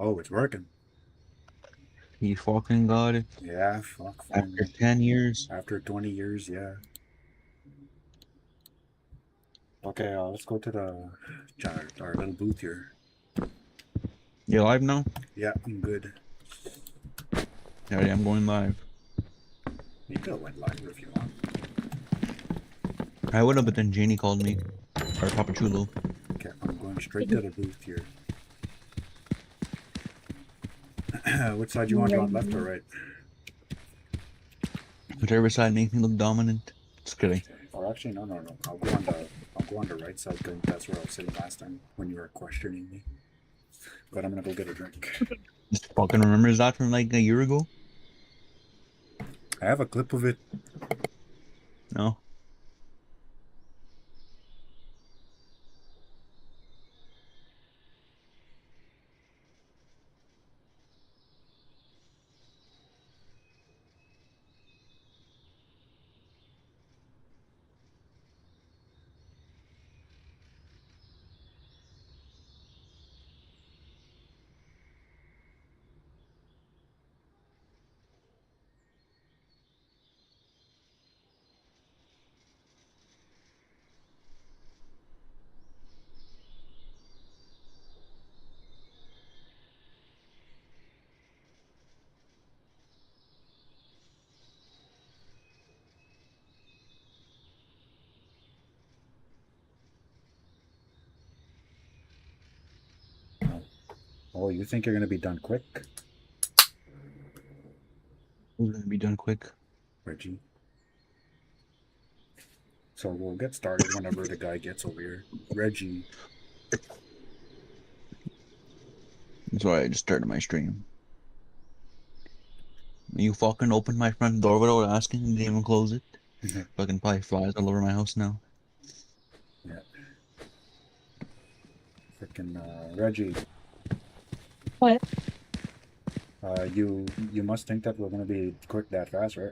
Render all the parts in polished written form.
Oh, it's working. He fucking got it. Yeah, fuck, After finally. 10 years. After 20 years, yeah. Okay, let's go to our little booth here. You live now? Yeah, I'm good. Yeah, I'm going live. You could have went live if you want. I would have, but then Janie called me. Or Papa Chulo. Okay, I'm going straight to the booth here. Which side you want? You want left or right? Whichever side makes me look dominant. Just kidding. Or actually, no. I'll go on the right side because that's where I was sitting last time when you were questioning me. But I'm gonna go get a drink. Just fucking remembers that from like a year ago? I have a clip of it. No. Oh, you think you're gonna be done quick, We're gonna be done quick. Reggie? So we'll get started whenever the guy gets over here. Reggie. That's why I just started my stream. You fucking opened my front door without asking and didn't even close it. Yeah. Fucking probably flies all over my house now. Freaking Reggie. What? You must think that we're gonna be quick that fast, right?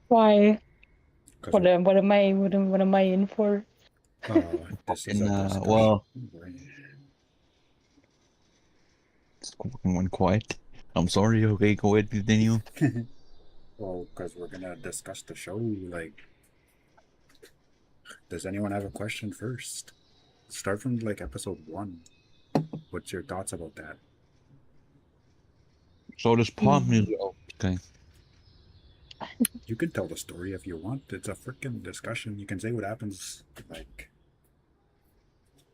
Why? Because What am I in for? this is And a discussion. well, it's fucking went quiet. I'm sorry, okay, go ahead, continue. Well, because we're gonna discuss the show. Like, does anyone have a question first? Start from like episode 1. What's your thoughts about that? So this pop Hmm. music. Oh, okay. You can tell the story if you want. It's a freaking discussion. You can say what happens. Like,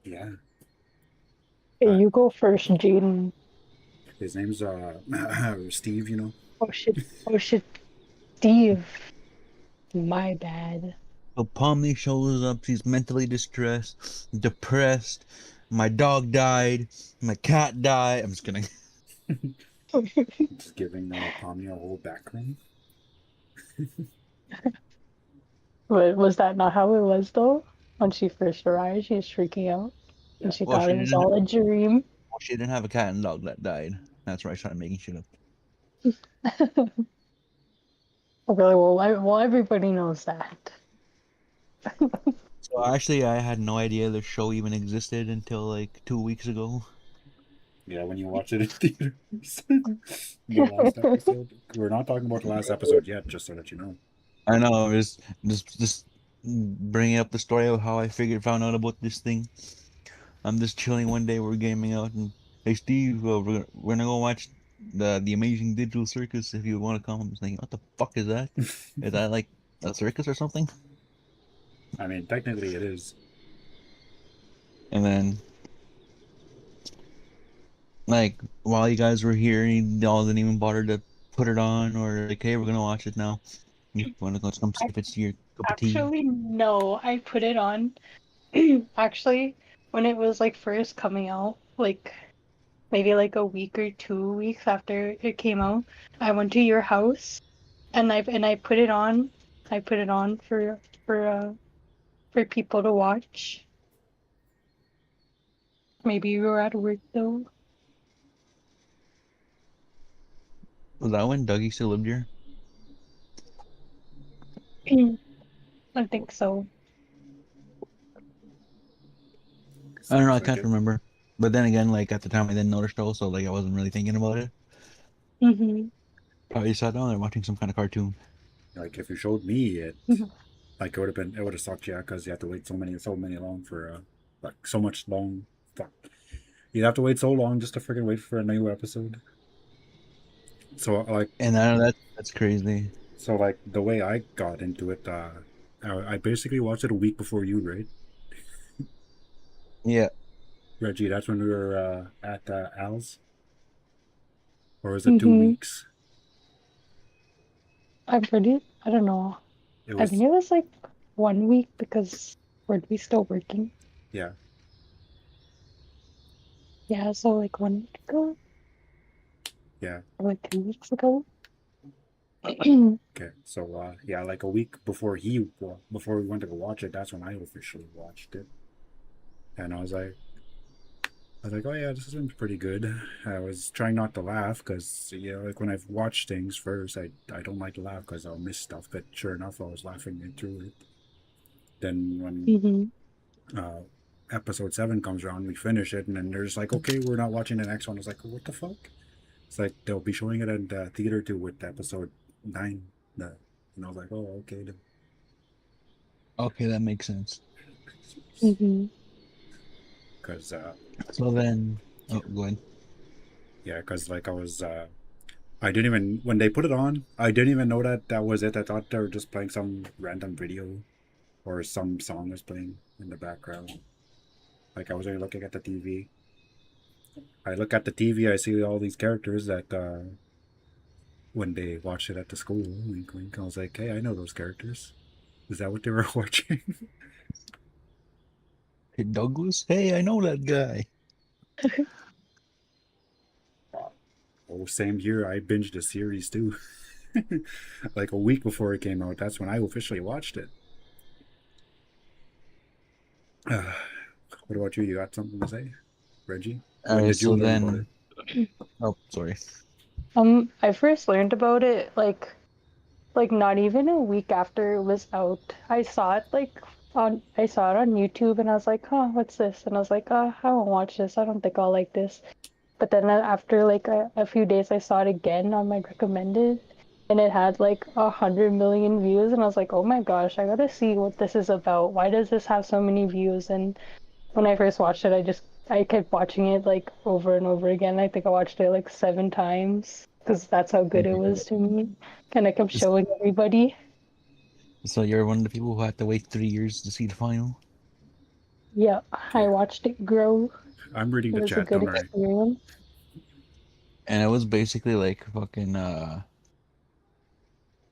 yeah. Hey, Uh, you go first, Jaden. his name's Steve. You know. Oh shit. Oh shit. Steve. My bad. So Pomni shows up, she's mentally distressed, depressed. My dog died. My cat died. I'm just kidding. Just giving Pomni a whole background. But was that not how it was though? When she first arrived, she was freaking out. Yeah. And she Well, thought it was all a dream. she didn't have a cat and dog that died. That's why I started making shit up. Really, well, everybody knows that. So actually, I had no idea the show even existed until like 2 weeks ago. Yeah, when you watch it in theaters. The last episode. We're not talking about the last episode yet, just so that you know. I know, just bringing up the story of how I found out about this thing. I'm just chilling one day, we're gaming out, and hey Steve, we're gonna go watch the Amazing Digital Circus if you want to come. I'm just thinking, what the fuck is that? Is that like a circus or something? I mean, technically it is. And then like while you guys were here, y'all didn't even bother to put it on or like, hey, we're gonna watch it now. You want to go come see I if it's your cup of tea? actually no, I put it on. Actually, when it was like first coming out, like maybe like a week or 2 weeks after it came out, I went to your house and I put it on. I put it on for people to watch. Maybe you were at work though. Was that when Dougie still lived here? I think so. I don't know, Seems I like can't it. remember. But then again, like at the time I didn't know the show, so like I wasn't really thinking about it. Mm-hmm. Probably sat down there watching some kind of cartoon. Like if you showed me it, Mhm. like it would have sucked, yeah, because you have to wait so many long for like so much long. Fuck. You'd have to wait so long just to freaking wait for a new episode. So like And I know that's crazy. the way I got into it, I basically watched it a week before you, right? Yeah. Reggie, that's when we were at Al's, or was it two Mm-hmm. weeks? I don't know. It I think was it was like 1 week because we still working. yeah, Yeah, so like 1 week ago yeah. or like 2 weeks ago. Okay, so yeah, like a week before we went to go watch it, that's when I officially watched it, and I was like, oh yeah, this seems pretty good. I was trying not to laugh because like when I've watched things first, I don't like to laugh because I'll miss stuff. But sure enough, I was laughing through it. Then when Mm-hmm. uh, episode 7 comes around, we finish it, and then they're just like, okay, we're not watching the next one. I was like, what the fuck? It's like they'll be showing it in the theater too with episode 9. And I was like, oh okay, Okay, that makes sense. Mm-hmm. because So then, oh, go ahead. yeah, because like I didn't even when they put it on, I didn't even know that that was it. I thought they were just playing some random video or some song was playing in the background. Like I was only looking at the TV. I look at the TV, I see all these characters that when they watched it at the school, wink wink. I was like, hey, I know those characters. Is that what they were watching? Hey, Douglas. Hey, I know that guy. Oh, same here. I binged the series too. Like a week before it came out. That's when I officially watched it. What about you? You got something to say, Reggie? All When right, did you so learn about it? then, oh, sorry. I first learned about it like not even a week after it was out. I saw it on YouTube and I was like, huh, what's this? And I was like, oh, I won't watch this. I don't think I'll like this. But then after like a few days, I saw it again on my recommended, and it had like 100 million views, and I was like, oh my gosh, I gotta see what this is about. Why does this have so many views? And when I first watched it, I kept watching it like over and over again. I think I watched it like 7 times because that's how good it was to me. And I kept showing everybody. So you're one of the people who had to wait 3 years to see the final? Yeah, I Okay. watched it grow. I'm reading It the was a chat, good don't worry. experience. And it was basically like fucking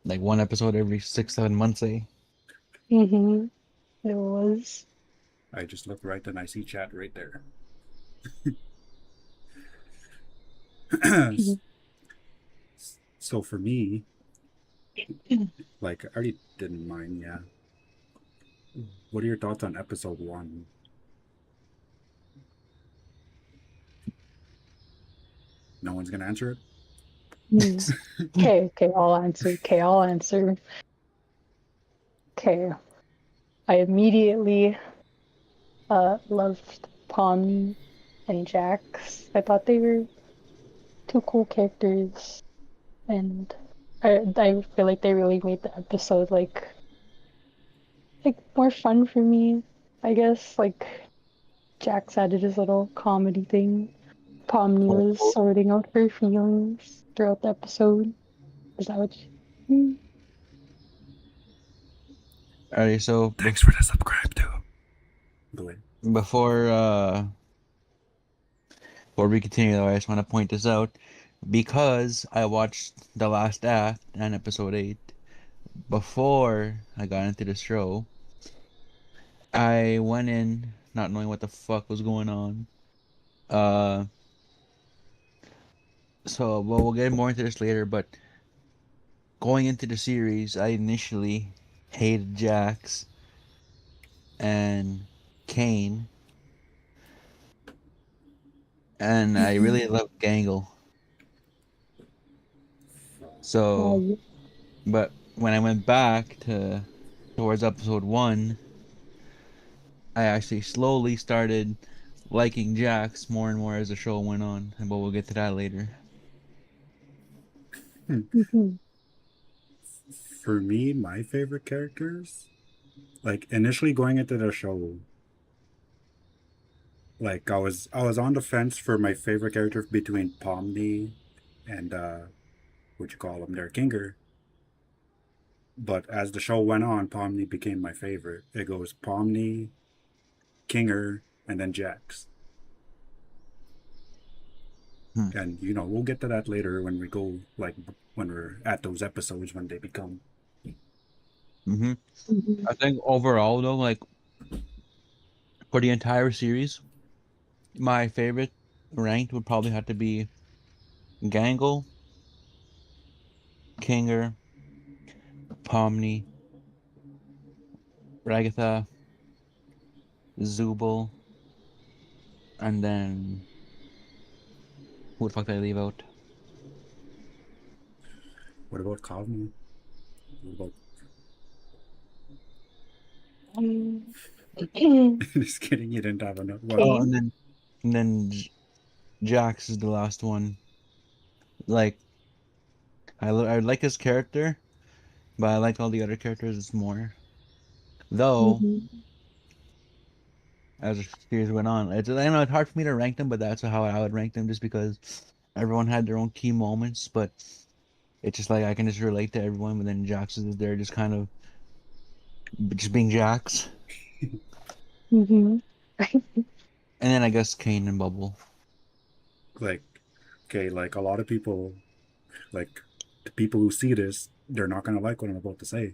like one episode every 6, 7 months, eh? Mm-hmm. It was. I just look right and I see chat right there. So for me, like I already didn't mind, yeah. What are your thoughts on episode 1? No one's gonna answer it? Mm. Okay, I'll answer. Okay, I'll answer. Okay, I immediately loved Pomni and Jax. I thought they were two cool characters, and I feel like they really made the episode like more fun for me. I guess like Jax added his little comedy thing. Pomni was Oh, sorting out her feelings throughout the episode. Is that what you? Mm. alright, so Thanks for the subscribe too. Go ahead. before before we continue though, I just want to point this out because I watched the last act and episode 8 before I got into the show. I went in not knowing what the fuck was going on. Uh, so well, we'll get more into this later, but going into the series, I initially hated Jax and Kane, and I really loved Gangle. So, Uh, but when I went back to towards episode 1, I actually slowly started liking Jax more and more as the show went on, but we'll get to that later. Mhm. For me, my favorite characters, like initially going into the show, like I was on the fence for my favorite character between Pomni and what you call him there, Kinger. But as the show went on, Pomni became my favorite. It goes Pomni, Kinger, and then Jax. Hmm. And you know, we'll get to that later when we go like when we're at those episodes when they become. hmm Mhm. I think overall though, like for the entire series, my favorite ranked would probably have to be Gangle, Kinger, Pomni, Ragatha, Zubul, and then who the fuck did I leave out? What about Cosmo? What about Um, just kidding, you didn't have enough. Well, Oh, Kane. and then Jax is the last one. Like I like his character, but I like all the other characters more. Though Mhm. as the series went on, I know it's hard for me to rank them, but that's how I would rank them, just because everyone had their own key moments. But it's just like I can just relate to everyone. But then Jax is there, just kind of just being Jax, Mhm. and then I guess Kane and Bubble. like okay, like a lot of people, like the people who see this, they're not gonna like what I'm about to say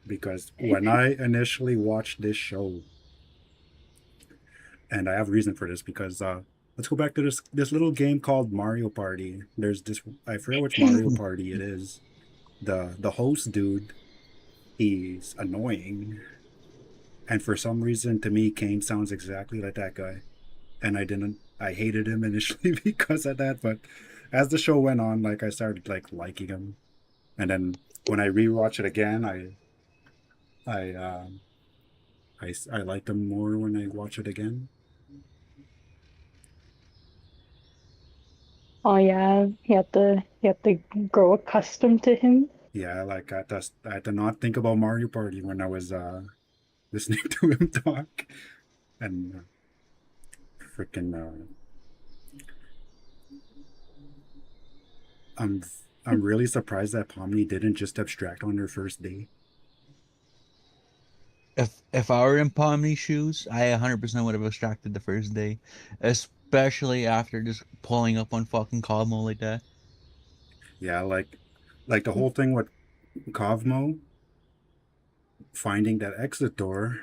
because when I initially watched this show, and I have reason for this because let's go back to this little game called Mario Party. There's this I forget which Mario Party it is. The host dude, he's annoying, and for some reason to me, Kane sounds exactly like that guy, and I hated him initially because of that, but as the show went on, like I started like liking him, and then when I rewatch it again, I I like him more when I watch it again. Oh yeah, you have to grow accustomed to him. Yeah, like I had to not think about Mario Party when I was listening to him talk, and freaking I'm I'm really surprised that Pomni didn't just abstract on her first day. If I were in Pomni's shoes, I 100% would have abstracted the first day, especially after just pulling up on fucking Cosmo like that. Yeah, like the whole thing with Cosmo finding that exit door,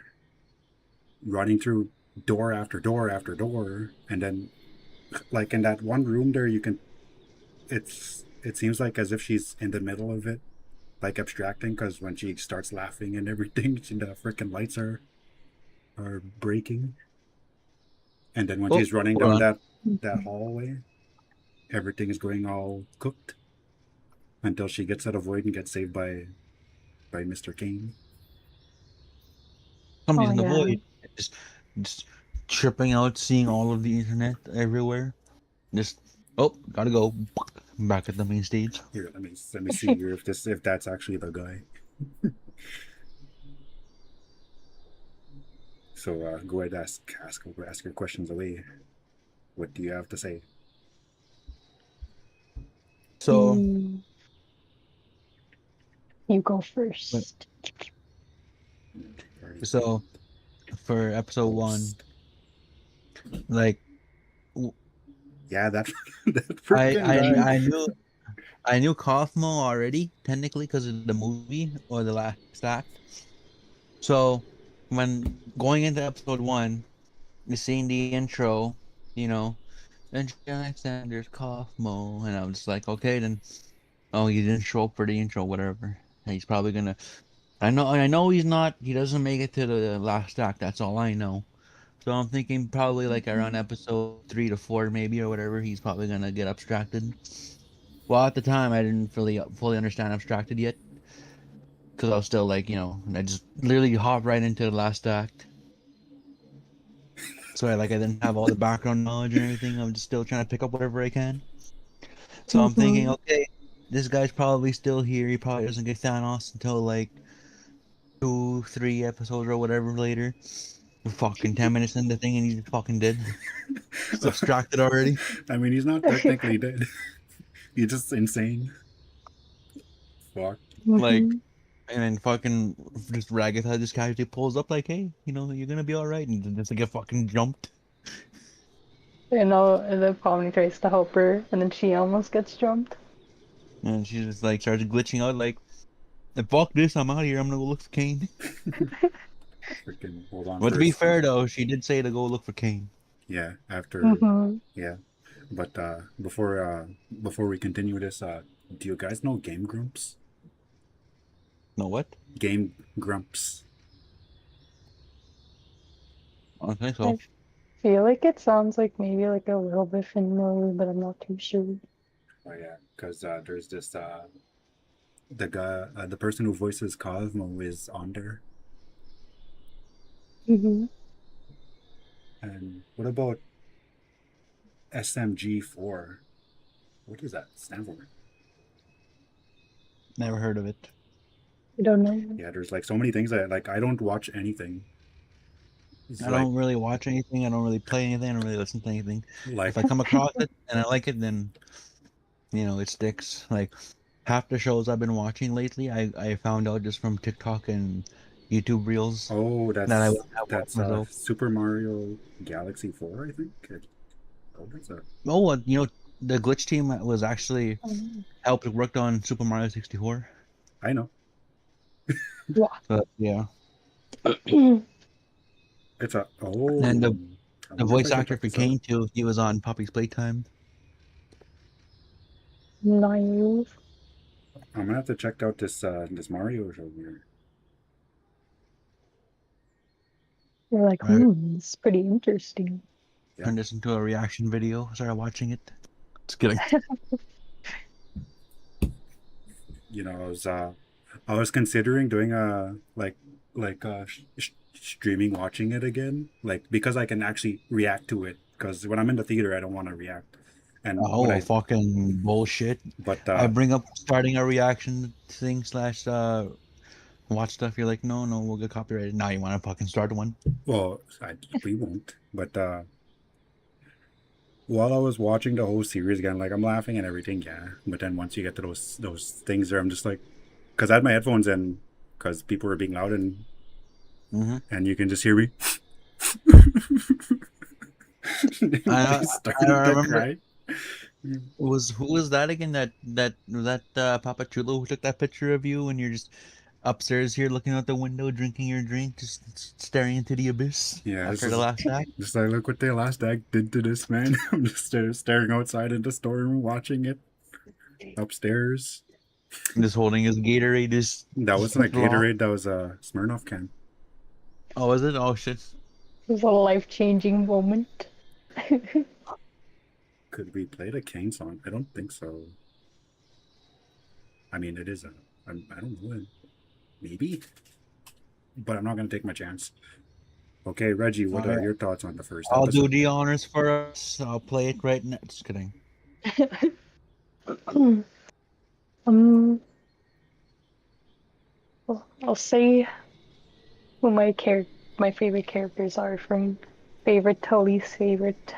running through door after door after door, and then like in that one room there, you can it seems like as if she's in the middle of it, like abstracting, because when she starts laughing and everything, the freaking lights are breaking, and then when Oh, she's running hold down on. that hallway, everything is going all cooked until she gets out of void and gets saved by Mr. Kane. Oh Somebody's in the yeah. void. Just, just tripping out, seeing all of the internet everywhere. Just, oh, gotta go. Back at the main stage. Here, let me see here if that's actually the guy. So go ahead, ask your questions away. What do you have to say? So, Mm, you go but- first. Party so for episode one, host. like w- Yeah, that that freaking I guy. I knew Cosmo already technically because of the movie or the last act. So when going into episode one, seeing the intro, you know, and Alexander's Cosmo, and I was just like, okay, then. Oh, he didn't show up for the intro, whatever. He's probably gonna. I know he's not. He doesn't make it to the last act. That's all I know. So I'm thinking probably like around episode 3 to 4, maybe or whatever. He's probably gonna get abstracted. Well, at the time, I didn't fully understand abstracted yet because I was still like, I just literally hopped right into the last act. So I didn't have all the background knowledge and everything. I'm just still trying to pick up whatever I can. So I'm thinking, Mhm. okay, this guy's probably still here. He probably doesn't get Thanos until like 2, 3 episodes or whatever later. We're fucking 10 minutes in the thing and he's fucking dead. He's abstracted already. I mean, he's not technically dead. He's just insane. Fuck. Like, Mhm. and then fucking just Ragatha just casually pulls up like, hey, you're gonna be all right, and then just get fucking jumped. And then Pomni tries to help her, and then she almost gets jumped. And she just like starts glitching out like, fuck this, I'm out of here. I'm gonna go look for Kane. Freaking hold on But to be first. fair though, she did say to go look for Kane. Yeah, after Mm-hmm. yeah. But before we continue this, do you guys know Game Grumps? No what? Game Grumps. I don't think I so. feel like it sounds like maybe like a little bit familiar, but I'm not too sure. Oh yeah, because there's this the guy the person who voices Cosmo is on there. Mm-hmm. And what about SMG4? What does that stand for? Never heard of it. I don't know. Yeah, there's like so many things that like I don't watch anything. It's I don't really watch anything. I don't really play anything. I don't really listen to anything. like If I come across it and I like it, then it sticks. Like half the shows I've been watching lately, I found out just from TikTok and YouTube reels oh that I would have watched that's myself. Super Mario Galaxy 4, I think. Oh, that's a Oh, the glitch team was actually Um, helped worked on Super Mario 64. I know. yeah. But yeah, It's a and oh I the wonder if I voice should actor check for this out. Kane too, he was on Puppy's Playtime. Naive. I'm gonna have to check out this Mario show here. You're like, I it's pretty interesting. Yeah. turned this into a reaction video. Started watching it. Just kidding. You know, I was considering doing a streaming watching it again, like because I can actually react to it. Because when I'm in the theater, I don't want to react. And when Oh, I fucking bullshit. but I bring up starting a reaction thing slash watch stuff. You're like, no, no, we'll get copyrighted. Now you want to fucking start one? well, we won't. But while I was watching the whole series again, like I'm laughing and everything, yeah. But then once you get to those things there, I'm just like, because I had my headphones in, because people were being loud Mm-hmm. and you can just hear me. I They I started don't to remember. cry. Who was that again? That Papa Chulo who took that picture of you when you're just upstairs here looking out the window, drinking your drink, just staring into the abyss Yeah, this after the is last act. just like look what the last act did to this man. I'm just staring outside in the storeroom, watching it upstairs. Just holding his Gatorade, just That wasn't a straw. Gatorade. That was a Smirnoff can. Oh, was it? Oh shit. It was a life-changing moment. Could we play the Kane song? I don't think so. I mean, it is a. I don't know. Maybe, but I'm not gonna take my chance. Okay, Reggie, what All are right. your thoughts on the first I'll do episode? the honors for us. I'll play it right now. Just kidding. um, well, I'll say who my favorite characters are from favorite to least favorite.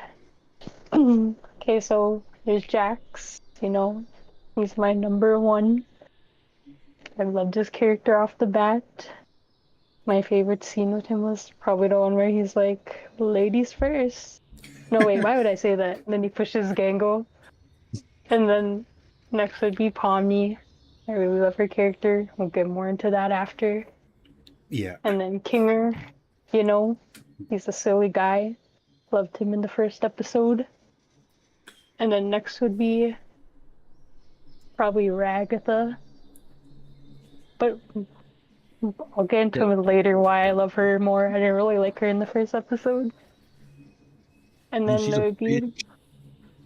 Okay, so there's Jax. He's my number one. I loved his character off the bat. My favorite scene with him was probably the one where he's like, "Ladies first." No, wait, why would I say that? And then he pushes Gango. And then next would be Pomni. I really love her character. We'll get more into that after. Yeah, And then Kinger, you know, he's a silly guy. Loved him in the first episode. And then next would be probably Ragatha. But I'll get into it later why I love her more. I didn't really like her in the first episode. And And then she's there a would be bitch.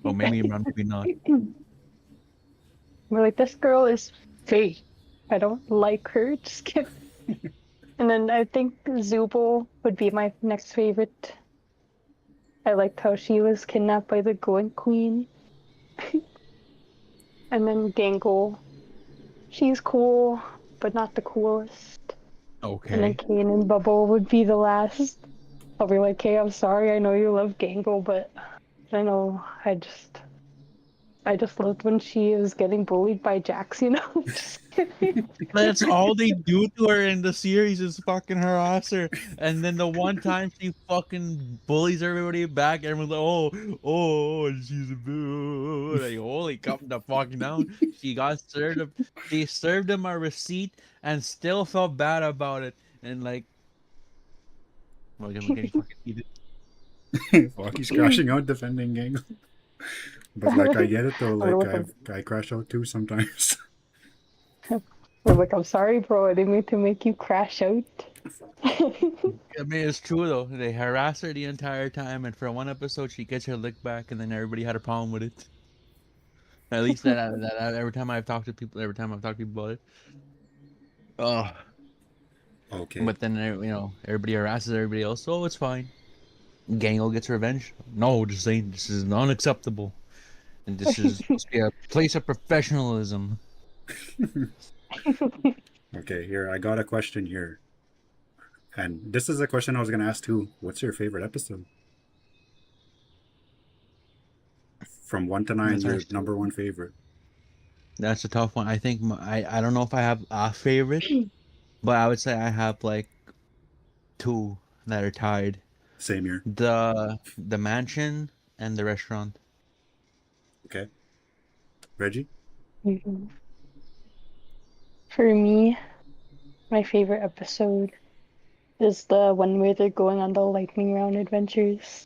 Well, maybe not. we're like, this girl is fake. I don't like her. Just kidding. And then I think Zubul would be my next favorite. I liked how she was kidnapped by the Goat Queen. And then Gangle. She's cool, but not the coolest. And then Okay. Kane and Bubble would be the last. I'll be like, hey, I'm sorry, I know you love Gangle, but I know I just loved when she was getting bullied by Jax, you know? Just kidding. That's all they do to her in the series is fucking harass her. And then the one time she fucking bullies everybody back, everyone's like, oh, she's a boo. Like, holy, calm the fuck down. She served him a receipt and still felt bad about it. And like, well, we're getting fucking heated. Fuck, he's crashing out defending gang. But like, I get it though. I'm Like, like, I crash out too sometimes. I'm sorry, bro. I didn't mean to make you crash out. I mean, it's true though. They harass her the entire time, and for one episode, she gets her lick back, and then everybody had a problem with it. At least that every time I've talked to people, about it. Oh, Okay. but then everybody harasses everybody else, so it's fine. Gangle gets revenge. No, just saying this is unacceptable, and this is supposed to be a place of professionalism. Okay, here I got a question here, and this is a question I was gonna ask too. What's your favorite episode? From 1 to 9, That's your actually, number one favorite. that's a tough one. I think I don't know if I have a favorite, but I would say I have like two that are tied. Same here. The mansion and the restaurant. Okay, Reggie. Mhm. For me, my favorite episode is the one where they're going on the lightning round adventures.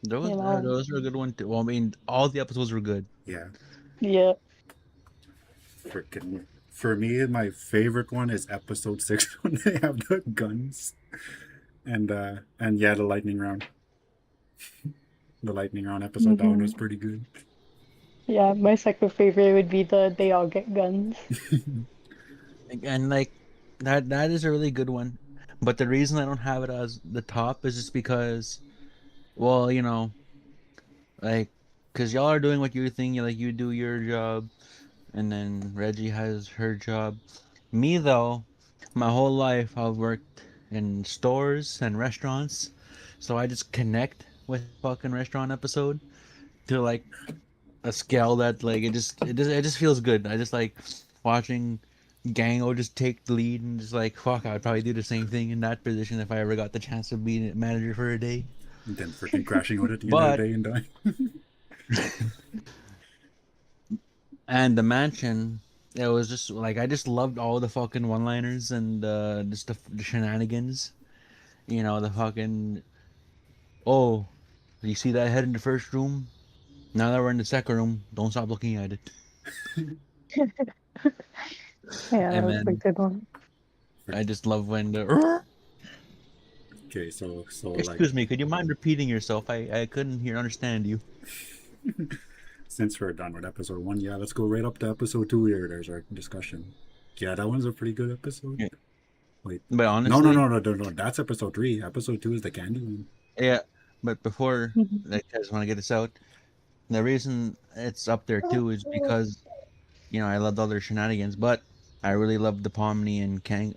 Those You know, those are a good one too. Well, I mean, all the episodes were good. Yeah, yeah. freaking. For me, my favorite one is episode 6 when they have the guns, and yeah, the lightning round. The lightning round episode, that one was pretty good. Yeah, my second favorite would be the they all get guns. And like that is a really good one. But the reason I don't have it as the top is just because, well, like, cause y'all are doing what you think. You do your job, and then Reggie has her job. Me though, my whole life I've worked in stores and restaurants, so I just connect with fucking restaurant episode to like a scale that like it just feels good. I just like watching Gango just take the lead and just like fuck, I'd probably do the same thing in that position if I ever got the chance to be a manager for a day. And then freaking crashing out at the end of the But day and dying. and the mansion, it was just like I just loved all the fucking one-liners and just the shenanigans. The fucking, oh, you see that head in the first room? Now that we're in the second room, don't stop looking at it. Yeah, that And was a then good one. I just love when the. Okay, so like, Excuse me, could you mind repeating yourself? I couldn't understand you. since we're done with episode 1, yeah, let's go right up to episode 2 here. There's our discussion. Yeah, that one's a pretty good episode. Yeah. Wait. But No, honestly, no. That's episode 3. Episode 2 is the candy one. yeah. But before, Mhm. like, I just want to get this out. The reason it's up there too is because I loved all their shenanigans, but I really loved the Pomni and Kinger.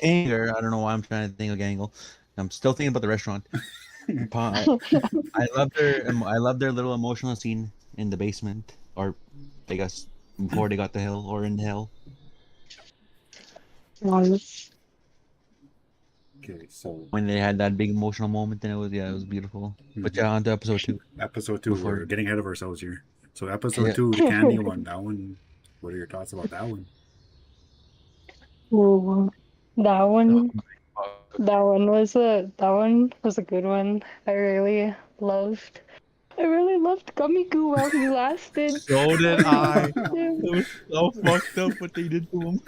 Anger. I don't know why I'm trying to think of Gangle. I'm still thinking about the restaurant. I I love their little emotional scene in the basement, or I guess before they got the hill or in the hill. Um, Okay, so When they had that big emotional moment, and it was beautiful. But yeah, on to episode 2. episode 2, Before- we're getting ahead of ourselves here. So episode Yeah. 2, the candy one. That one. What are your thoughts about that one? ooh, that one that one was a good one. I really loved Gummy Goo while he lasted. So did I. Yeah. It was so fucked up what they did to him.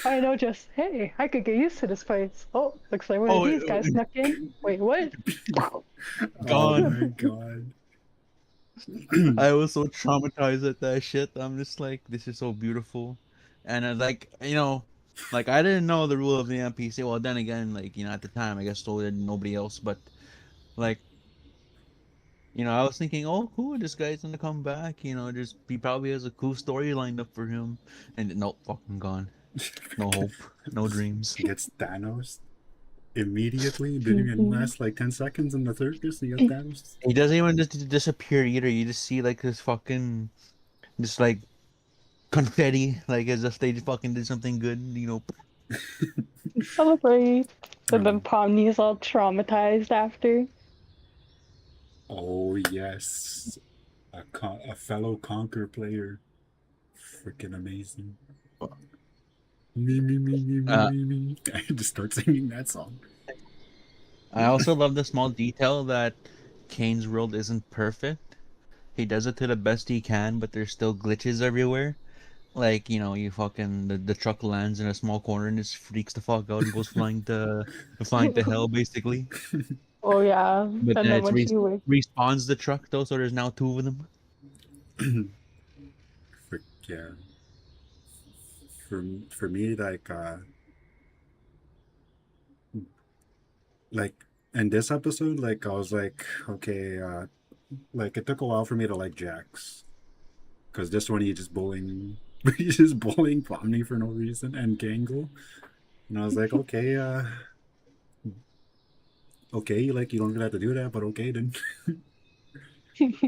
I know, just hey, I could get used to this place. Oh, looks like one Oh, of these guys snuck in. Wait, what? Oh God. my god. I was so traumatized at that shit. I'm just like, this is so beautiful, and I like, Like I didn't know the rule of the NPC. Well, then again, like at the time, I guess so did nobody else. But like I was thinking, oh, cool, this guy's gonna come back. Just he probably has a cool story lined up for him. And nope, fucking gone. No hope, no dreams. Gets Thanos immediately. Didn't even last like 10 seconds in the circus. He gets Thanos. He doesn't even just disappear either. You just see like this fucking, just like confetti, like as if they just fucking did something good. Celebrate. And then Um, Pomni's all traumatized after. oh, yes. A fellow Conquer player. Freaking amazing. Uh, Me. I just start singing that song. I also love the small detail that Kane's world isn't perfect. He does it to the best he can, but there's still glitches everywhere. Like, you fucking the truck lands in a small corner and just freaks the fuck out and goes flying to hell basically. Oh yeah. But And then then it's when she wakes respawns the truck though, so there's now two of them. Yeah. For me, like in this episode, like I was like, okay, like it took a while for me to like Jax, because this one he's just bullying Pomni for no reason and Gangle, and I was like, okay, like you don't have to do that, but okay then.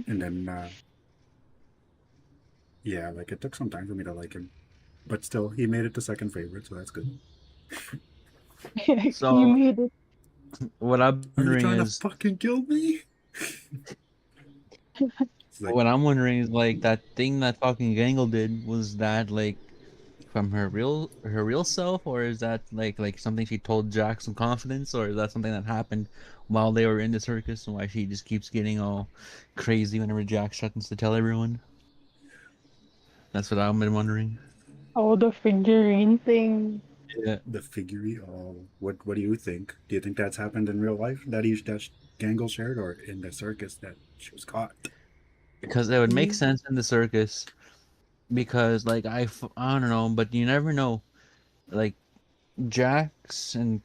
And then yeah, like it took some time for me to like him, but still he made it to second favorite, so that's good. you So made it. what I'm Are you wondering trying to is fucking kill me? It's like, what I'm wondering is like that thing that fucking Gangle did, was that like from her real self, or is that like something she told Jack some confidence, or is that something that happened while they were in the circus and why she just keeps getting all crazy whenever Jack threatens to tell everyone? That's what I've been wondering. Oh, the figurine thing. Yeah, the figure. Oh, what do you think? Do you think that's happened in real life that Gangle shared, or in the circus that she was caught? because it would make Mm. sense in the circus, because like I don't know, but you never know. Like Jax and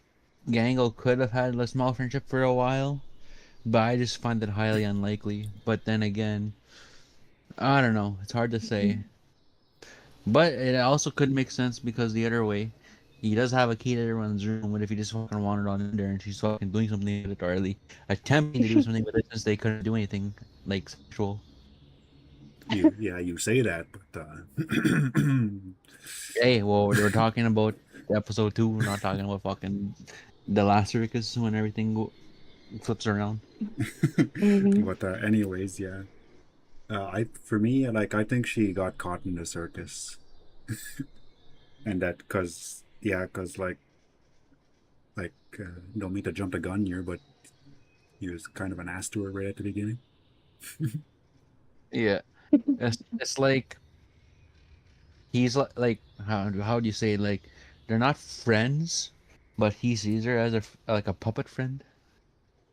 Gangle could have had a small friendship for a while, but I just find it highly unlikely. But then again, I don't know. It's hard to say. But it also could make sense because the other way, he does have a key to everyone's room. What if he just fucking wandered on in there and she's fucking doing something with it, or at least attempting to do something with it, since they couldn't do anything like sexual? You say that, but Hey, well, we're talking about episode 2. We're not talking about fucking the last circus when everything flips around. Mhm. but anyways, yeah. I for me, like I think she got caught in the circus, and that because don't mean to jump the gun here, but he was kind of an ass to her right at the beginning. Yeah, it's like he's like how do you say, like they're not friends, but he sees her as like a puppet friend,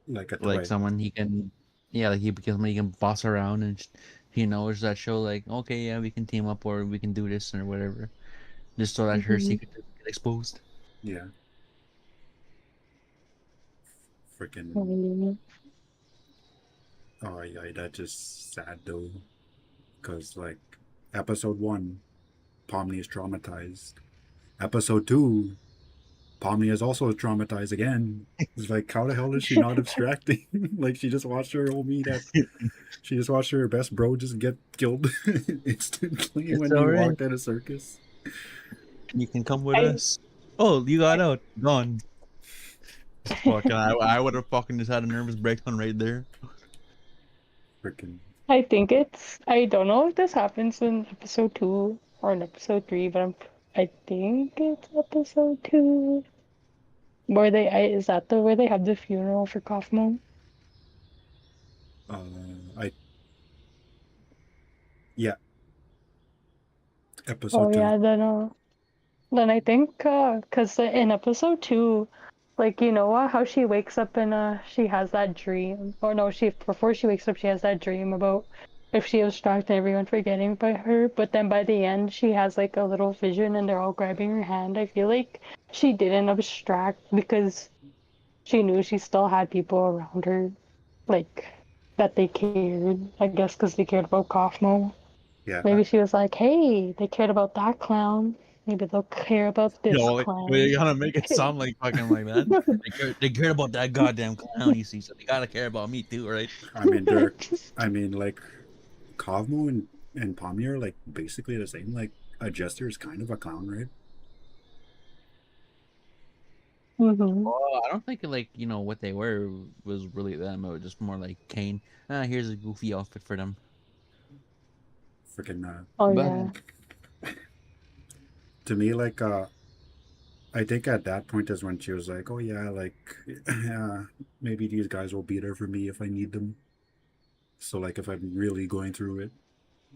Like at the like right, someone he can, yeah, like he can boss around, and he knows that show like, okay, yeah, we can team up or we can do this or whatever, just so that her Mhm. secret doesn't get exposed. yeah, freaking. Mhm. Oh yeah, that's just sad though, because like episode one, Pomni is traumatized. Episode two, Pomni is also traumatized again. It's like, how the hell is she not abstracting? Like she just watched her homie that she just watched her best bro just get killed instantly It's when he alright. walked at a circus. You can come with I, us. Oh, you got I out. Gone. Fucking, I would have fucking just had a nervous breakdown right there. Freaking I think I don't know if this happens in episode 2 or in episode 3, but I think it's episode 2 where is that the where they have the funeral for Kaufmo? I yeah, Oh episode two. yeah, then I think cuz in episode 2, like how she wakes up and she has that dream, or no, she before she wakes up she has that dream about if she obstructed everyone forgetting by her, but then by the end she has like a little vision and they're all grabbing her hand. I feel like she didn't abstract because she knew she still had people around her, like that they cared. I guess because they cared about Kaufmo. Yeah, Maybe she was like, "Hey, they cared about that clown. Maybe they'll care about this No, clown." you gotta make it sound like fucking like that. They cared about that goddamn clown, you see, so they gotta care about me too, right? I mean they're, I mean like Cosmo and Pomni are like basically the same. Like a jester is kind of a clown, right? hmm Oh, I don't think like what they were was really them. It was just more like Kane. Here's a goofy outfit for them. Freaking Oh But yeah. to me like I think at that point is when she was like, oh yeah, like maybe these guys will be there for me if I need them. So like if I'm really going through it,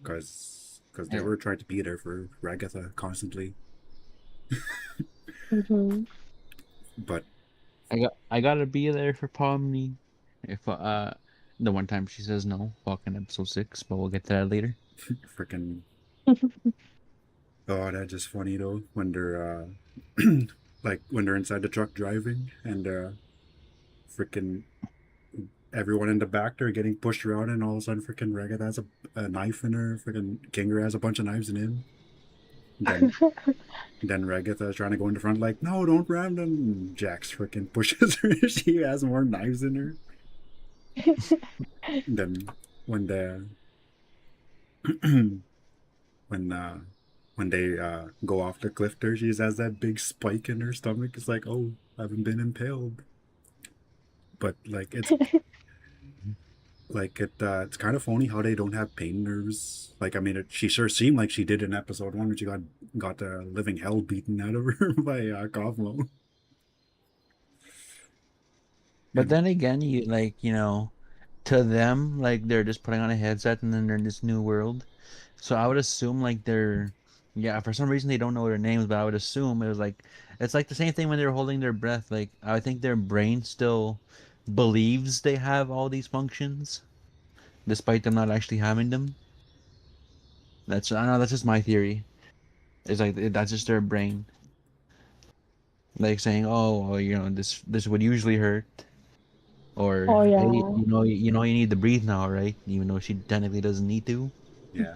because they here, were trying to be there for Ragatha constantly. hmm But I gotta be there for Pomni. If the one time she says no, fucking episode 6, but we'll get to that later. freaking oh, that's just funny though when they're like when they're inside the truck driving and freaking everyone in the back they're getting pushed around and all of a sudden freaking Ragatha has a knife in her. Freaking Kinger has a bunch of knives in him. Then Then Ragatha is trying to go in the front, like, no, don't ram them. Jax freaking pushes her. She has more knives in her. Then when the when uh when they go off the cliff there, she has that big spike in her stomach. It's like, oh, I haven't been impaled. But it's kind of funny how they don't have pain nerves. Like I mean, she sure seemed like she did in episode 1 when she got the living hell beaten out of her by Cosmo. But And then again, you like, to them, like they're just putting on a headset and then they're in this new world. So I would assume like yeah, for some reason they don't know their names, but I would assume it was like it's like the same thing when they're holding their breath. Like I think their brain still believes they have all these functions, despite them not actually having them. I don't know, that's just my theory. It's like that's just their brain, like saying, "Oh, well, this would usually hurt," or Oh "Hey, yeah. you need to breathe now, right?" Even though she technically doesn't need to. yeah,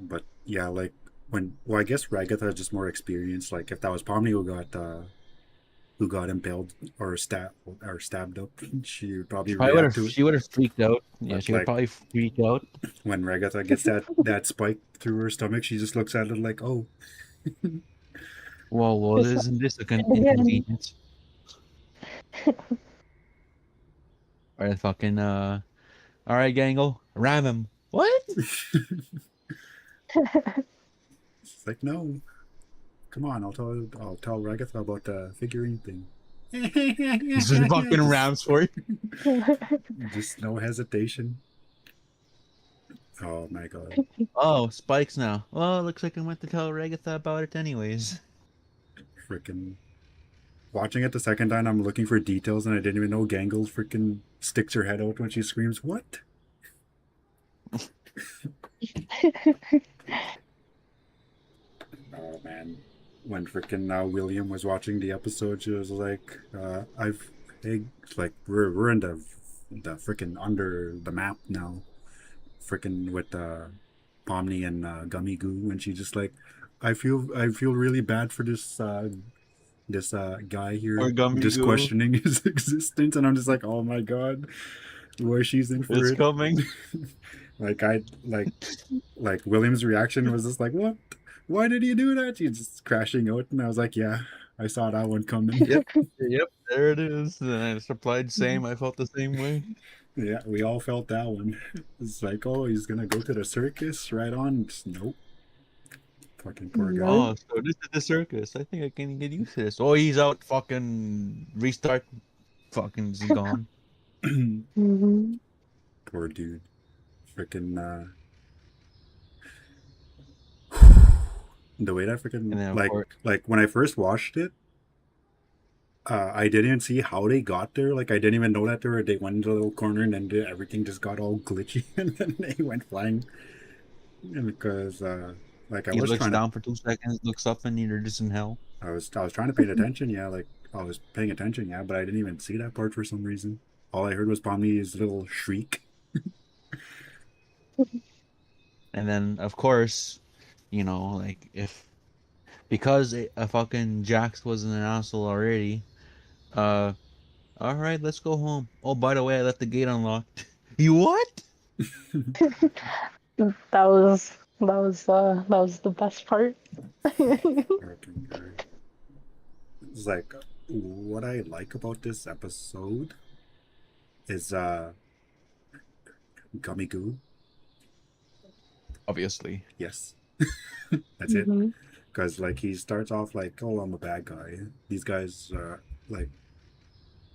but yeah, like well, I guess Ragatha is just more experienced. Like if that was Pomni who got impaled or stabbed up, she would probably react to it. She would have freaked out. Yeah, But she would like probably freak out. when Ragatha gets that spike through her stomach, she just looks at it like, oh, Well, Just isn't this and again. inconvenience? Or fucking all right, Gangle, ram him. What? it's like no, come on, I'll tell Ragatha about the figurine thing. This is fucking just rams for you. just no hesitation. Oh my god, Oh, spikes now. Well, it looks like I went to tell Ragatha about it anyways. freaking watching it the second time, I'm looking for details, and I didn't even know Gangle freaking sticks her head out when she screams, "What?" Oh man, when freaking William was watching the episode, she was like, hey, like we're in the freaking under the map now, freaking with Pomni and Gummy Goo, and she just like, I feel really bad for this guy Or here Gummy just Goo questioning his existence, and I'm just like, oh my god, where she's in for is it. coming. Like I like William's reaction was just like, what? Why did he do that? He's just crashing out, and I was like, yeah, I saw that one coming. Yep, yep, there it is. And I just replied, same. I felt the same way. Yeah, we all felt that one. It's like, oh, he's gonna go to the circus, right on. Just, nope, fucking poor guy. No. Oh, so this is the circus. I think I can get used to this. Oh, he's out. Fucking restart. Fucking is gone. hmm Poor dude. Freaking the way that freaking And then of course, like when I first watched it, I didn't even see how they got there. Like I didn't even know that they went into a little corner and then everything just got all glitchy and then they went flying. And because like He looks down for 2 seconds, looks up, and you're just in hell. I was trying to pay attention, yeah, like I was paying attention, yeah, but I didn't even see that part for some reason. All I heard was Pomni's little shriek. And then, of course, like if because a fucking Jax wasn't an asshole already. Uh, all right, let's go home. Oh, by the way, I left the gate unlocked. You what? That was the best part. Fucking guy. It's like what I like about this episode is Gummy. Obviously. Yes. That's it. hmm Because like he starts off like, oh, I'm a bad guy. These guys are like,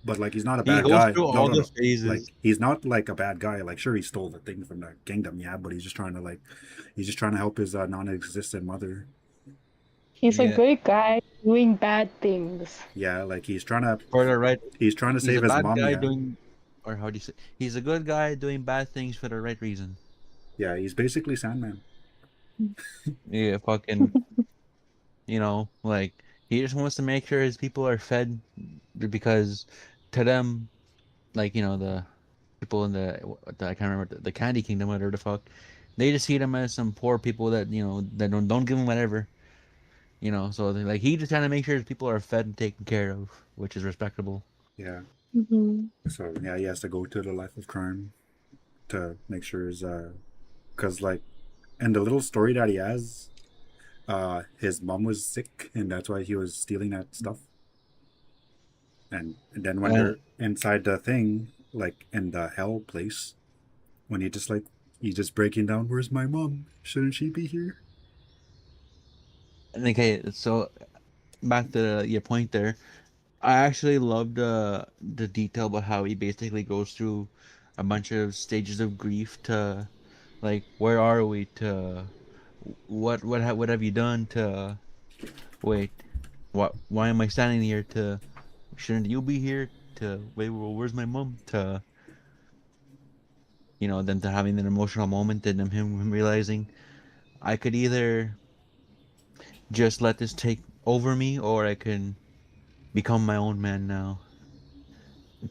but like he's not a He bad goes guy. through No, all no, the no. phases. Like he's not like a bad guy. Like sure he stole the thing from the kingdom, yeah, but he's just trying to help his non-existent mother. He's a Yeah, good guy doing bad things. Yeah, like for the right. he's trying to He's a save his bad mom. guy Yeah, doing, or how do you say? He's a good guy doing bad things for the right reason. yeah, he's basically Sandman. Yeah, fucking, like he just wants to make sure his people are fed because to them, like the people in I can't remember the Candy Kingdom, whatever the fuck, they just see them as some poor people that that don't give them whatever, So like he just trying to make sure his people are fed and taken care of, which is respectable. Yeah, hmm so yeah, he has to go to the life of crime to make sure his because like, and the little story that he has, his mom was sick and that's why he was stealing that stuff. And then when And they're inside the thing, like in the hell place, when he just breaking down, where's my mom? Shouldn't she be here? okay, so back to your point there. I actually loved the detail about how he basically goes through a bunch of stages of grief to like where are we to what have you done to wait why am I standing here to shouldn't you be here to wait well, where's my mom to then to having an emotional moment and then him realizing I could either just let this take over me or I can become my own man now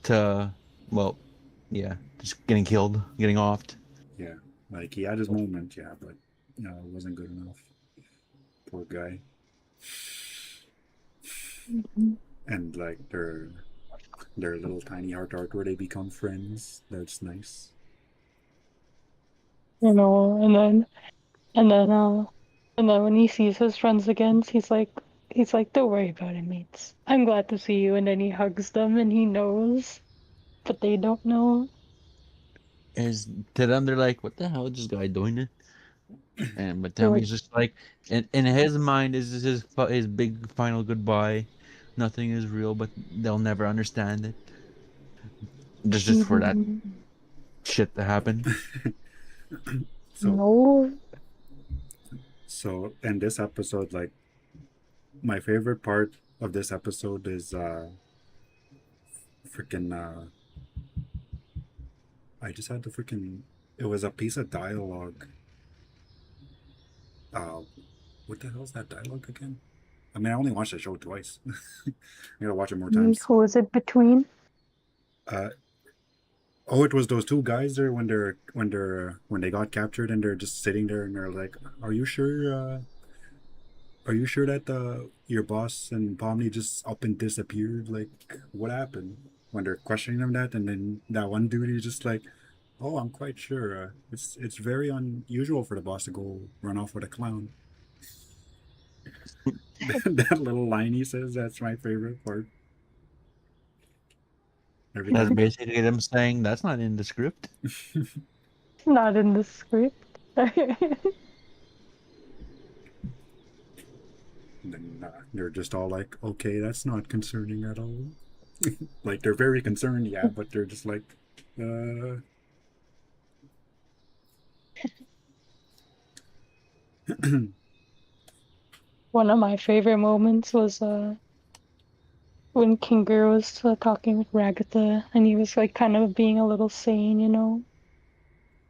to well yeah just getting killed getting offed. Yeah, like he had his moment, yeah, but it wasn't good enough. Poor guy. And like their little tiny heart where they become friends. That's nice. And and then and then when he sees his friends again, he's like, don't worry about it, mates. I'm glad to see you. And then he hugs them, and he knows, but they don't know. Is to them they're like what the hell is this guy doing it and but They're tell me like, he's just like in his mind is this his big final goodbye. Nothing is real but they'll never understand it just for that "Mhm, shit to happen. So no, so in this episode, like my favorite part of this episode is freaking I just had the freaking it was a piece of dialogue. Uh what the hell is that dialogue again? I mean I only watched the show twice. I gotta watch it more times. who was it between? Uh oh, it was those two guys there when they got captured and they're just sitting there and they're like, are you sure that your boss and Pomni just up and disappeared? Like, what happened?" When they're questioning them that, and then that one dude is just like, "Oh, I'm quite sure. It's very unusual for the boss to go run off with a clown." That little line he says, that's my favorite part. Every That's time, basically them saying that's not in the script. Not in the script. then they're just all like, "Okay, that's not concerning at all." Like they're very concerned, yeah, but they're just like, uh. One of my favorite moments was when Kinger was talking with Ragatha, and he was like kind of being a little sane, you know.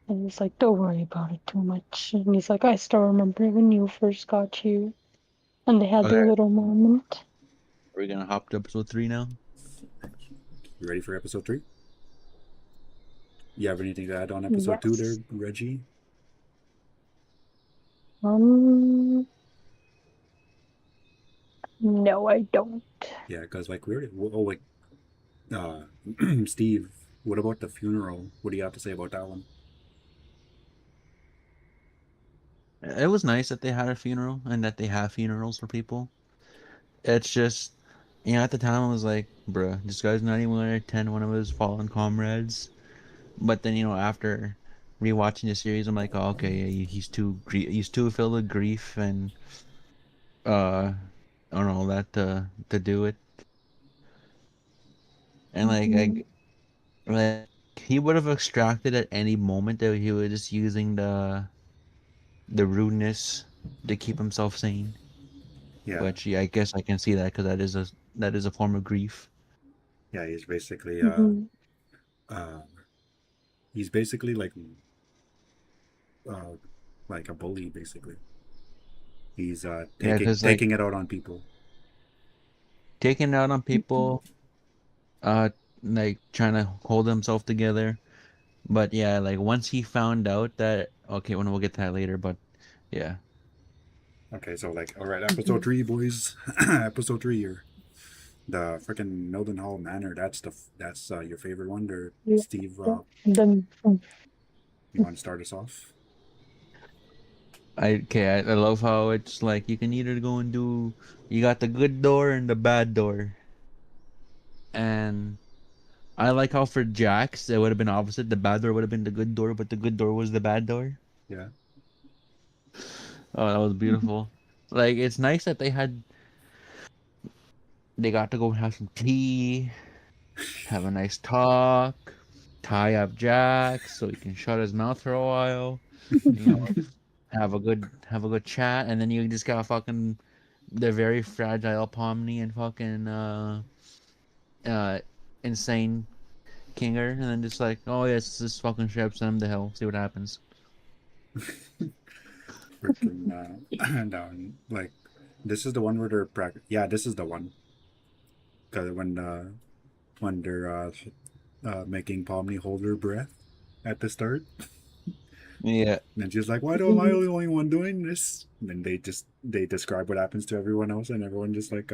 And he's like, "Don't worry about it too much." And he's like, "I still remember when you first got here." And they had their Okay, little moment. we're gonna hop to episode 3 now. You ready for episode 3? You have anything to add on episode 2 there, Yes. Reggie? No, I don't. Yeah, because like we're oh wait, uh, Steve, what about the funeral? What do you have to say about that one? It was nice that they had a funeral and that they have funerals for people. It's just, at the time I was like, bruh, this guy's not even gonna attend one of his fallen comrades. But then, after rewatching the series, I'm like, oh, okay, yeah, he's too filled with grief and uh, I don't know that to do it. And Mhm. like he would have extracted at any moment that he was just using the rudeness to keep himself sane. Yeah, Which, yeah, I guess I can see that because that is a form of grief. yeah, Mhm. uh, he's basically uh, like a bully. Basically, he's Yeah, taking because like taking it out on people. taking out on Mhm. people, uh, like trying to hold himself together. But yeah, like once he found out that, okay, when we'll get to that later, but yeah, Okay, so like, all right, episode Mhm. 3, boys. Episode 3 here. The freaking Mildenhall Manor. That's your favorite one, or Yeah. Steve? Yeah. Then You want to start us off? I love how it's like you can either go and do, you got the good door and the bad door, and I like how for Jax it would have been opposite. The bad door would have been the good door, but the good door was the bad door. Yeah. Oh, that was beautiful. Like it's nice that they got to go have some tea, have a nice talk, tie up Jax so he can shut his mouth for a while. You know, have a good chat, and then you just got fucking the very fragile Pomni and fucking uh insane Kinger, and then just like, oh yes, this fucking ship, send him to hell, see what happens. Freaking down like this is the one where they're yeah, this is the one because when they're making Pomni hold her breath at the start, Yeah, and she's like, "Why do am I the only one doing this?" And then they describe what happens to everyone else, and everyone just like,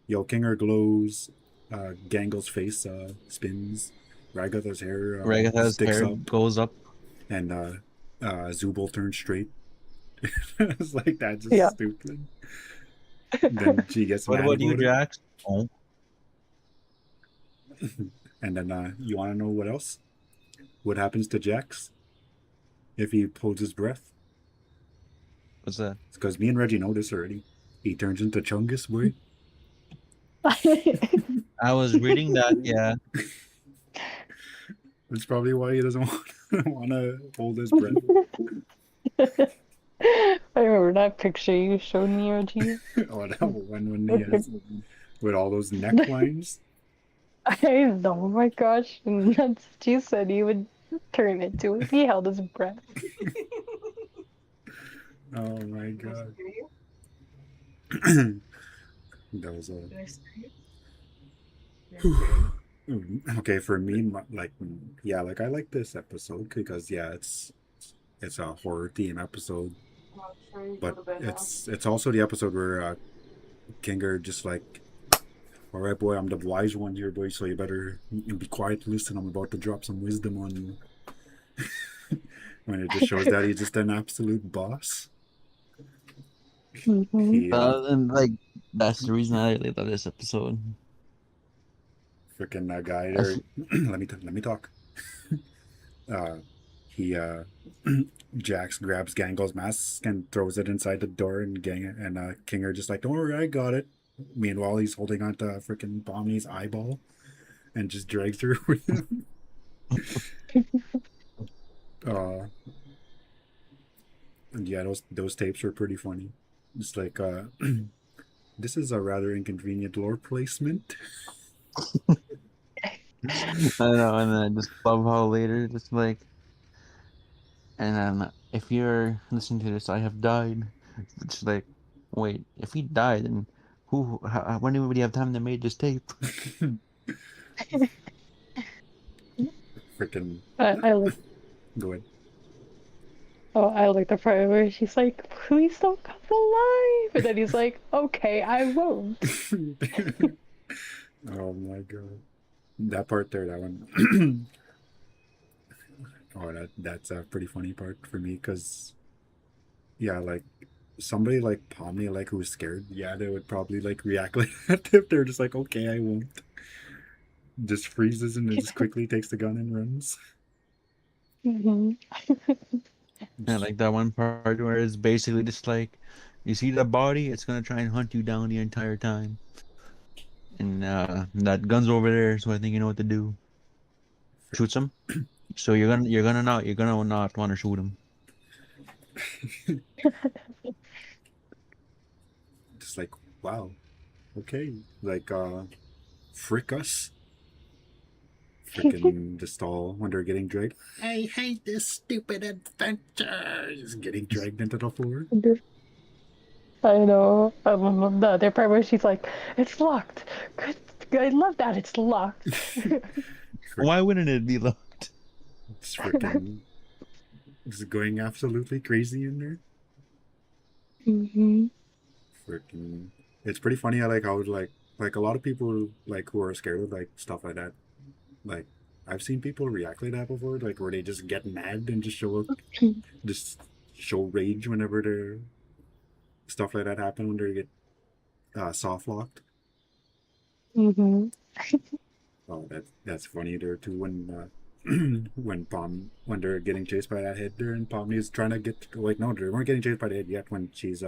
"Yo, Kinger glows, Gangle's face spins, Ragatha's hair Ragatha's sticks hair up, goes up. and Zubul turns straight." It's like that's just yeah. stupid. Then she gets What mad about you, about it. Jax? Oh, And then you want to know what else? What happens to Jax if he holds his breath? what's that? It's because me and Reggie know this already. He turns into Chungus, boy. I was reading that. Yeah, That's probably why he doesn't want to hold his breath. I remember that picture you showed me, OG. Oh, that one when he has with all those necklines. I know, oh my gosh. And that's what you said he would turn into if he held his breath. Oh my god. That was a. Okay, for me, like, yeah, like I like this episode because yeah, it's a horror theme episode, but it's also the episode where Kinger just like, all right, boy, I'm the wise one here, boy, so you better be quiet, listen. I'm about to drop some wisdom on you. When it just shows that he's just an absolute boss. Hmm. He and like that's the reason I really love this episode. freaking guy That's there. Let me talk. Uh, he Jax grabs Gangle's mask and throws it inside the door, and Kinger just like, don't worry, I got it. Meanwhile, he's holding on to freaking Pomni's eyeball and just drags her with him. Uh, and yeah, those tapes were pretty funny. It's like This is a rather inconvenient lore placement. I know, and then I just love how later it's like, and then if you're listening to this, I have died. It's like, wait, if he died, then when would he have time to make this tape? Freaking I like. go ahead. Oh, I like the part where she's like, "Please don't come alive," and then he's like, "Okay, I won't." Oh my god. That part there, that one. Oh, that's a pretty funny part for me because yeah, like somebody like Pomni, like who's scared, yeah, they would probably like react like that if they're just like, okay, I won't. Just freezes and then just quickly takes the gun and runs. Hmm. And like that one part where it's basically just like, you see the body, it's gonna try and hunt you down the entire time. And that gun's over there, so I think you know what to do. Shoots him. So you're gonna not want to shoot him. Just like, wow, okay, like frick us. Freaking just all when they're getting dragged. I hate this stupid adventure. Just getting dragged into the floor. I know. The other part where she's like, "It's locked." Good. I love that it's locked. Frick, Why wouldn't it be locked? it's freaking just going absolutely crazy in there. Hmm. Freaking, it's pretty funny. I like how like a lot of people like who are scared of like stuff like that. Like I've seen people react like that before, like where they just get mad and just show rage whenever they're stuff like that happen when they get soft locked. Hmm. Oh, that's funny there too when when they're getting chased by that head there and Pomni's trying to get like no they weren't getting chased by the head yet when she's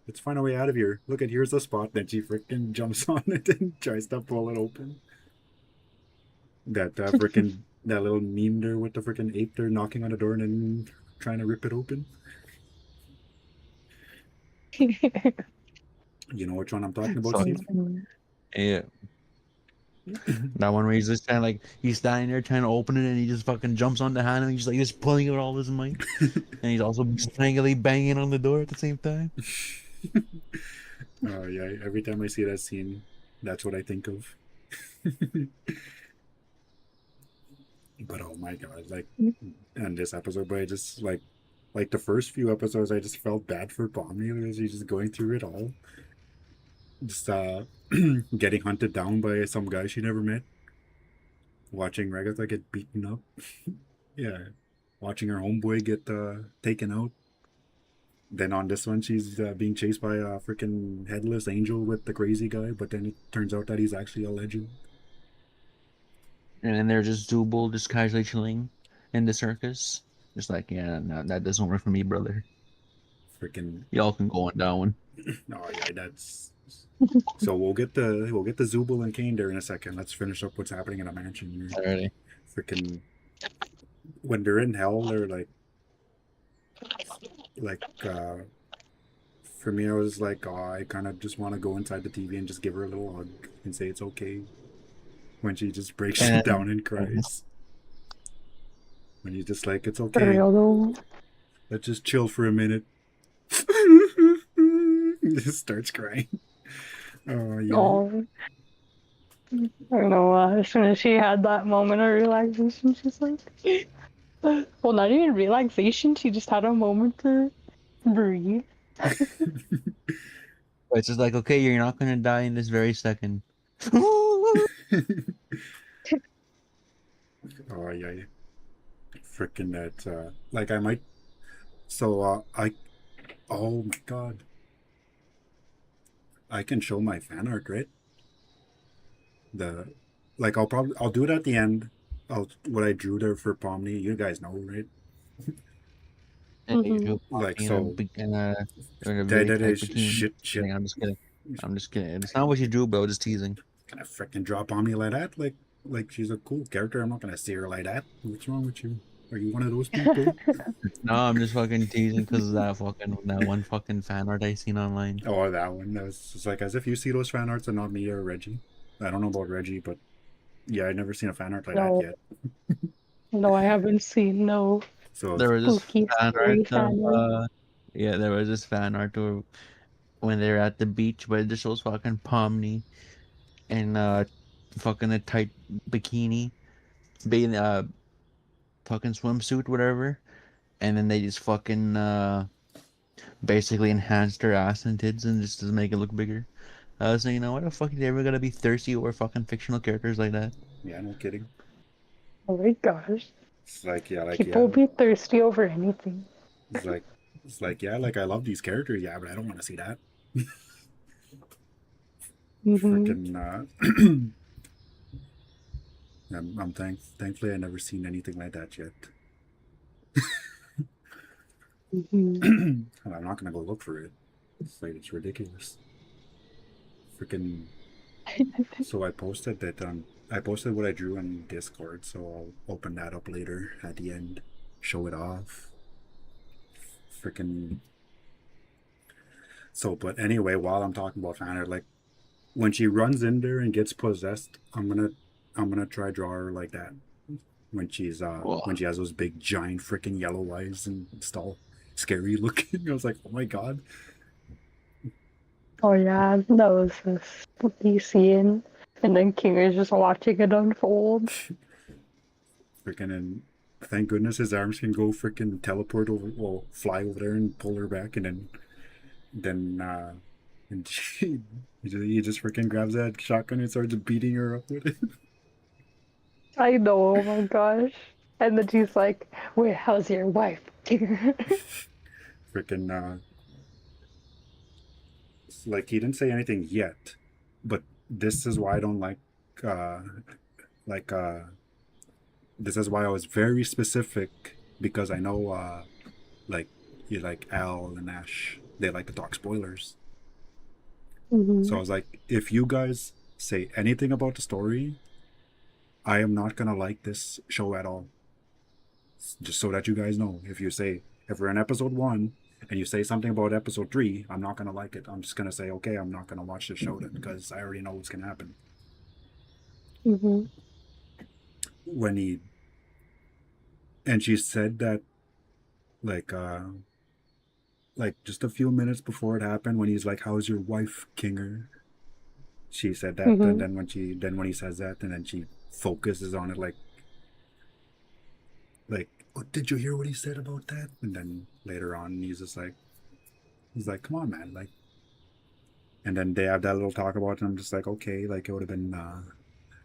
let's find a way out of here. Look at here's the spot. Then she freaking jumps on it and tries to pull it open. That freaking that little meme there with the freaking ape there knocking on the door and then trying to rip it open. You know which one I'm talking about, So Steve? yeah, that one where he's just kind of like he's standing there trying to open it, and he just fucking jumps on the handle, and he's like just pulling it with all his might, and he's also strangely banging on the door at the same time. Oh yeah, every time I see that scene, that's what I think of. But oh my god, like in this episode, but I just like the first few episodes, I just felt bad for Pomni because he's just going through it all, just getting hunted down by some guy she never met, watching Regatha get beaten up, yeah, watching her homeboy get taken out. Then on this one, she's being chased by a freaking headless angel with the crazy guy, but then it turns out that he's actually a legend. And then they're just Zubul just casually chilling in the circus, just like yeah, no, that doesn't work for me, brother. Freaking Y'all can go on down. oh yeah, that's so we'll get the Zubul and Kane there in a second. Let's finish up what's happening in the mansion here. Already. Freaking when they're in hell, they're like for me, I was like, oh, I kind of just want to go inside the TV and just give her a little hug and say it's okay. When she just breaks And down and cries, when he's just like, it's For okay, real though. let's just chill for a minute. Just starts crying. Oh yeah. Oh, I don't know. As soon as she had that moment of relaxation, she's like, well, not even relaxation. She just had a moment to breathe. it's just like, okay, you're not gonna die in this very second. Oh, Oh yeah. Freaking that. Like I might. So I. Oh my god. I can show my fan art, right? The like I'll do it at the end. I'll what I drew there for Pomni. You guys know, right? and you Hmm. feel Like in a so. big in a very That tight is bikini. shit. I'm just kidding. I'm just kidding. It's not what you drew, but I was just teasing. Gonna freaking drop Pomni like that? Like she's a cool character. I'm not gonna see her like that. What's wrong with you? Are you one of those people? No, I'm just fucking teasing because of that one fucking fan art I seen online. Oh, that one. That was just like as if you see those fan arts and not me or Reggie. I don't know about Reggie, but yeah, I've never seen a fan art like that No, yet. no, I haven't seen no So There was this spooky, fan art scary of fan art. yeah, there was this fan art where when they're at the beach, but it just shows fucking Pomni in fucking a tight bikini, being fucking swimsuit, whatever, and then they just fucking basically enhanced her ass and tits and just to make it look bigger. So you know what the fuck is ever gonna be thirsty over fucking fictional characters like that? yeah, no kidding. Oh my gosh. It's like People yeah, be thirsty over anything. it's like yeah, like I love these characters, yeah, but I don't want to see that. Mm-hmm. Freaking thankfully I never seen anything like that yet. Mm-hmm. And I'm not gonna go look for it. It's like it's ridiculous. Freaking so I posted what I drew on Discord, so I'll open that up later at the end, show it off. Freaking so but anyway, while I'm talking about fan art, like when she runs in there and gets possessed, I'm gonna try draw her like that. When she has those big giant freaking yellow eyes and it's all scary looking. I was like, oh my god. Oh yeah, that was a spooky scene. And then King is just watching it unfold. Freaking and thank goodness his arms can go freaking teleport over, well, fly over there and pull her back, and then and he just freaking grabs that shotgun and starts beating her up with it. I know, oh my gosh. And then she's like, wait, how's your wife? King? Freaking like he didn't say anything yet, but this is why I don't uh like this is why I was very specific because I know like you like Al and Ash, they like to talk spoilers. So I Mm-hmm. was like, if you guys say anything about the story, I am not gonna like this show at all. Just so that you guys know, if we're in episode 1 and you say something about episode 3, I'm not gonna like it. I'm just gonna say, okay, I'm not gonna watch the show then because I already know what's gonna happen. Mm-hmm. When he and she said that like just a few minutes before it happened when he's like, how's your wife, Kinger? She said that, and Mm-hmm. then when he says that, and then she focuses on it like, oh, did you hear what he said about that? And then later on, he's like, come on, man, like. And then they have that little talk about it, and I'm just like, okay, like it would have been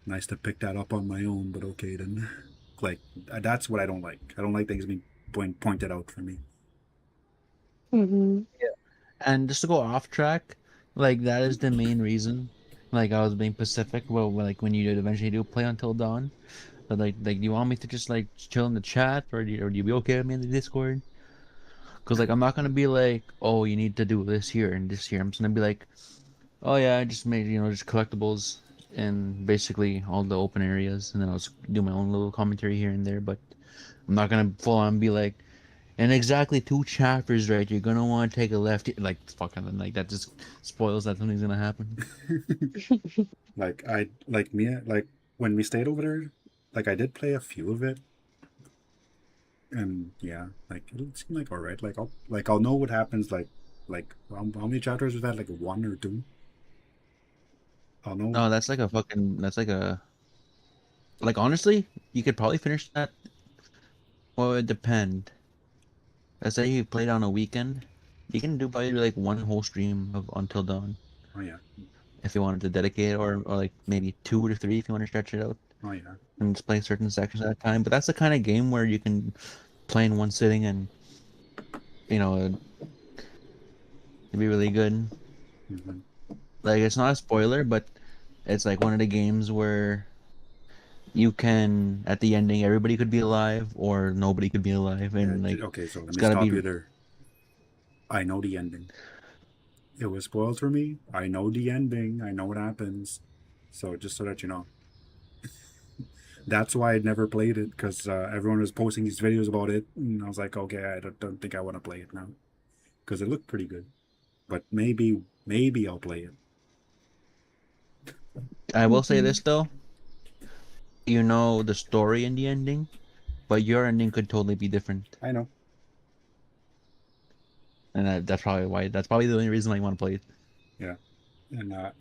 nice to pick that up on my own, but okay then. Like that's what I don't like. I don't like things being pointed out for me. Mm-hmm. And just to go off track, like that is the main reason. Like I was being Pacific, well, like when you eventually do play Until Dawn, but like, do you want me to just like chill in the chat, or do you be okay with me in the Discord? Because like I'm not gonna be like, oh, you need to do this here and this here. I'm just gonna be like, oh yeah, I just made just collectibles and basically all the open areas, and then I'll just do my own little commentary here and there. But I'm not gonna full on be like, in exactly 2 chapters, right? You're gonna want to take a left. Like fucking like that just spoils that something's gonna happen. Like I like me like when we stayed over there, like I did play a few of it, and yeah, like it seemed like all right. I'll know what happens. Like how many chapters was that? Like 1 or 2. I'll know. No, that's like a fucking. That's like a. Like honestly, you could probably finish that. Well, it would depend. Let's say you played on a weekend. You can do probably like one whole stream of Until Dawn Oh yeah. if you wanted to dedicate, or like maybe 2 or 3 if you want to stretch it out Oh yeah. and just play certain sections at a time. But that's the kind of game where you can play in one sitting and it'd be really good. Hmm. Like it's not a spoiler, but it's like one of the games where you can at the ending everybody could be alive or nobody could be alive, Yeah. and like Okay. So let it's me gotta stop be. you there. I know the ending. It was spoiled for me. I know the ending. I know what happens. So just so that you know. that's why I never played it, because everyone was posting these videos about it, and I was like, okay, I don't think I want to play it now, because it looked pretty good. But maybe I'll play it. I will say Mhm. this though, you know the story and the ending, but your ending could totally be different, I know. and that's probably the only reason why you want to play it. Yeah. And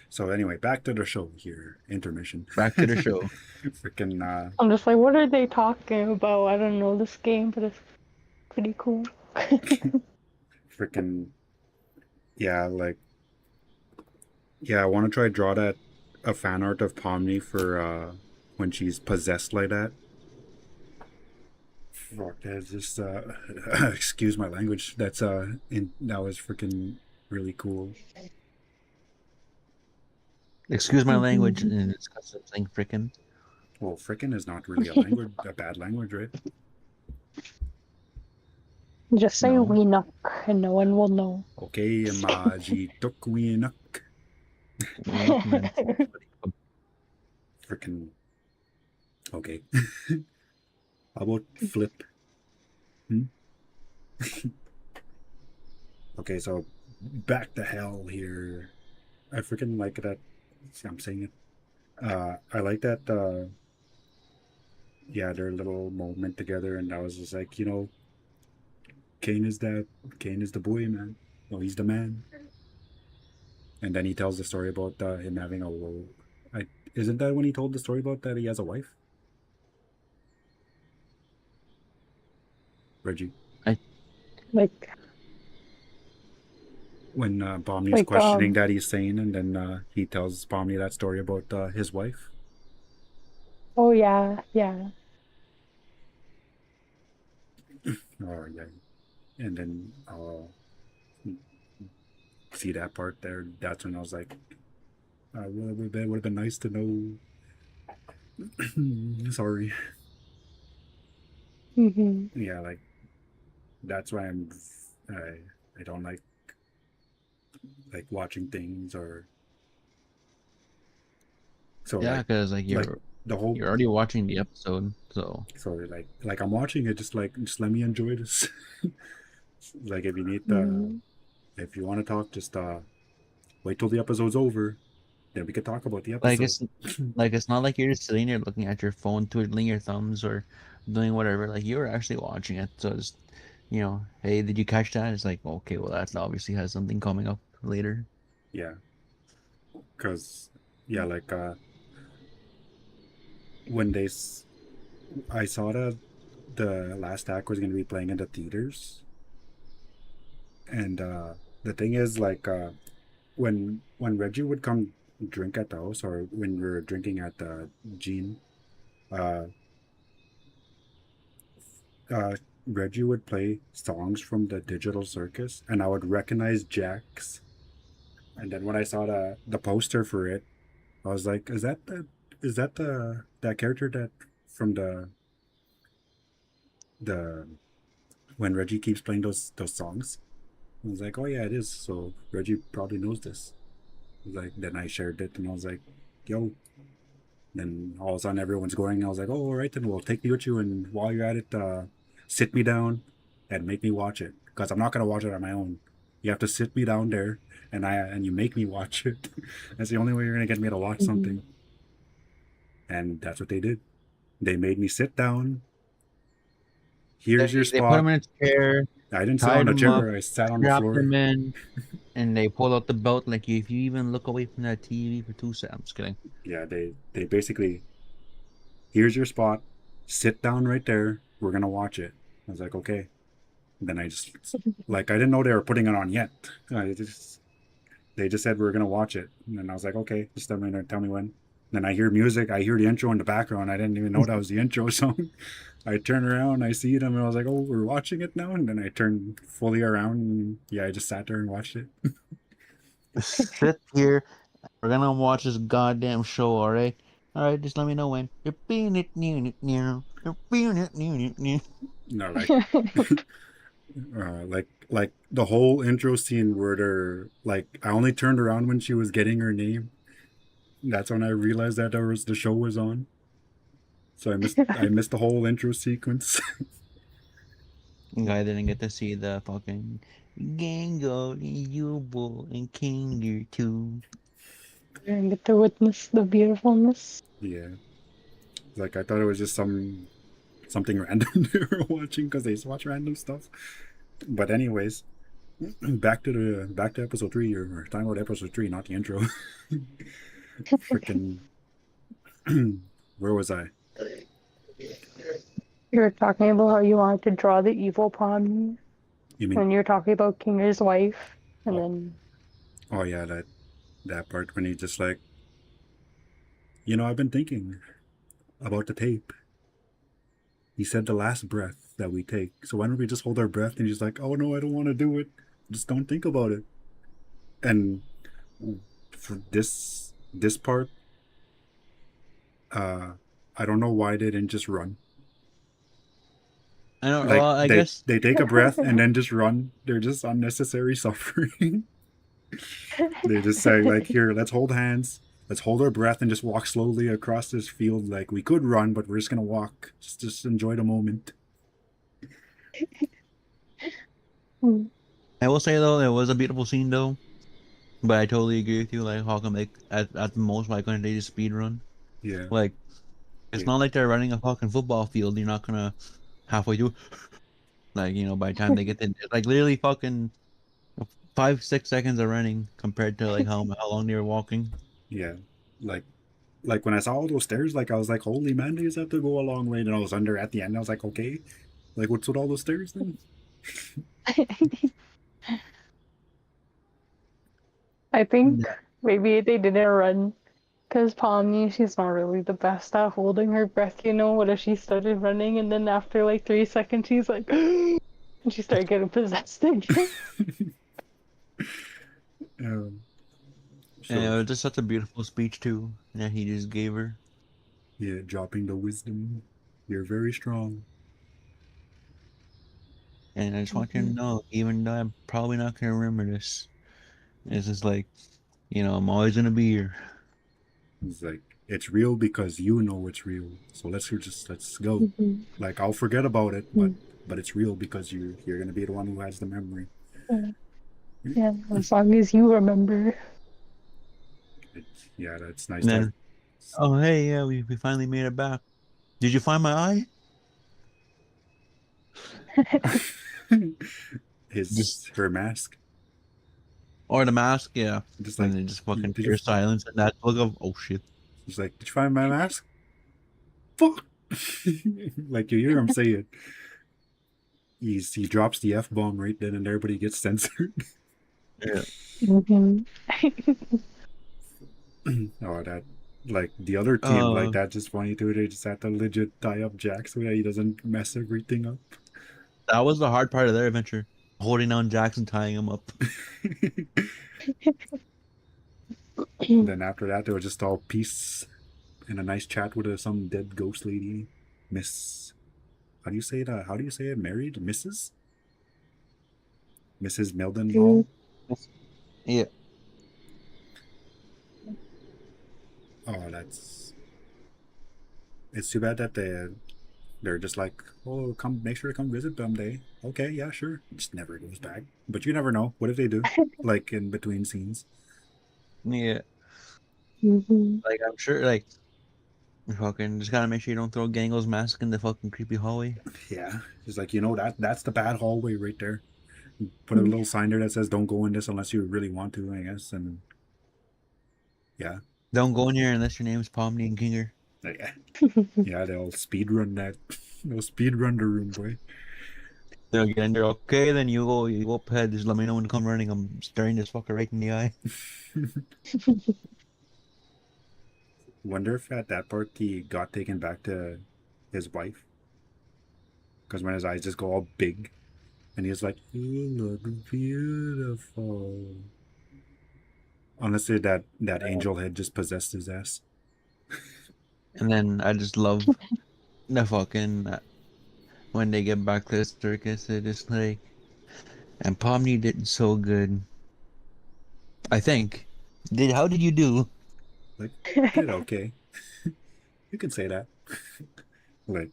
so anyway, back to the show here. Intermission. Back to the show. Freaking I'm just like, what are they talking about? I don't know this game, but it's pretty cool. freaking yeah, like yeah, I want to try draw that a fan art of Pomni for when she's possessed like that. Fuck, that's just excuse my language. That was freaking really cool. Excuse my language Mhm. and discuss something freaking. Well, frickin' is not really a language, a bad language, right? Just say No. Weenuck and no one will know. Okay, Maji Tukwinak. We know man. Frickin' okay. How about flip? Hmm? Okay, so back to hell here. I freaking like that. See, I'm saying it. I like that. Yeah, their little moment together, and I was just like, Kane is that. Kane is the boy, man. Well, he's the man. And then he tells the story about him having a. I isn't that when he told the story about that he has a wife, Reggie? I like, When Pomni's like, questioning that he's sane, and then he tells Pomni that story about his wife. oh yeah, yeah. Oh yeah, and then see that part there. That's when I was like, would have been nice to know. Sorry. Hmm. Yeah, like that's why I I don't like watching things or so yeah, because like like the whole you're already watching the episode, so sorry like I'm watching it just let me enjoy this. Like Hmm. if you want to talk, just wait till the episode's over, then we could talk about the like episode. it's not like you're just sitting there looking at your phone, twiddling your thumbs or doing whatever. Like you're actually watching it. So just hey, did you catch that? It's like, okay, well that obviously has something coming up later. Yeah, because yeah, like when I saw that the last act was going to be playing in the theaters, and the thing is like when Reggie would come drink at the house, or when we were drinking at the Gene, uh, uh, Reggie would play songs from the digital circus, and I would recognize Jack's. And then when I saw the poster for it, I was like, is that the that character that from the when Reggie keeps playing those songs?" I was like, "Oh yeah, it is." So Reggie probably knows this. Like then I shared it, and I was like, "Yo." Then all of a sudden everyone's going. I was like, "Oh, all right, then we'll take me with you, and while you're at it, sit me down and make me watch it, because I'm not gonna watch it on my own. You have to sit me down there, and you make me watch it. That's the only way you're gonna get me to watch Hmm. something." And that's what they did. They made me sit down. Here's your They put him spot. in a chair, I didn't sit on tied the him up, chair. I sat on the strapped floor. him in, and they pulled out the belt. Like if you even look away from that TV for 2 seconds, I'm just kidding. Yeah, they basically, here's your spot. Sit down right there. We're gonna watch it. I was like, okay. And then I just like I didn't know they were putting it on yet. They just said we are gonna watch it, and then I was like, okay, just tell me when. Then I hear music. I hear the intro in the background. I didn't even know that was the intro song. I turn around, I see them, and I was like, oh, we're watching it now. And then I turned fully around, and yeah, I just sat there and watched it. Just sit here. We're gonna watch this goddamn show, all right? All right, just let me know when. You're being it new new. You're being it new. No, like the whole intro scene where they're like, I only turned around when she was getting her name. That's when I realized that the show was on. So I missed the whole intro sequence. I didn't get to see the fucking Gango, Yubo, and Kinger too. And get to witness the beautifulness. Yeah, like I thought it was just something random they were watching because they just watch random stuff. But anyways, back to episode 3 or talking about episode 3, not the intro. Freaking where was I? You were talking about how you wanted to draw the evil pawn, You mean and you're talking about Kinger's wife, and oh, then oh yeah, that part when he just like, I've been thinking about the tape. He said the last breath that we take. So why don't we just hold our breath? And he's like, oh no, I don't want to do it. Just don't think about it. And for this part, uh, I don't know why they didn't just run. I don't. Like Well, I guess they take a breath and then just run. They're just unnecessary suffering. They just say like, here, let's hold hands. Let's hold our breath and just walk slowly across this field. Like we could run, but we're just gonna walk. Just enjoy the moment. I will say though, it was a beautiful scene though. But I totally agree with you. Like, how come like at the most, why couldn't they just speed run? Yeah. Like, it's Yeah. not like they're running a fucking football field. You're not gonna halfway through, like by the time they get in, it's like literally fucking 5-6 seconds of running compared to like how long they were walking. Yeah. Like when I saw all those stairs, like I was like, holy man, they just have to go a long way. And I was under at the end. I was like, okay, like what's with all those stairs then? I think maybe they didn't run because Pomni, she's not really the best at holding her breath, you know. What if she started running and then after like 3 seconds she's like, and she started getting possessed again? Um, And it so was just such a beautiful speech too that he just gave her. yeah, dropping the wisdom. You're very strong. And I just want you to know, even though I'm probably not gonna remember this, it's just like, I'm always gonna be here. It's like it's real because you know it's real. So let's go. Like I'll forget about it, but it's real because you're gonna be the one who has the memory. Yeah, as long as you remember. Yeah, that's nice And to then, oh hey, yeah, we finally made it back. Did you find my eye? Just her mask. or the mask, yeah. Just And like, then just fucking did you? pure silence and that look of oh shit. He's like, did you find my mask? Fuck! Like you hear him say it. He drops the F bomb right then and there, but he gets censored. Yeah. Oh, that like the other team, like that's just funny too. They just had to legit tie up Jack so that he doesn't mess everything up. That was the hard part of their adventure. Holding down Jackson, tying him up. Then after that, they were just all peace and a nice chat with some dead ghost lady, Miss. How do you say that? How do you say it? Married, Mrs. Mildenhall. Yeah. Oh, it's too bad that they're just like, oh, come, make sure to come visit someday. Okay, yeah, sure. It just never goes back. But you never know. What if they do? Like in between scenes. Yeah. Like I'm sure like fucking just gotta make sure you don't throw Gango's mask in the fucking creepy hallway. Yeah, it's like that's the bad hallway right there. Put a little sign there that says don't go in this unless you really want to, I guess. And yeah, Don't go in here unless your name's Pomni and Kinger. yeah, they'll speed run that. They'll speed run the room, boy. They'll get in there. Okay, then you go up ahead. Just let me know when to come running. I'm staring this fucker right in the eye. Wonder if at that part he got taken back to his wife. Because when his eyes just go all big, and he's like, "You look beautiful." Honestly, that angel had just possessed his ass. And then I just love the fucking when they get back to the circus, they're just like, and Pomni did so good. I think. How did you do? Like, did okay. You can say that. Like,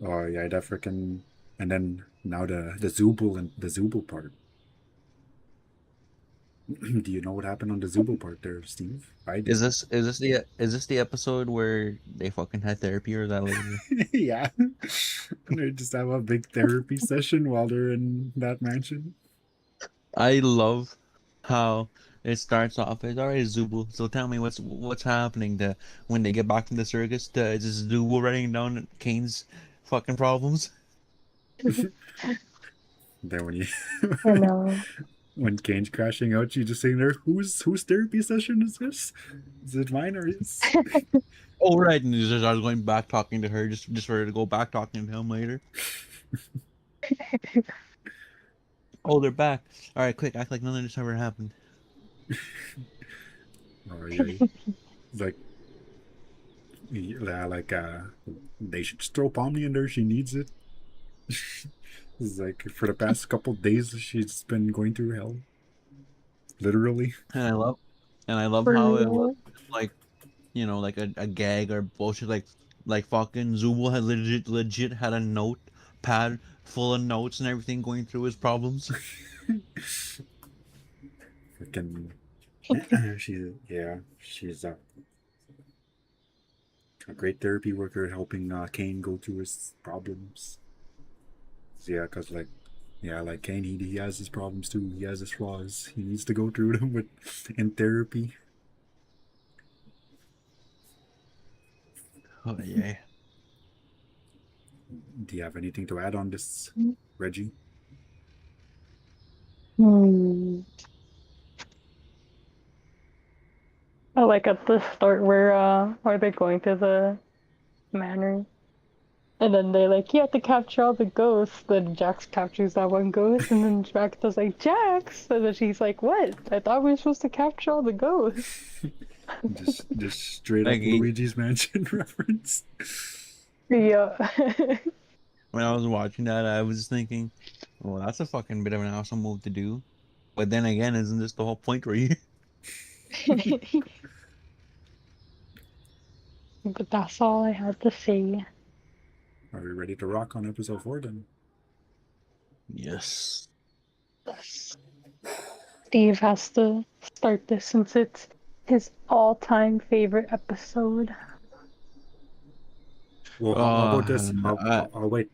oh yeah, that freaking, and then now the Zubul and the Zubul part. Do you know what happened on the Zubul part there, Steve? I do. Is this the episode where they fucking had therapy, or is that later? Yeah, they just have a big therapy session while they're in that mansion. I love how it starts off as alright, Zubul. So tell me what's happening to when they get back from the circus. Is this Zubul writing down Kane's fucking problems? Then when you I know. when Kane's crashing out, she's just saying there, whose therapy session is this? Is it mine or his? Oh right, and he's just I was going back talking to her just for her to go back talking to him later. Oh, they're back. All right, quick, act like none of this ever happened. Oh yeah, like yeah, like they should just throw Pomni in there. She needs it. It's like for the past couple days, she's been going through hell, literally. And I love For how it was real. like like a gag or bullshit like fucking Zubul had legit had a notepad full of notes and everything going through his problems. Freaking, she's a great therapy worker helping Kane go through his problems. So, yeah, cause like Kane, he has his problems too. He has his flaws. He needs to go through them with in therapy. Oh yeah. Do you have anything to add on this, Reggie? Hmm. I like at the start where they're going to the manor. And then they like, you have to capture all the ghosts. Then Jax captures that one ghost, and then Jax does like, Jax! And then she's like, what? I thought we were supposed to capture all the ghosts. Just straight up Like Luigi's Mansion reference. Yeah. when I was watching that, I was thinking, well, that's a fucking bit of an awesome move to do. But then again, isn't this the whole point, right? But that's all I had to say. Are we ready to rock on episode 4 then? Yes. Steve has to start this since it's his all-time favorite episode. Well, how about this? I, I'll wait.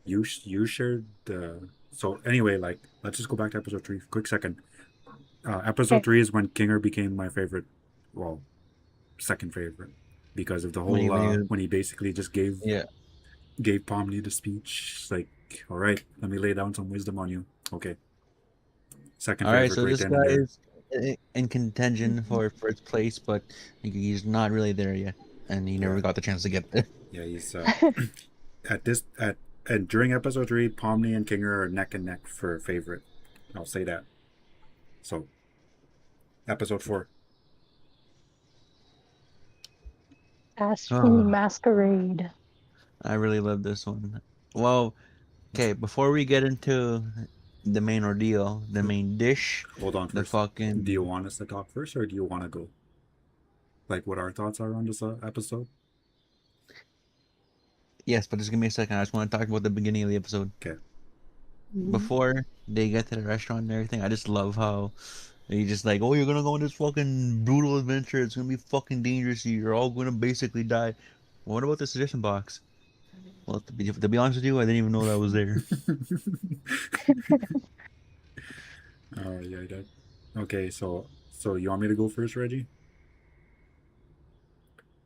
You shared the. So anyway, like let's just go back to episode 3. Quick second. Episode Okay. 3 is when Kinger became my favorite. Well, second favorite because of the whole when he basically just gave yeah. Pomni the speech. It's like, all right, let me lay down some wisdom on you. Okay. Second All right, favorite so right this then guy and there. is in contention for first place, but he's not really there yet, and he never Yeah. got the chance to get there. Yeah, he's and during episode 3, Pomni and Kinger are neck and neck for favorite. I'll say that. So, episode 4. Ashton Masquerade. I really love this one. Well, okay, before we get into the main ordeal, the main dish, Hold on the first. fucking. Do you want us to talk first, or do you want to go? Like, what our thoughts are on this episode? Yes, but just give me a second. I just want to talk about the beginning of the episode. Okay. Before they get to the restaurant and everything, I just love how they just like, oh, you're gonna go on this fucking brutal adventure. It's gonna be fucking dangerous. You're all gonna basically die. What about the suggestion box? Well, to be honest with you, I didn't even know that was there. Oh yeah, that. Okay, so you want me to go first, Reggie?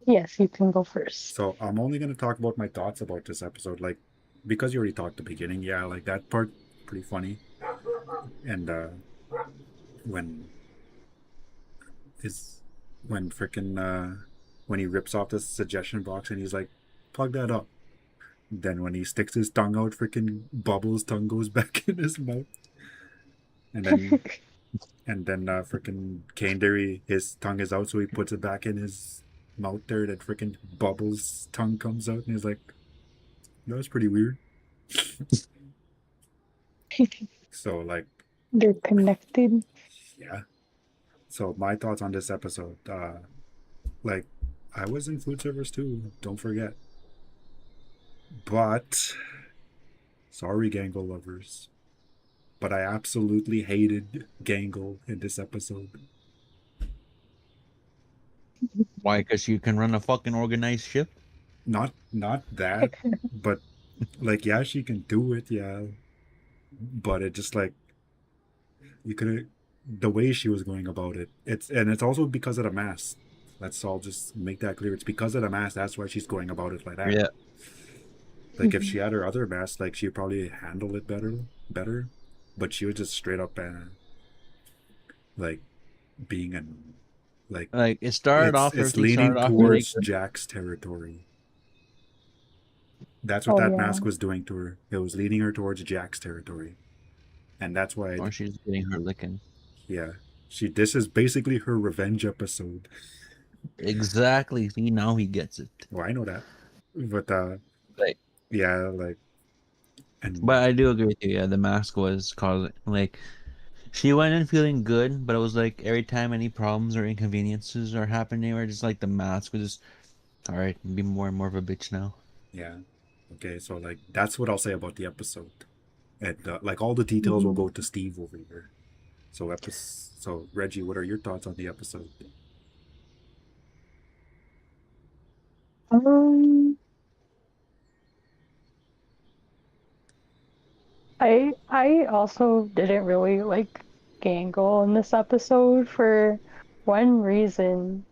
Yes, you can go first. So I'm only gonna talk about my thoughts about this episode, like because you already talked the beginning. Yeah, like that part, pretty funny, and when is when freaking when he rips off the suggestion box and he's like, plug that up. Then when he sticks his tongue out, freaking Bubbles' tongue goes back in his mouth. And then freaking Kane Derry, his tongue is out, so he puts it back in his mouth there. That freaking Bubbles' tongue comes out, and he's like, that was pretty weird. So like, They're connected. yeah. So my thoughts on this episode, like, I was in food service too. Don't forget. But sorry, Gangle lovers, but I absolutely hated Gangle in this episode. Why? Because you can run a fucking organized ship. Not that, but like yeah, she can do it, yeah. But it just like you could the way she was going about it. It's also because of the mask. Let's all just make that clear. It's because of the mask. That's why she's going about it like that. Yeah. Like if she had her other mask, like she'd probably handle it better. But she was just straight up like being an like Like it started off, it's everything leaning started off really towards good. Jack's territory. That's what Oh that yeah. mask was doing to her. It was leading her towards Jack's territory, and that's why. Or she's getting her licking. Yeah, she. This is basically her revenge episode. Exactly. See, now he gets it. Well, I know that, but Like, yeah, like, and but I do agree with you. Yeah, the mask was causing like she went in feeling good, but it was like every time any problems or inconveniences are happening, or just like the mask was just all right, be more and more of a bitch now. yeah, okay. So like, that's what I'll say about the episode, and like all the details will Mhm. go to Steve over here. So Reggie, what are your thoughts on the episode? Um, I also didn't really like Gangle in this episode for one reason.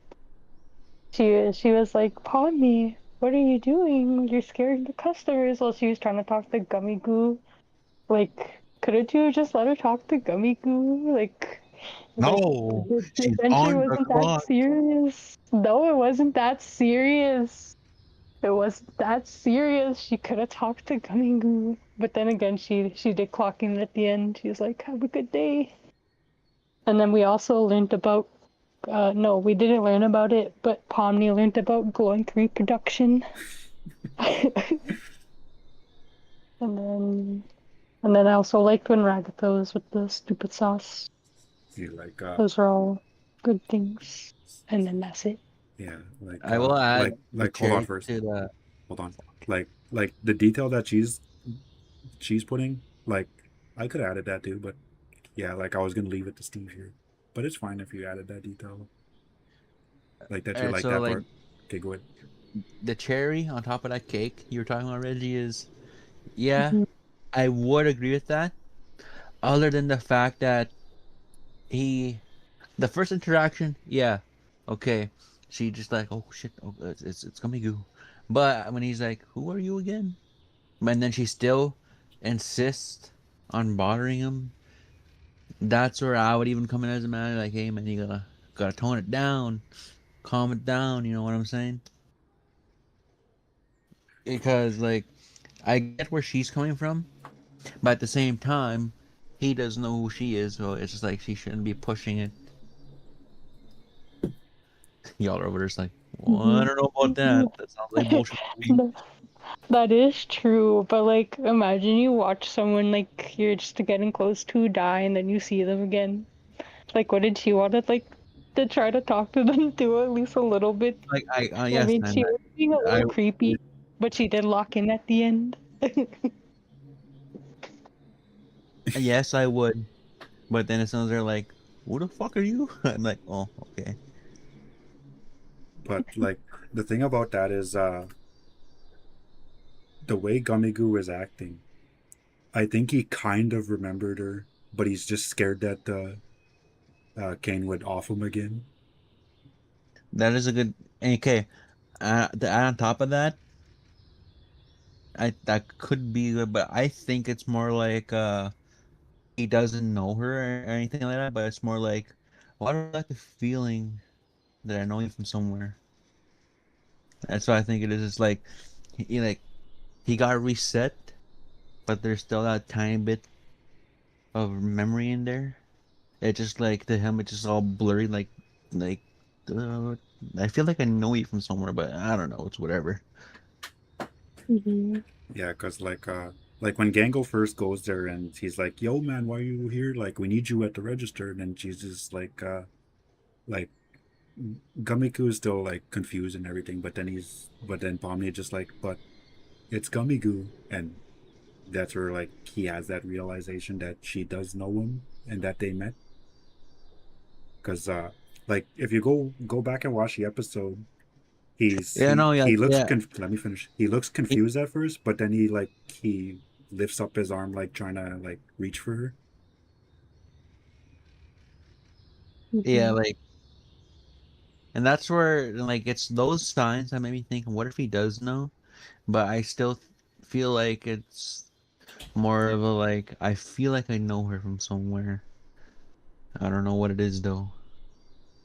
She was like, Pomni, what are you doing? You're scaring the customers. While she was trying to talk to Gummy Goo. Like, couldn't you just let her talk to Gummy Goo? Like No, the she's adventure on the wasn't that clock. serious. No, it wasn't that serious. It wasn't that serious. She could have talked to Gummy Goo. But then again, she did clock in at the end. She was like, "Have a good day." And then we also learned about. No, we didn't learn about it, but Pomni learned about glowing reproduction. And then I also liked when Ragatha was with the stupid sauce. You like Those are all good things. And then that's it. yeah, I will add the hold on cherry first. to the. Hold on. Like the detail that she's putting, like I could have added that too, but yeah, like I was gonna leave it to Steve here. But it's fine if you added that detail. Like that you Alright, like so that like part. Okay, go ahead. the cherry on top of that cake you were talking about, Reggie, is yeah, Mhm. I would agree with that. Other than the fact that he, the first interaction, yeah, okay, she just like, oh shit, oh, it's gonna be goo. But when he's like, who are you again? And then she still insists on bothering him. That's where I would even come in as a man, like, hey man, you gotta tone it down, calm it down. You know what I'm saying? Because like I get where she's coming from, but at the same time, he doesn't know who she is, so it's just like she shouldn't be pushing it. Y'all are over there just like, well, I Mhm. don't know about that. That sounds like bullshit to me. That is true, but like imagine you watch someone like you're just getting close to die and then you see them again. Like what did she want to try to talk to them too at least a little bit? Like I yes, mean man. she was being a I little creepy, but she did lock in at the end. yes, I would. But then as soon as they're like, who the fuck are you? I'm like, oh, okay. But like the thing about that is the way Gummigoo is acting. I think he kind of remembered her, but he's just scared that Kane would off him again. That is a good. Okay, to add on top of that, I that could be good, but I think it's more like he doesn't know her or anything like that, but it's more like, why do I like the feeling that I know you from somewhere? That's what I think it is. It's like he got reset, but there's still that tiny bit of memory in there. It just like to him, it's just all blurry. Like uh, I feel like I know you from somewhere, but I don't know. It's whatever. Mhm. Yeah, because like when Gango first goes there and he's like, "Yo, man, why are you here? Like, we need you at the register." And then she's just like Gumiku is still like confused and everything, but then Pomni just like, but it's gummy goo, and that's where like he has that realization that she does know him and that they met. Because like if you go back and watch the episode, Yeah, no, yeah, he looks yeah. let me finish. He looks confused at first, but then he lifts up his arm like trying to like reach for her. Yeah, Mhm. like, and that's where like it's those signs that made me think, what if he does know? But I still feel like it's more of a like I feel like I know her from somewhere. I don't know what it is though.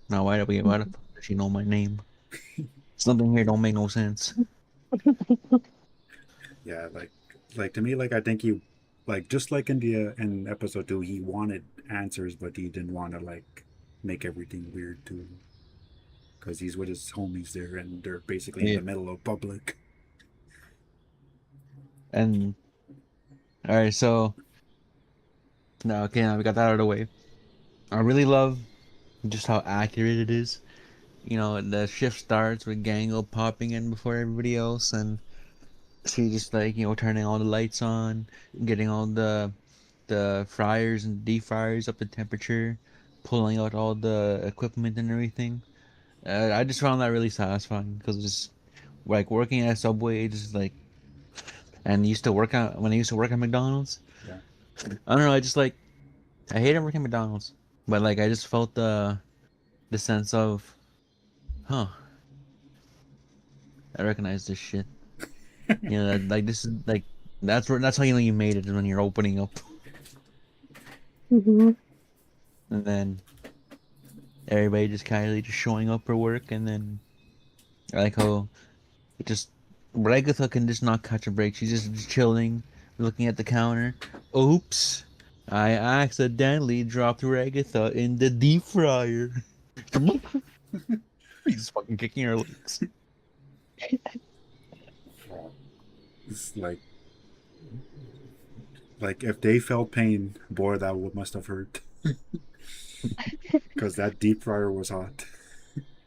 Now why the fuck does she know my name? Something here don't make no sense. Yeah, like to me, like I think he like just like in the in episode 2, he wanted answers, but he didn't want to like make everything weird too, because he's with his homies there, and they're basically in Yeah. the middle of public. And all right, so now okay, now we got that out of the way. I really love just how accurate it is. You know, the shift starts with Gangle popping in before everybody else, and she just like turning all the lights on, getting all the fryers and deep fryers up to temperature, pulling out all the equipment and everything. I just found that really satisfying because it's like working at Subway, just like and used to work out when I used to work at McDonald's. Yeah. I don't know, I just like I hated working at McDonald's, but like I just felt the sense of, huh, I recognize this shit. You know, like this is like that's how you know you made it is when you're opening up, Mhm. and then everybody just casually just showing up for work, and then I like how it just Ragatha can just not catch a break. She's just chilling, looking at the counter. Oops, I accidentally dropped Ragatha in the deep fryer. He's fucking kicking her legs. Oh, it's like if they felt pain, boy, that would must have hurt because that deep fryer was hot.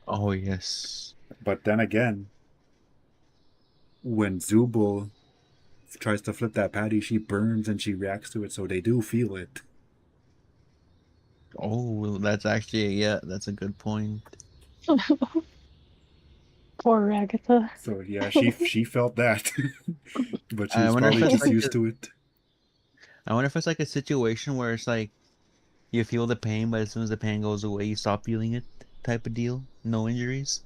Oh yes. But then again, when Zubul tries to flip that patty, she burns and she reacts to it, so they do feel it. Oh, well, that's actually yeah, that's a good point. Poor Agatha. So yeah, she felt that, but she I was wonder if probably it's just like used to it. I wonder if it's like a situation where it's like you feel the pain, but as soon as the pain goes away, you stop feeling it, type of deal. No injuries.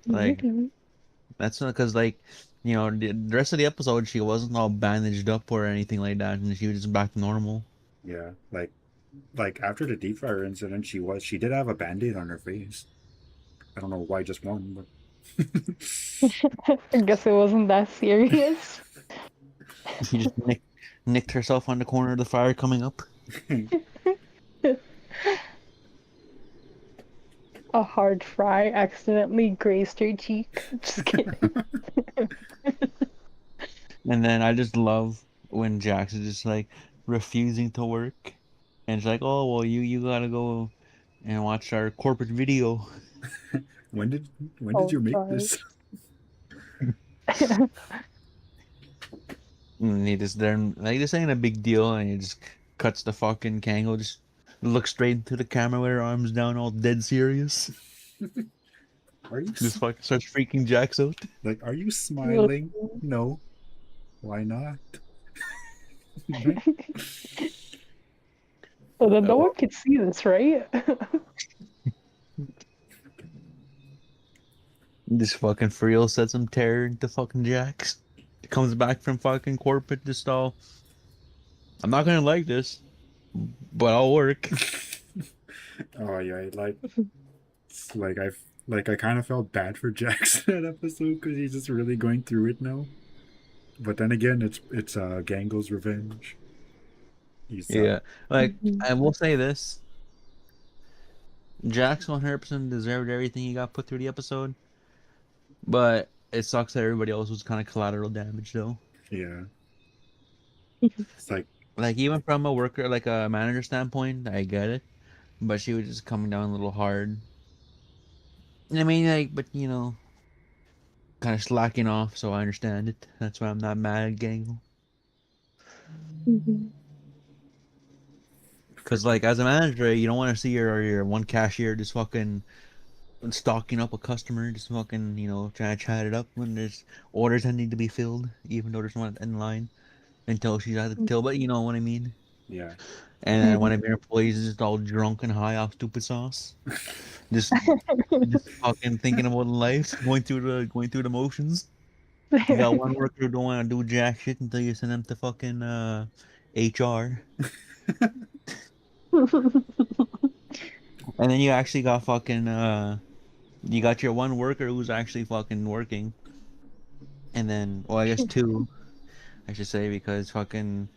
Like Maybe. that's not because like the rest of the episode she wasn't all bandaged up or anything like that, and she was just back to normal. Yeah, like after the deep fryer incident, she did have a band-aid on her face. I don't know why just one, but I guess it wasn't that serious. She just nicked herself on the corner of the fire coming up. A hard fry accidentally grazed her cheek. Just kidding. And then I just love when Jax is just like refusing to work, and it's like, oh well, you gotta go and watch our corporate video. when did when did Oh, you make sorry. this? And he just there like this ain't a big deal, and he just cuts the fucking Kango, just looks straight into the camera with her arms down, all dead serious. Are you Just fucking starts freaking Jax out. like are you smiling? No. Why not? So then no Oh, one could see this, right? this fucking for real sets some terror into fucking Jax. Comes back from fucking corporate just all. I'm not gonna like this, but I'll work. Oh yeah, like I kind of felt bad for Jackson that episode because he's just really going through it now. But then again, it's Gango's revenge. He's Yeah, like Mhm. I will say this: Jax 100% deserved everything he got put through the episode, but it sucks that everybody else was kind of collateral damage though. yeah, it's like Like even from a worker, like a manager standpoint, I get it, but she was just coming down a little hard. I mean, like, but kind of slacking off, so I understand it. That's why I'm not mad at Gangle. Mhm. Because like as a manager, you don't want to see your one cashier just fucking stalking up a customer, just fucking trying to chat it up when there's orders that need to be filled, even though there's one in line until she's at the till. But you know what I mean. Yeah. And then one Mhm. of your employees is just all drunk and high off stupid sauce, just just fucking thinking about life, going through the motions. You got one worker who don't want to do jack shit until you send them to fucking HR, and then you actually got fucking you got your one worker who's actually fucking working, and then well I guess two I should say because fucking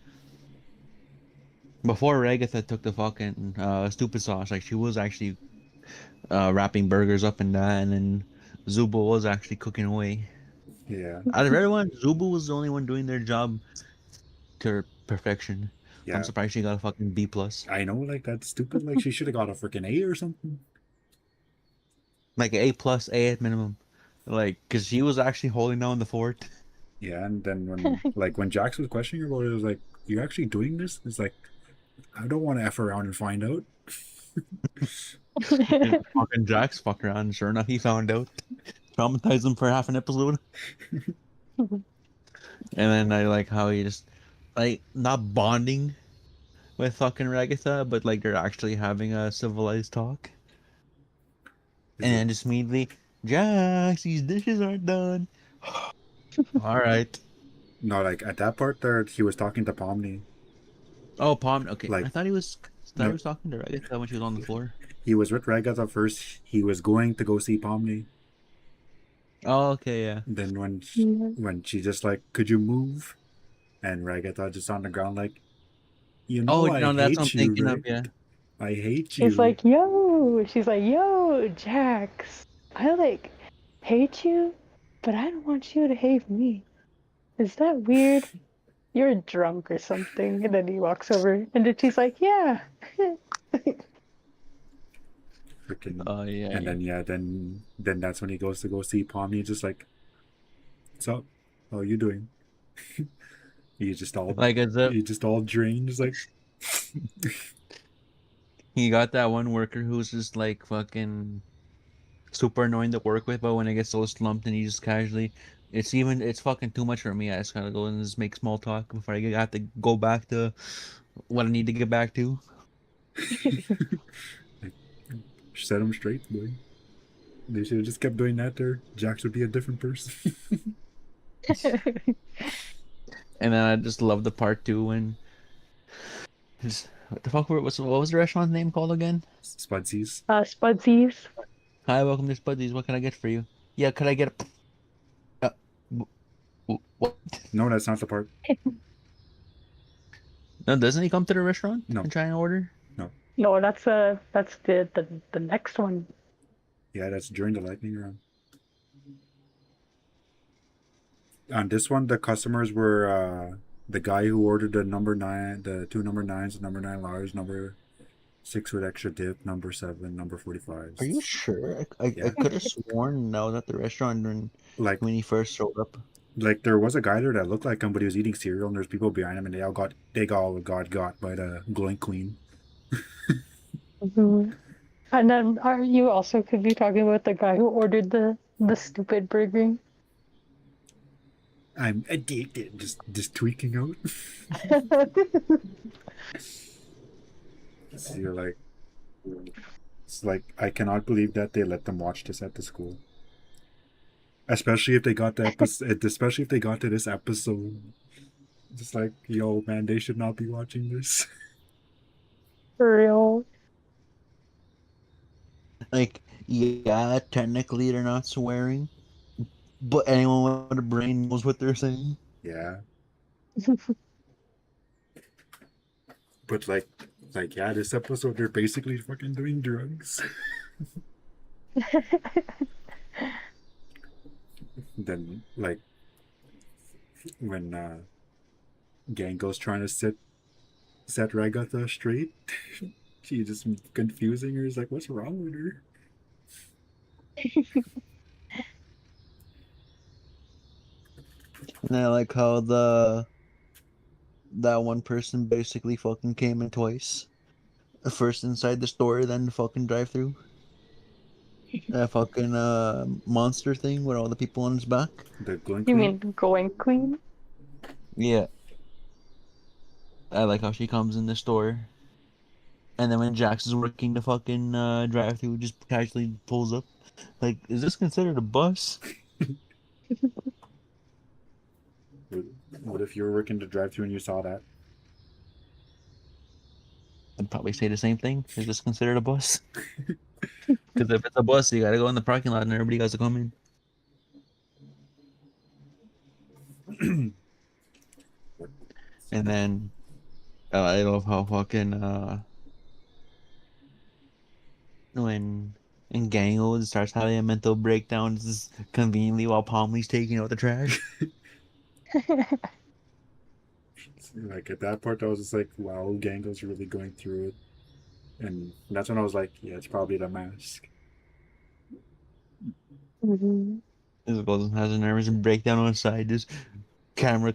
before Regatha took the fucking stupid sauce, like she was actually wrapping burgers up and that, and then Zubo was actually cooking away. Yeah. Out of everyone, Zubo was the only one doing their job to perfection. So I'm Yeah. surprised she got a fucking B plus, I know, like that's stupid. Like she should have got a freaking A or something. like an A plus, A at minimum, like because she was actually holding down the fort. Yeah, and then when Jax was questioning her about it, it was like, "You actually doing this?" It's like, I don't want to f around and find out. And fucking Jax fuck around. Sure enough, he found out. Traumatized him for half an episode. And then I like how he just like not bonding with fucking Ragatha, but like they're actually having a civilized talk. Is And it then just immediately, Jax, these dishes aren't done. All right. no? Like at that part there, he was talking to Pomni. Oh, Palm. Okay, Like I thought he no, was talking to Ragatha when she was on the floor. he was with Regatha first. He was going to go see Pomni. Oh, okay, yeah. Then Yeah. when she just like, "Could you move?" and Regatha just on the ground like, Oh I no, that's what I'm hate you, thinking of. right? Yeah. I hate She's you. like, yo, she's like, yo, Jax, I like hate you, but I don't want you to hate me. Is that weird? You're drunk or something. And then he walks over, and then she's like, yeah. Freaking. Oh yeah, And yeah. then yeah, then that's when he goes to go see Pomni. Just like, "What's up? How are you doing?" He's just all Like as if he's just all drained. Just like, he got that one worker who's just like fucking super annoying to work with, but when it gets so slumped and you just casually, it's fucking too much for me. I just gotta go and just make small talk before have to go back to what I need to get back to. like, set him straight, boy. They should have just kept doing that there. Jax would be a different person. And then I just love the part too when just what the fuck what was the restaurant name called again? Spudsies. Spudsies. Hi, welcome to Spuddies. What can I get for you? Yeah, could I get a what? No, that's not the part. No, doesn't he come to the restaurant No, and try and order? no. No, that's the next one. Yeah, that's during the lightning round. On this one, the customers were the guy who ordered the number nine, the two number nines, number nine large, number six with extra dip, number seven, number 45. Are you sure? I Yeah, could have sworn no that the restaurant like when he first showed up. there was a guy there that looked like him, but he was eating cereal, and there's people behind him, and they all got by the glowing queen. Mhm. And then are you also could be talking about the guy who ordered the stupid burger? I'm addicted, just tweaking out. So you're like, it's like I cannot believe that they let them watch this at the school. Especially if they got the episode, especially if they got to this episode. Just like, yo, man, they should not be watching this. For real. Like, yeah, technically they're not swearing, but anyone with a brain knows what they're saying. Yeah, but yeah, this episode they're basically fucking doing drugs. Then like when Gango's trying to set Ragatha straight, she just confusing her. Is like, what's wrong with her? And I like how that one person basically fucking came in twice. First inside the store, then the fucking drive through. That fucking monster thing with all the people on his back. The Glint You Queen. mean going queen? Yeah, I like how she comes in the store, and then when Jax is working the fucking drive through, just casually pulls up. Like, is this considered a bus? What if you were working the drive-thru and you saw that? I'd probably say the same thing. Is this considered a bus? Because if it's a bus, you gotta go in the parking lot and everybody has to come in. And then I love how fucking when Gango starts having a mental breakdown just conveniently while Palmley's taking out the trash. Like at that part, I was just like, "Wow, Gango's really going through it," and that's when I was like, "Yeah, it's probably the mask." Mhm. This goes and has a nervous breakdown on the side. This camera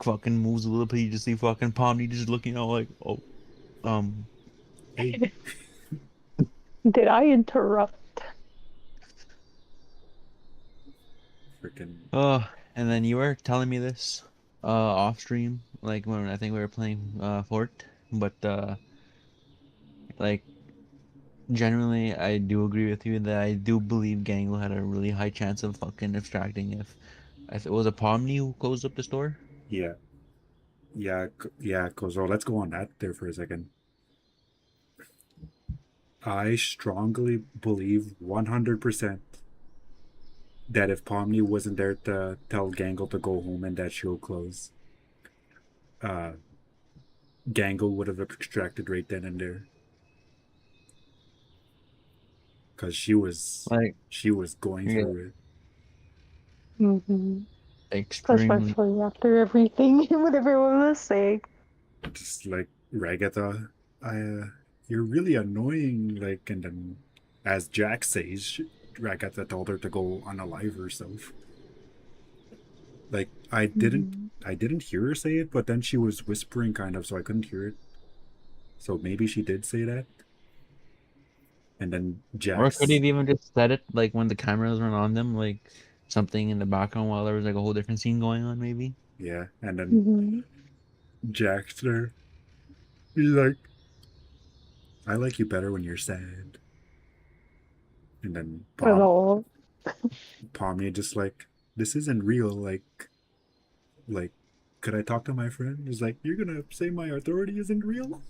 fucking moves a little bit. You just see fucking Palmley just looking out like, oh, um, Hey, Did I interrupt? freaking and then you were telling me this off stream, like when I think we were playing Fort, but like generally I do agree with you that I do believe Gangle had a really high chance of fucking abstracting if it was a Pomni who closed up the store. yeah, yeah. Cause oh, let's go on that there for a second. I strongly believe 100% that if Pomni wasn't there to tell Gangle to go home and that she'll close, uh, Gangle would have extracted right then and there because Like, she was going yeah, through Hmm. extremely. Especially after everything what everyone was saying. it. Just like Ragatha, I you're really annoying. Like, and then as Jack says, Ragatha told her to go unalive herself. Like Hmm. I didn't hear her say it, but then she was whispering kind of, so I couldn't hear it. So maybe she did say that. And then Or could Jack's have even just said it like when the cameras weren't on them, like something in the background while there was like a whole different scene going on, maybe. yeah, and then Hmm. Jack's there. He's like, I like you better when you're sad. And then At all. Pomni just like, this isn't real. Like, could I talk to my friend? He's like, you're gonna say my authority isn't real?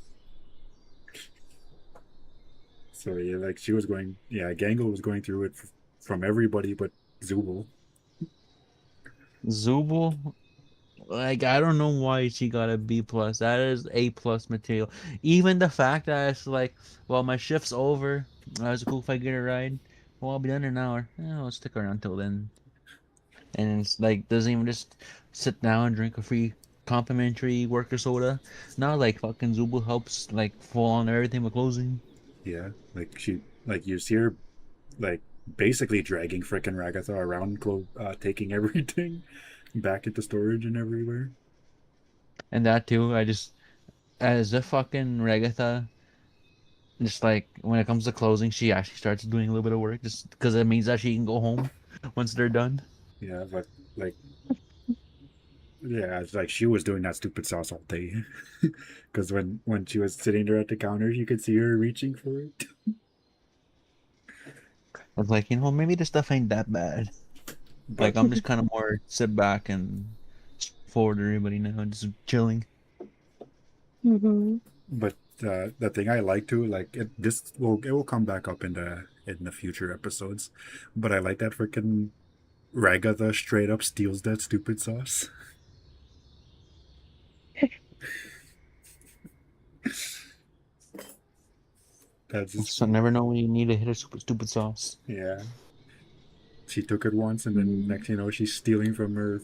So yeah, like she was going, yeah, Gangle was going through it from everybody but Zubul. Zubul, like I don't know why she got a B plus. That is A plus material. Even the fact that it's like, well, my shift's over. It's cool if I get a ride. Well, I'll be done in an hour. I'll stick around until then. And it's like doesn't even just sit down and drink a free complimentary worker soda. Not like fucking Zubul helps like full on everything with closing. Yeah, like you see her like basically dragging frickin' Ragatha around, taking everything back into storage and everywhere. And that too, I just as a fucking Regatha, just like when it comes to closing, she actually starts doing a little bit of work just because it means that she can go home once they're done. Yeah, but like, yeah, it's like she was doing that stupid sauce all day. Because when she was sitting there at the counter, you could see her reaching for it. I was like, maybe this stuff ain't that bad. But Like I'm just kind of more sit back and forward to everybody now, just chilling. Hmm. but the thing I like too, like it will come back up in the future episodes. But I like that freaking Ragatha straight up steals that stupid sauce. That's just So never know when you need to hit a stupid sauce. yeah. She took it once, and then Hmm. next you know she's stealing from her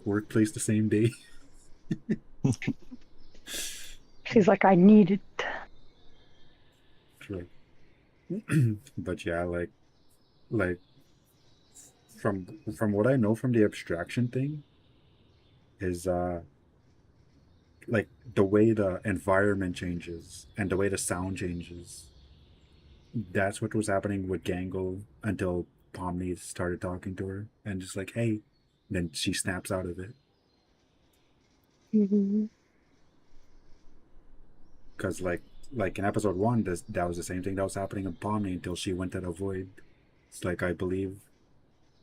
workplace the same day. She's like, I need it. But yeah, like from what I know from the abstraction thing is like the way the environment changes and the way the sound changes. That's what was happening with Gangle until Pomni started talking to her and just like, hey, then she snaps out of it. Mhm. Because like in episode one, that was the same thing that was happening in Pomni until she went to the void. It's like I believe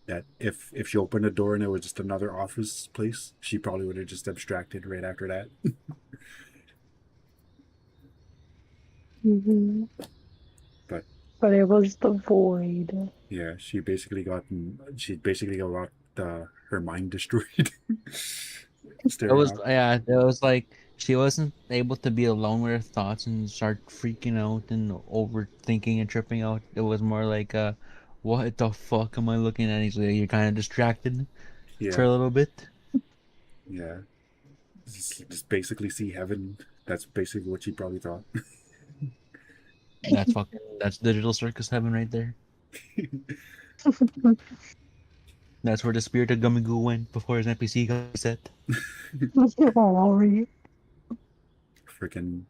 that if she opened the door and it was just another office place, she probably would have just abstracted right after that. Mhm. But But it was the void. yeah, she basically got her mind destroyed. It Staring was out. yeah, it was like she wasn't able to be alone with her thoughts and start freaking out and overthinking and tripping out. It was more like what the fuck am I looking at? So you're kind of distracted for Yeah, a little bit. yeah. Just basically see heaven. That's basically what she probably thought. That's digital circus heaven right there. That's where the spirit of Gummigoo went before his NPC got set. Oh, Freaking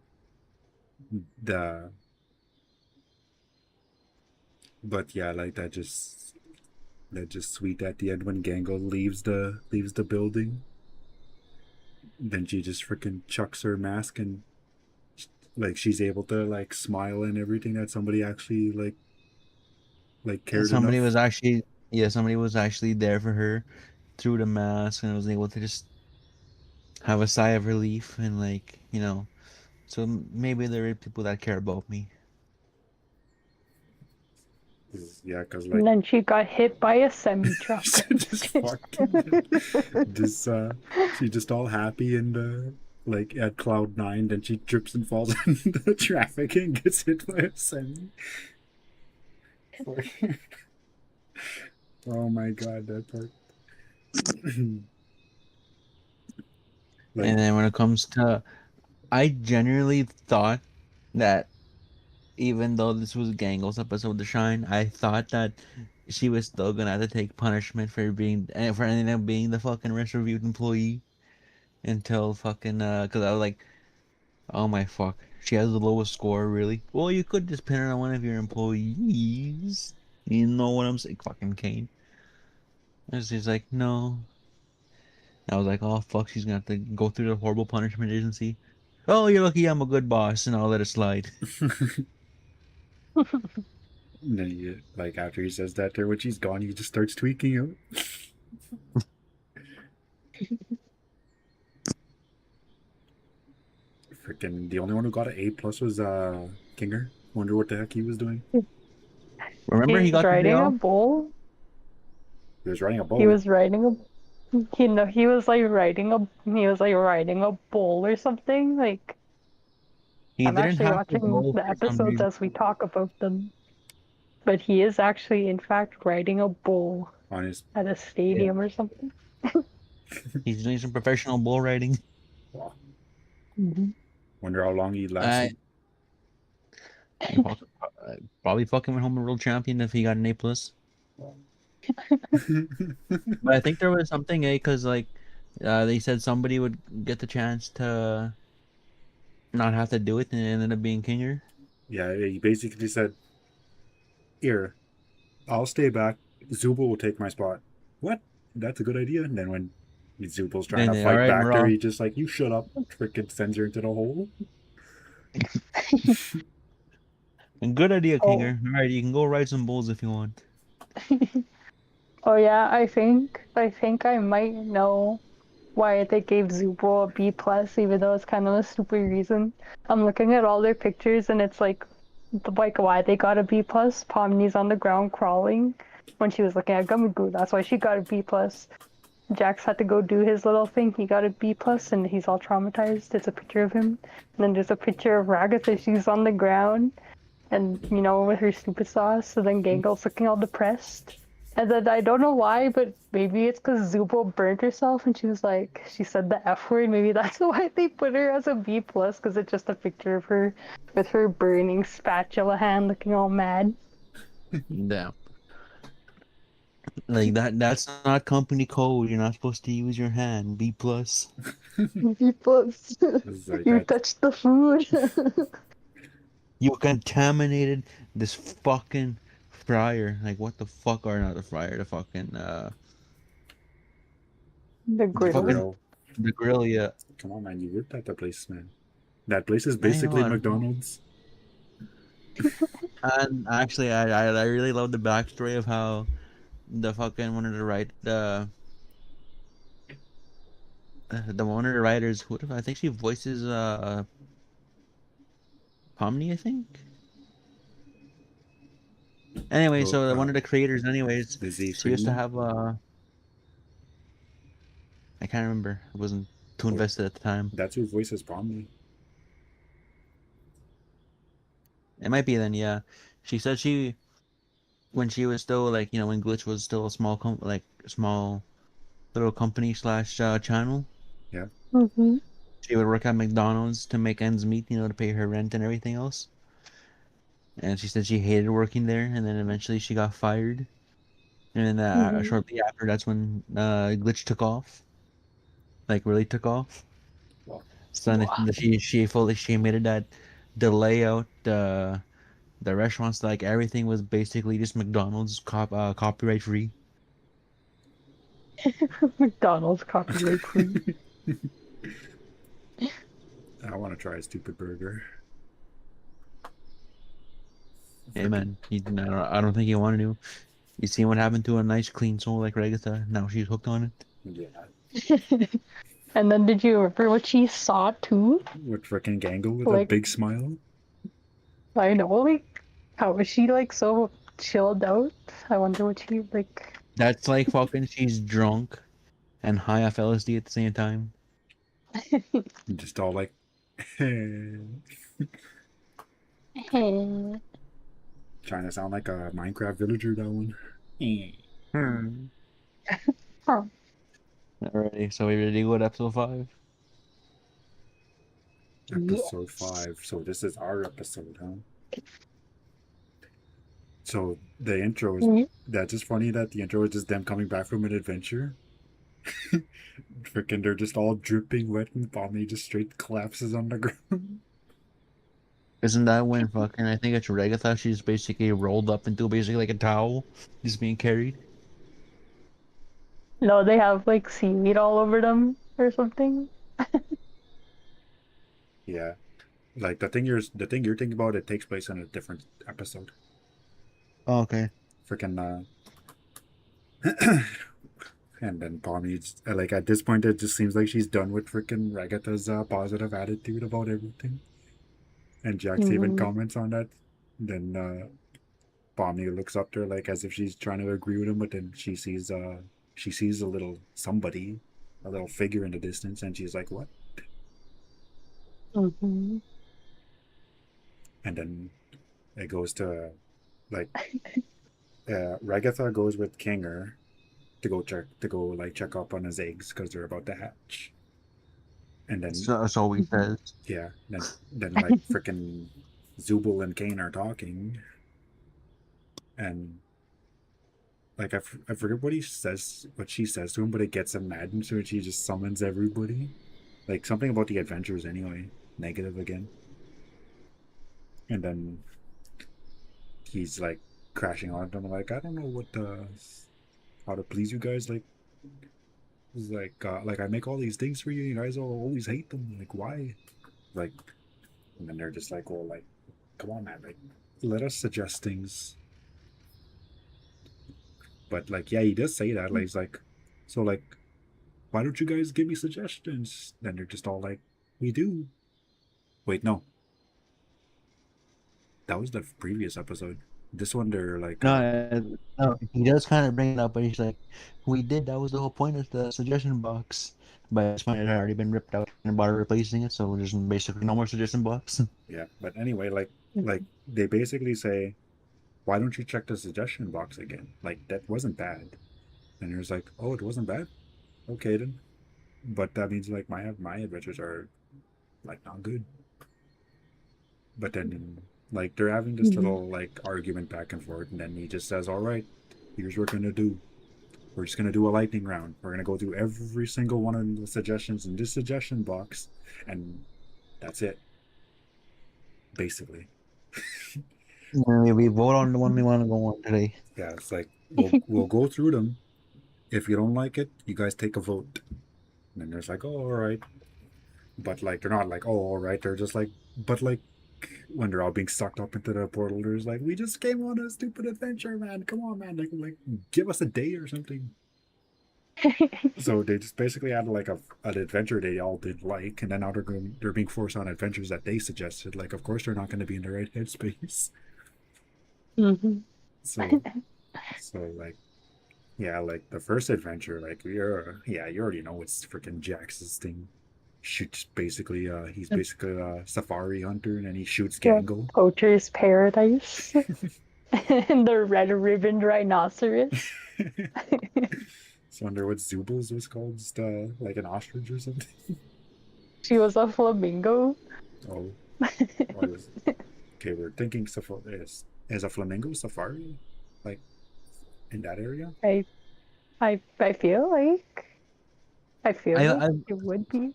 the but yeah, like that just sweet at the end when Gangle leaves the building. Then she just freaking chucks her mask and like she's able to like smile and everything that somebody actually like And cared enough. somebody was actually there for her through the mask and was able to just have a sigh of relief and so maybe there are people that care about me. Yeah, because and like then she got hit by a semi truck. she just fucking just she's just all happy and like at cloud nine, then she trips and falls into the traffic and gets hit by a semi. Oh my god, that part. Like And then when it comes to, I genuinely thought that even though this was Gangle's episode to shine, I thought that she was still gonna have to take punishment for ending up being the fucking retributed employee until fucking because I was like, oh my fuck, she has the lowest score really. Well, you could just pin her on one of your employees. You know what I'm saying, fucking Kane. And she's like, no. I was like, oh fuck, she's gonna have to go through the horrible punishment agency. Oh, you're lucky I'm a good boss, and I'll let it slide. then like after he says that to her when she's gone, he just starts tweaking out. Freaking the only one who got an A+ was Kinger. Wonder what the heck he was doing. Remember, He he was got the day riding a off. bull. He was riding a He boat. was riding a he was like riding a bull or something. Like He I'm didn't actually have to watching go the for some episodes reason. as we talk about them. But he is actually in fact riding a bull On his at a Yeah, stadium or something. he's doing some professional bull riding. wow. Mhm. Wonder how long he Uh, lasted. fuck- probably fucking went home a world champion if he got an A+. But I think there was something, because they said somebody would get the chance to not have to do it, and it ended up being Kinger. Yeah, he basically said, "Here, I'll stay back. Zubul will take my spot." What? That's a good idea. And then when Zubal's trying Then to all fight right, back we're there, off. he just like, "You shut up!" Freaking sends her into the hole. And good idea, Oh. Kinger. All right, you can go ride some bulls if you want. Oh yeah, I think I might know why they gave Zubo a B+, even though it's kind of a stupid reason. I'm looking at all their pictures and it's like why they got a B+. Pomni's on the ground crawling when she was looking at Gummigoo. That's why she got a B+. Jax had to go do his little thing. He got a B+, and he's all traumatized. It's a picture of him. And then there's a picture of Ragatha. She's on the ground and with her stupid sauce. So then Gangle's looking all depressed. And then I don't know why, but maybe it's because Zubo burnt herself and she said the F word. Maybe that's why they put her as a B+, because it's just a picture of her with her burning spatula hand looking all mad. Yeah. Like that's not company code. You're not supposed to use your hand. B plus. People, It's like you that. touched the food. You contaminated this fucking fryer. Like what the fuck are not the fryer? The fucking The the The griddle. fucking grill. the grill, yeah. Come on, man. You ripped at the place, man. That place is I know, basically I know. McDonald's. And actually I really love the backstory of how the fucking one of the the one of the writers, who I think she voices Pomni, I think. Anyway, Oh, so one of the creators, anyways, Lizzie she used to Freeman. have I can't remember. I wasn't too Oh, invested at the time. that's who voices Pomni. It might be then, yeah. She said she when she was still like, when Glitch was still a small little company slash channel, Yeah. Mm-hmm. she would work at McDonald's to make ends meet, to pay her rent and everything else. And she said she hated working there, and then eventually she got fired. And then Mm-hmm. shortly after, that's when Glitch took off, like really took off. Well, So then she admitted that the layout, the restaurants, like everything was basically just McDonald's copyright free. McDonald's copyright free. I want to try a stupid burger. Hey Freaking man, I don't think you want to. You seen what happened to a nice clean soul like Regatha? Now she's hooked on it. yeah. And then did you remember what she saw too? With freaking Gangle with a Like, big smile. I know, like, how was she like so chilled out? I wonder what she like. That's like fucking she's drunk and high off LSD at the same time. Just all like, trying to sound like a Minecraft villager, that one. Hmm. Huh. Alrighty, so we ready to go to episode 5? Yeah. Episode 5. So this is our episode, huh? So the intro is Mhm. that's just funny that the intro is just them coming back from an adventure. Freaking, they're just all dripping wet and Bonnie just straight collapses on the ground. Isn't that when fucking I think it's Regatha? She's basically rolled up into basically like a towel, just being carried. No, they have like seaweed all over them or something. Yeah. Like the thing you're thinking about, it takes place in a different episode. Oh, okay. Freaking and then Bonnie's like at this point it just seems like she's done with freaking Ragatha's positive attitude about everything. And Jax even Mm-hmm. comments on that. Then Bonnie looks up to her like as if she's trying to agree with him, but then she sees a little somebody, a little figure in the distance, and she's like, "What?" Mm-hmm. And then it goes to like Ragatha goes with Kinger to go like check up on his eggs because they're about to hatch. And then So we says. yeah, then like freaking Zubul and Kane are talking, and like I forget what he says, what she says to him, but it gets him mad, and so she just summons everybody. Like something about the adventures anyway. Negative again. And then he's like crashing on them like I don't know what how to please you guys. Like I make all these things for you, you guys all always hate them. Like why? Like and then they're just like, well like come on man, like let us suggest things. But like yeah, he does say that. Like he's like so like why don't you guys give me suggestions? Then they're just all like, we do. Wait, no, that was the previous episode. This one, they're like, No, no, he does kind of bring it up, but he's like, "We did. That was the whole point of the suggestion box." But this point, it had already been ripped out and about replacing it, so there's basically no more suggestion box. yeah. But anyway, like they basically say, why don't you check the suggestion box again? Like that wasn't bad. And there's like, oh, it wasn't bad. Okay then. But that means like my adventures are like not good. But then like they're having this Mm-hmm. little like argument back and forth, and then he just says, all right, here's what we're gonna do. We're just gonna do a lightning round. We're gonna go through every single one of the suggestions in this suggestion box, and that's it, basically. And we vote on the one we want to go on today. Yeah, it's like we'll go through them. If you don't like it, you guys take a vote. And then there's like, oh, all right. But like, they're not like, oh, all right. They're just like, but like, when they're all being sucked up into the portal, there's like, we just came on a stupid adventure, man. Come on, man. Like give us a day or something. So they just basically had like an adventure they all did like, and then now they're being forced on adventures that they suggested. Like, of course they're not going to be in the right headspace. Mm-hmm. So like, yeah, like the first adventure, like yeah, you already know it's freaking Jax's thing. Shoots basically, he's basically a safari hunter, and then he shoots Yeah, Gangle. Poacher's Paradise. And the red ribboned rhinoceros. So I wonder what Zubul's was called, just like an ostrich or something. She was a flamingo. Oh, okay, we're thinking is a flamingo safari, like in that area. I feel like I it would be.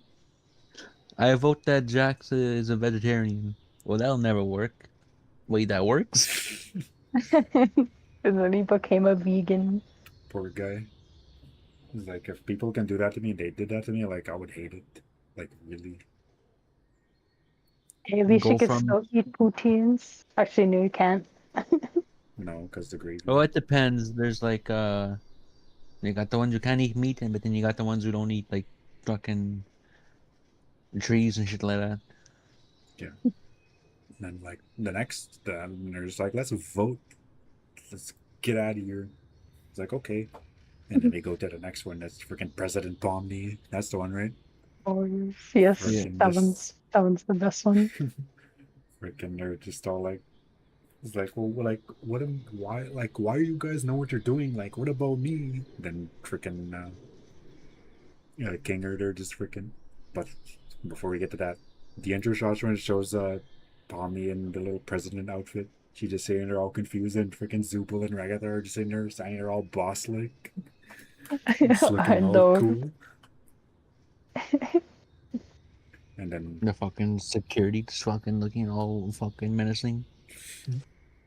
I vote that Jax is a vegetarian. Well, that'll never work. Wait, that works? And then he became a vegan. Poor guy. It's like if people can do that to me, they did that to me. Like I would hate it. Like really. Hey, at least you Go could from. still eat poutines. Actually, no, you can't. No, because the gravy. Oh, it depends. There's like you got the ones who can't eat meat, but then you got the ones who don't eat like fucking trees and shit like that. Yeah. And then like the next, then there's like, let's vote. Let's get out of here. It's like okay. And then they go to the next one. That's freaking President Pomni. That's the one, right? Oh yes, Freaking that this. one's the best one. Freaking they're just all like, it's like, well, like, why do you guys know what you're doing? Like, what about me? Then freaking, Kinger, they're just freaking. But before we get to that, the intro shot when it shows Pomni in the little president outfit. She just sitting there all confused, and freaking Zupal and Ragatha are just sitting there standing there all boss like, just I looking all know. cool. And then The fucking security just fucking looking all fucking menacing.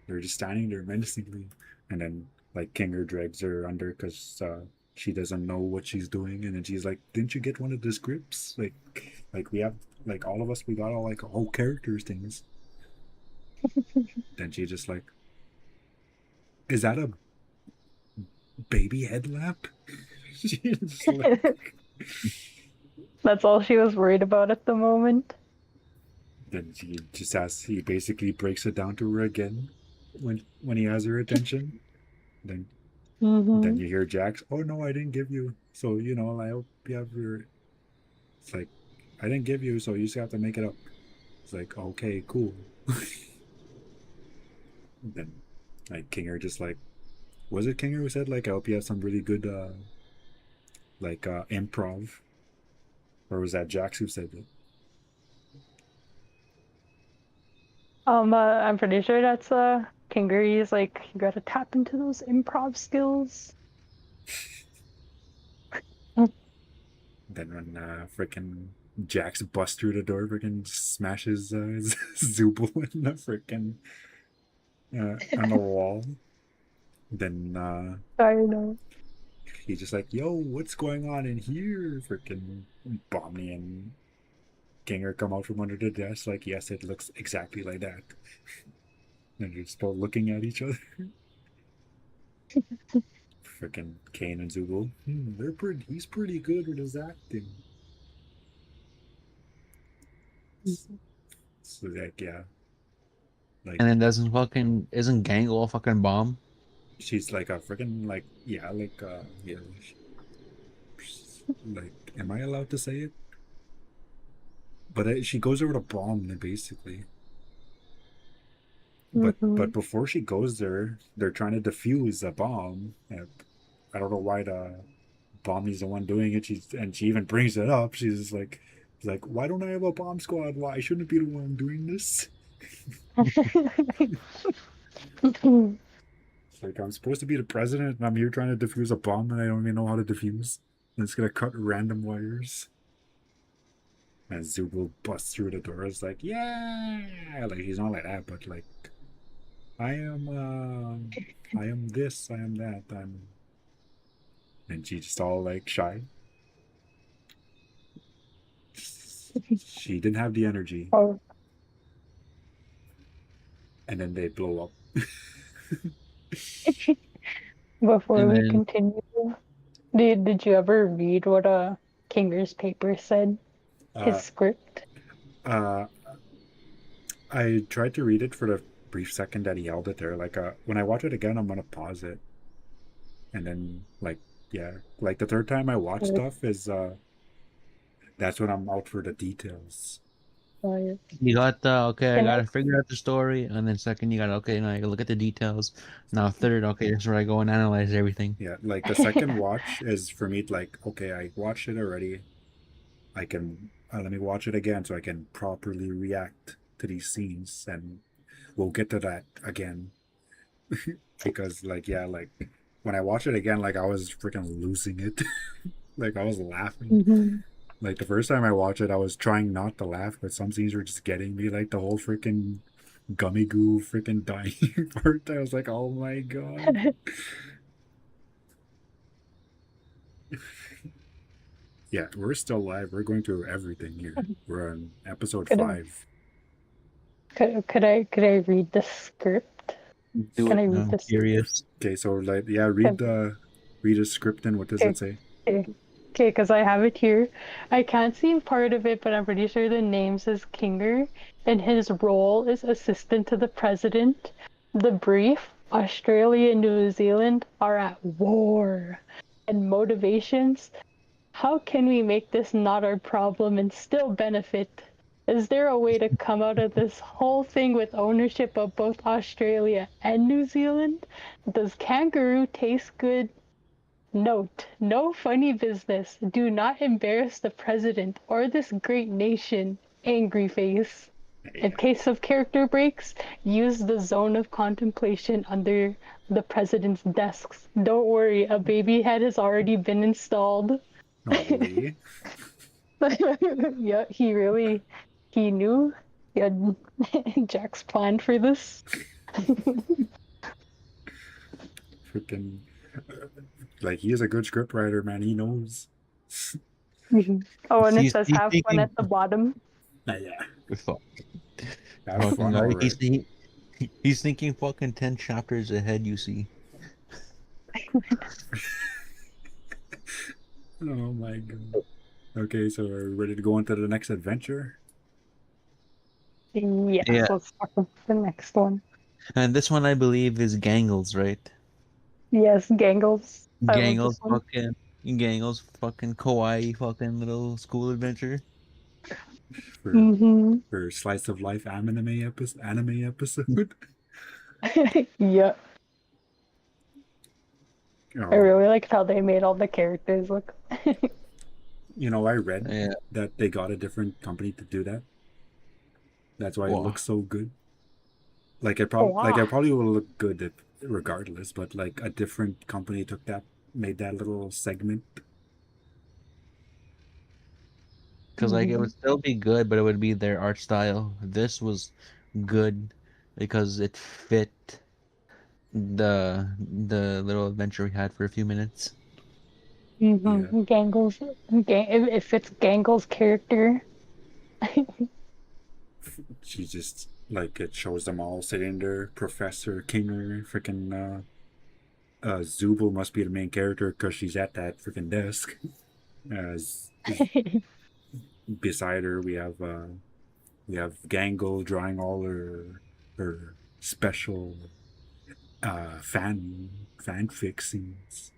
they're just standing there menacingly. And then like Kinger drags her under because she doesn't know what she's doing, and then she's like, "Didn't you get one of the scripts? Like we have like all of us, we got all like whole characters things." Then she just like, "Is that a baby headlamp?" She's just like, That's all she was worried about at the moment. then he basically breaks it down to her again when he has her attention. Then Mm-hmm. you hear Jax, "Oh no, I didn't give you. So I hope you have your." It's like, I didn't give you, so you just have to make it up. It's like, okay, cool. Then like Kinger just like, was it Kinger who said like, I hope you have some really good improv, or was that Jax who said it? I'm pretty sure that's Kinger. He's like, you gotta tap into those improv skills. Then when freaking Jax busts through the door, freaking smashes Zubul in the freaking on the wall. Then I know. he's just like, "Yo, what's going on in here?" Freaking Bomni and Kinger come out from under the desk, like, "Yes, it looks exactly like that." And they're just both looking at each other. Freaking Kane and Zubul, they're pretty. He's pretty good with his acting. So like, yeah, like And then isn't Gang all fucking bomb? she's like a freaking like yeah, like, am I allowed to say it? But she goes over to bomb them basically. But before she goes there, they're trying to defuse a bomb. And I don't know why the Bombi's the one doing it. She even brings it up. She's like, why don't I have a bomb squad? Why shouldn't be the one doing this? It's like I'm supposed to be the president, and I'm here trying to defuse a bomb, and I don't even know how to defuse. And it's gonna cut random wires. And Zubul busts through the door. It's like, yeah, like he's not like that, but like, I am this, I am that, I'm. And she's just all like shy. She didn't have the energy, Oh, and then they blow up. before And we then continue, did you ever read what Kinger's paper said? His Uh, script? uh, I tried to read it for the brief second that he held it there. Like, when I watch it again, I'm gonna pause it, and then like, yeah, like the third time I watch stuff is that's when I'm out for the details. you got the okay, I Can I? gotta figure out the story, and then second, you gotta okay, now I gotta look at the details. Now third, okay, that's where I go and analyze everything. Yeah, like the second watch is for me like, okay, I watched it already. I can let me watch it again so I can properly react to these scenes, and we'll get to that again. Because like, yeah, like when I watch it again, like I was freaking losing it. Like I was laughing. Mhm. Like the first time I watched it, I was trying not to laugh, but some scenes were just getting me. Like the whole freaking gummy goo freaking dying part. I was like, oh my god. Yeah, we're still live. We're going through everything here. We're on episode Could, 5. could I read the script? Do Can it. I read I'm this? curious. Okay, so like, yeah, read the script and what does it say? Okay, because I have it here. I can't see part of it, but I'm pretty sure the name says Kinger, and his role is assistant to the president. The brief: Australia and New Zealand are at war. And motivations: how can we make this not our problem and still benefit? Is there a way to come out of this whole thing with ownership of both Australia and New Zealand? Does kangaroo taste good? Note: no funny business. Do not embarrass the president or this great nation. Angry face. In Yeah. case of character breaks, use the zone of contemplation under the president's desks. Don't worry, a baby head has already been installed. Holy. Yeah, he knew he had Jack's plan for this. Freaking. Like, he is a good scriptwriter, man. He knows. Oh, and it He's, says he's have fun thinking, at the bottom. Yeah. fuck, Have fucking fun, guy. alright. He's thinking fucking 10 chapters ahead. You see. Oh my god. Okay, so we're ready to go into the next adventure? Yes, Yeah, let's talk about the next one. and this one I believe is Gangles, right? Yes, Gangles. I love this Gangles one. fucking Gangles fucking kawaii fucking little school adventure. For Mm-hmm. for slice of life anime episode. Yeah, I Oh, really liked how they made all the characters look. you know, I read Yeah. that they got a different company to do that. That's why it Wow. looks so good. Like Wow. I probably will look good regardless, but like a different company made that little segment. Because like it Mhm. would still be good, but it would be their art style. This was good because it fit the little adventure we had for a few minutes. Yeah, Gangles. If it's Gangles' character. she just like it shows them all sitting there. Professor Kinger, freaking Zubul must be the main character because she's at that freaking desk. As beside her, we have Gangle drawing all her special fanfic scenes.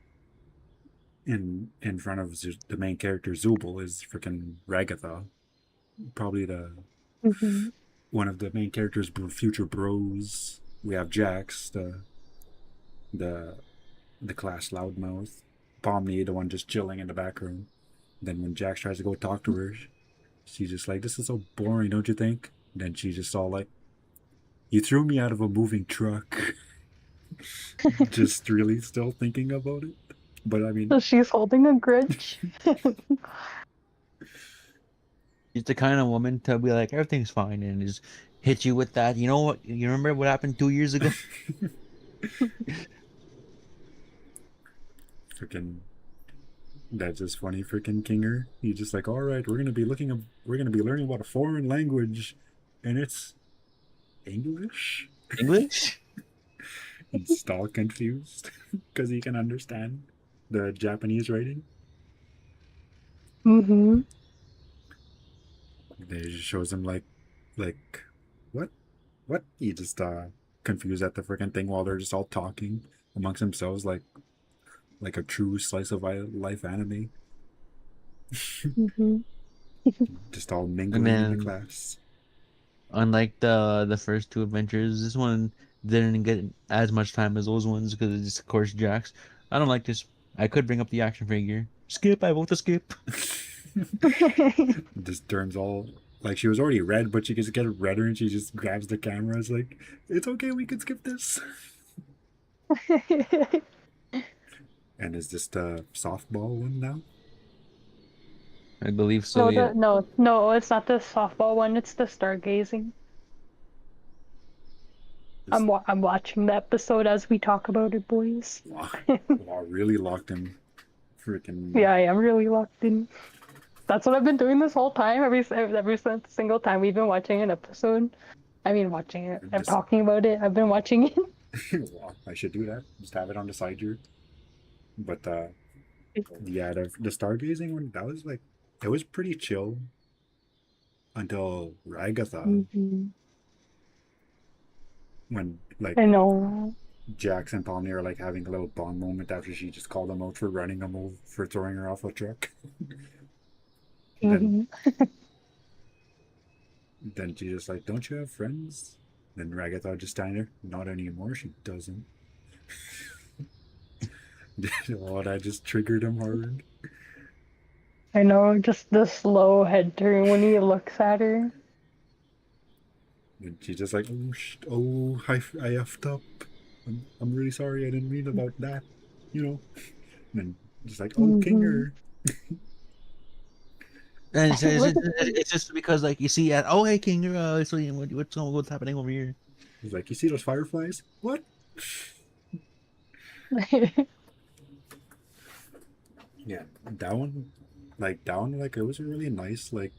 In front of the main character Zubul is freaking Ragatha, probably the Mhm. one of the main characters' future bros. We have Jax, the the class loudmouth, Pomni, the one just chilling in the back room. Then when Jax tries to go talk to her, she's just like, "This is so boring, don't you think?" Then she's just all like, "You threw me out of a moving truck." Just really still thinking about it. But I mean, So she's holding a grudge. She's the kind of woman to be like, everything's fine, and just hit you with that. You know what? You remember what happened 2 years ago? freaking, that's just funny, freaking Kinger. He's just like, all right, we're gonna be learning about a foreign language, and it's English. English? He's all confused because he can understand the Japanese writing. Mm-hmm. They just shows him like, what, what? He just confused at the freaking thing while they're just all talking amongst themselves, like a true slice of life anime, Mm-hmm. just all And mingling in the then, class. unlike the first two adventures, this one didn't get as much time as those ones because it's of course Jax. I don't like this. I could bring up the action figure. Skip. I vote to skip. Just turns all like she was already red, but she gets get redder, and she just grabs the camera. It's like, it's okay, we can skip this. And is this the softball one now? I believe so. No, Yeah. no, it's not the softball one. It's the stargazing. This I'm watching the episode as we talk about it, boys. wow, really locked in. Freaking Yeah, I am really locked in. That's what I've been doing this whole time. Every single time we've been watching an episode. I mean, watching it. I'm just talking about it. I've been watching it. wow, I should do that. Just have it on the side here. But yeah, the stargazing one, that was like, it was pretty chill until Ragatha, Hmm. when like I know. Jax and Pomni are like having a little bond moment after she just called him out for running him over for throwing her off a truck. then Hmm. then she's just like, don't you have friends? Then Ragatha just standing there, not anymore. She doesn't. Oh, that just triggered him hard. I know. Just the slow head turn when he looks at her. And she's just like, oh, I effed up. I'm really sorry. I didn't mean about that. You know. And then just like, oh, Hmm. Kinger. And Look at it's just because like you see at hey King, so what's happening over here? He's like, you see those fireflies? What? Yeah, that one, like it was really nice. Like,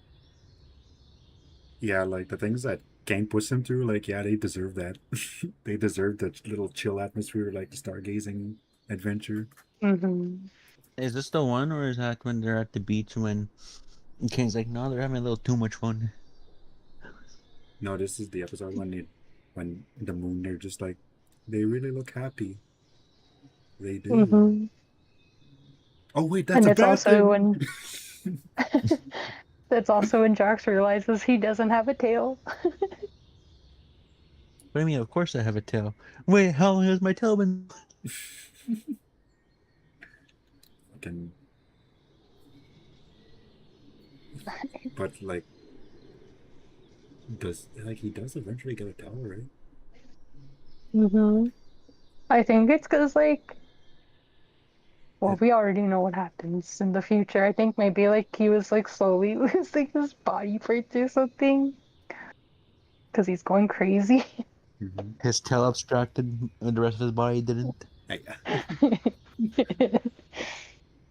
yeah, like the things that Kane puts them through, like, yeah, they deserve that. They deserve the little chill atmosphere, like the stargazing adventure. Hmm. Is this the one, or is that when they're at the beach when King's like, no, they're having a little too much fun? No, this is the episode when the moon, they're just like, they really look happy. They do. Hmm. Oh wait, that's And a it's bad also thing. when that's also when Jax realizes he doesn't have a tail. What do you mean? Of course I have a tail. Wait, how long has my tail been? Can, but like, he does eventually get a towel, right? Hmm. I think it's because like, well, It, we already know what happens in the future. I think maybe like he was like slowly losing his body parts or something because he's going crazy. mhm. His tail abstracted, and the rest of his body didn't. Yeah.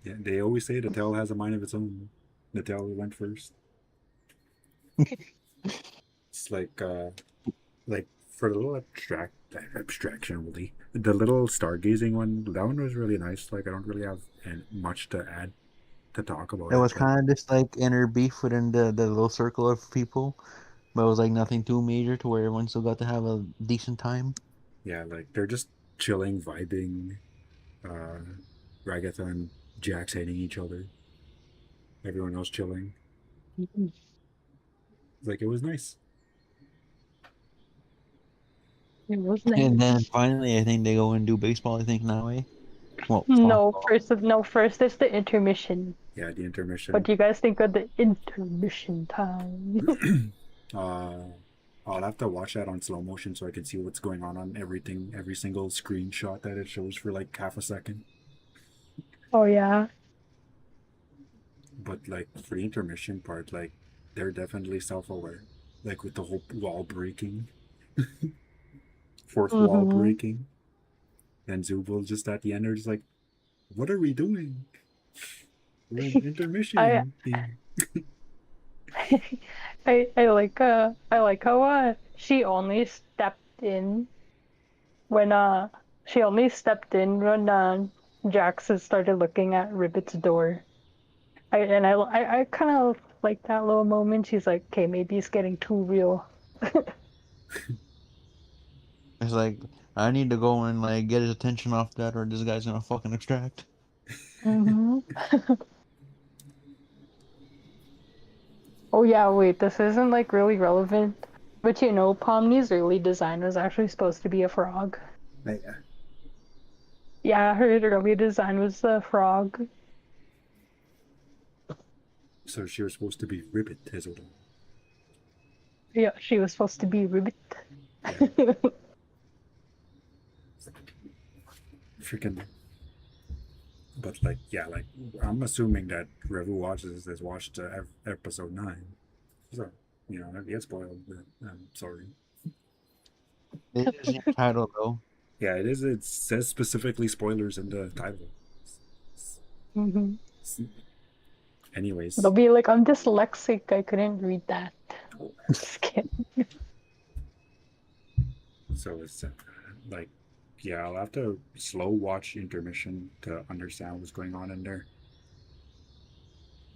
Yeah, they always say the tail has a mind of its own. The tail went first. It's like for the little abstraction, really. The little stargazing one, that one was really nice. Like I don't really have much to add to talk about It it, was but kind of just like inner beef within the little circle of people, but it was like nothing too major to where everyone still got to have a decent time. yeah, like they're just chilling, vibing. Ragatha and Jax hating each other. Everyone else chilling. Like it was nice. It was And then nice. finally, I think they go and do baseball. I think now, eh? Well, No, softball. first it's the intermission. Yeah, the What intermission. do you guys think of the intermission time? uh, I'll have to watch that on slow motion so I can see what's going on everything, every single screenshot that it shows for like half a second. Oh yeah. But like for the intermission part, like they're definitely self-aware. Like with the whole wall breaking, fourth wall Mm-hmm. breaking, and Zubul just at the end are just like, "What are we doing? We're in I intermission thing." I like how she only stepped in when Jax started looking at Ribbit's door. I kind of like that little moment. She's like, okay, maybe it's getting too real. It's like I need to go and like get his attention off that, or this guy's gonna fucking extract. Hmm. Oh yeah, wait, this isn't like really relevant, but you know, Pomni's early design was actually supposed to be a frog. Yeah. Yeah, her early design was a frog. So she was supposed to be Ribbit as well. Yeah, she was supposed to be Ribbit. Yeah. Freaking. But like, yeah, like I'm assuming that whoever watches this has watched episode 9. So, that gets spoiled. But I'm sorry. It is in the title though. Yeah, it is. It says specifically spoilers in the title. Hmm. It'll Anyways, be like, I'm dyslexic, I couldn't read that. Just kidding. so it's like, yeah, I'll have to slow watch intermission to understand what's going on in there.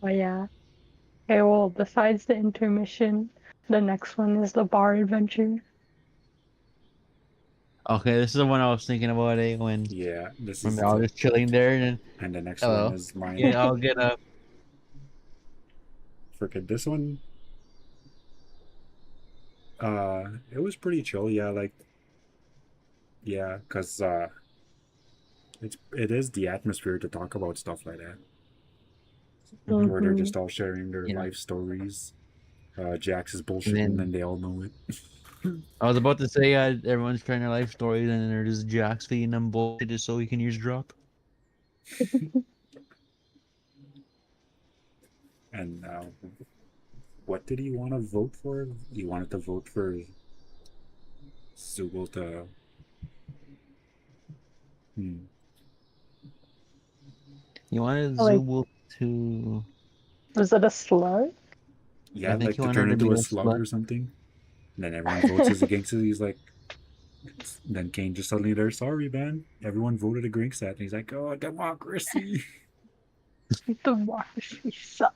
Oh yeah. Okay, well, besides the intermission, the next one is the bar adventure. Okay, this is the one I was thinking about. When Yeah, this when is I was the just chilling there, and and the next one hello, is mine. yeah, I'll get up. Forget this one. It was pretty chill. Yeah, like yeah, cause it is the atmosphere to talk about stuff like that, where they're Hmm. just all sharing their Yeah, life stories. Jax is and bullshitting, then and they all know it. I was about to say everyone's trying their life stories, and then there's Jax feeding them bullshit just so he can use drop. And what did he want to vote for? He wanted to vote for Zubul to. Hmm. He wanted Like, Zubul to. was it a slug? Yeah, I think like he to wanted her turn to be into a a slug slut. or something. And then everyone votes as against it. He's like, then Kane just suddenly there, sorry, man. Everyone voted against that. And he's like, oh, democracy. Democracy sucks.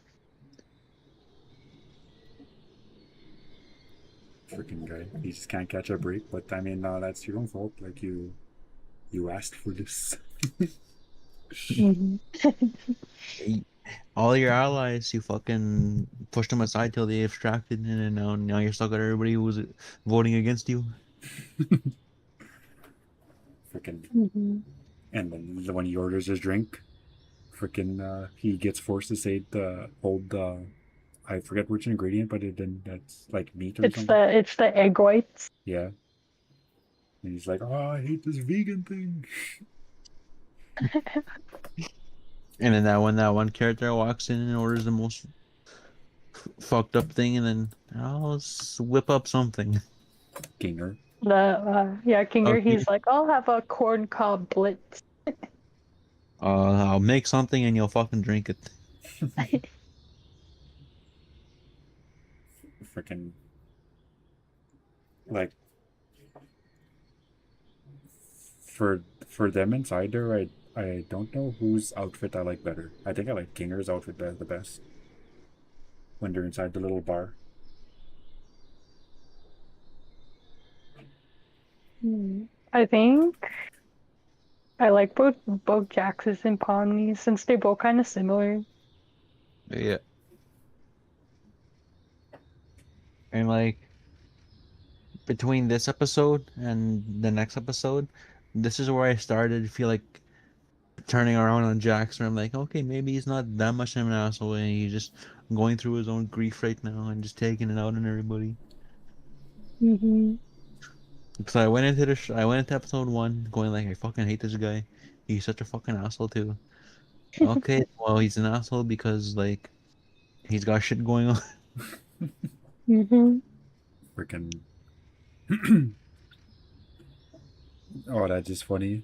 Freaking guy. He just can't catch a break. But I mean, that's your own fault. Like you asked for this. Hmm. All your allies, you fucking pushed them aside till they abstracted, and then now you're stuck with everybody who was voting against you. Freaking. Hmm. And then when he orders his drink, freaking, he gets forced to say the old, I forget which ingredient, but that's like meat or something. It's the egg whites. Yeah. And he's like, oh, I hate this vegan thing. And then that one character walks in and orders the most fucked up thing, and then whip up something. Ginger. The yeah, Kinger, Okay, he's like, I'll have a corn cob blitz. I'll make something and you'll fucking drink it. Freaking, like, for them inside there, I don't know whose outfit I like better. I think I like Kinger's outfit the best when they're inside the little bar. Hmm. I think I like both Jax's and Pomni's since they're both kind of similar. Yeah, and like between this episode and the next episode, this is where I started to feel like turning around on Jackson. I'm like, okay, maybe he's not that much of an asshole, and he's just going through his own grief right now and just taking it out on everybody. Mm-hmm. So I went into I went into episode 1 going like, I fucking hate this guy. He's such a fucking asshole too. Okay, well he's an asshole because like he's got shit going on. Mm-hmm. Freaking. Oh, that's just funny.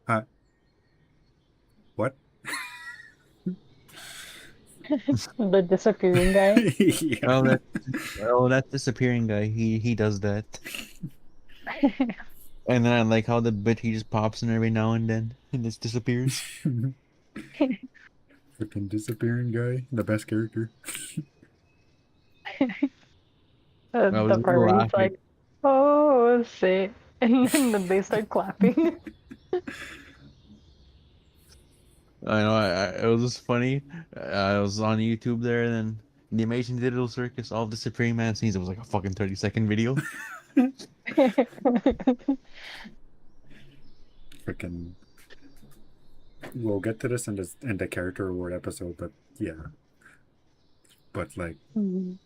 Huh? What? The disappearing guy. Yeah. Oh that that disappearing guy. He does that. And then I like how the bitch he just pops in every now and then and just disappears. Freaking disappearing guy, the best character. I was The part where he's laughing. like, "Oh shit," and then they start clapping. I know. It was just funny. I was on YouTube there, and then the Amazing Digital Circus, all disappearing man scenes. It was like a fucking 30-second video. Freaking. We'll get to this in the character award episode, but yeah. But like, Mhm.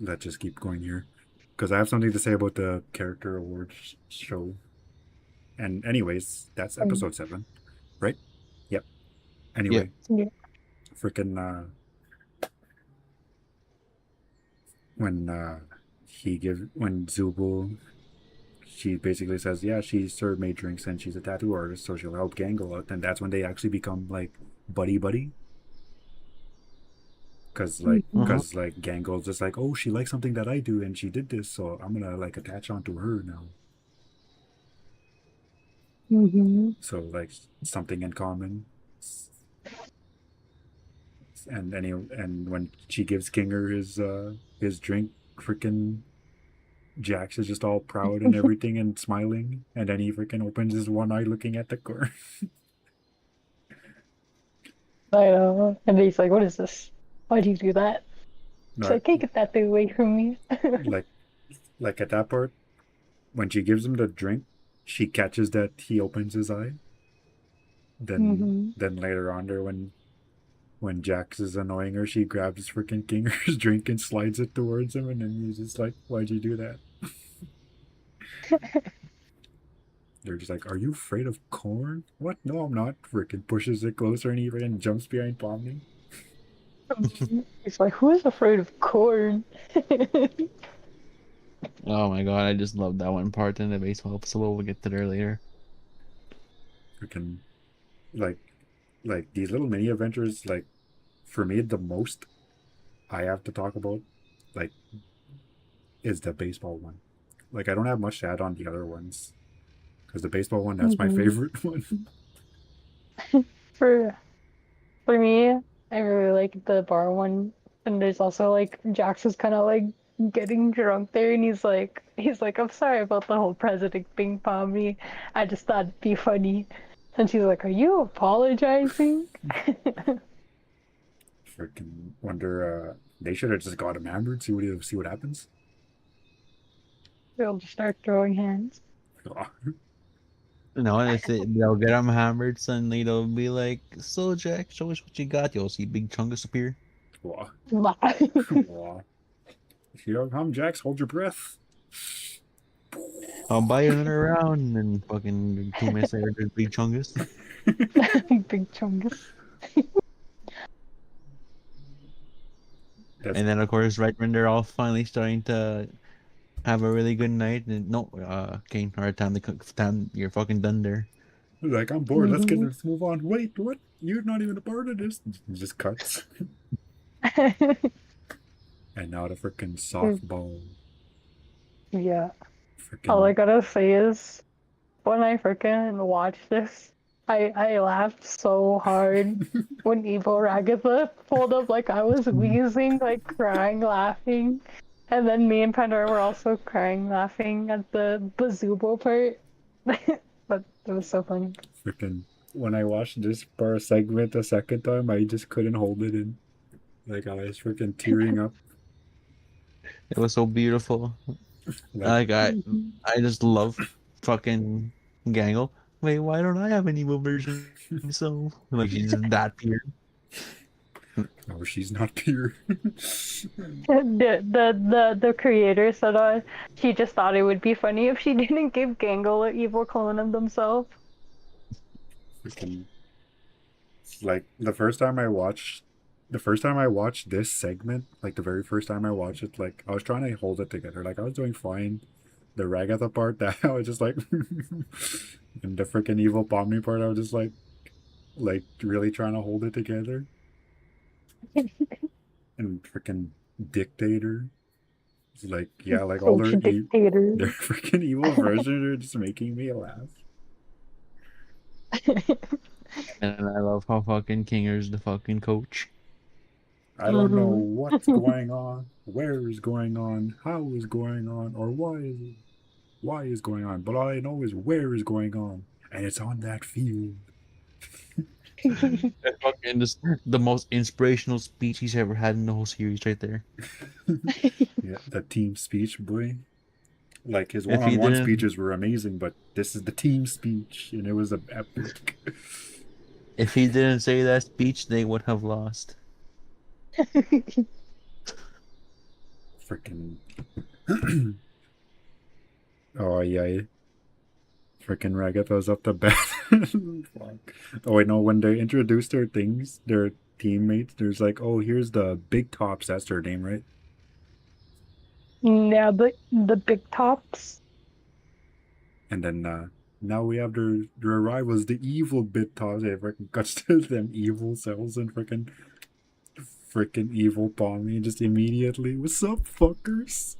let's just keep going here, because I have something to say about the character awards show. And anyways, that's Um, episode 7, right? Yep. Yeah. Anyway, yeah. freaking when when Zubu, she basically says, yeah, she served made drinks and she's a tattoo artist, so she'll help Gangle out, and that's when they actually become like buddy. Mhm. Uh-huh. Cause like Gangle's just like, oh, she likes something that I do and she did this, so I'm gonna like attach onto her now. Mhm. So like something in common. And when she gives Kinger his drink, freaking Jax is just all proud and everything and smiling, and then he freaking opens his one eye looking at the car. I know. And he's like, "What is this? Why do you do that?" She's Not like, "Hey, get that thing away from me." like at that part when she gives him the drink, she catches that he opens his eye. Mhm. Then later on there when Jax is annoying her, she grabs freaking Kinger's drink and slides it towards him, and then he's just like, "Why'd you do that?" They're just like, "Are you afraid of corn?" What? No, I'm not. Freaking pushes it closer and he freaking jumps behind Pomni. He's like, "Who is afraid of corn?" Oh my god, I just love that one part in the baseball episode. We'll get to there later. Freaking like these little mini adventures, like for me the most I have to talk about like is the baseball one. Like I don't have much to add on the other ones because the baseball one, that's my Mhm. favorite one. For For me, I really like the bar one, and there's also like Jax is kind of like getting drunk there, and he's like, "I'm sorry about the whole president thing, Pommy. I just thought it'd be funny." And she's like, "Are you apologizing?" Freaking wonder, they should have just got him hammered, see what happens. They'll just start throwing hands. No, and if they'll get them hammered, suddenly they'll be like, "So Jack, show us what you got." You'll see big chungus appear. Wah. Wah. Here I come, Jax, hold your breath. I'll buy you another round, and fucking 2 minutes later, there's big chungus. Big chungus. That's And then, of course, right when they're all finally starting to have a really good night, and no, Kane, all right, time to cook. Time, you're fucking done there. like, I'm bored. Hmm. Let's move on. Wait, what? You're not even a part of this. Just cuts. And now the freaking softball. Yeah. All I Freaking. gotta say is, when I freaking watched this, I laughed so hard when Evil Ragatha pulled up, like I was wheezing, like crying, laughing. And then me and Pandora were also crying, laughing at the Bazubo part. But it was so funny. Freaking. When I watched this bar segment a second time, I just couldn't hold it in. Like, I was freaking tearing up. It was so beautiful. Like, Like Mhm. I just love fucking Gangle. Wait, why don't I have an evil version? So like she's just that pure. Oh, she's not pure. The creator said she just thought it would be funny if she didn't give Gangle an evil clone of themselves. Freaking like the first time I watched this segment, like the very first time I watched it, like I was trying to hold it together. Like I was doing fine. The Ragatha part that I was just like and the freaking evil Pomni part, I was just like really trying to hold it together. And freaking Dictator. Like yeah, like all Coach their dictator. freaking evil versions are just making me laugh. And I love how fucking Kinger's the fucking coach. I don't know what's going on, where is going on, how is going on, or why is going on. But all I know is where is going on, and it's on that field. That's fucking just the most inspirational speech he's ever had in the whole series, right there. Yeah, the team speech, boy. Like his If he one-on-one didn't, speeches were amazing, but this is the team speech, and it was a epic. if he didn't say that speech, they would have lost. Freaking. Oh yeah, freaking Ragatha's up the bat. Fuck. Oh wait, no. When they introduced their things, their teammates, there's like, oh, here's the Big Tops. That's their name, right? Yeah, the big tops. And then now we have their rivals, the evil Big Tops. They freaking cuts to them evil cells and freaking evil Pommy just immediately. What's up, fuckers?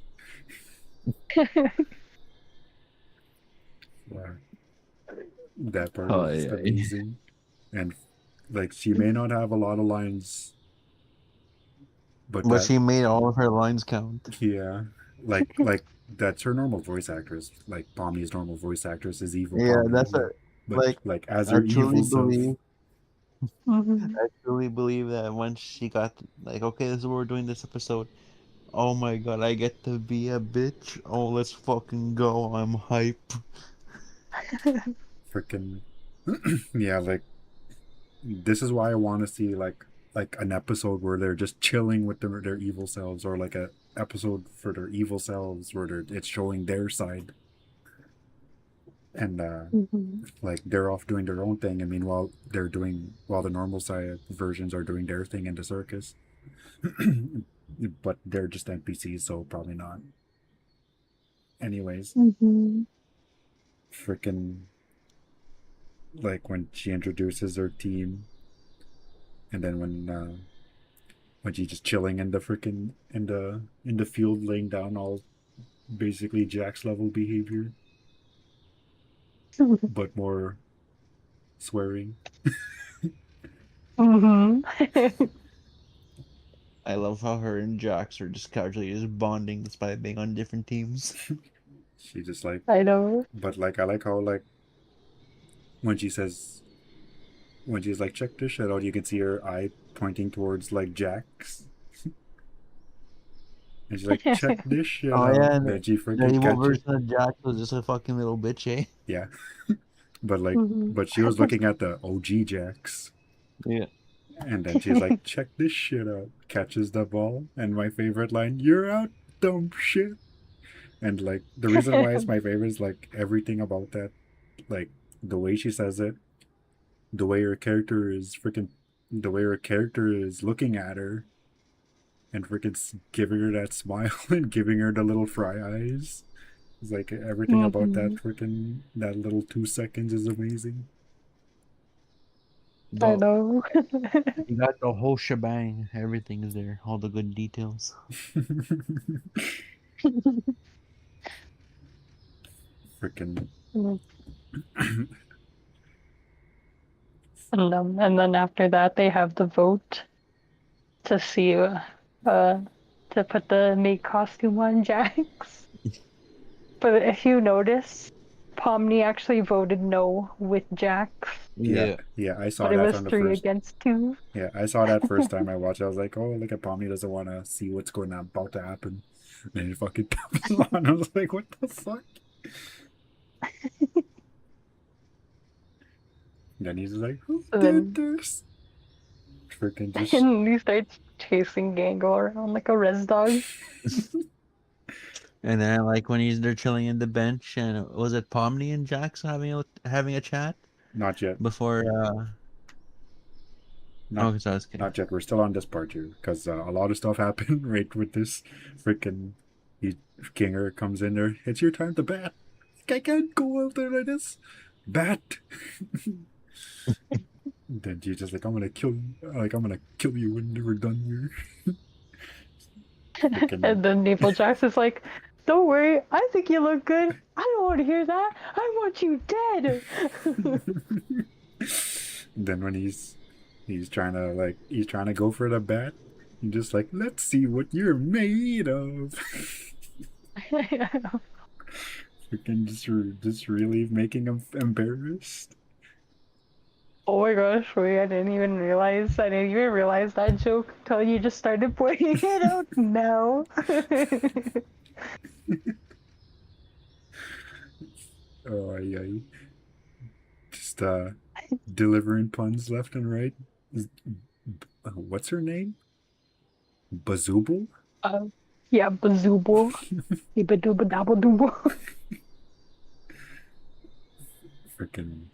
Yeah, that part Oh was yeah. amazing. And like she may not have a lot of lines, but But that she made all of her lines count. yeah, like that's her normal voice actress. Like Pomni's normal voice actress is evil Yeah, Pomni, that's a but like like as I her truly evil self. believe I truly believe that once she got like, okay, this is what we're doing this episode. Oh my god, I get to be a bitch. Oh, let's fucking go. I'm hype. Freaking yeah, like this is why I want to see like an episode where they're just chilling with their evil selves, or like a episode for their evil selves where it's showing their side, and like they're off doing their own thing, and meanwhile while the normal side versions are doing their thing in the circus. But they're just NPCs, so probably not. Anyways, freaking like when she introduces her team, and then when she's just chilling in the freaking in the field, laying down all basically Jack's level behavior, but more swearing. I love how her and Jax are just casually just bonding despite being on different teams. She just like, I know. but like I like how like when she says when she's like check this shit out, you can see her eye pointing towards like Jack's, and she's like check this shit Oh out. yeah, and Then she the freaking evil catches. version of Jax was just a fucking little bitch, eh? Yeah, but she was looking at the OG Jacks. Yeah. And then she's like, check this shit out. Catches the ball. And my favorite line, you're out, dumb shit. And like, the reason why it's my favorite is like everything about that. Like, the way she says it, the way her character is the way her character is looking at her and freaking giving her that smile and giving her the little fry eyes. It's like everything about that little 2 seconds is amazing. I The know. You got the whole shebang. Everything is there. All the good details. Freaking And then after that, they have the vote to see to put the maid costume on Jax. But if you notice, Pomni actually voted no with Jax, yeah, Yeah. yeah, I saw but it that was on the three first. against two. Yeah, I saw that first time I watched it. I was like, oh, look at Pomni doesn't want to see what's going on about to happen. And then he fucking comes on. I was like, what the fuck? And then he's like, who So did then, this? freaking just And he starts chasing Gango around like a res dog. And then I like when they're chilling in the bench, and was it Pomni and Jax having a chat not yet. before? Not Oh, so it's okay. not yet. We're still on this part here because a lot of stuff happened right with this freaking. He, Kinger comes in there. It's your time to bat. I can't go out there like this. Bat. Then she's just like, I'm gonna kill you. Like I'm gonna kill you when we're done here. Freaking. And then Naval Jax is like, "Don't worry, I think you look good. I don't want to hear that. I want you dead." Then when he's trying to go for the bat, he's just like, let's see what you're made of. Freaking just really making him embarrassed. Oh my gosh, wait, I didn't even realize that joke until you just started pointing it out now. Oh, yeah. Just delivering puns left and right. What's her name? Bazooble? Yeah, Bazooble. Ibadooba. Freaking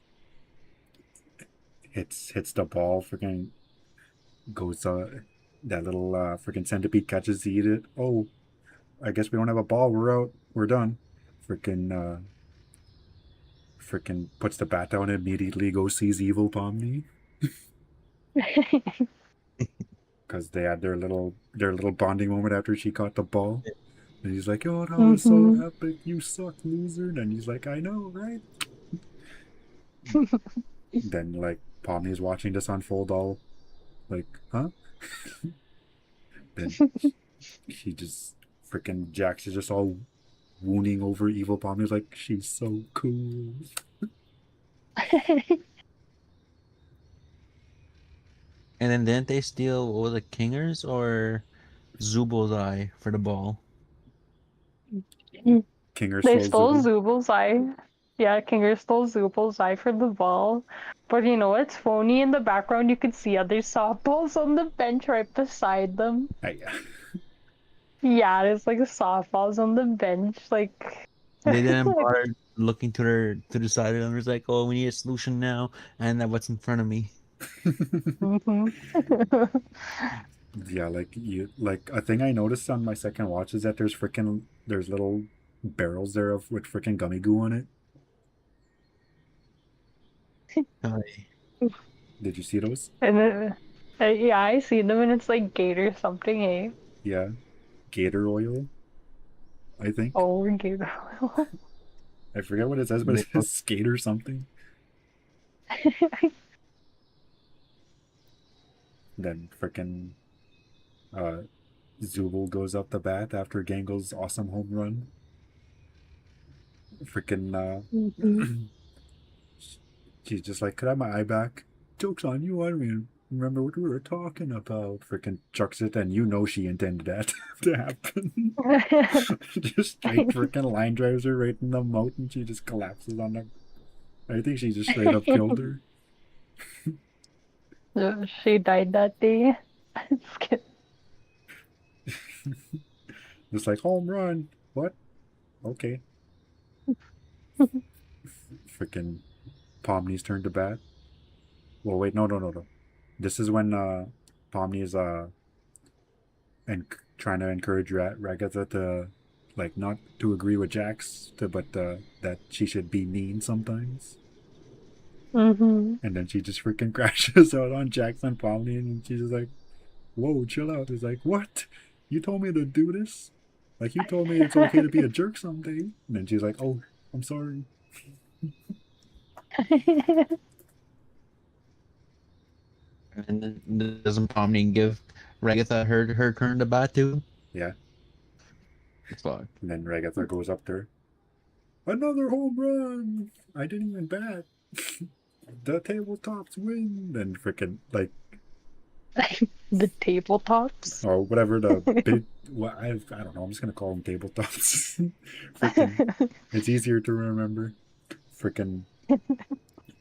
hits the ball. Freaking goes that little freaking centipede catches to eat it. Oh, I guess we don't have a ball. We're out. We're done. Freaking puts the bat down and immediately goes sees evil Pomni because they had their little bonding moment after she caught the ball. And he's like, "Oh, that was so epic! You suck, loser!" And he's like, "I know, right?" Then like Pomni's watching this unfold, all like, "Huh?" Then he just freaking Jax is just all wooning over evil Pomni's like, "She's so cool." And then didn't they steal, what was it, Kingers or Zubo's eye for the ball? Kinger They stole stole Zubul. Zubal's eye. Yeah, Kinger stole Zubal's eye for the ball. But you know what's phony? In the background, you could see other softballs on the bench right beside them. Hey, Yeah, there's like softballs on the bench. Like, They didn't bother looking to the side of them. It's like, oh, we need a solution now, and that's what's in front of me. mhm. yeah, like a thing I noticed on my second watch is that there's little barrels there with freaking gummy goo on it. Aye. Did you see those? And yeah, I see them, and it's like Gator something, eh? Yeah, gator oil, I think. Oh, Gator. I forget what it says, but it says skate or something. Then freaking Zubul goes up the bat after Gangle's awesome home run. Freaking Mhm. she's just like, could I have my eye back? Joke's on you, I don't even remember what we were talking about. Freaking chucks it, and you know she intended that to happen. Just straight freaking line drives her right in the mouth, and she just collapses on her. I think she just straight up killed her. She died that day. Just kidding. Just like home run. What? Okay. Freaking Pomni's turn to bat. Well, wait, no. This is when Pomni is trying to encourage Ragatha to like not to agree with Jax, but that she should be mean sometimes. Mm-hmm. And then she just freaking crashes out on Jax and Pomni, and she's just like, "Whoa, chill out." It's like, "What? You told me to do this? Like you told me it's okay to be a jerk someday." And then she's like, "Oh, I'm sorry." And then doesn't Pomni give Ragatha her turn to bat too? Yeah. Fuck. And then Ragatha goes up there. Another home run! I didn't even bat. The tabletops win. Then freaking like The tabletops. or whatever the big. Well, I don't know. I'm just gonna call them tabletops. Freaking, it's easier to remember. Freaking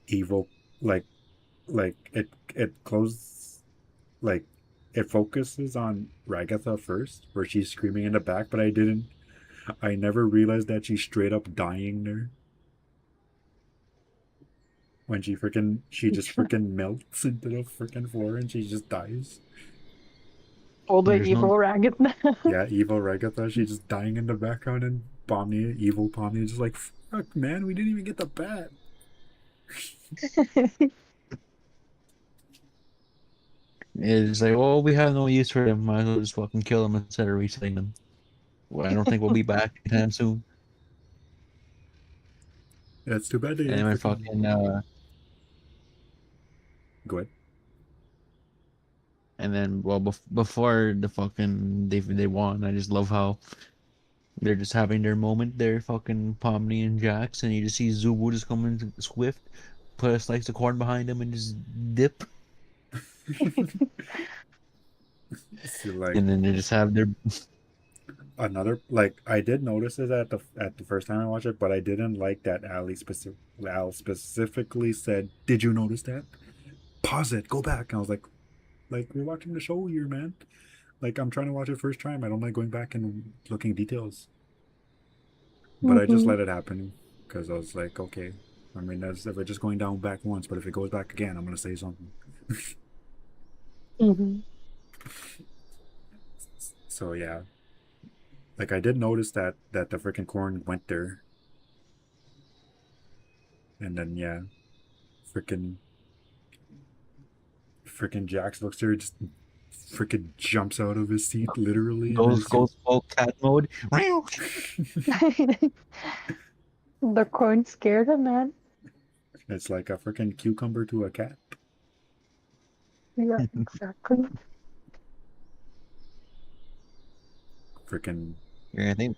evil, like it closed. like it focuses on Ragatha first, where she's screaming in the back, but I never realized that she's straight up dying there. When she just freaking melts into the freaking floor and she just dies. All the There's no evil ragged. Yeah, evil Ragatha, she's just dying in the background, and evil Pomni, is just like, fuck, man, we didn't even get the bat. It's like, oh, we have no use for them. Might as well just fucking kill them instead of resetting them. Well, I don't think we'll be back anytime soon. Yeah, it's too bad they And didn't then when freaking fucking go ahead. and then well before the fucking they won, I just love how they're just having their moment there, fucking Pomni and Jax, and you just see Zubu just coming swift, put a slice of corn behind him and just dip, So, like, and then they just have their another, like, I did notice it at the first time I watched it, but I didn't like that Al specifically said, "Did you notice that? Pause it, go back." And I was like we're watching the show here, man. Like, I'm trying to watch it first time. I don't like going back and looking at details. But I just Hmm. let it happen because I was like, okay. I mean, that's if it's just going down back once, but if it goes back again, I'm gonna say something. Hmm. So yeah, like I did notice that the freaking corn went there, and then yeah, freaking freaking Jax looks there, just freaking jumps out of his seat literally, and goes it's goes full cat mode. The corn scared him, man. it's like a freaking cucumber to a cat. Yeah, exactly. Freaking Yeah, I think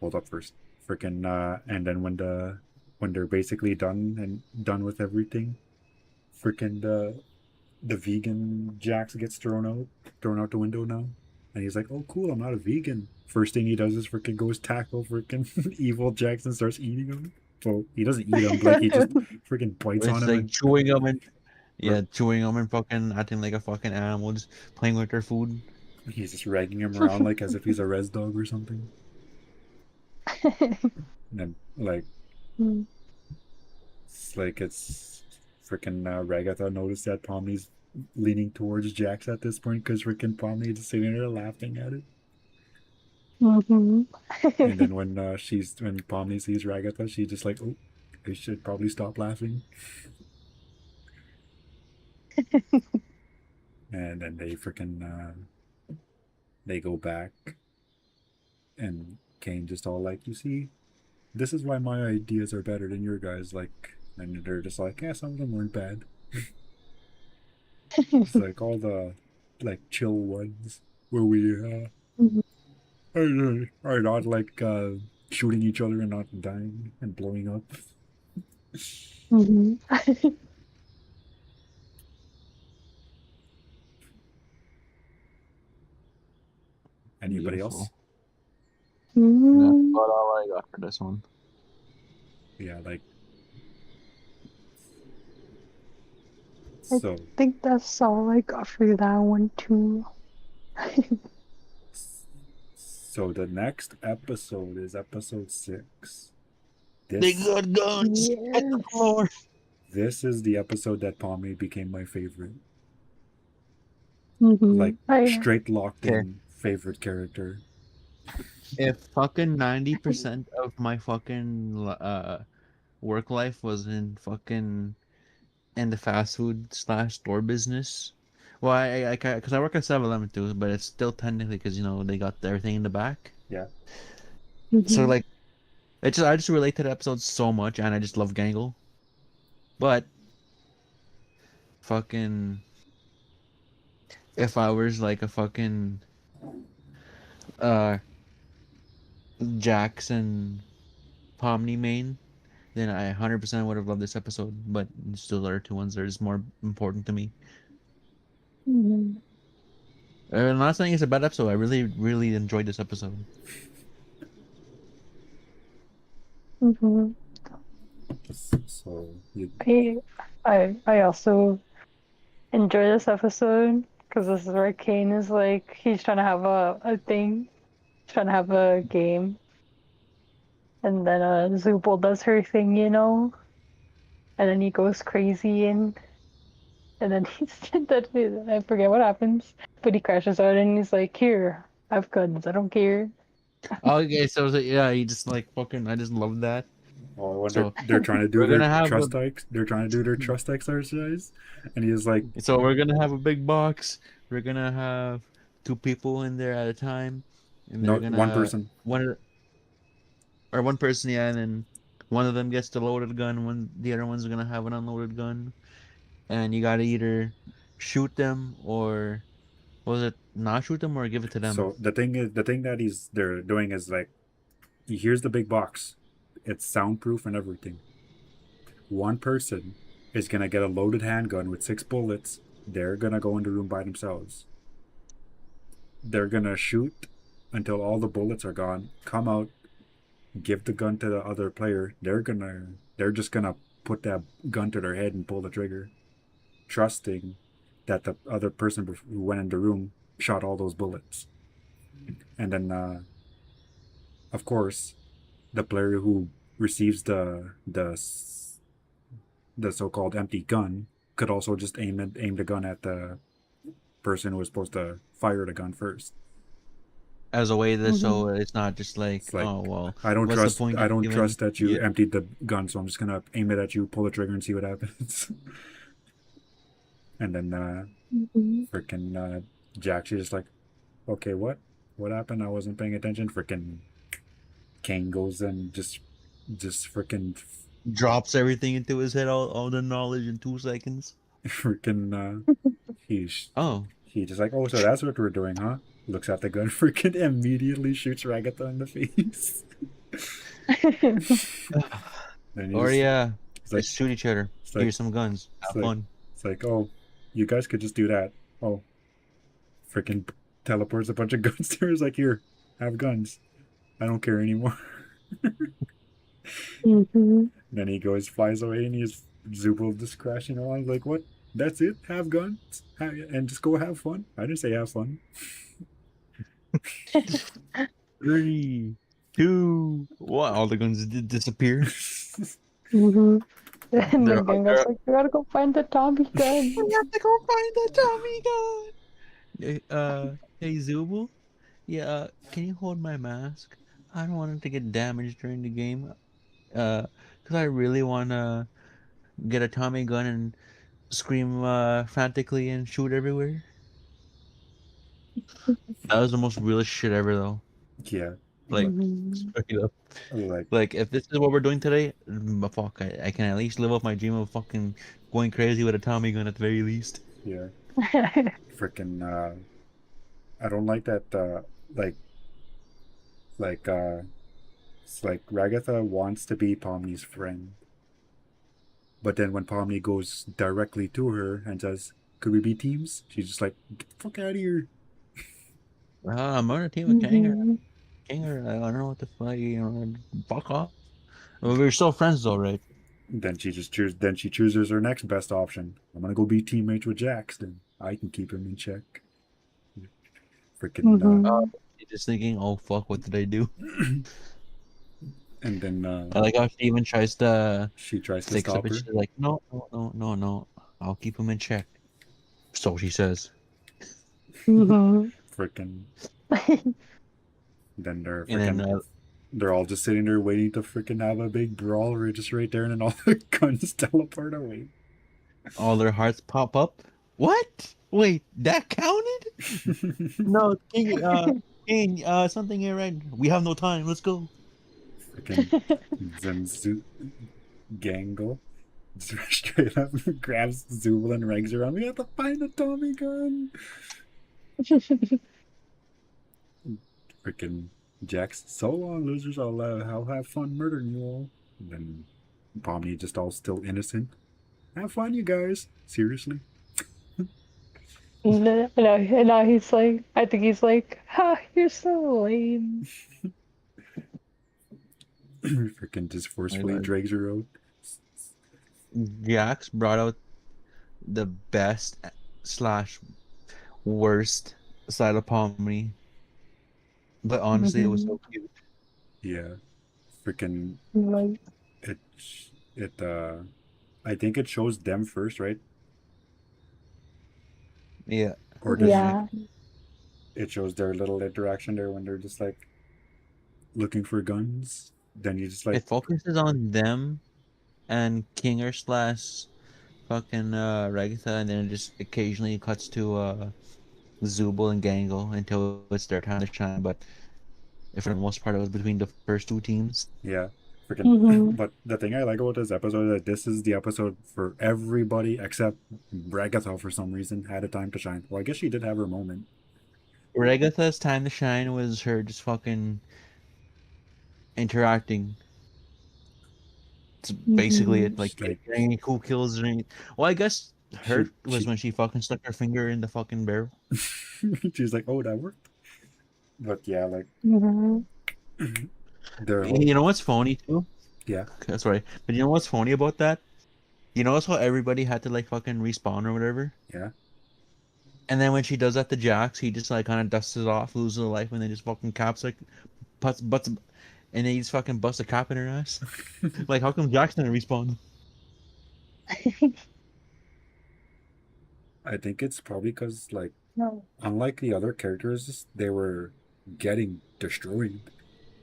hold up first. Freaking and then when they're basically done with everything, freaking the vegan Jax gets thrown out the window now, and he's like, "Oh, cool, I'm not a vegan." First thing he does is freaking goes tackle freaking evil Jax and starts eating him. Well, he doesn't eat him, but like he just freaking bites on it's him like and chewing them and r- yeah, chewing them and fucking acting like a fucking animal, just playing with their food. he's just ragging him around like as if he's a res dog or something. And then like it's freaking Ragatha noticed that Pomni's leaning towards Jax at this point because freaking Pomni is sitting there laughing at it. Hmm. And then when Pomni sees Ragatha, she's just like, "Oh, I should probably stop laughing." And then they go back, and Kane just all like, "You see, this is why my ideas are better than your guys." Like, and they're just like, "Yeah, some of them weren't bad." It's like all the like chill ones where we are not like shooting each other and not dying and blowing up. Hmm. Anybody else? Beautiful. And that's Hmm. about all I got for this one. Yeah, like I so. think that's all I got for that one too. So the next episode is episode 6. They This got guns at the Yes. floor. this is the episode that Pomni became my favorite. Hmm. Like I straight locked Okay. in favorite character. If fucking 90% of my fucking work life was in fucking in the fast food slash store business. Well, because I work at 7-Eleven too, but it's still technically because they got everything in the back. Yeah. So hmm. like, I just relate to the episode so much, and I just love Gangle. But fucking, if I was like a fucking uh Jackson Pomni main, then I 100% would have loved this episode. But still, the other two ones are just more important to me. Hmm. I'm not saying it's a bad episode. I really, really enjoyed this episode. Hmm. So you I I also enjoy this episode Because this is where Kane is like, he's trying to have a thing, trying to have a game. And then Zubul does her thing, you know? And then he goes crazy and then I forget what happens. But he crashes out and he's like, here, have guns, I don't care. Okay, so yeah, you just like fucking. I just love that. Oh, when So they're trying to do we're their gonna have a they're trying to do their trust exercise, and he's like, so we're gonna have a big box. We're gonna have two people in there at a time, and no, they're one gonna person. one person, yeah, and then one of them gets the loaded gun. One the other one's gonna have an unloaded gun, and you gotta either shoot them or was it not shoot them or give it to them? So the thing that they're doing is like, here's the big box, it's soundproof and everything. One person is gonna get a loaded handgun with 6 bullets. They're gonna go in the room by themselves. They're gonna shoot until all the bullets are gone. Come out, give the gun to the other player. They're just gonna put that gun to their head and pull the trigger, trusting that the other person who went in the room shot all those bullets. And then, of course, the player who receives the so-called empty gun could also just aim the gun at the person who was supposed to fire the gun first. As a way that so Mhm. it's not just like, It's like, oh well, I don't what's the trust point I of don't giving? trust that you Yeah. emptied the gun, so I'm just gonna aim it at you, pull the trigger, and see what happens. And then Mhm. freaking Jack, she's just like, okay, what happened? I wasn't paying attention. Freaking Kane goes and just freaking Drops everything into his head, all the knowledge in 2 seconds. freaking he's Oh, he just like, oh, so that's what we're doing, huh? Looks at the gun, freaking immediately shoots Ragatha in the face. Then or yeah, it's like just shoot each other. it's like Here's some guns. it's Have like fun. it's like, oh, you guys could just do that. Oh, freaking teleports a bunch of guns there. It's like, here, have guns. I don't care anymore. Mhm. Then he goes, flies away, and he's Zubul just crashing along. Like, what? That's it? Have guns? And just go have fun? I didn't say have fun. 3, 2, 1. All the guns did disappear. Mhm. And They're, then Gengar's they're like, we gotta go find the Tommy we gun. have to go find the Tommy gun. Hey Zubul, yeah, can you hold my mask? I don't want it to get damaged during the game. Because I really wanna get a Tommy gun and scream frantically and shoot everywhere. That was the most realest shit ever, though. Yeah, Like, like, Mhm. straight up. like Like, if this is what we're doing today, fuck, I can at least live up my dream of fucking going crazy with a Tommy gun at the very least. yeah, freaking. I don't like that. Like, like, it's like Ragatha wants to be Pomni's friend, but then when Pomni goes directly to her and says, "Could we be teams?" She's just like, "Get the fuck out of here." I'm on a team with Kanger. Mhm. Kanger, I don't know what the fuck, fuck off. Well, we're still friends though, right? Then she chooses her next best option. I'm gonna go be teammates with Jax. Then I can keep him in check. Freaking. Mhm. You're just thinking, oh fuck, what did I do? And then I like how she even tries to she tries to fix up stop and her. she's like, no, no, no, no, no. I'll keep him in check. So she says. Mhm. Freaking. Then And then they're all just sitting there waiting to freaking have a big brawl just right there, and then all the guns teleport away. all their hearts pop up. What? Wait, that counted? No, King, something here right. We have no time. Let's go. Freaking Zenzu Gangle straight up grabs Zubul and Regs around. We have to find the Tommy gun. Freaking Jax, so long, losers. I'll have fun murdering you all. And then Pomni just all still innocent. Have fun, you guys. Seriously. And now he's like, I think he's like, ha, you're so lame. Freaking just My forcefully God. drags her out. Jax brought out the best slash worst side of Pomni. But honestly, it was Mm-hmm. so cute. Yeah, freaking Like, it. It. I think it shows them first, right? Yeah. Or does Yeah. yeah. it shows their little interaction there when they're just like looking for guns? Then you just like, It focuses on them and Kinger slash fucking Ragatha, and then it just occasionally cuts to Zubul and Gangle until it's their time to shine. But for the most part, it was between the first two teams. yeah, freaking. Mm-hmm. But the thing I like about this episode is that this is the episode for everybody except Bragatha for some reason had a time to shine. Well, I guess she did have her moment. Ragatha's time to shine was her just fucking interacting. It's basically Mm-hmm. it. Like, Like any cool kills or any. Well, I guess she hurt was she when she fucking stuck her finger in the fucking barrel. she's like, oh, that worked. But yeah, like Mm-hmm. their whole You know what's phony too? yeah That's right. But you know what's phony about that? You notice how everybody had to like fucking respawn or whatever? yeah. And then when she does that to Jax, he just like kind of dusts it off, loses a life, and then just fucking caps like butts, and then he just fucking busts a cap in her ass. Like, how come Jax didn't respawn? I think it's probably because like No. unlike the other characters, they were getting destroyed.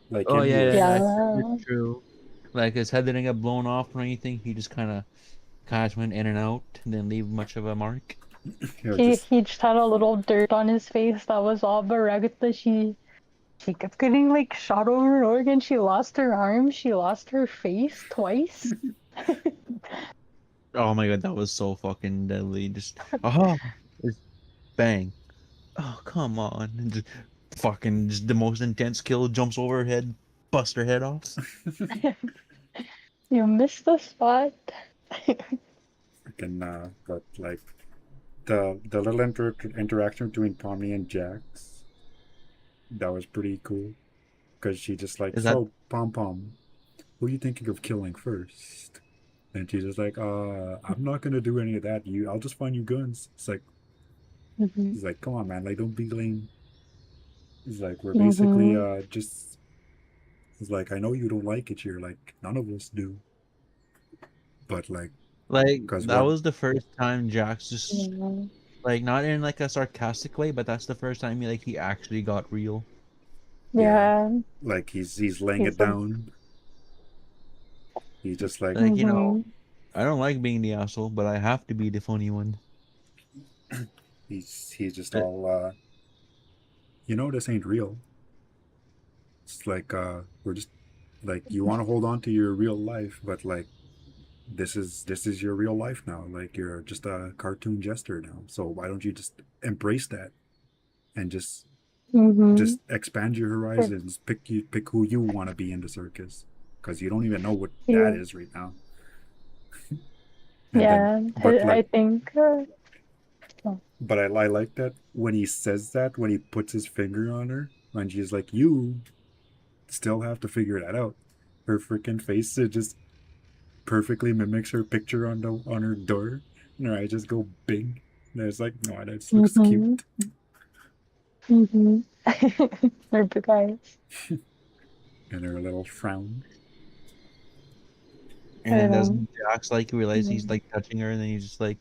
Like Oh him, he yeah, was yeah, Yeah. it's true. Like his head didn't get blown off or anything. He just kind of went in and out, and didn't leave much of a mark. He just he just had a little dirt on his face. That was all. But Ragatha, she kept getting like shot over and over again. She lost her arm. She lost her face twice. Oh my god, that was so fucking deadly. Just just bang. Oh come on, and just fucking just the most intense kill. Jumps over her head, bust her head off. You missed the spot. freaking but like the little interaction between Pomni and Jax, that was pretty cool because she just like, Is that so Pom Pom, who are you thinking of killing first? And she's just like, I'm not gonna do any of that. I'll just find you guns. It's like, Mm-hmm. he's like, come on, man, like don't be lame. He's like, we're basically Mm-hmm. just. He's like, I know you don't like it here, like none of us do, but like, like cause that what? was the first time Jax just Yeah. like not in like a sarcastic way, but that's the first time he actually got real. Yeah, Yeah. like he's laying it He's like, down. He's just like Like, mm-hmm. I don't like being the asshole, but I have to be the funny one. he's just Uh, all this ain't real. It's like we're just like you want to hold on to your real life, but like this is your real life now. Like you're just a cartoon jester now. So why don't you just embrace that and Mm-hmm. just expand your horizons, pick who you want to be in the circus, because you don't even know what that Yeah. is right now. And then Yeah. but I like think. Oh. but I like that when he says that, when he puts his finger on her, when she's like, you still have to figure that out. Her freaking face, it just perfectly mimics her picture on her door, and her eyes just go big. And it's like, no, that just looks Mm-hmm. cute. Mm-hmm. They're big eyes. And her little frown. And I then know. doesn't Jax like realize he's Mhm. like touching her, and then he's just like,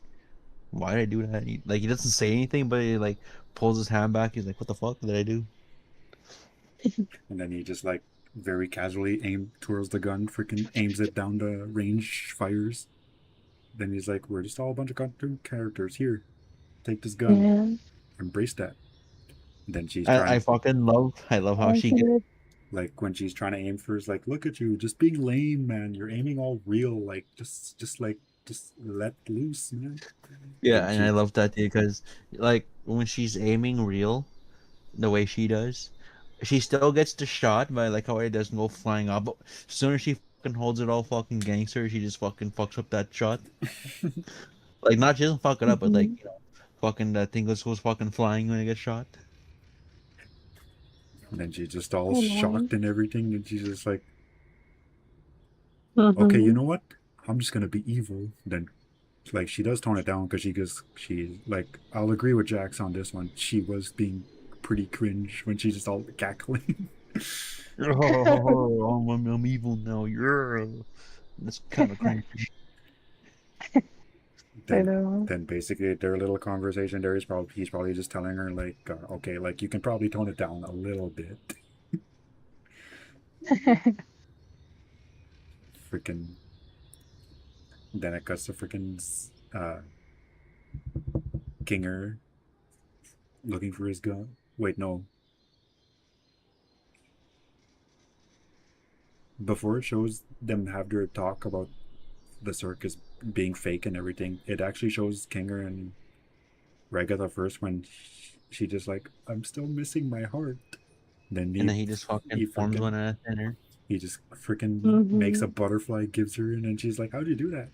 "Why did I do that?" He doesn't say anything, but he like pulls his hand back. He's like, "What the fuck did I do?" And then he just like very casually twirls the gun, freaking aims it down the range, fires. Then he's like, we're just all a bunch of cartoon characters. Here, take this gun, Yeah. embrace that. And then she's I trying, fucking I love how I she gets. did. like when she's trying to aim for, is like, look at you, just being lame, man. You're aiming all real, like just let loose, man. Yeah, Then and I she, love that too because like when she's aiming real, the way she does, she still gets the shot, but I like how it doesn't go flying up. But as soon as she fucking holds it all fucking gangster, she just fucking fucks up that shot. Like, not she doesn't fuck it up, but like Mm-hmm. fucking that thing goes fucking flying when it gets shot. and then she's just all I know. shocked and everything, and she's just like, okay, you Mm-hmm. know what? I'm just gonna be evil. Then like she does tone it down because she like I'll agree with Jax on this one. She was being pretty cringe when she's just all cackling. Oh, I'm evil now. Yeah, that's kind of cringy. I then know. then basically their little conversation there is probably he's probably just telling her like okay, like you can probably tone it down a little bit. Freaking then it cuts to freaking Kinger looking for his gun. Wait, no. Before it shows them have their talk about the circus being fake and everything, it actually shows Kinger and Regatha first when she just like, I'm still missing my heart. Then And then he just fucking he forms freaking one out of thin air. he just freaking makes a Hmm. butterfly, gives her, and then she's like, how'd you do that?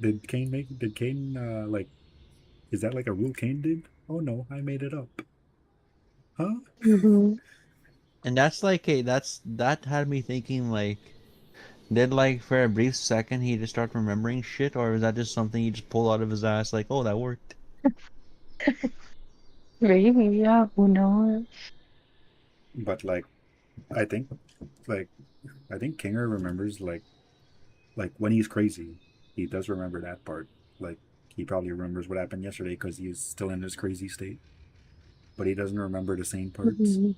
Did Kane like is that like a rule Kane did? Oh no, I made it up. Huh? Hmm. And that's like that had me thinking like, did like for a brief second he just start remembering shit, or is that just something he just pulled out of his ass? Like, oh, that worked. Maybe, yeah, who knows? But I think like I think Kinger remembers like when he's crazy, he does remember that part. Like he probably remembers what happened yesterday because he's still in his crazy state, but he doesn't remember the same parts. Mhm.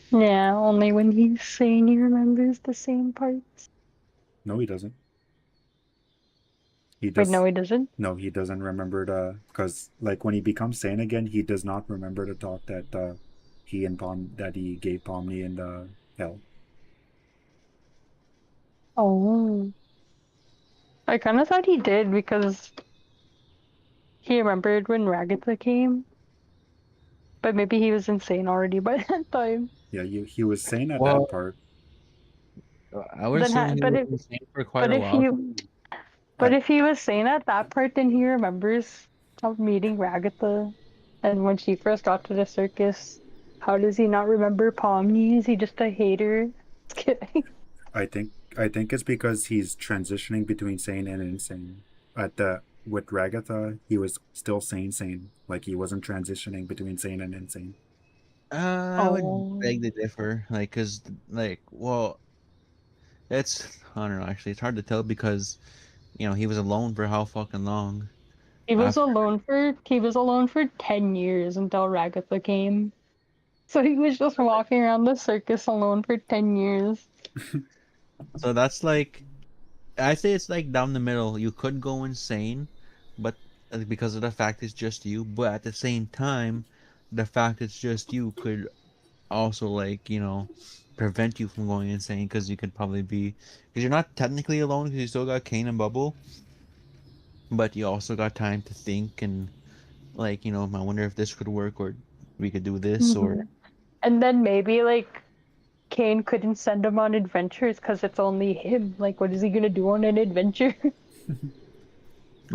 Yeah, only when he's sane he remembers the same parts. No, he doesn't. He Wait, no, does. he doesn't? No, he doesn't remember the because like when he becomes sane again, he does not remember the talk that he gave Pomni in the hell. Oh. I kind of thought he did because he remembered when Ragatha came, but maybe he was insane already by that time. Yeah, he was sane at that Well, part. I would assume he But was if insane for quite but a if while. he but At if he was sane at that part, then he remembers of meeting Ragatha, and when she first got to the circus. How does he not remember Pomni? Is he just a hater? Just kidding. I think it's because he's transitioning between sane and insane. At the with Ragatha, he was still sane, like he wasn't transitioning between sane and insane. I would Oh, beg to differ. Like, cause like, well, it's I don't know. Actually, it's hard to tell because he was alone for how fucking long after. he was alone for 10 years until Ragatha came. So he was just walking around the circus alone for 10 years. So that's like I say it's like down the middle. You could go insane, but because of the fact it's just you, but at the same time, the fact it's just you could also like prevent you from going insane because you could probably be because you're not technically alone because you still got Kane and Bubble, but you also got time to think and like I wonder if this could work or we could do this or Hmm. And then maybe like Kane couldn't send him on adventures because it's only him. Like, what is he gonna do on an adventure?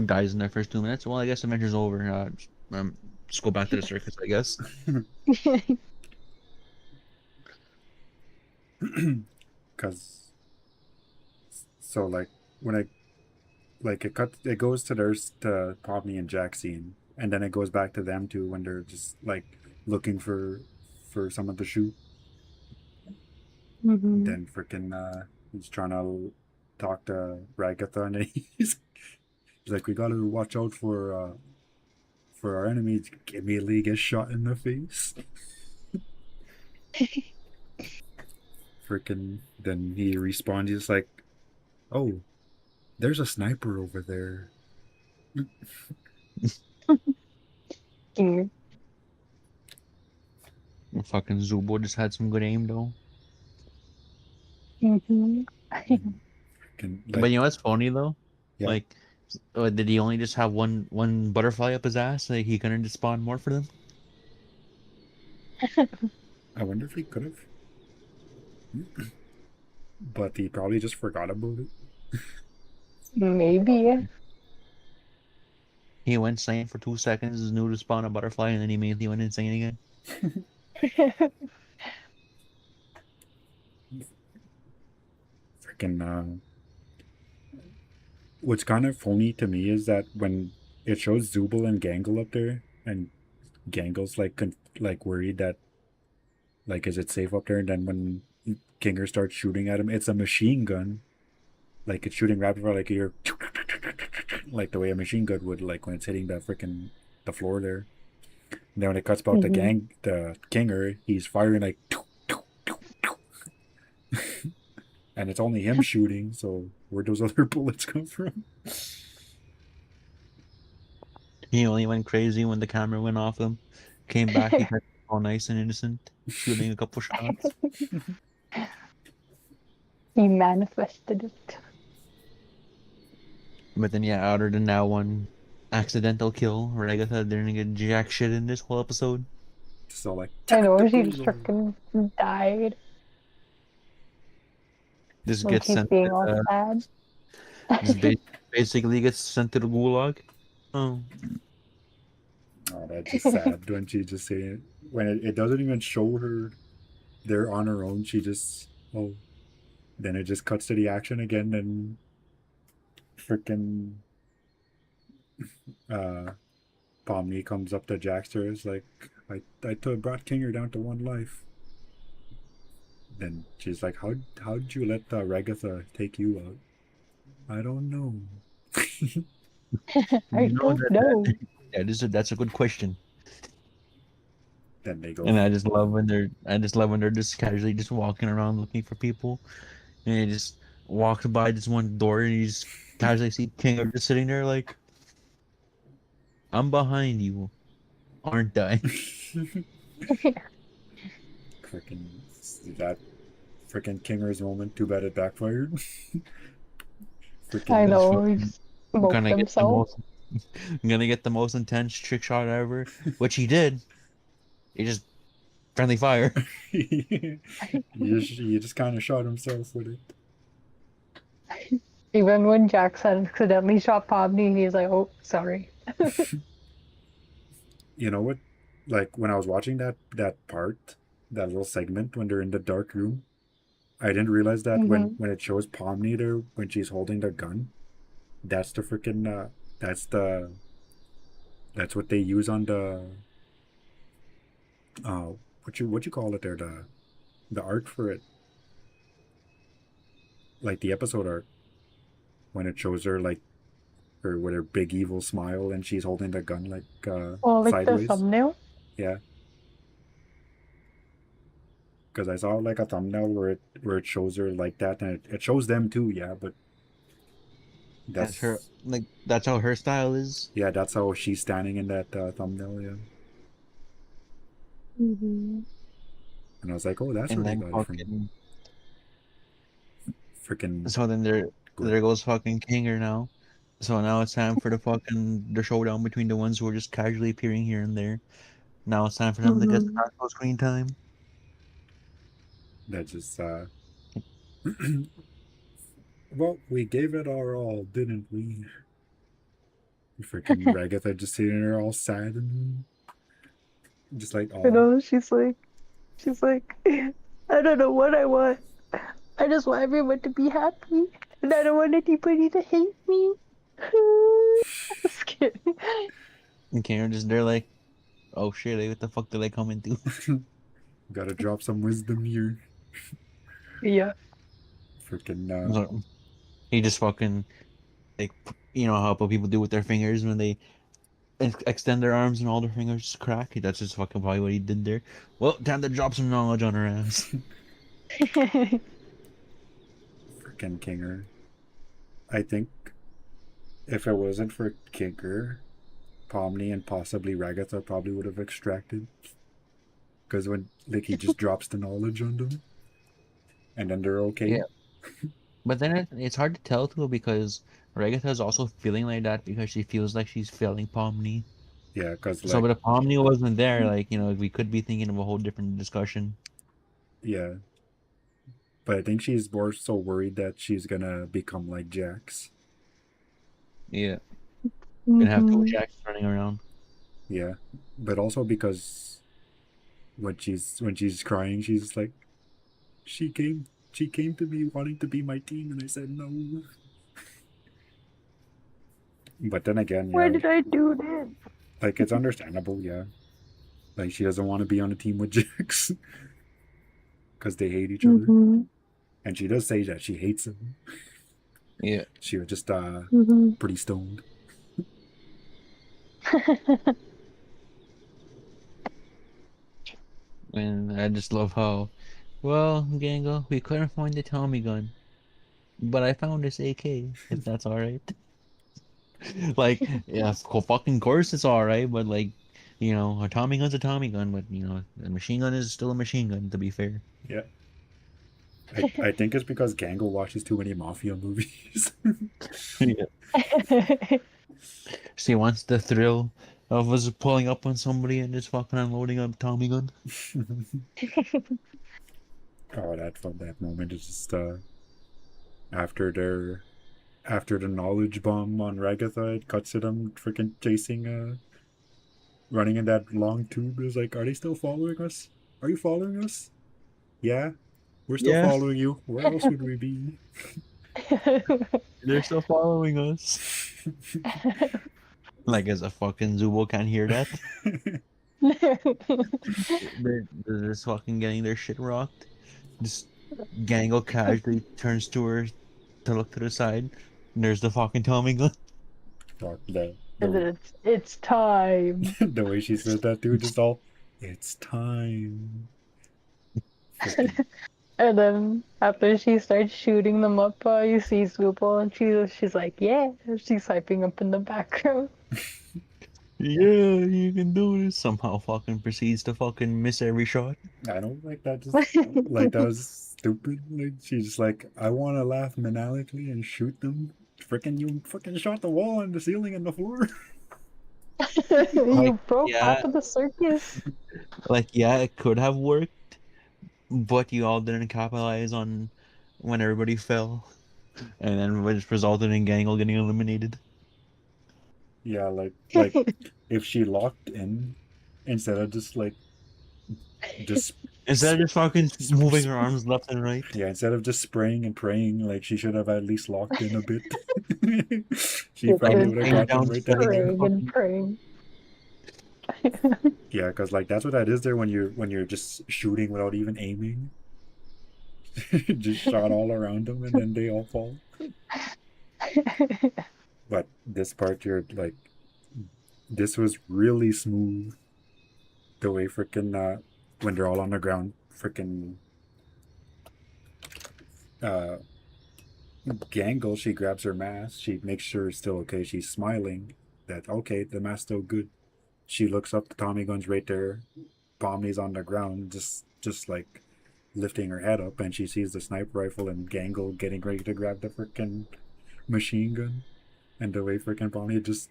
dies in their first 2 minutes. Well, I guess Adventure's over. Just go back to the circus, I guess. Because so like when I like it goes to there's to Pomni and Jack scene, and then it goes back to them too when they're just like looking for someone to shoot. Hmm. Then freaking he's trying to talk to Ragatha, and he's like, we gotta watch out for our enemies. Immediately gets shot in the face. Freaking then he responds. He's like, oh, there's a sniper over there. Fucking Zubo just had some good aim though. Hmm. And But like, you know what's funny though? yeah, Like, did he only just have one butterfly up his ass? Like he couldn't just spawn more for them? I wonder if he could have, but he probably just forgot about it. Maybe. He went insane for 2 seconds, knew to spawn a butterfly, and then he immediately went insane again. Freaking what's kind of funny to me is that when it shows Zubul and Gangle up there, and Gangle's like like worried that like is it safe up there, and then when Kinger starts shooting at him, it's a machine gun. Like it's shooting rapid fire, like you're like the way a machine gun would, like when it's hitting the freaking the floor there. And then when it cuts about Mm-hmm. the Kinger, he's firing like, and it's only him shooting. So where'd those other bullets come from? He only went crazy when the camera went off him. Came back, he tried to be all nice and innocent, shooting a couple shots. He manifested it. But then, yeah, other than that one accidental kill, Regatha didn't get jack shit in this whole episode. So like I know, she tactical just freaking died. Just Like gets he's sent being to all the, sad. just ba- basically gets sent to the gulag. Oh, Oh, that's just sad when she just say it. When it doesn't even show her there on her own. She just, oh, then it just cuts to the action again, and freaking uh Pomni comes up to Jackster, is like, I brought Kinger down to one life. Then she's like, how'd you let Regatha take you out? I don't know. I you know don't that, know. that's a good question. Then they go, And I just love when they're just casually just walking around looking for people, and he just walks by this one door, and you just casually see King just sitting there like, I'm behind you, aren't I? freaking that freaking Kinger's moment. Too bad it backfired. I freaking Just know, he fucking just smoked gonna get the himself. most, gonna get the most intense trick shot ever, which he did. He just friendly fire. you just kind of shot himself with it. Even when Jax had accidentally shot Pomni, he's like, oh, sorry. You know what? Like when I was watching that part, that little segment when they're in the dark room, I didn't realize that when Hmm. when it shows Pomni there when she's holding the gun, that's the freaking that's the that's what they use on the uh what you call it there, the art for it, like the episode art, when it shows her like her with her big evil smile and she's holding the gun like Oh, like the sideways. thumbnail? Yeah, because I saw like a thumbnail where it shows her like that, and it shows them too. Yeah, but That's her, that's like, that's how her style is. yeah, that's how she's standing in that thumbnail. Yeah, Hmm. and I was like, oh, that's where And they then got it from. fucking, Freaking so then good. there goes fucking Kinger now. So now it's time for the showdown between the ones who are just casually appearing here and there. Now it's time for them to get Hmm. some actual screen time. That just well, we gave it our all, didn't we? Freaking Ragatha just sitting there all sad and just like, You oh. know, she's like, I don't know what I want. I just want everyone to be happy, and I don't want anybody to hate me. Just kidding. And Kinger just they're like, oh shit, like, what the fuck did I come into? Gotta drop some wisdom here. Yeah. Freaking So he just fucking like, you know how people do with their fingers when they extend their arms and all their fingers just crack. That's just fucking probably what he did there. Well, time to drop some knowledge on her ass. freaking Kinger. I think if it wasn't for Kinger, Pomni and possibly Ragatha probably would have extracted. Because when like he just drops the knowledge on them, and then they're okay. Yeah, but then it's hard to tell too because Regatha is also feeling like that because she feels like she's failing Pomni. Yeah, because So, like but if Pomni wasn't there, like, you know, we could be thinking of a whole different discussion. yeah, but I think she's more so worried that she's gonna become like Jax. Yeah, and have two Hmm. Jacks running around. Yeah, but also because when she's crying, she's like, she came to me wanting to be my team, and I said no. But then again, Why yeah, did I do this? like it's understandable, yeah. Like she doesn't want to be on a team with Jax because they hate each other, Mm-hmm. and she does say that she hates him. Yeah. She was just Mm-hmm. pretty stoned. And I just love how, well, Gango, we couldn't find the Tommy gun, but I found this AK, if that's alright. Like, yeah, fucking course it's alright, but like, a Tommy gun's a Tommy gun, but a machine gun is still a machine gun, to be fair. Yeah, I think it's because Gangle watches too many mafia movies. Yeah. She wants the thrill of us pulling up on somebody and just fucking unloading a Tommy gun. Oh, that moment is just after their after the knowledge bomb on Ragatha, it cuts to them freaking chasing running in that long tube. Is like, are they still following us? Are you following us? Yeah, we're still Yeah, following you. Where else would we be? they're still following us. Like, as a fucking Zubo can't hear that. They're just fucking getting their shit rocked. This Gangle casually turns to her to look to the side. And there's the fucking Tommy gun. Fuck And then it's time. the way she said that, dude, just all, it's time. Freaking And then after she starts shooting them up, you see Swoople, and she's like, "Yeah," she's hyping up in the background. Yeah, you can do this. Somehow fucking proceeds to fucking miss every shot. I don't like that. Just like that was stupid. Like she's just like, I want to laugh maniacally and shoot them. Freaking you! Freaking shot the wall and the ceiling and the floor. Like, You broke yeah, half of the circus. yeah, it could have worked, but you all didn't capitalize on when everybody fell, and then which resulted in Gangle getting eliminated. Yeah, like if she locked in instead of just like just Instead of just fucking moving her arms left and right. yeah, instead of just spraying and praying, like she should have at least locked in a bit. She She's probably Like been would have praying got them down, right then and spelling and there. praying and fucking. praying. Yeah, because like that's what that is there when you're just shooting without even aiming. Just shot all around them and then they all fall. But this part, you're like, this was really smooth. The way freaking when they're all on the ground, freaking uh, Gangle, she grabs her mask. She makes sure it's still okay. She's smiling. That okay, the mask's still good. She looks up. The Tommy gun's right there. Pomni's on the ground, just like lifting her head up, and she sees the sniper rifle and Gangle getting ready to grab the freaking machine gun. And the way freaking Pomni just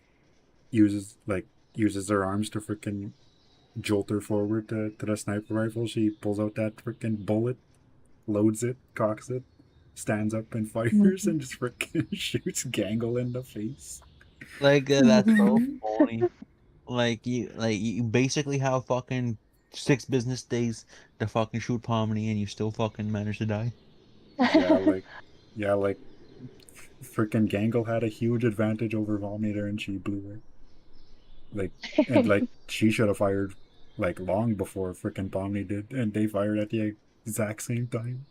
uses her arms to freaking jolt her forward to the sniper rifle. She pulls out that freaking bullet, loads it, cocks it, stands up and fires, and just freaking shoots Gangle in the face. Like, that's so funny. Like you basically have fucking 6 business days to fucking shoot Pomni, and you still fucking manage to die. Yeah, like freaking Gangle had a huge advantage over Vomitor, and she blew her. Like, and like she should have fired like long before freaking Pomni did, and they fired at the exact same time.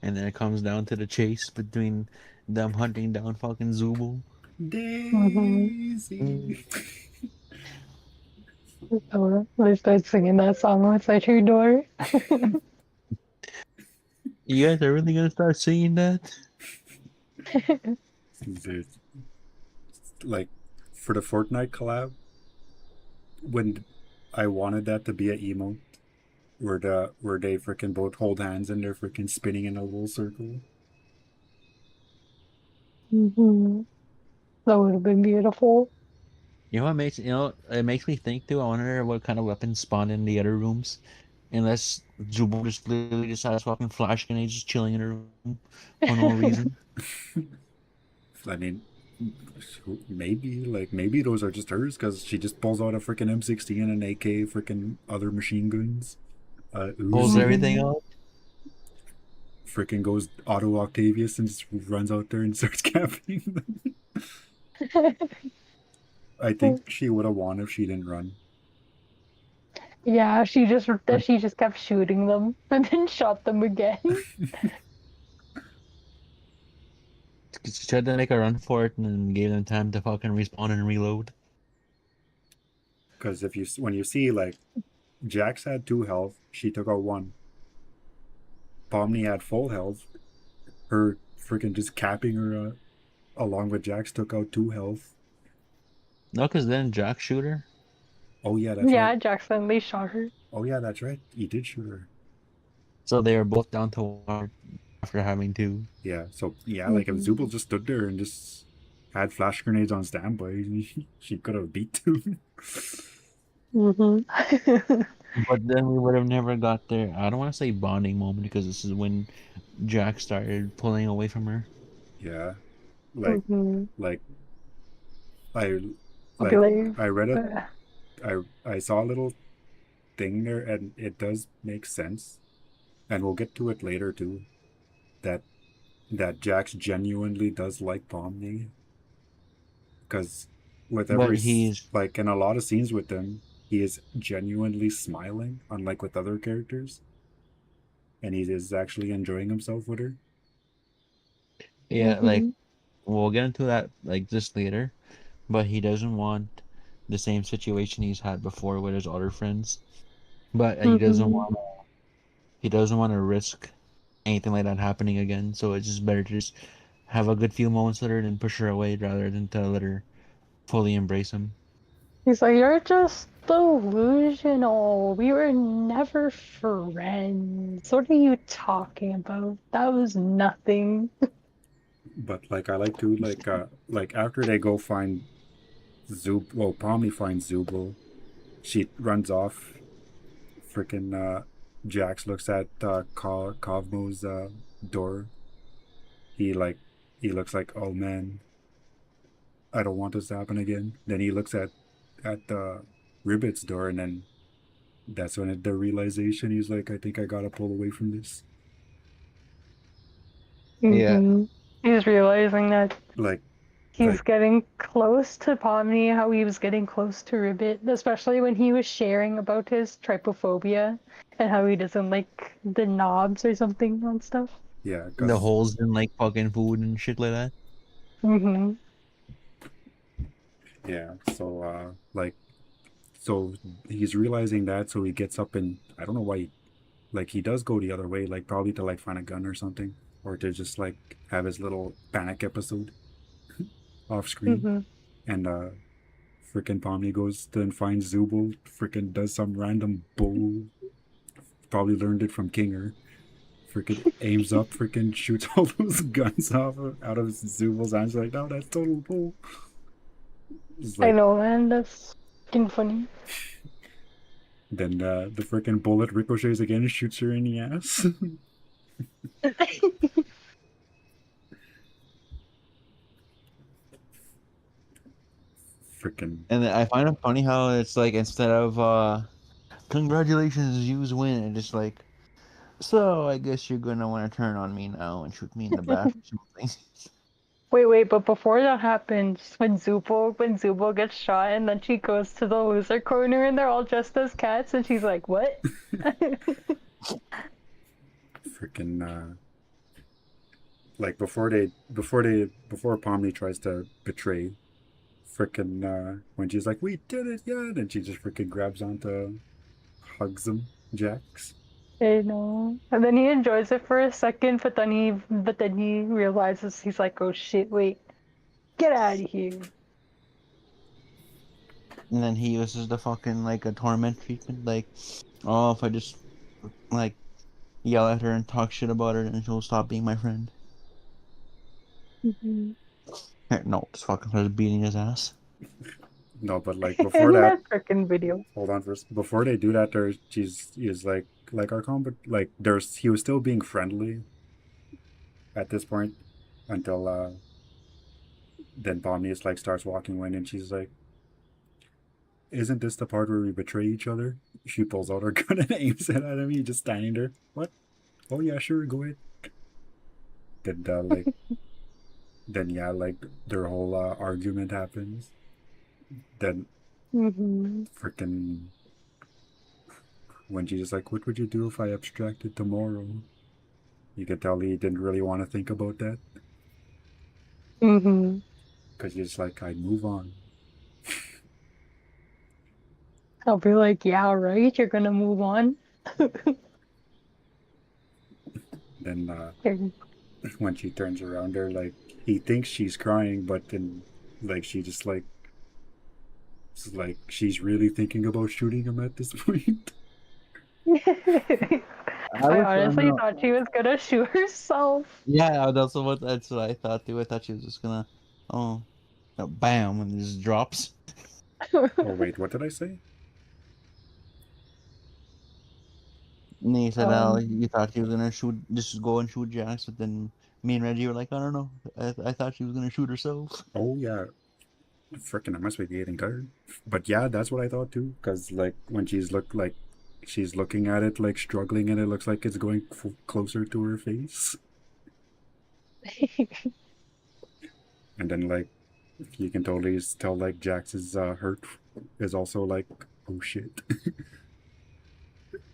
And then it comes down to the chase between them hunting down fucking Zubo. Mhm. Daisy. So they start singing that song outside her door. You guys are really gonna start singing that? Dude, like for the Fortnite collab, when I wanted that to be an emote where they freaking both hold hands and they're freaking spinning in a little circle. Hmm. That would have been beautiful. It makes me think too. I wonder what kind of weapons spawn in the other rooms. Unless Zubo just literally just has fucking flash grenades just chilling in a room for no reason. I mean, maybe those are just hers because she just pulls out a freaking M16 and an AK, Pulls freaking other machine guns, everything Uzi. Mhm. out. freaking goes Otto Octavius and just runs out there and starts camping them. I think she would have won if she didn't run. Yeah, she just kept shooting them and then shot them again. She tried to make a run for it and then gave them time to fucking respawn and reload. Because when you see like Jax had 2 health, she took out 1. Pomni had full health. Her freaking just capping her along with Jax took out 2 health. No, because then Jack shoot her. Oh yeah, that's right. Yeah, Jackson Lee shot her. Oh yeah, that's right. He did shoot her. So they were both down to 1 after having 2. Yeah. So yeah, like if Zubul Mhm. just stood there and just had flash grenades on standby, she could have beat him. Mhm. But then we would have never got there. I don't want to say bonding moment because this is when Jack started pulling away from her. Yeah. Like Mhm. like I I'll be like like, I read a uh, I saw a little thing there and it does make sense. And we'll get to it later too. That Jax genuinely does like Pomni because with But every he's like in a lot of scenes with them, he is genuinely smiling, unlike with other characters, and he is actually enjoying himself with her. yeah, like mhm. we'll get into that like this later. But he doesn't want the same situation he's had before with his other friends. But Mhm. he doesn't want to risk anything like that happening again. So it's just better to just have a good few moments with her and push her away rather than to let her fully embrace him. He's like, you're just delusional. We were never friends. What are you talking about? That was nothing. But like I like to like after they go find Pomni finds Zubul, she runs off. Freaking Jax looks at Cosmo's door. He like he looks like, oh man, I don't want this to happen again. Then he looks at Ribbit's door, and then that's when the realization he's like, I think I gotta pull away from this. Yeah, Mhm. He's realizing that Like he's like getting close to Pomni, how he was getting close to Ribbit, especially when he was sharing about his trypophobia and how he doesn't like the knobs or something on stuff. yeah, the because holes in like fucking food and shit like that. Mhm. yeah. So so he's realizing that, so he gets up and I don't know why. Like he does go the other way, like probably to like find a gun or something, or to just like have his little panic episode off screen. Mhm. And freaking Pomni goes to and finds Zubul, freaking does some random bull, probably learned it from Kinger. Freaking aims up, freaking shoots all those guns off out of Zubul's hands. Like, no, that's total bull. It's I like, know, man. That's fucking funny. then the freaking bullet ricochets again and shoots her in the ass. Freaking And I find it funny how it's like instead of congratulations, you win, and just like so I guess you're gonna want to turn on me now and shoot me in the back or something. Wait, but before that happens, when Zubo gets shot and then she goes to the loser corner and they're all dressed as cats and she's like, "What?" freaking like before Pomni tries to betray freaking when she's like, we did it, yeah, and she just freaking grabs onto, hugs him, Jax. I know. And then he enjoys it for a second, but then he realizes he's like, "Oh shit, wait. Get out of here." And then he uses the fucking like a torment treatment, like, oh, if I just like yell at her and talk shit about her, then she'll stop being my friend. Mm-hmm. No, just fucking starts beating his ass. No, but like before In that, that freaking video. hold on first. Before they do that, he's like our combat, like he was still being friendly at this point until then Pomni is like starts walking away and she's like, isn't this the part where we betray each other? She pulls out her gun and aims it at him. He's just standing there. What? Oh yeah, sure, go ahead. Then then yeah, like their whole argument happens. Then Mm-hmm. freaking when she's like, "What would you do if I abstracted tomorrow?" You could tell he didn't really want to think about that Mm-hmm. because he's like, "I'd move on." I'll be like, yeah, right, you're gonna move on. Then You're- when she turns around her, like he thinks she's crying, but then like she just like it's like she's really thinking about shooting him at this point. I I was, I don't honestly know. thought she was gonna shoot herself. Yeah, that's what I thought too. I thought she was just gonna, oh, bam, and it just drops. Oh wait, what did I say? And then you said, oh, um, you thought she was gonna shoot, just go and shoot Jax, but then me and Reggie were like, I don't know. I thought she was gonna shoot herself. Oh yeah, freaking I must be getting tired. But yeah, that's what I thought too. Because like when she's looking at it like struggling, and it looks like it's going closer to her face, and then like you can totally tell like Jax's hurt is also like, oh shit.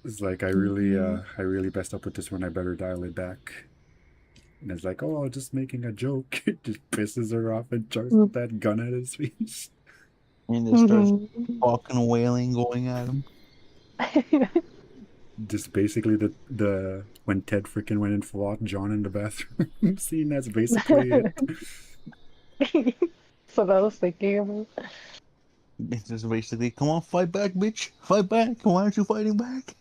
It's like Mhm. I really messed up with this one. I better dial it back. And it's like, oh, just making a joke. It just pisses her off and charges with that gun at his face. And it starts Mhm. fucking wailing, going at him. Just basically the when Ted freaking went and fought John in the bathroom scene. That's basically it. So that was thinking about. It's just basically, come on, fight back, bitch. Fight back. Why aren't you fighting back?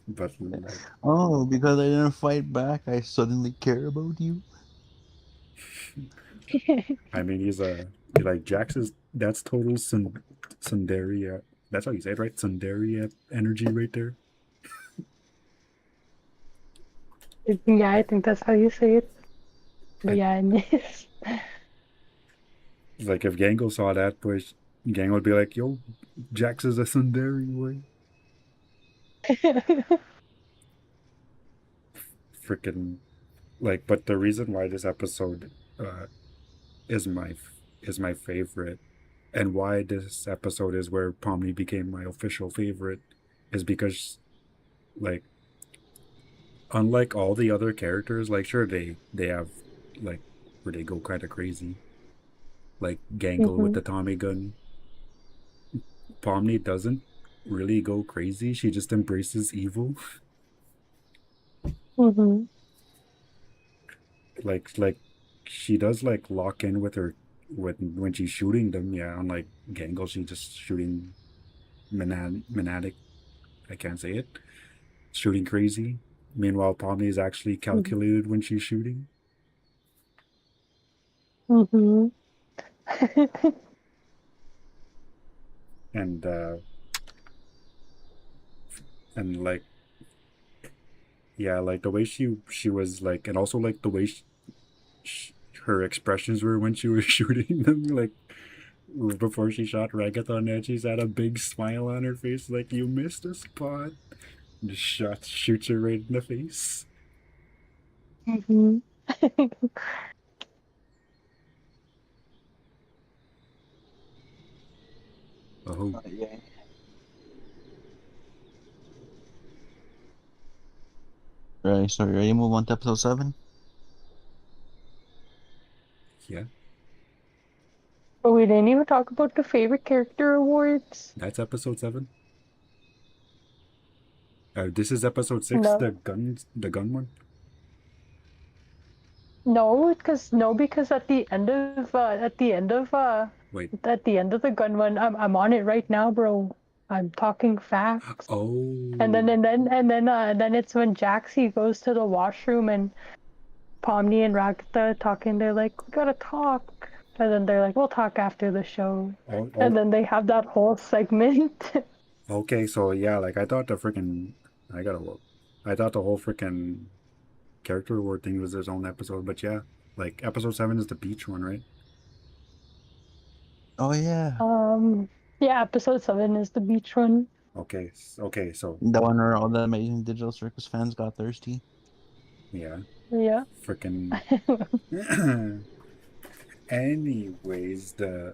But like, Oh, because I didn't fight back, I suddenly care about you. I mean, he's a like Jax is that's total Sundaria. That's how you say it, right? Sundaria energy right there. Yeah, I think that's how you say it. But And yeah, it is. like if Gango saw that, boy, Gang would be like, "Yo, Jax is a Sundari boy." Freaking like, but the reason why this episode uh, is my favorite, and why this episode is where Pomni became my official favorite, is because like unlike all the other characters, like sure they have like where they go kind of crazy, like Gangle with Mhm. the Tommy gun. Pomni doesn't really go crazy. She just embraces evil. Mhm. Like she does like lock in with her when she's shooting them. Yeah, unlike Gangle, she's just shooting maniac. I can't say it. Shooting crazy. Meanwhile, Pomni is actually Mhm. calculated when she's shooting, Mhm. and like yeah, like the way she was like, and also like the way she, her expressions were when she was shooting them, like before she shot Ragathon, and she's had a big smile on her face, like you missed a spot. Just shoots her right in the face. Mhm. Oh Yeah. Right, so ready to move on to episode 7? yeah, But we didn't even talk about the favorite character awards. that's episode 7. This is episode 6, No, the gun one. because Wait. at the end of the gun one, I'm on it right now, bro. I'm talking facts. And Oh. then then it's when Jaxie goes to the washroom and Pomni and Ragtha talking. They're like, we gotta talk. And then they're like, we'll talk after the show. All And then they have that whole segment. okay, so yeah, like I thought the freaking I gotta look. I thought the whole freaking character award thing was its own episode, but yeah, like episode 7 is the beach one, right? Oh, yeah. um, yeah, episode 7 is the beach one. Okay, okay, so The one where all the amazing digital circus fans got thirsty. Yeah. Yeah. Freaking. Anyways, the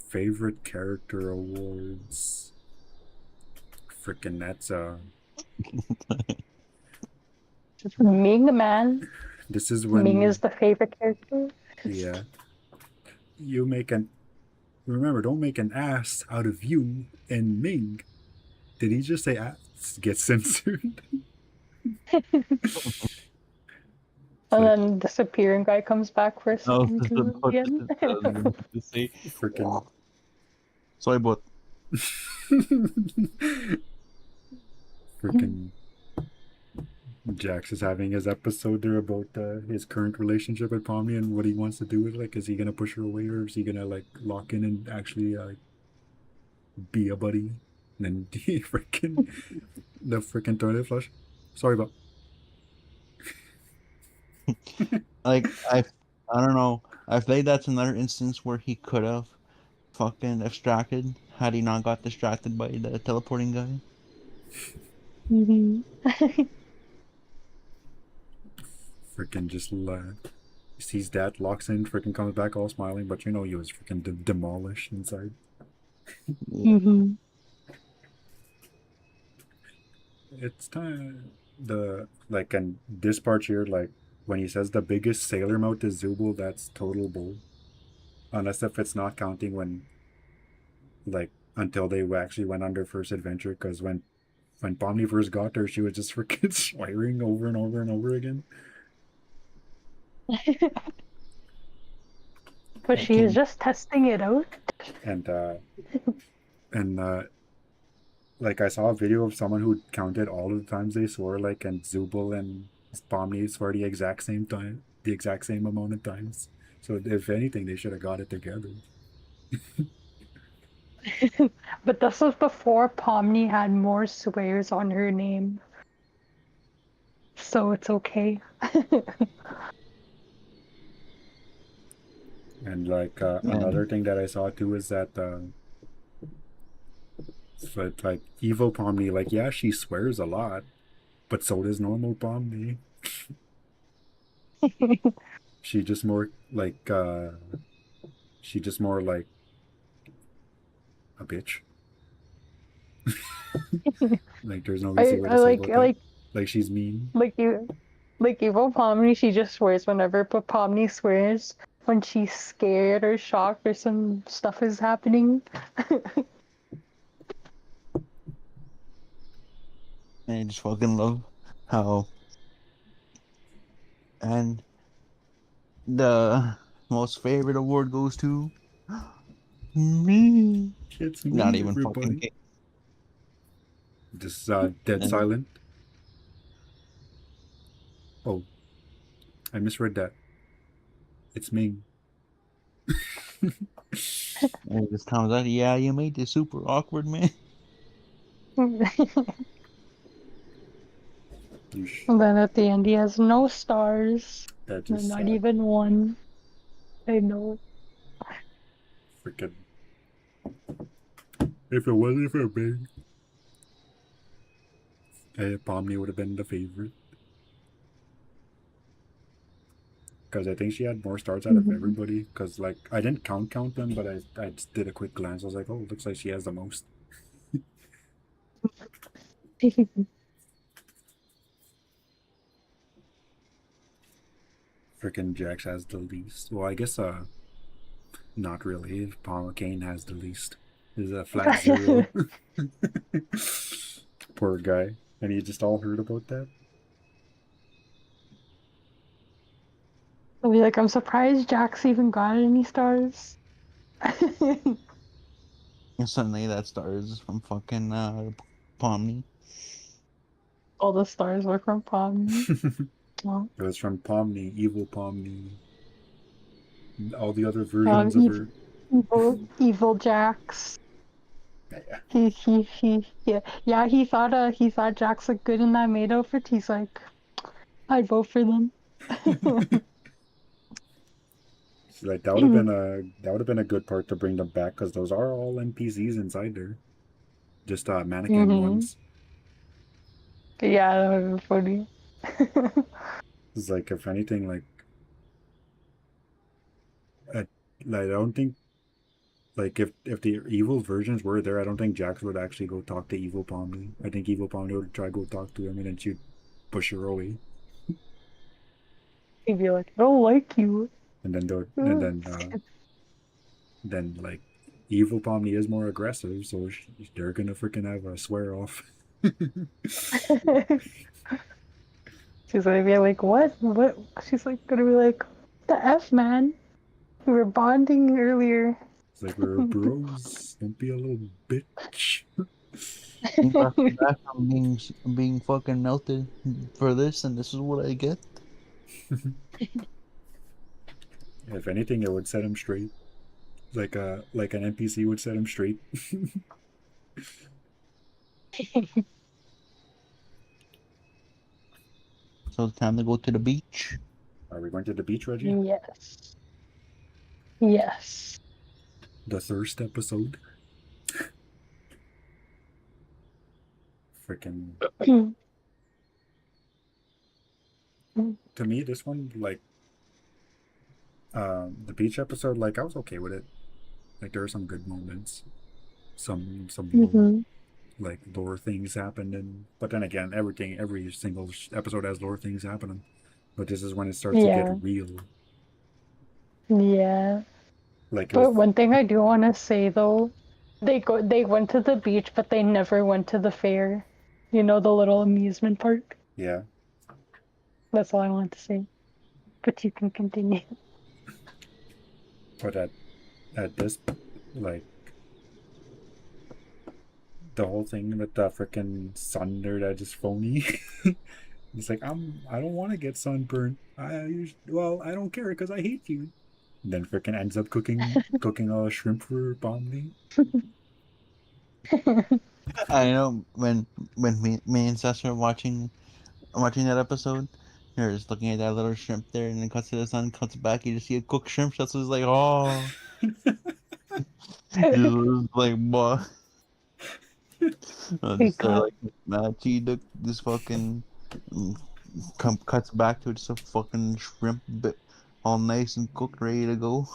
favorite character awards. Freaking that's Ming, man. this is Ming when is the favorite character. yeah. You make an remember, don't make an ass out of you and Ming. Did he just say ass? Get censored? It's And like then disappearing guy comes back for a I was second just too about again. to say. freaking Sorry, but freaking Jax is having his episode there about his current relationship with Pomni and what he wants to do with it. Like, is he gonna push her away or is he gonna like lock in and actually be a buddy? And then he freaking the freaking toilet flush. Sorry about like I don't know. I feel like that's another instance where he could have fucking extracted had he not got distracted by the teleporting guy. Mhm. freaking just sees that, locks in, freaking comes back all smiling, but you know he was freaking demolished inside. Yeah. Mhm. It's time the like and this part here, like when he says the biggest sailor mouth is Zubul, that's total bull. Unless if it's not counting when like until they actually went on their first adventure, because when Pomni first got there, she was just freaking swearing over and over and over again. But I she is can't. just testing it out. And like I saw a video of someone who counted all of the times they swore, like, and Zubul and Pomni swore the exact same time, the exact same amount of times. So if anything, they should have got it together. But this was before Pomni had more swears on her name. So it's okay. And like Man, another thing that I saw too is that like evil Pomni, like yeah, she swears a lot, but so does normal Pomni. She just more like she just more like a bitch. Like there's no easy way I to say like about that. like Like she's mean. like you like evil Pomni, she just swears whenever, but Pomni swears when she's scared or shocked or some stuff is happening. I just fucking love how and the most favorite award goes to me. It's Not me, even fucking everybody. kidding. Just dead And silent. Oh, I misread that. It's Ming. it just comes out, yeah, you made this super awkward, man. And then at the end, he has no stars, That no, just not even one. I know. freaking. If it wasn't for Ming, Pomni would have been the favorite. Because I think she had more stars out of Mhm. everybody. Because like I didn't count them, but I just did a quick glance. I was like, oh, it looks like she has the most. Freaking Jax has the least. Well, I guess not really. Palmer Kane has the least. Is a flat zero. Poor guy. And you just all heard about that? I'll be like, I'm surprised Jax even got any stars. And suddenly that stars from fucking Pomni. All the stars were from Pomni. It Well, was from Pomni, evil Pomni, all the other versions of her. evil Jax. Yeah. Yeah. He thought Jax looked good in that maid outfit. He's like, I'd vote for them. So, like that would have been a good part to bring them back because those are all NPCs inside there, just mannequin Mm-hmm. ones. Yeah, that would be funny. It's like if anything, I, I don't think like if the evil versions were there, I don't think Jax would actually go talk to Evil Pomni. I think Evil Pomni would try to go talk to him, and then she'd push her away, He'd be like, I don't like you. and then like Evil Pomni is more aggressive, so they're gonna freaking have a swear off. She's gonna be like, what? What? She's like gonna be like, the F man. We were bonding earlier. It's like we're bros. Don't be a little bitch. You got me back from being fucking melted for this, and this is what I get. If anything, it would set him straight. Like an NPC would set him straight. So it's time to go to the beach. Are we going to the beach, Reggie? Yes. Yes. The thirst episode. Freaking. To me, this one, like, the beach episode, like, I was okay with it. Like, there were some good moments, some Mhm. like lore things happened, and but then again, every single episode has lore things happening. But this is when it starts to Yeah. get real. Yeah. Like, But one thing I do want to say though, they went to the beach, but they never went to the fair. You know, the little amusement park. yeah, That's all I want to say. But you can continue. but at this, like, the whole thing with the freaking sun there that is phony. It's like I don't want to get sunburned. I don't care because I hate you. And then freaking ends up cooking a shrimp for Bombi. I know when me and Seth were watching that episode, you're just looking at that little shrimp there, and then cuts to the sun, cuts back, you just see a cooked shrimp. Seth was like, oh, just like boy. Just like Matchy took this fucking cuts back to just a fucking shrimp bit, all nice and cooked, ready to go.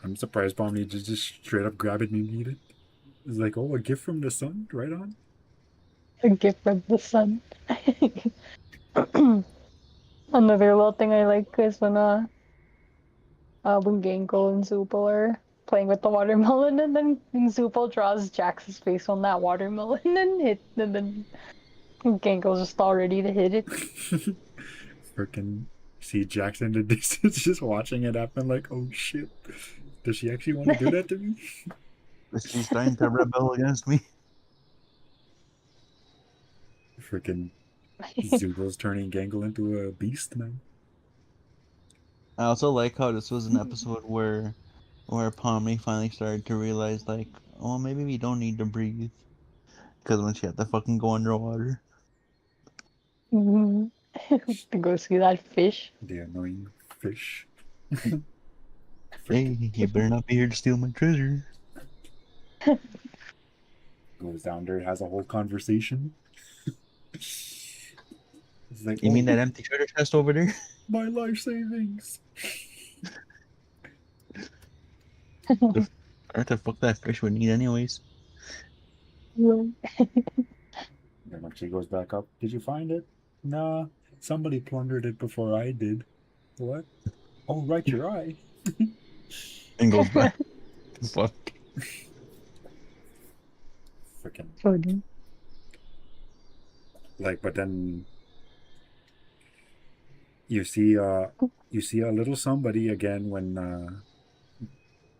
I'm surprised Bombi just straight up grab it and eat it. It's like, oh, a gift from the sun, right on. A gift from the sun. Another little thing I like is when Genko and Zupo are playing with the watermelon, and then Zupo draws Jax's face on that watermelon and then Genko's just all ready to hit it. Freaking see Jackson in the distance just watching it happen, like, oh shit. Does she actually want to do that to me? She's trying to rebel against me. Freaking Zubo's turning Gangle into a beast, man. I also like how this was an episode where Pomni finally started to realize, like, oh, maybe we don't need to breathe. Because when she had to fucking go underwater. To go see that fish. The annoying fish. Hey, you better not be here to steal my treasure. Goes down there, has a whole conversation. It's like, You mean that empty treasure chest over there? my life savings. What the fuck that fish would need anyways? Then when she goes back up, did you find it? Nah, somebody plundered it before I did. What? Oh, right, your eye. And goes back. Fuck. Freaking. Funny. Like, but then you see a little somebody again when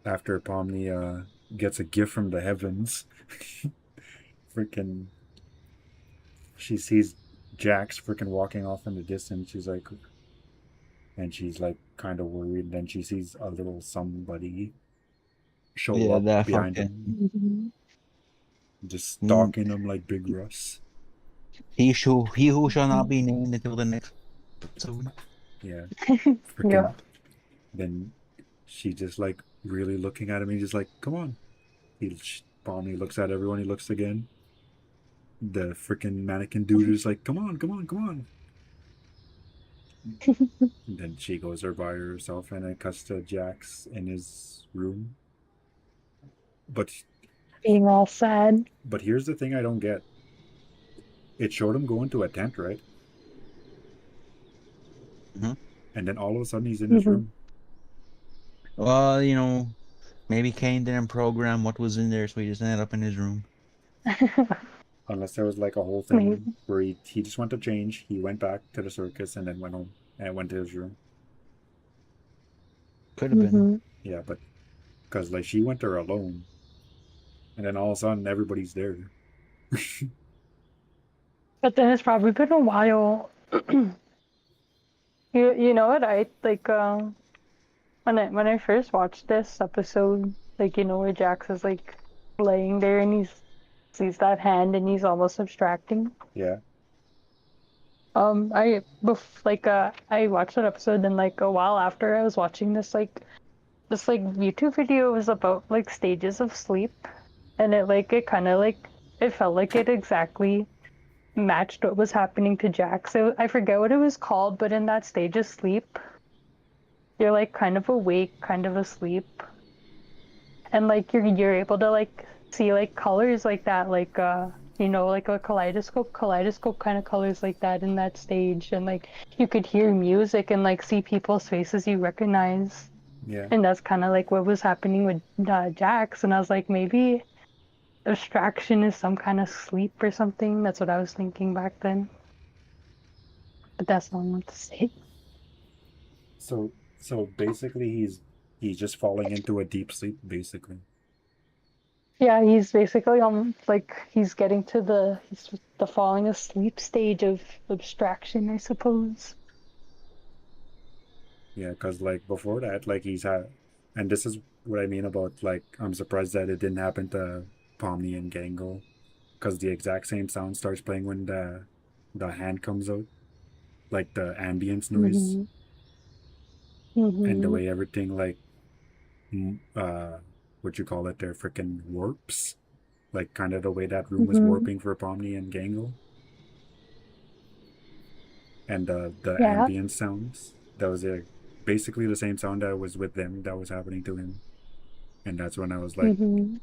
after Pomni gets a gift from the heavens. Freaking she sees Jax freaking walking off in the distance. She's like kind of worried. Then she sees a little somebody show up that behind fucking... him, just stalking him like Big Russ. He who shall not be named until the next episode. Yeah. Freaking. Yeah. Then she just like really looking at him. He's just like, come on. Pomni looks at everyone. He looks again. The freaking mannequin dude is like, come on, come on, come on. And then she goes there by herself and it cuts to Jax in his room. But Being all sad. but here's the thing I don't get. It showed him go into a tent, right? Mhm. And then all of a sudden he's in his Hmm. room. Well, maybe Kane didn't program what was in there, so he just ended up in his room. Unless there was like a whole thing Maybe. where he just went to change. He went back to the circus and then went home and went to his room. Could have been. Hmm. Yeah, but because like she went there alone, and then all of a sudden everybody's there. But then it's probably been a while. You know what I like when I first watched this episode, like where Jax is like laying there and he sees that hand and he's almost abstracting. Yeah, I watched that episode and like a while after I was watching this YouTube video was about like stages of sleep and it kind of like it felt like it exactly matched what was happening to Jack. So I forget what it was called, but in that stage of sleep, you're like kind of awake, kind of asleep, and like you're able to like see like colors like that, like like a kaleidoscope kind of colors like that in that stage, and like you could hear music and like see people's faces you recognize, yeah. and that's kind of like what was happening with Jax, and I was like maybe abstraction is some kind of sleep or something. That's what I was thinking back then, but that's not what to say. So basically he's just falling into a deep sleep basically. Yeah, he's basically like he's getting to the falling asleep stage of abstraction, I suppose. Yeah, because like before that, like he's had, and this is what I mean about like I'm surprised that it didn't happen to Pomni and Gangle, because the exact same sound starts playing when the hand comes out, like the ambience noise Hmm. and the Hmm. way everything like what you call it, there freaking warps, like kind of the way that room was Hmm. warping for Pomni and Gangle, and the Yeah. ambient sounds that was basically the same sound that was with them that was happening to him, and that's when I was like, Hmm.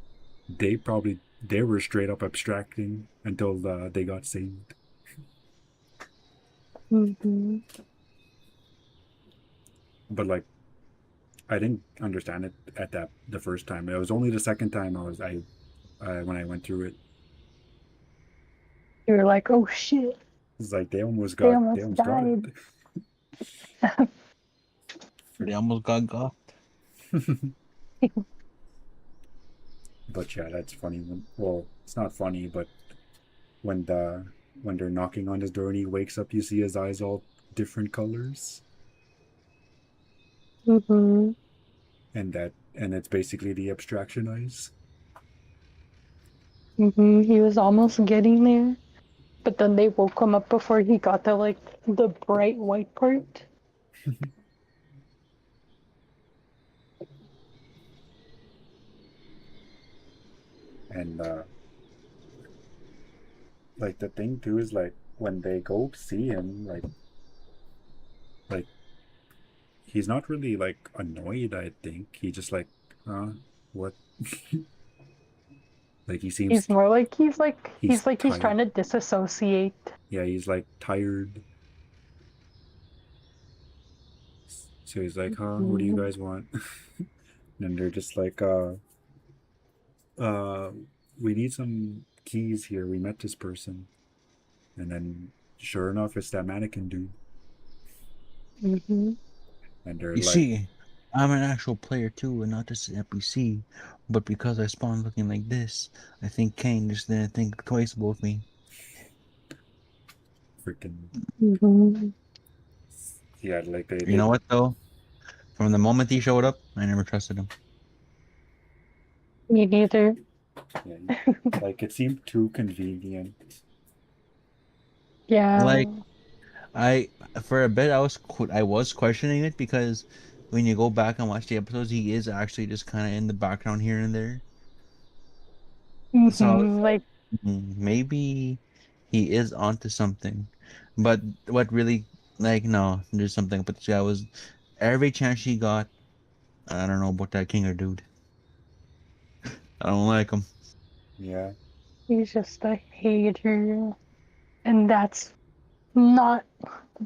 they were straight up abstracting until they got saved. Hmm. But like I didn't understand it at that the first time. It was only the second time I when I went through it. You're like, oh shit, It's like they they almost almost got it. died. They almost got. But yeah, that's funny. Well, it's not funny, but when when they're knocking on his door and he wakes up, you see his eyes all different colors, Hmm. and it's basically the abstraction eyes. He was almost getting there, but then they woke him up before he got to like the bright white part. And like the thing too is like when they go see him, like he's not really like annoyed. I think he just like, what? Like he seems He's more like he's he's tired. trying to disassociate. Yeah, he's like tired. So he's like, huh? What do you Mhm. guys want? And they're just like, uh, we need some keys here. We met this person. And then sure enough, it's that mannequin dude. Mhm. And they're You like, see, I'm an actual player too, and not just an NPC. But because I spawned looking like this, I think Kane just didn't think twice about me. freaking, Mhm. yeah, like You they know what though? From the moment he showed up, I never trusted him. Me neither. yeah, like it seemed too convenient. Yeah. Like I, for a bit, I was questioning it because when you go back and watch the episodes, he is actually just kind of in the background here and there. So I was like, Like maybe he is onto something. But what really Like, no, there's something. But this guy was every chance she got. I don't know about that Kinger dude. I don't like him. Yeah, He's just a hater. And that's not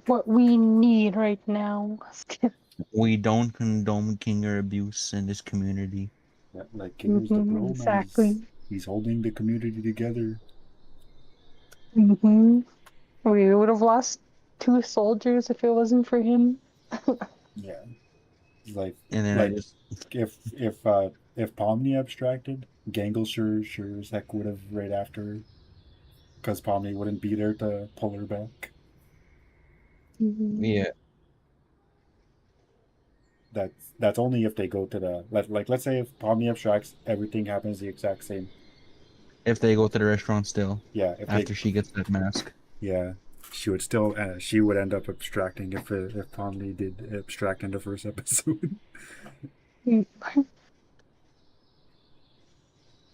what we need right now. We don't condone Kinger abuse in this community. yeah, like Kinger's the bro, man. He's Exactly. he's holding the community together. hmm We would have lost 2 soldiers if it wasn't for him. Yeah, like And then I like just if Pomni abstracted, Gangle sure as heck would have right after, because Pomni wouldn't be there to pull her back. Mhm. yeah. That's only if they go to the like let's say if Pomni abstracts, everything happens the exact same. If they go to the restaurant still Yeah, if they after she gets that mask. yeah, she would end up abstracting if Pomni did abstract in the first episode.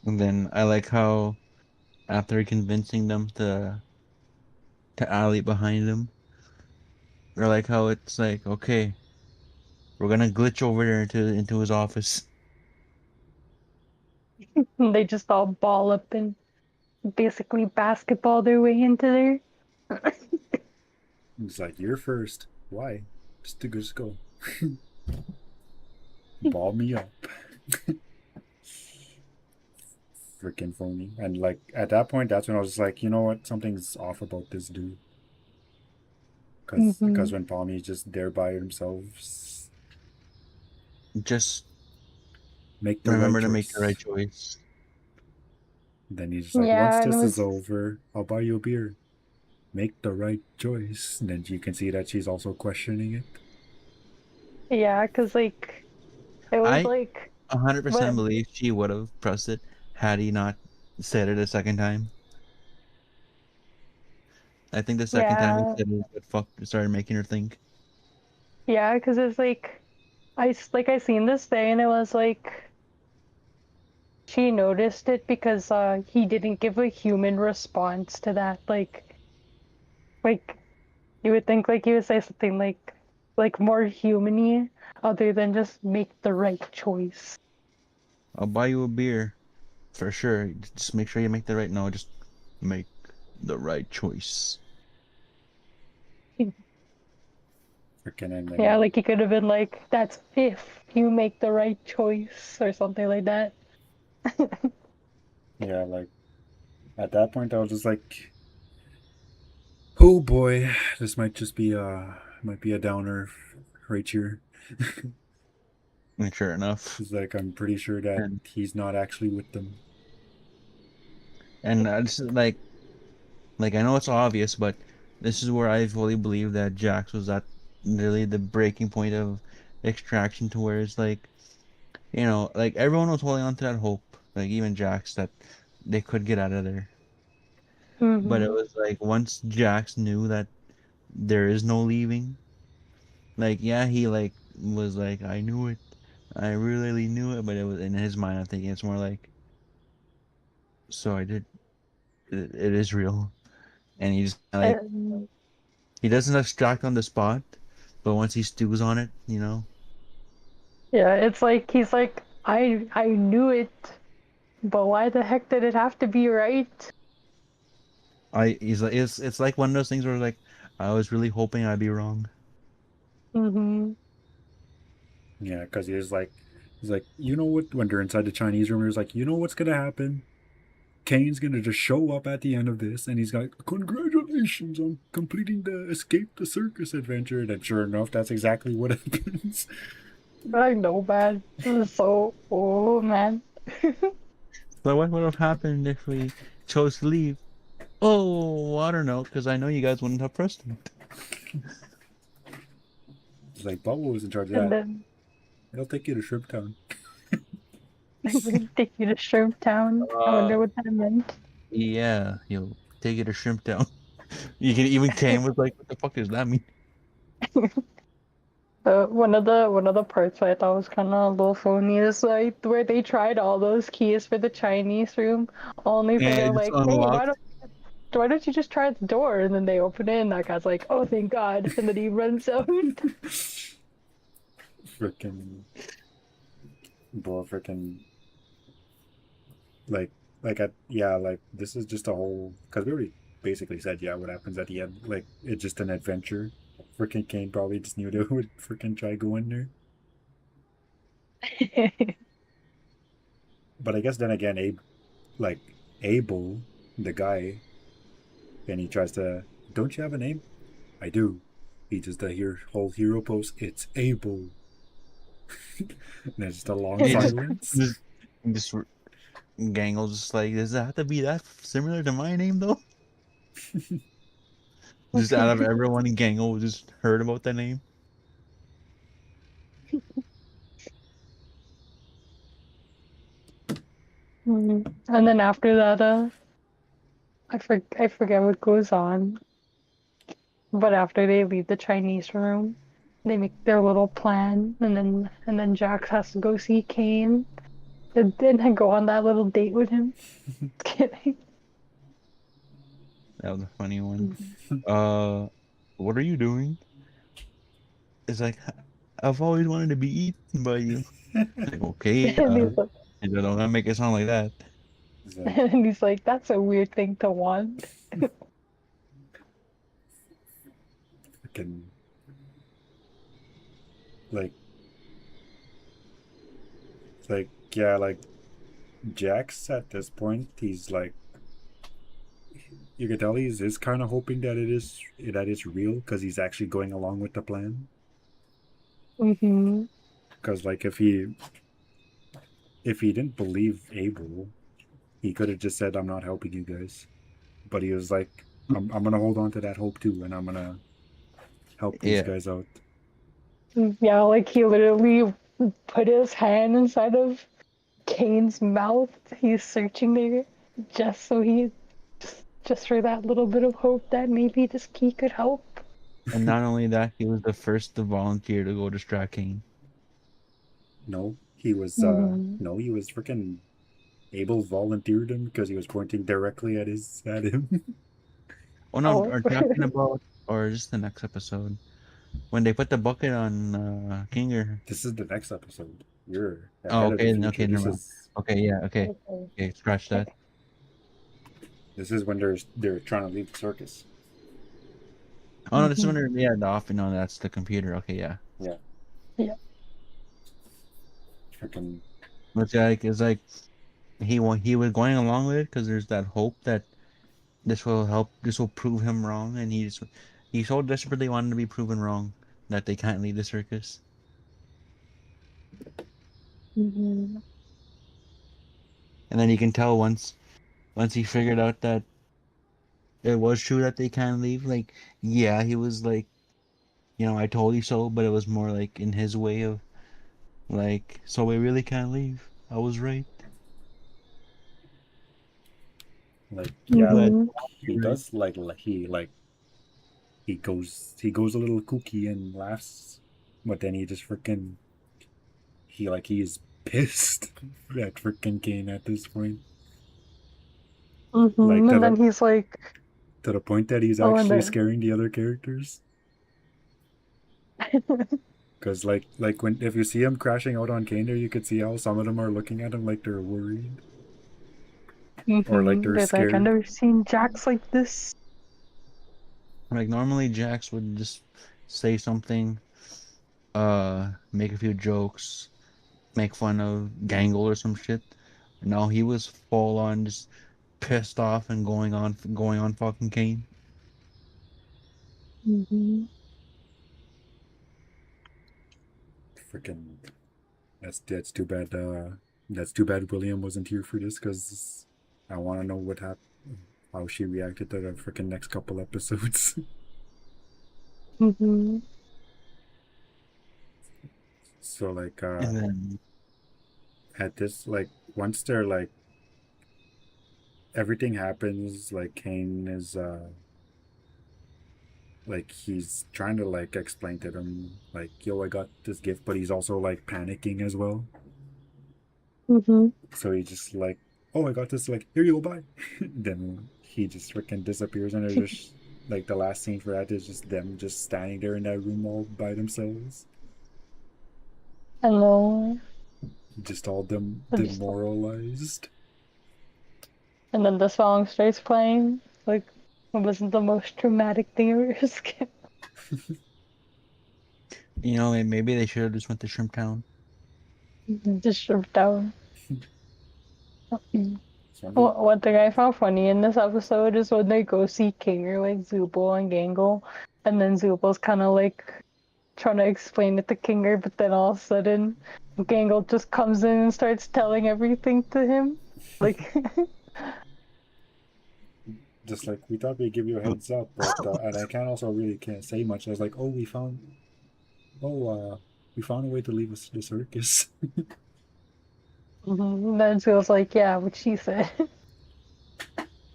And then I like how after convincing them to alley behind him, or like how it's like, okay, we're gonna glitch over there into his office. They just all ball up and basically basketball their way into there. It's like you're first. Why? Just go. Ball me up. Freaking phony. And like at that point, that's when I was like, you know what? Something's off about this dude. hmm Because when Palmy's just there by himself, Just make the right remember to make the right choice. choice. Then he's just like, once Yeah, and it this is was over, I'll buy you a beer. Make the right choice. And then you can see that she's also questioning it. yeah, because like it was I like 100% what? believe she would have pressed it had he not said it a second time. I think the second time he Yeah, said it was what fuck started making her think. yeah, because it's like I seen this day and it was like she noticed it because he didn't give a human response to that. Like you would think like he would say something like more humany other than just make the right choice. I'll buy you a beer for sure. Just make sure you make the right. No, just make the right choice. Freaking and Yeah, then like he could have been like, "That's if you make the right choice" or something like that. yeah, like at that point I was just like, oh boy, this might be a downer right here. And sure enough, It's like I'm pretty sure that and he's not actually with them. this is like I know it's obvious, but this is where I fully believe that Jax was at really the breaking point of extraction to where it's like, like everyone was holding on to that hope, like even Jax, that they could get out of there. But it hmm was like once Jax knew that there is no leaving, like yeah, he like was like, I knew it. I really knew it, but it was in his mind. I'm thinking it's more like, so I did. It is real, and he just like And he doesn't abstract on the spot, but once he stews on it, yeah, it's like he's like, I knew it, but why the heck did it have to be right? he's like it's like one of those things where like I was really hoping I'd be wrong. hmm Yeah, because he's like, you know what? When they're inside the Chinese room, he's like, you know what's gonna happen? Kane's gonna just show up at the end of this, and he's like, congratulations on completing the escape the circus adventure. And sure enough, that's exactly what happens. I know, man. This is so oh man. But what would have happened if we chose to leave? Oh, I don't know, because I know you guys wouldn't have pressed it. It's like Bubba was in charge of And that. then They'll take you to Shrimp Town. take you to Shrimp Town. I wonder what that meant. Yeah, he'll take it to Shrimp Town. You can even Kane was like, "What the fuck does that mean?" One of the parts I thought was kind of a little phony is like where they tried all those keys for the Chinese room, only for And they're it just like, hey, why unlocked. don't why don't you just try the door? And then they open it, and that guy's like, oh, thank God. And then he runs out. Freaking, bro, freaking, like, yeah, like, this is just a whole, because we already basically said, yeah, what happens at the end. Like, it's just an adventure. Freaking Kane probably just knew they would freaking try going there. But I guess then again, Abel, the guy, and he tries to, don't you have a name? I do. He does the whole hero pose. It's Abel. And there's just a long He silence. just Gangle's just like, does it have to be that similar to my name though? Just out of everyone, Gangle just heard about the name. And then after that, I forget what goes on. But after they leave the Chinese room, they make their little plan, and then Jax has to go see Kane, and then go on that little date with him. Kidding. That was a funny one. Mhm. What are you doing? It's like, I've always wanted to be eaten by you. Like, okay, And he's like, you don't gotta make it sound like that. It's like, and he's like, that's a weird thing to want. freaking, like, yeah, like, Jax at this point, he's like, you can tell he's kind of hoping that it's real because he's actually going along with the plan. Hmm. Because like if he didn't believe Abel, he could have just said, "I'm not helping you guys." But he was like, I'm gonna hold on to that hope too, and I'm gonna help these Yeah, guys out." Yeah, like he literally put his hand inside of Kane's mouth. He's searching there just so just for that little bit of hope that maybe this key could help. and not only that, he was the first to volunteer to go distract Kane. No, he was Hmm. no, he was freaking Abel volunteered him because he was pointing directly at him. Oh no, Oh, are talking about or just the next episode when they put the bucket on Kinger. This is the next episode. You're Oh, ahead of the okay, future. okay, This never mind. is Okay, yeah, okay, okay. okay, scratch that. when they're trying to leave the circus. Oh no, this is when Hmm. yeah, the off. No, that's the computer. Okay, yeah. Yeah, Yeah. freaking It's like he was going along with it because there's that hope that this will help. This will prove him wrong, and he so desperately wanted to be proven wrong that they can't leave the circus. Hmm. And then you can tell once he figured out that it was true that they can't leave. Like, yeah, he was like, I told you so, but it was more like in his way of like, so we really can't leave. I was right. like I'm yeah, glad Hmm. he you're right. does he goes a little kooky and laughs, but then he just freaking he is pissed at freaking Kane at this point, like And then he's like, to the point that he's oh, and actually then scaring the other characters. Because when if you see him crashing out on Kane there, you could see how some of them are looking at him like they're worried or like they're they're like, I've scared. never seen Jax like this. Like normally Jax would just say something, make a few jokes, make fun of Gangle or some shit. No, he was full on just pissed off and going on fucking Kane. Hmm. Freaking that's too bad. That's too bad William wasn't here for this because I want to know what happened, how she reacted to the freaking next couple episodes. Hmm. So like And then at this like once they're like everything happens, like Kane is like he's trying to like explain to them like, yo, I got this gift, but he's also like panicking as well. Hmm. So he just like, oh, I got this, like, here you go, bye. Then he just freaking disappears, and there's just like the last scene for that is just them just standing there in that room all by themselves, Hello. just all And just- demoralized. and then the song starts playing. Like, it wasn't the most traumatic thing ever. You know, maybe they should have just went to Shrimp Town. Just stripped down. So Well, one thing I found funny in this episode is when they go see King or like Zubul and Gangle, and then Zubul's kind of like trying to explain it to Kinger, but then all of a sudden, Gangle just comes in and starts telling everything to him. Like, just like we thought we'd give you a heads up, but and I can't also really can't say much. I was like, oh, we found a way to leave us the circus. and then Zubul's like, yeah, what she said.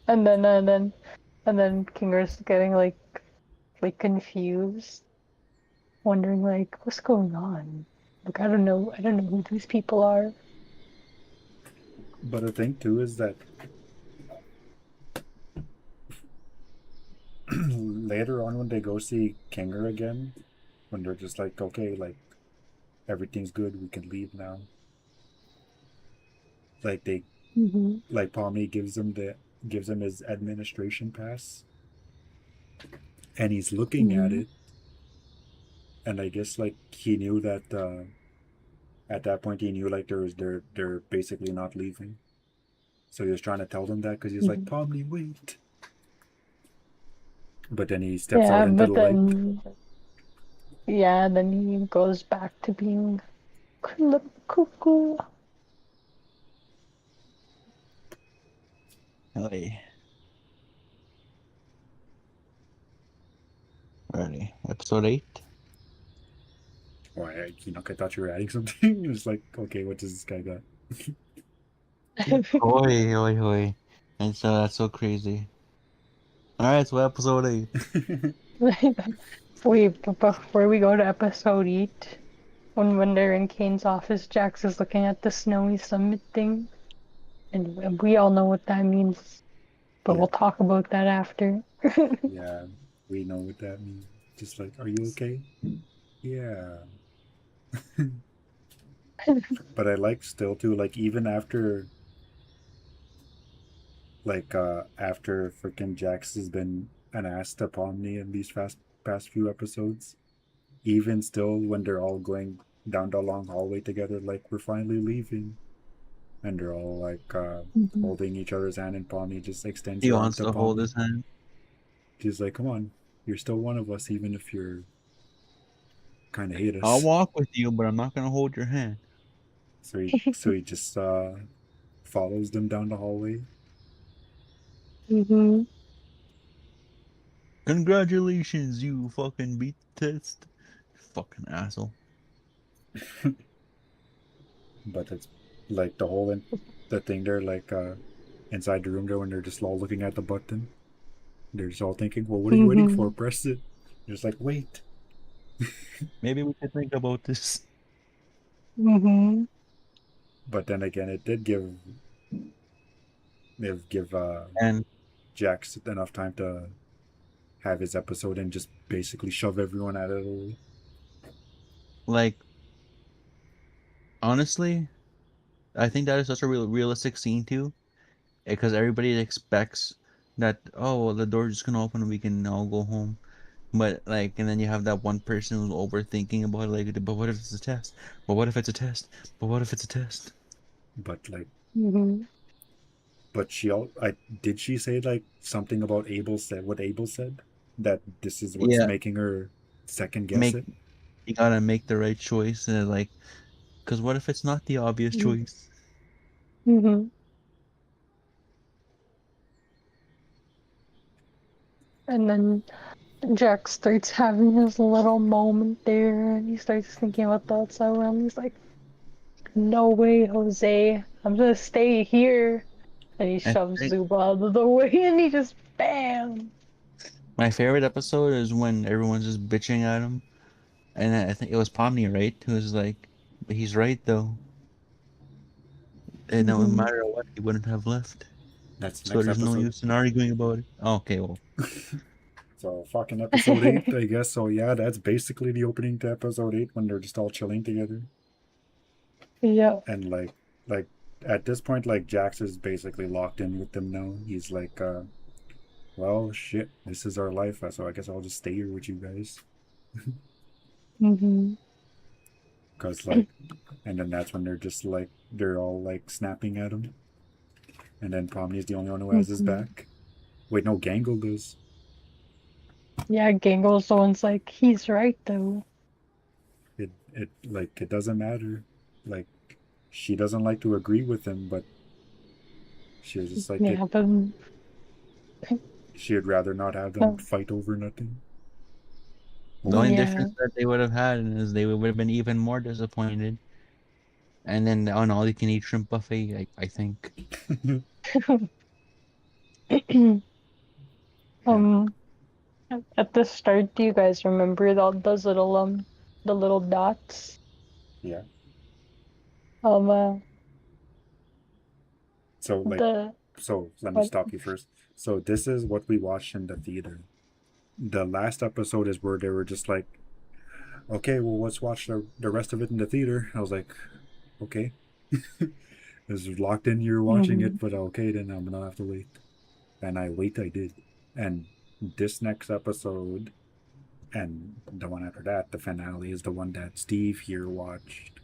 And then Kinger's getting like confused, wondering like what's going on. Like I don't know who these people are. But the thing too is that later on when they go see Kinger again, when they're just like, okay, like everything's good, we can leave now. Like they Mm-hmm. like Pomni gives him his administration pass, and he's looking at Mm-hmm. it, and I guess like he knew that at that point he knew like they're basically not leaving, so he was trying to tell them that because he's like, Mm-hmm. Pomni, wait. But then he steps out Yeah, into the but light. then yeah, then he goes back to being cuckoo. Hey, ready. Episode 8. Oh, I thought you were adding something. It was like, okay, what does this guy got? Oi, oi, oi. And so that's so crazy. Alright, so episode 8. Wait, but before we go to episode 8, when they're in Kane's office, Jax is looking at the snowy summit thing, and we all know what that means. But Yeah, we'll talk about that after. yeah, we know what that means. Just like, are you okay? Yeah. But I like still too, like even after freaking Jax has been an ass to Pomni in these past few episodes, even still when they're all going down the long hallway together, like we're finally leaving, and they're all like Mhm. holding each other's hand, and Pomni just extends He her arm wants to to hold Pomni. his hand. She's like, come on, you're still one of us, even if you're kind of hate I'll us. walk with you, but I'm not gonna hold your hand. So he just follows them down the hallway. Mhm. Congratulations, you fucking beat the test. Fucking asshole. But it's like the thing there, like inside the room there, when they're just all looking at the button, they're just all thinking, well, what are you waiting for? Mhm. Press it. Just like, wait. Maybe we could think about this. Mhm. But then again, it give And Jax enough time to have his episode and just basically shove everyone out of the way. like, honestly, I think that is such a realistic scene too, because everybody expects that, oh well, the door's just gonna open and we can all go home. But like, and then you have that one person who's overthinking about it, like, but what if it's a test? But what if it's a test? But what if it's a test? But like, Mhm. but did she say like something about Abel said what Abel said, that this is what's Yeah, making her second guess make it. you gotta make the right choice, and like, because what if it's not the obvious choice? Mhm. And then Jack starts having his little moment there, and he starts thinking about the outside world. He's like, "No way, Jose! I'm gonna stay here." And he I shoves think Zuba out of the way, and he just bam. my favorite episode is when everyone's just bitching at him, and I think it was Pomni, right? Who was like, "But he's right though, and no Mhm. matter what, he wouldn't have left." That's So next there's no episode. use in arguing about it. Okay, well, So fucking episode 8, I guess. So yeah, that's basically the opening to episode 8 when they're just all chilling together. Yeah. And like at this point, like Jax is basically locked in with them now. He's like, well, shit, this is our life, so I guess I'll just stay here with you guys. Hmm. Cause like, and then that's when they're just like they're all like snapping at him, and then Pomni's the only one who has his Hmm. back. Wait, no, Gangle does. Yeah, Gangle's the one's like, he's right though. It like it doesn't matter. Like she doesn't like to agree with him, but she was just like it. Yeah, but She'd rather not have them no, fight over nothing. the only Over yeah. difference that they would have had is they would have been even more disappointed. And then on all you can eat shrimp buffet, I think. yeah, um, at the start, do you guys remember those little the little dots? yeah. Um, So like, the so let me what? stop you first. So this is what we watched in the theater. The last episode is where they were just like, okay, well, let's watch the rest of it in the theater. I was like, okay. This was locked in, you're watching Hmm. it, but okay, then I'm gonna have to wait. And I did. And this next episode and the one after that, the finale, is the one that Steve here watched.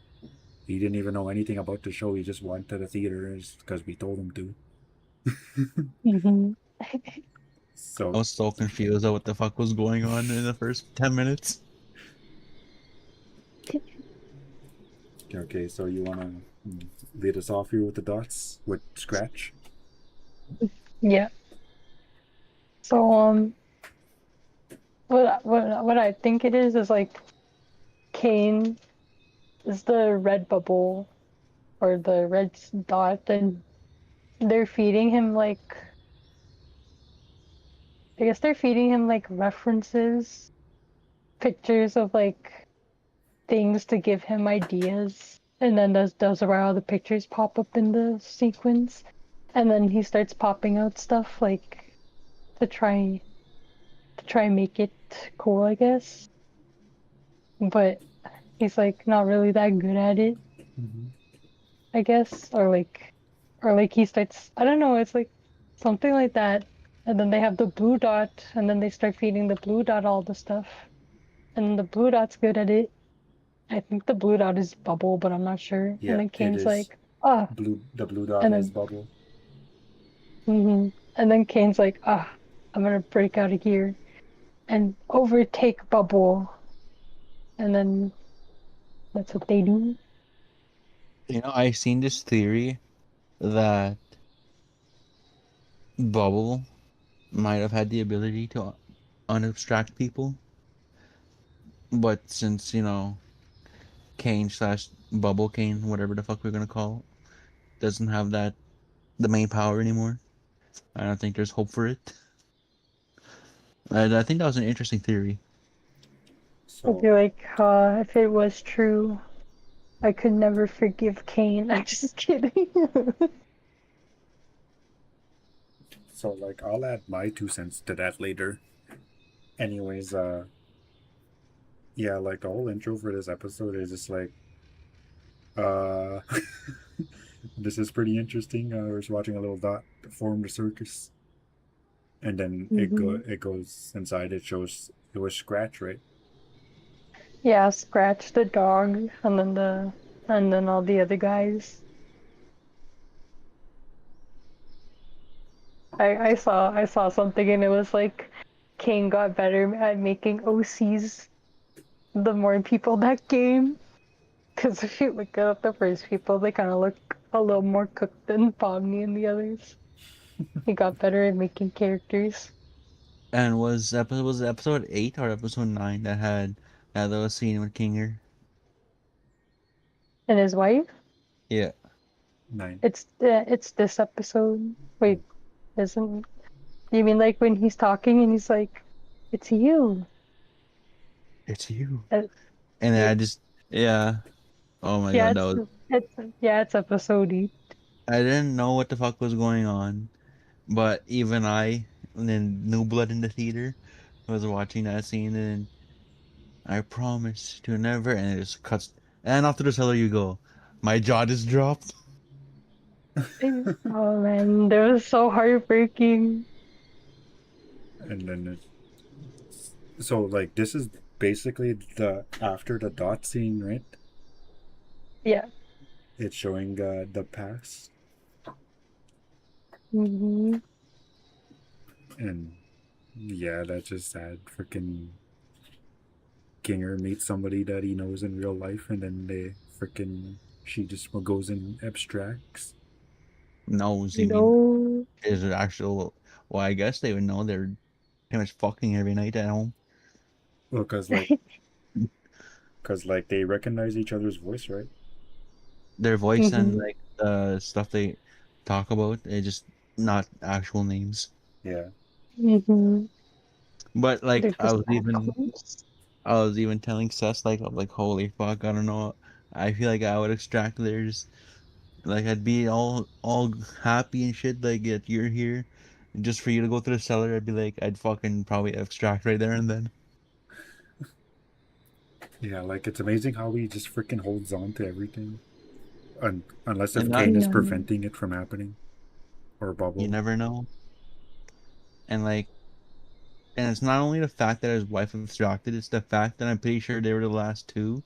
He didn't even know anything about the show. He just went to the theaters because we told him to. Hmm. I So, was so confused of what the fuck was going on in the first 10 minutes. okay, so you want to lead us off here with the dots with Scratch? Yeah. So what I think it is like Kane is the red bubble or the red dot, and they're feeding him like I guess they're feeding him like references, pictures of like things to give him ideas, and then those are where all the pictures pop up in the sequence, and then he starts popping out stuff like to try and make it cool, I guess. But he's like not really that good at it, Mm-hmm. I guess, or like he starts I don't know, it's like something like that. And then they have the blue dot, and then they start feeding the blue dot all the stuff. And the blue dot's good at it. I think the blue dot is bubble, but I'm not sure. And Yeah, then it Kane's is. like, ah, The blue dot and is then Bubble. and then Kane's like, ah, I'm gonna break out of here and overtake Bubble. And then that's what they do. I seen this theory that Bubble might have had the ability to unabstract people, but since, Kane slash Bubble Kane, whatever the fuck we're gonna call it, doesn't have the main power anymore, I don't think there's hope for it. And I think that was an interesting theory. I So, feel like if it was true, I could never forgive Kane. I'm just kidding. so like I'll add my 2 cents to that later. Anyways, yeah, like the whole intro for this episode is just like, uh, this is pretty interesting. I was watching a little dot form the circus, and then Hmm. it goes inside. It shows it was Scratch, right? Yeah, Scratch the dog, and then all the other guys. I saw something and it was like Kane got better at making OCs the more people that game. Because if you look at the first people, they kind of look a little more cooked than Pomni and the others. He got better at making characters. And was it episode 8 or episode 9 that was scene with Kinger? And his wife, Yeah, 9. it's this episode. Wait, isn't you mean like when he's talking and he's like, "It's you." it's you. Uh, And yeah, I just, yeah. Oh my yeah, god, that was. it's episode 8. I didn't know what the fuck was going on. But even I, and then New Blood in the theater, was watching that scene, and I promise to never, and it just cuts, and off to the cellar you go. My jaw just dropped. Oh man, that was so heartbreaking. And then so like this is basically the after the dot scene, right? Yeah. It's showing the past, Hmm. and yeah, that's just sad. Freaking Kinger meets somebody that he knows in real life, and then they freaking she just goes and abstracts. No, you mean No. is it actual? Well, I guess they would know they're pretty much fucking every night at home. Well, cause like they recognize each other's voice, right? Their voice and Hmm. like the stuff they talk about, they just not actual names. Yeah, Hmm. But They're like just accents. I was even telling Seth like I'm like holy fuck, I don't know. I feel like I would extract theirs. Like I'd be all happy and shit like that you're here. And just for you to go to the cellar, I'd be like I'd fucking probably extract right there and then. yeah. Like it's amazing how he just freaking holds on to everything, unless And if not Kane is No. preventing it from happening or you Bubble. never know. And like and it's not only the fact that his wife abstracted, it's the fact that I'm pretty sure they were the last two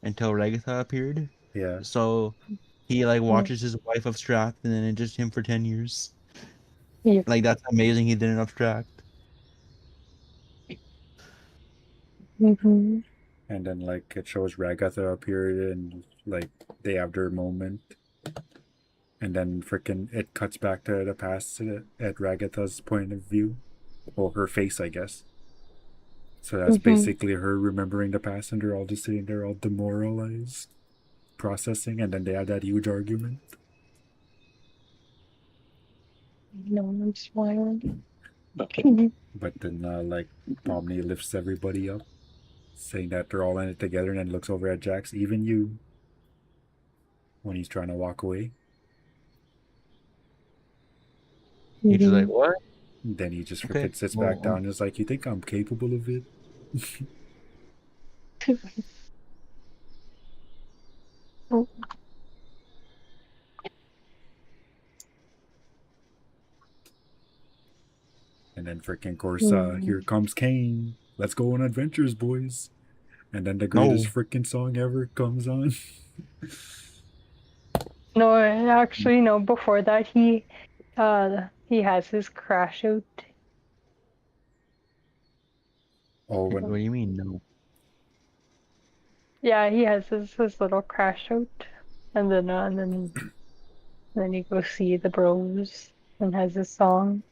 until Regatha appeared. Yeah, So he like Mm. watches his wife abstract and then it's just him for 10 years. Yeah. Like that's amazing he didn't abstract. Hmm. and then like it shows Ragatha appeared, and like they have their moment, and then freaking it cuts back to the past at Ragatha's point of view, or her face, I guess. So that's Hmm. basically her remembering the past, and they're all just sitting there, all demoralized, processing, and then they have that huge argument. No one's smiling. Mhm. But then, like, Pomni lifts everybody up, saying that they're all in it together, and then looks over at Jax, even you, when he's trying to walk away. He's just like, what? Then he just Okay. freaking sits back down Well, and is like, "You think I'm capable of it?" Oh. And then freaking course, here Mhm. comes Kane. Let's go on adventures, boys. And then the greatest no. freaking song ever comes on. No, actually, no. Before that, he has his crash out. Oh, What do when you mean no? Yeah, he has his little crash out, and then you go see the bros and has his song.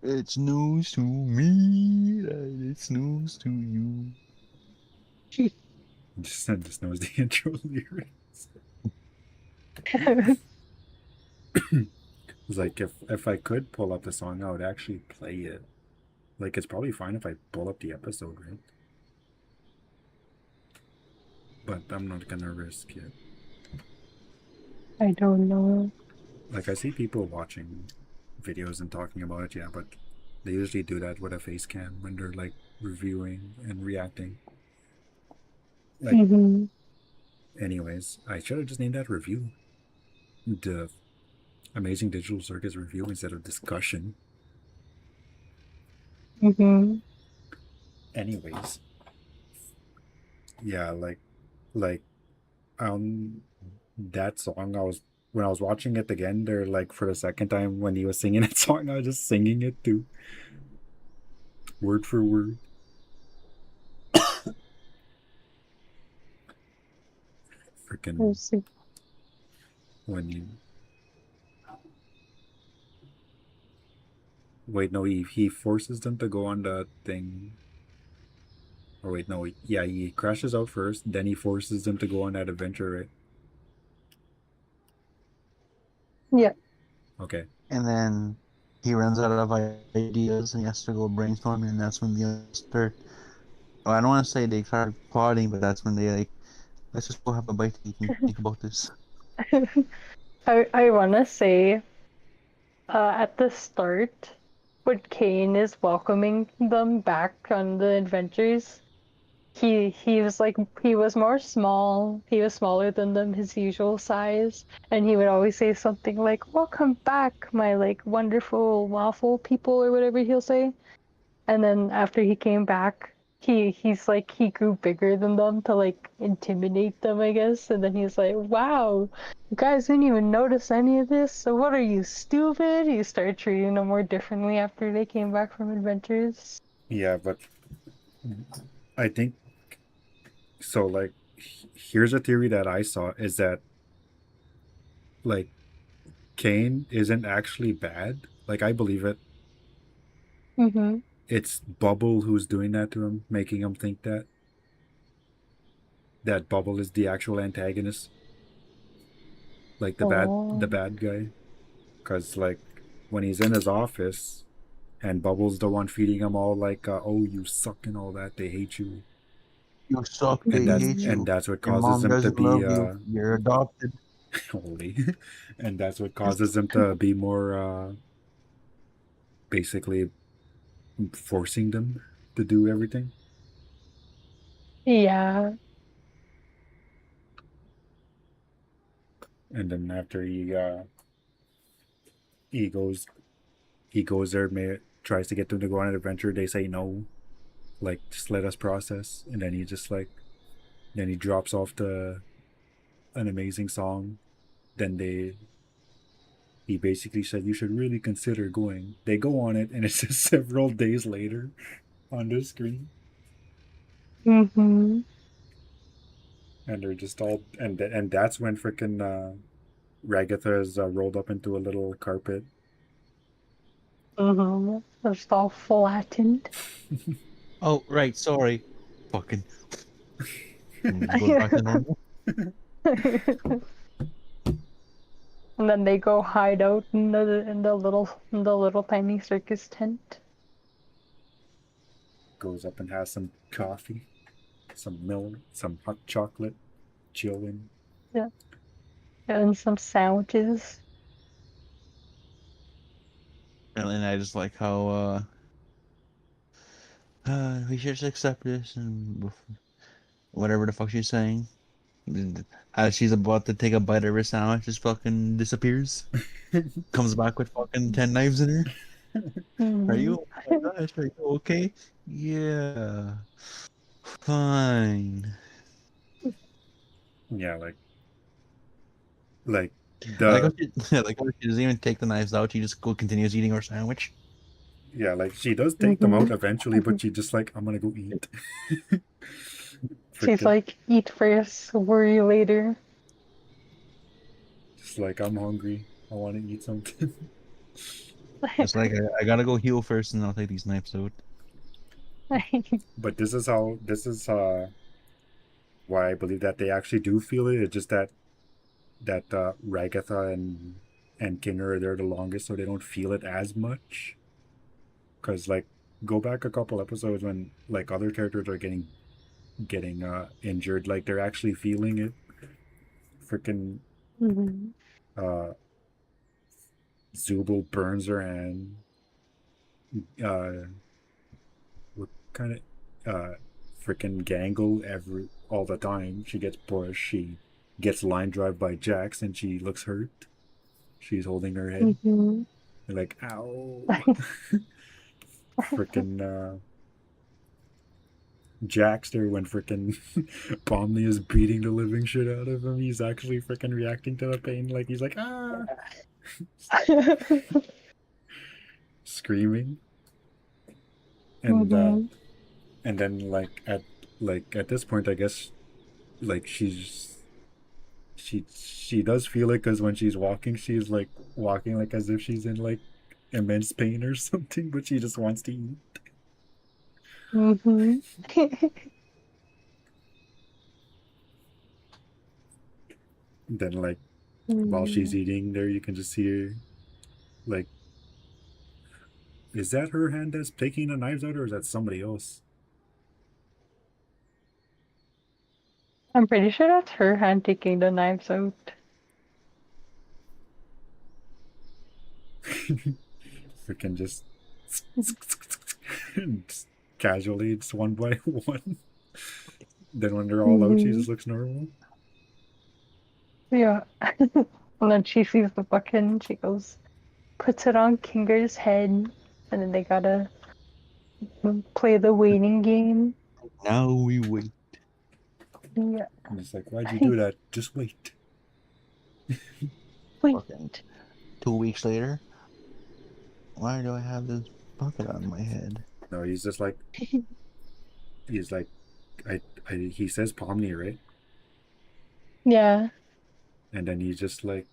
It's news to me that it's news to you. just knows the intro lyrics. It's like if I could pull up the song, I would actually play it. Like it's probably fine if I pull up the episode, right? But I'm not gonna risk it. I don't know. Like I see people watching videos and talking about it, yeah, but they usually do that with a face cam when they're like reviewing and reacting. Like, Hmm. anyways, I should have just named that review. The Amazing Digital Circus review instead of discussion. Hmm. Anyways, yeah, like um that song I was when I was watching it again there like for the second time when he was singing that song I was just singing it too word for word. Freaking Let's see. when you wait no he forces them to go on the thing, or wait no yeah he crashes out first then he forces them to go on that adventure, right? Yeah. Okay. And then he runs out of ideas and he has to go brainstorming, and that's when the start. Well, I don't want to say they start plotting, but that's when they like, let's just go have a bite to eat and think about this. I wanna say at the start, when Kane is welcoming them back on the adventures, he was like he was more small. He was smaller than them, his usual size, and he would always say something like "Welcome back, my like wonderful waffle people" or whatever he'll say. And then after he came back, he's like he grew bigger than them to like intimidate them, I guess. And then he's like, "Wow, you guys didn't even notice any of this. So what are you, stupid?" He started treating them more differently after they came back from adventures. Yeah, but I think so. Like, here's a theory that I saw is that like Kane isn't actually bad. Like, I believe it. Mm-hmm. It's Bubble who's doing that to him, making him think that Bubble is the actual antagonist, like the Oh. bad guy. Because like when he's in his office and Bubble's the one feeding him all like, "Oh, you suck" and all that. They hate you, You suck. and They that's hate Mm-hmm. and you. that's what Your causes mom him to doesn't be love you. You're adopted. holy, and that's what causes him to be more basically forcing them to do everything. Yeah. And then after he goes he goes there, tries to get them to go on an adventure. They say no, like just let us process. And then he just like then he drops off the an amazing song. Then he basically said you should really consider going. They go on it, and it's just several days later on the screen, Mm-hmm. and they're just all and that's when freaking Ragatha is rolled up into a little carpet. Mm-hmm. Just all flattened. Oh, right. Sorry. Fucking. Just goes back to normal. And then they go hide out in the little tiny circus tent. Goes up and has some coffee, some milk, some hot chocolate, chilling. Yeah. And some sandwiches. And I just like how we should just accept this and whatever the fuck she's saying. As she's about to take a bite of her sandwich, just fucking disappears. Comes back with fucking 10 knives in her. Are Hmm. you? Oh my gosh, are you okay? Yeah. Fine. Yeah, like I like how the I like how she doesn't even take the knives out. She just continues eating her sandwich. yeah, like she does take them out Hmm. eventually, but she just like I'm gonna go eat. She's Freaking like, eat first, worry later. just like I'm hungry. I want to eat something. It's like I gotta go heal first, and I'll take these knives out. But this is why I believe that they actually do feel it. It's just that Ragatha and Kinger are there the longest, so they don't feel it as much. Because like go back a couple episodes when like other characters are getting injured, like they're actually feeling it. Freaking Hmm. uh, Zubul burns her hand. What kind of freaking Gangle all the time. She gets pushed. She gets line drive by Jax, and she looks hurt. She's holding her head. Hmm. They're like, ow. Freaking Jackster when freaking Pomni is beating the living shit out of him. He's actually freaking reacting to the pain. Like he's like, ah, screaming. And Hmm. and then like at this point, I guess like she does feel it because when she's walking, she's like walking like as if she's in like immense pain or something, but she just wants to eat. Hmm. Then like while she's Hmm. eating there, you can just see her like, is that her hand that's taking the knives out, or is that somebody else? I'm pretty sure that's her hand taking the knives out. Freaking just casually, it's one by one. Then when they're all out, she Hmm. just looks normal. Yeah. And then she sees the bucket and she goes, puts it on Kinger's head, and then they gotta play the waiting game. Now we wait. Yeah. And it's like, why'd you do that? Just wait. Wait. Fucking 2 weeks later, why do I have this bucket on my head? No, he's just like, he's like, he says Pomni, right? Yeah. And then he's just like,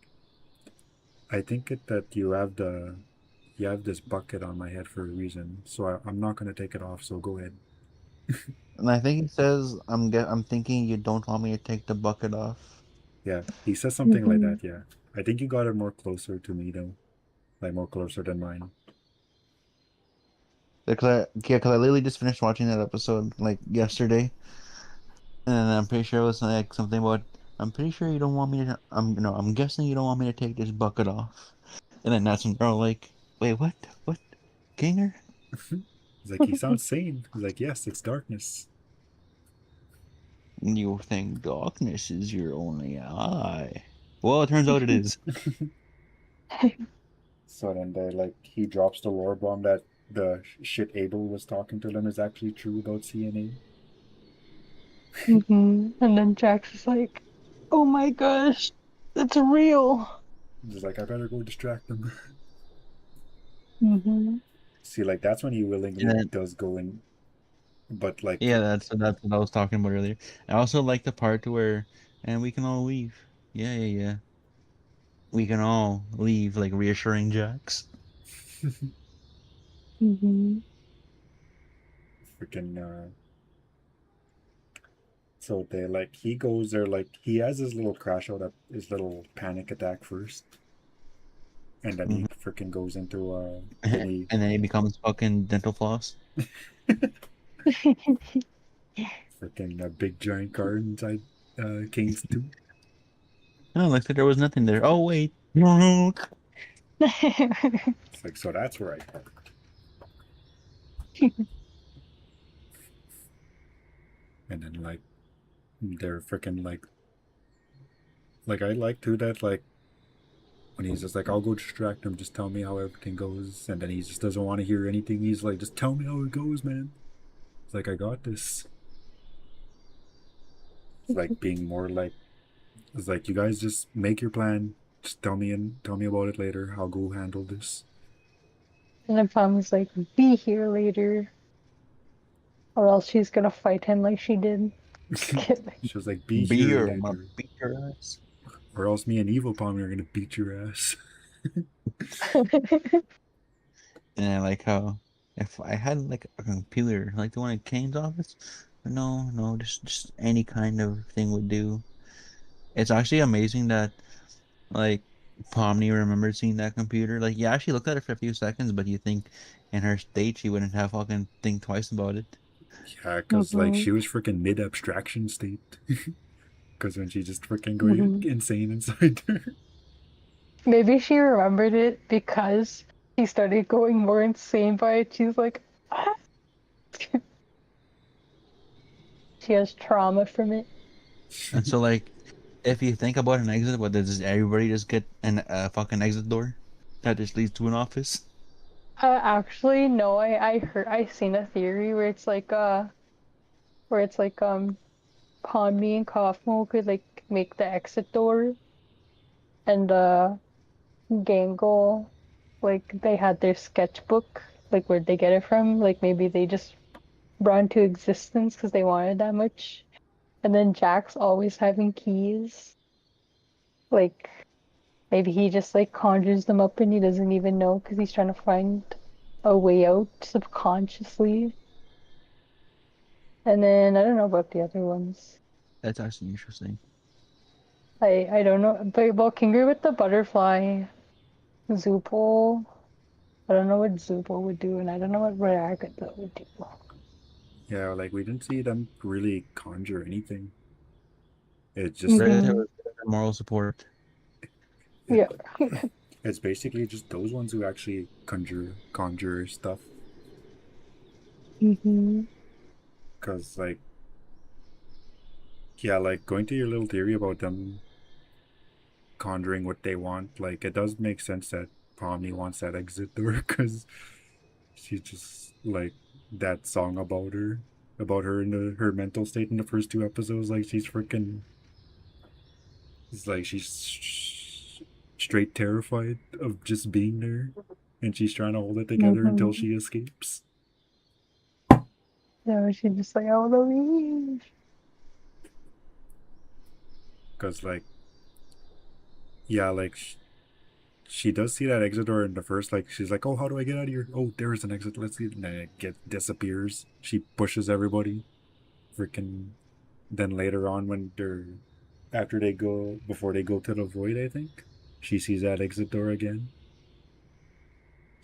I think that you have this bucket on my head for a reason, so I'm not gonna take it off. So go ahead. And I think he says, I'm thinking you don't want me to take the bucket off. Yeah, he says something like Hmm. that. Yeah, I think you got it more closer to me though, like more closer than mine. Because I literally just finished watching that episode like yesterday, and I'm pretty sure it was like something about. I'm pretty sure you don't want me to. I'm guessing you don't want me to take this bucket off. And then that's when they're all like, "Wait, what? What? Kinger? He's like, he sounds sane. He's like, yes, it's darkness. You think darkness is your only eye? Well, it turns out it is." So then they like he drops the lore bomb that the shit Abel was talking to them is actually true about CNA. Hmm. And then Jax is like, oh my gosh, it's real. He's like, I better go distract them. Hmm. See, like that's when he And willingly then does go in, but like, yeah, that's what I was talking about earlier. I also like the part where, and we can all leave. Yeah, yeah, yeah. We can all leave, like reassuring Jax. Hmm. freaking. So they like he goes there like he has his little crash out, his little panic attack first, and then he Mhm. freaking goes into then And he then he becomes fucking dental floss. freaking a big giant car inside Kane's too. Oh, looks like there was nothing there. Oh wait. No. It's like so that's where I parked. And then like they're freaking like I like too that like when he's just like I'll go distract him, just tell me how everything goes, and then he just doesn't want to hear anything. He's like, just tell me how it goes, man. It's like I got this. It's like being more like it's like you guys just make your plan, just tell me about it later. I'll go handle this. And then Pam was like, be here later, or else she's gonna fight him like she did. Just kidding. She was like, be here Beer, my later, beer ass. or else me and Evil Palm are gonna beat your ass. And I like how if I had like a computer, like the one at Kane's office, no, no, just any kind of thing would do. It's actually amazing that like Pomni remembered seeing that computer. Like, yeah, she looked at it for a few seconds, but you think in her state she wouldn't have fucking think twice about it. Yeah, because like Hmm. she was freaking mid abstraction state. Because when she just freaking go Hmm. insane inside there. Maybe she remembered it because she started going more insane by it. She's like, ah. She has trauma from it. And so like if you think about an exit, what does everybody just get an fucking exit door that just leads to an office? Actually, no. I heard I seen a theory where it's like Ponmi and Kaufmo could like make the exit door, and Gangle, like they had their sketchbook, like where'd they get it from? Like maybe they just brought into existence because they wanted that much. And then Jack's always having keys. Like maybe he just like conjures them up and he doesn't even know because he's trying to find a way out subconsciously. And then I don't know about the other ones. That's actually interesting. I don't know. But about Kinger with the butterfly, Zoopal. I don't know what Zoopal would do, and I don't know what Ragatha would do. Yeah, like we didn't see them really conjure anything. It just Reddit Hmm. was moral support. it, Yeah. It's basically just those ones who actually conjure stuff. Mhm. Cause like yeah, like going to your little theory about them conjuring what they want, like it does make sense that Pomni wants that exit door because she's just like that song about her in her mental state in the first two episodes. Like she's freaking, it's like she's straight terrified of just being there, and she's trying to hold it together until Mhm. she escapes. So she's just like, I wanna leave. Because like yeah, like she does see that exit door in the first, like she's like, oh, how do I get out of here? Oh, there is an exit, let's see. And then it disappears. She pushes everybody. Freaking, then later on when they're, after they go, before they go to the void, I think she sees that exit door again.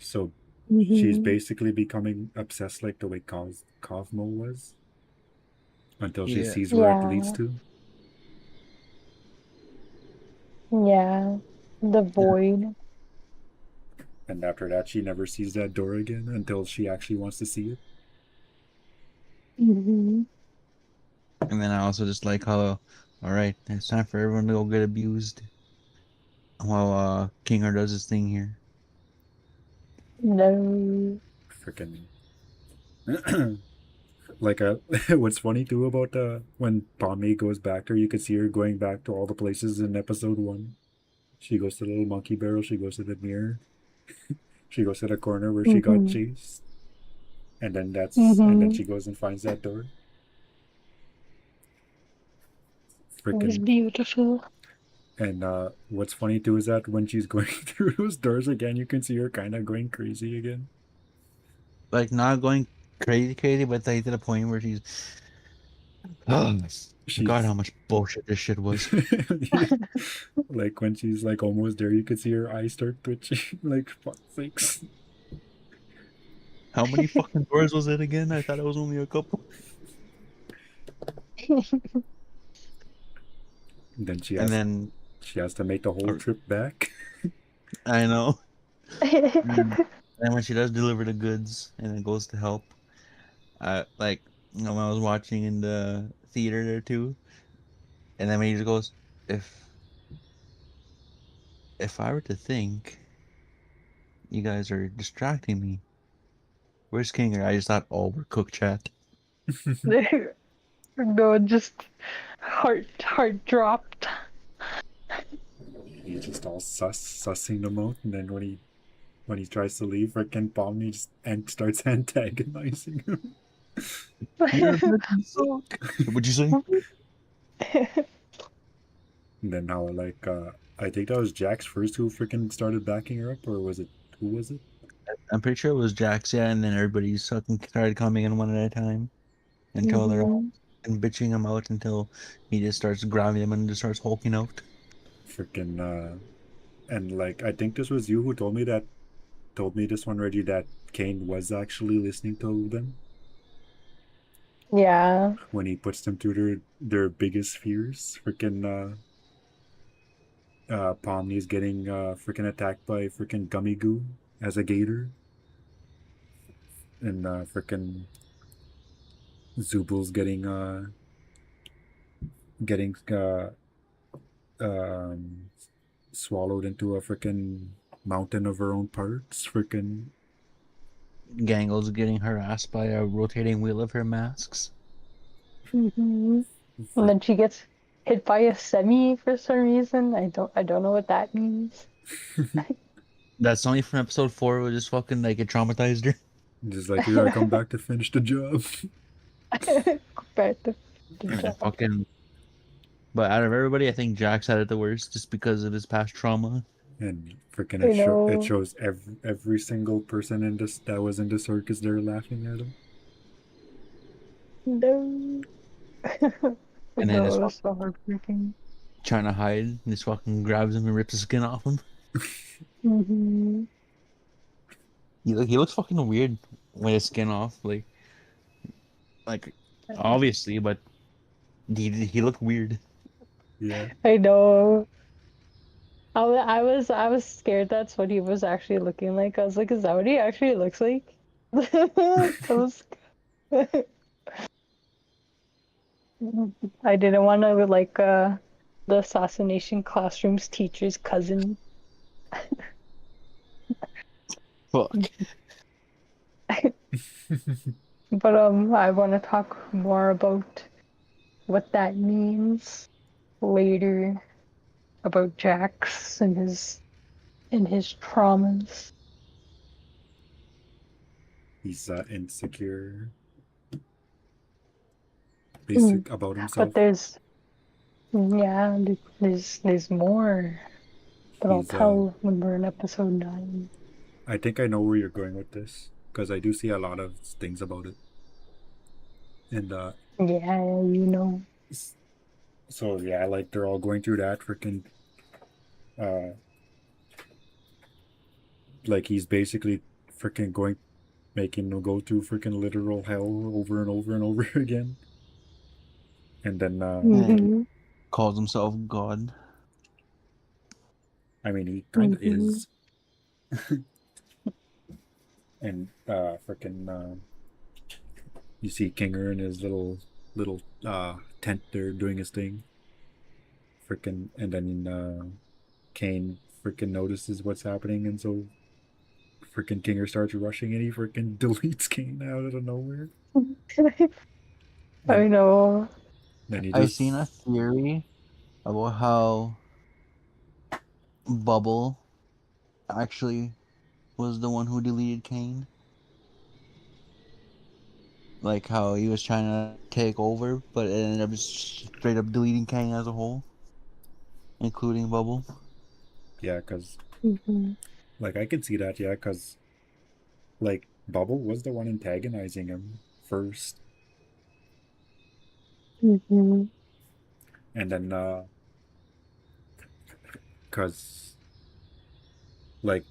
So she's Mhm. basically becoming obsessed like the way Cosmo was, until she Yeah. sees where it leads Yeah. to. Yeah. The void. And after that she never sees that door again until she actually wants to see it. Mhm. And then I also just like how, all right, it's time for everyone to go get abused while Kinger does his thing here. No. Freaking like what's funny too about when Pomni goes back there, you could see her going back to all the places in episode one. She goes to the little monkey barrel, she goes to the mirror, she goes to the corner where she got Mhm. chased, and then Mhm. she goes and finds that door. It was Freaking, beautiful. and what's funny too is that when she's going through those doors again, you can see her kind of going crazy again. Like not going crazy, crazy, but like to the point where she's, oh God, She's how much bullshit this shit was. like when she's like almost there, you could see her eyes start twitching. Like fuck sakes. How many fucking doors was it again? I thought it was only a couple. And then And then she has to make the whole uh, trip back. I know. And then when she does deliver the goods and it goes to help, like when I was watching in the theater there too, and then when he just goes, if if I were to think you guys are distracting me, where's Kinger? I just thought, oh, we're cook chat. No, just heart dropped. He's just all sussing them out, and then when he tries to leave, freaking Pomni just and starts antagonizing him. You're a fucking suck. What'd you say? And then how like I think that was Jax first who freaking started backing her up, or was it, who was it? I'm pretty sure it was Jax, yeah, and then everybody's fucking started coming in one at a time until they're all Mhm. bitching him out until he just starts grabbing them and just starts hulking out. Freaking and like I think this was you who told me this one, Reggie, that Kane was actually listening to them Yeah. when he puts them through their biggest fears. Freaking Pomni's getting freaking attacked by freaking Gummy Goo as a gator, and freaking Zubal's getting um swallowed into a freaking mountain of her own parts. Freaking Gangle's getting harassed by a rotating wheel of her masks. Mhm. And frick. then she gets hit by a semi for some reason. I don't know what that means. That's only from episode 4, it was just fucking like it traumatized her. Just like you gotta come back to finish the job. Compared to the And job. fucking, but out of everybody, I think Jax had it the worst just because of his past trauma. And freaking I it know. shows every single person in this that was in the circus there laughing at him. No. And then No, just it was fucking so heartbreaking. trying to hide, and just fucking grabs him and rips his skin off him. Hmm. He looks fucking weird with his skin off, like obviously, but he looked weird. Yeah. I know. I was scared that's what he was actually looking like. I was like, is that what he actually looks like? I was I didn't want to like the assassination classroom's teacher's cousin. Fuck. But I want to talk more about what that means later about Jax and his traumas. He's insecure, Mm. basic about But himself. there's more, but I'll He's tell when we're in episode 9. I think I know where you're going with this because I do see a lot of things about it, and Yeah, you know. so yeah, like they're all going through that freaking uh, like he's basically freaking going making them go through freaking literal hell over and over and over again, and then Yeah, he Mm-hmm. calls himself God. I mean he kind of Mm-hmm. is, and freaking you see Kinger in his little tent there doing his thing, freaking, and then Kane freaking notices what's happening, and so freaking Kinger starts rushing, and he freaking deletes Kane out of nowhere. I Then know. then he I seen a just theory about how Bubble actually was the one who deleted Kane. Like how he was trying to take over, but it ended up just straight up deleting Kane as a whole, including Bubble. yeah, because Mm-hmm. like I could see that, yeah, because like Bubble was the one antagonizing him first, Mm-hmm. and then because like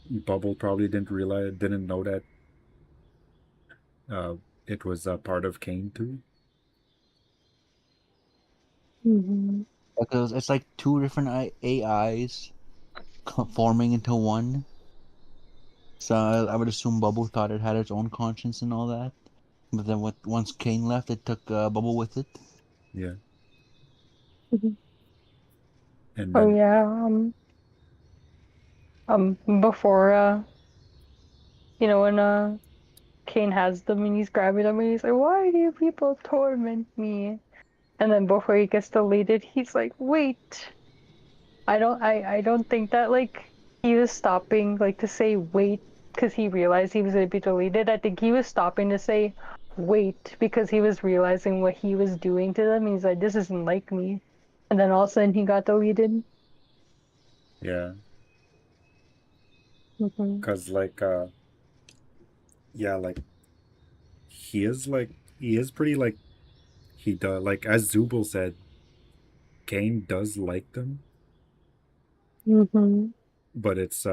Bubble probably didn't know that uh it was a part of Kane too. Mm-hmm. Because it's like two different AIs forming into one. So I would assume Bubble thought it had its own conscience and all that. But then once Kane left, it took Bubble with it. Yeah, Mm-hmm. and Oh then yeah. Before when Kane has them and he's grabbing them and he's like, "Why do you people torment me?" And then before he gets deleted, he's like, "Wait." I don't think that like he was stopping like to say wait because he realized he was gonna be deleted. I think he was stopping to say wait because he was realizing what he was doing to them. He's like, this isn't like me. And then all of a sudden he got deleted. yeah, Hmm. because like yeah, like he is pretty like he does like as Zubul said, Kane does like them, Hmm. but it's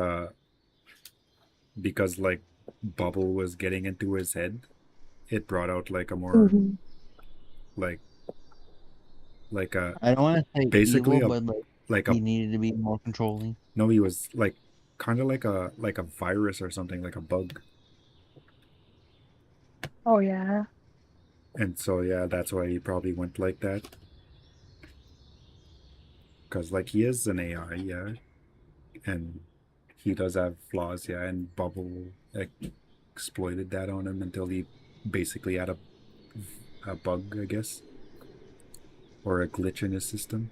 because like Bubble was getting into his head, it brought out like a more Hmm. like like a I don't want to say basically evil, a but like like a he needed to be more controlling. no, he was like kind of like a virus or something, like a bug. Oh yeah. And so yeah, that's why he probably went like that, because like he is an AI, yeah, and he does have flaws, yeah, and Bubble exploited that on him until he basically had a bug, I guess, or a glitch in his system,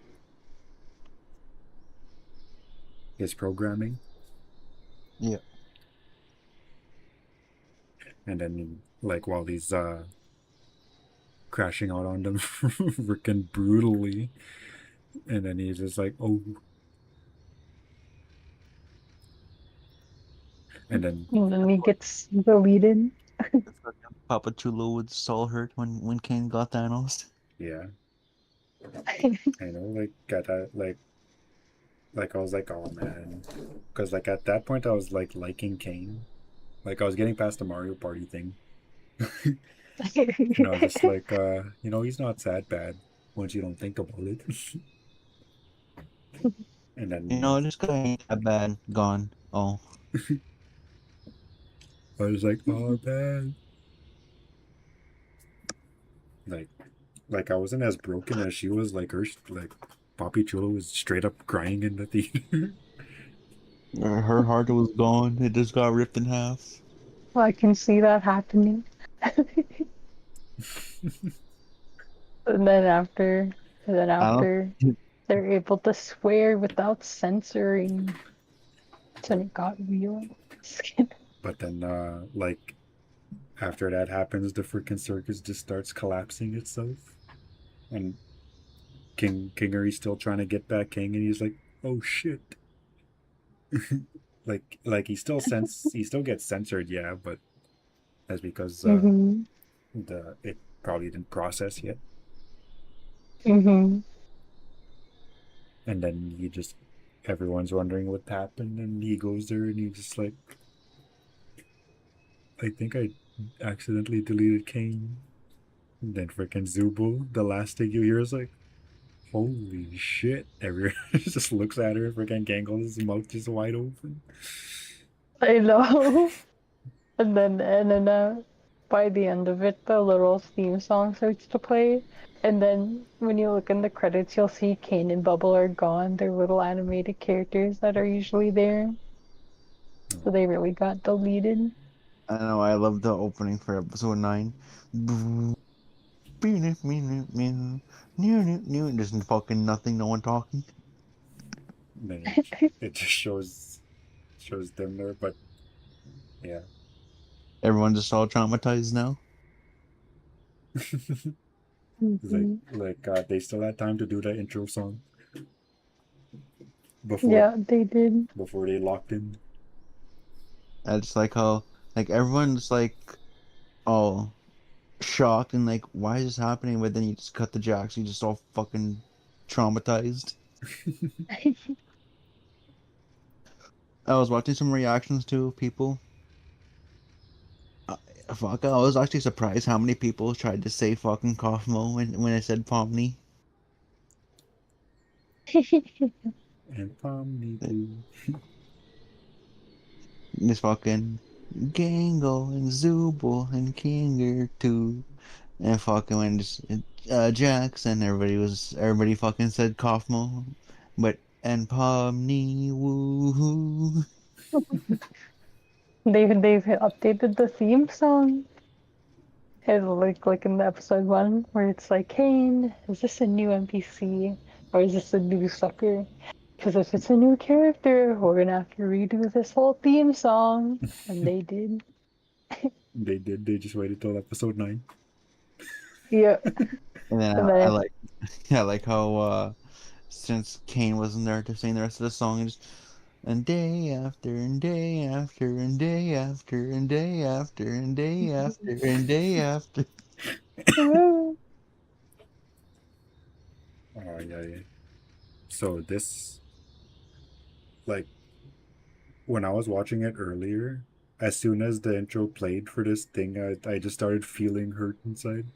his programming. Yeah. And then like while he's crashing out on them freaking brutally, and then he's just like, oh, and then And then he gets deleted. Papa Chulo would soul hurt when Kane got Thanos. yeah, I know, like got that like I was like, oh man, because like at that point I was like liking Kane, like I was getting past the Mario Party thing, and I was just like, he's not that bad once you don't think about it. And You then know, this guy ain't that bad. Gone. Oh. I was like, oh man, like like I wasn't as broken as she was. Like her, like Poppy Chulo was straight up crying in the theater. Her heart was gone. It just got ripped in half. Well, I can see that happening. And then after, and then I don't. after they're able to swear without censoring, that's when it got real. But then, like after that happens, the freaking circus just starts collapsing itself, and Kingery's still trying to get back King, and he's like, "Oh shit!" like he still gets censored, yeah, but that's because Mm-hmm. the it probably didn't process yet, Mm-hmm. and then he just everyone's wondering what happened, and he goes there and he's just like, "I think I accidentally deleted Kane." And then freaking Zubul, the last thing you hear is like, holy shit. Everyone just looks at her, freaking Gangle's mouth just wide open. I know. And then by the end of it, the little theme song starts to play. And then when you look in the credits, you'll see Kane and Bubble are gone. They're little animated characters that are usually there. So they really got deleted. I know. I love the opening for episode 9. Just fucking nothing. No one talking. Then it just shows them there, but yeah. Everyone's just all traumatized now. Hmm. They still had time to do the intro song before Yeah, they did. before they locked in. I just like how like everyone's like all shocked and like why is this happening? But then you just cut the jacks. You just all fucking traumatized. I was watching some reactions to people. Uh, Fuck, I was actually surprised how many people tried to say fucking Kaufmo when I said Pomni. And Pomni too. This fucking Gangle and Zooble and Kinger too. And fucking when just Jackson, everybody fucking said Kaufmo. But and Pomni woo. They've updated the theme song. It's like in the episode 1 where it's like, Kane, is this a new NPC or is this a new sucker? Because if it's a new character, we're gonna have to redo this whole theme song. And they did. They did. They just waited till episode 9. Yeah. And then And I then like I like how since Kane wasn't there to sing the rest of the song, and day after and day after and day after and day after and day after and day after. Oh yeah, yeah. So this, like, when I was watching it earlier, as soon as the intro played for this thing, I just started feeling hurt inside.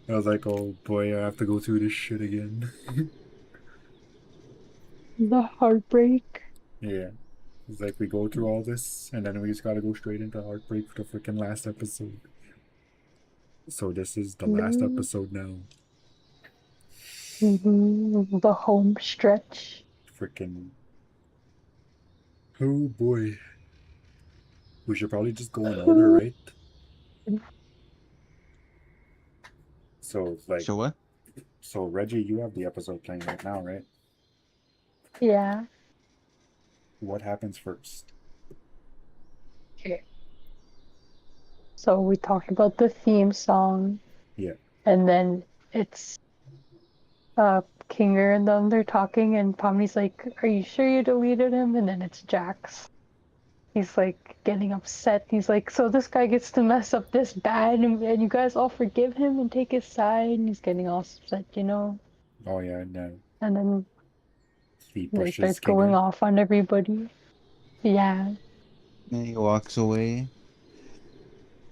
I was like, oh boy, I have to go through this shit again. the heartbreak. Yeah. It's like we go through all this, and then we just gotta go straight into heartbreak for the freaking last episode. So this is the last No. episode now. The home stretch. Freaking. Oh boy. We should probably just go in order, right? So, like, So what? so Reggie, you have the episode playing right now, right? Yeah. What happens first? Okay. So we talked about the theme song, Yeah. and then it's Kinger and them, they're talking, and Pomni's like, "Are you sure you deleted him?" And then it's Jax. He's like getting upset. He's like, "So this guy gets to mess up this bad, and you guys all forgive him and take his side?" And he's getting all upset, you know. Oh yeah, and And then he they pushes start going Kinger. off on everybody. Yeah. And he walks away,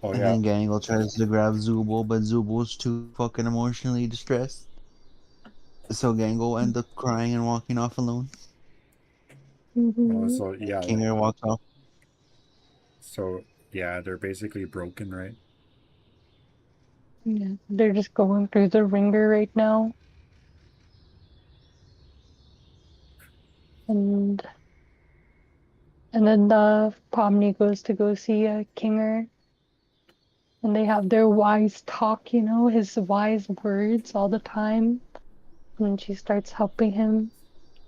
Oh and yeah. then Gangle tries to grab Zubul, but Zubul's too fucking emotionally distressed. So Gangle ends up crying and walking off alone. Mhm. So yeah, Kinger walks off. so yeah, they're basically broken, right? Yeah. They're just going through the ringer right now. And and then the Pomni goes to go see Kinger, and they have their wise talk, his wise words all the time. And she starts helping him.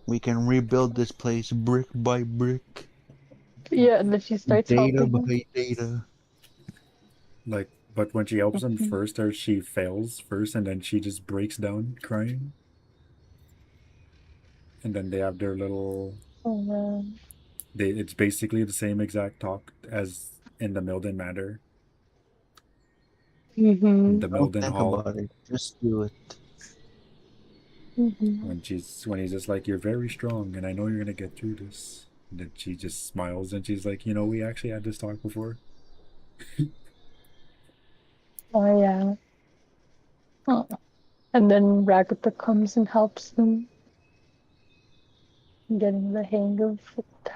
We can rebuild this place brick by brick, Yeah, and then she starts data helping him. by data. Like, but when she helps him Mhm. first, or she fails first, and then she just breaks down crying, and then they have their little. Oh, It's basically the same exact talk as in the Milden Matter, mm-hmm. the Don't Milden think Hall, about it. Just do it. Mm-hmm. when he's just like, "You're very strong, and I know you're gonna get through this." And then she just smiles and she's like, "We actually had this talk before." Oh yeah. Oh. And then Ragatha comes and helps them getting the hang of it.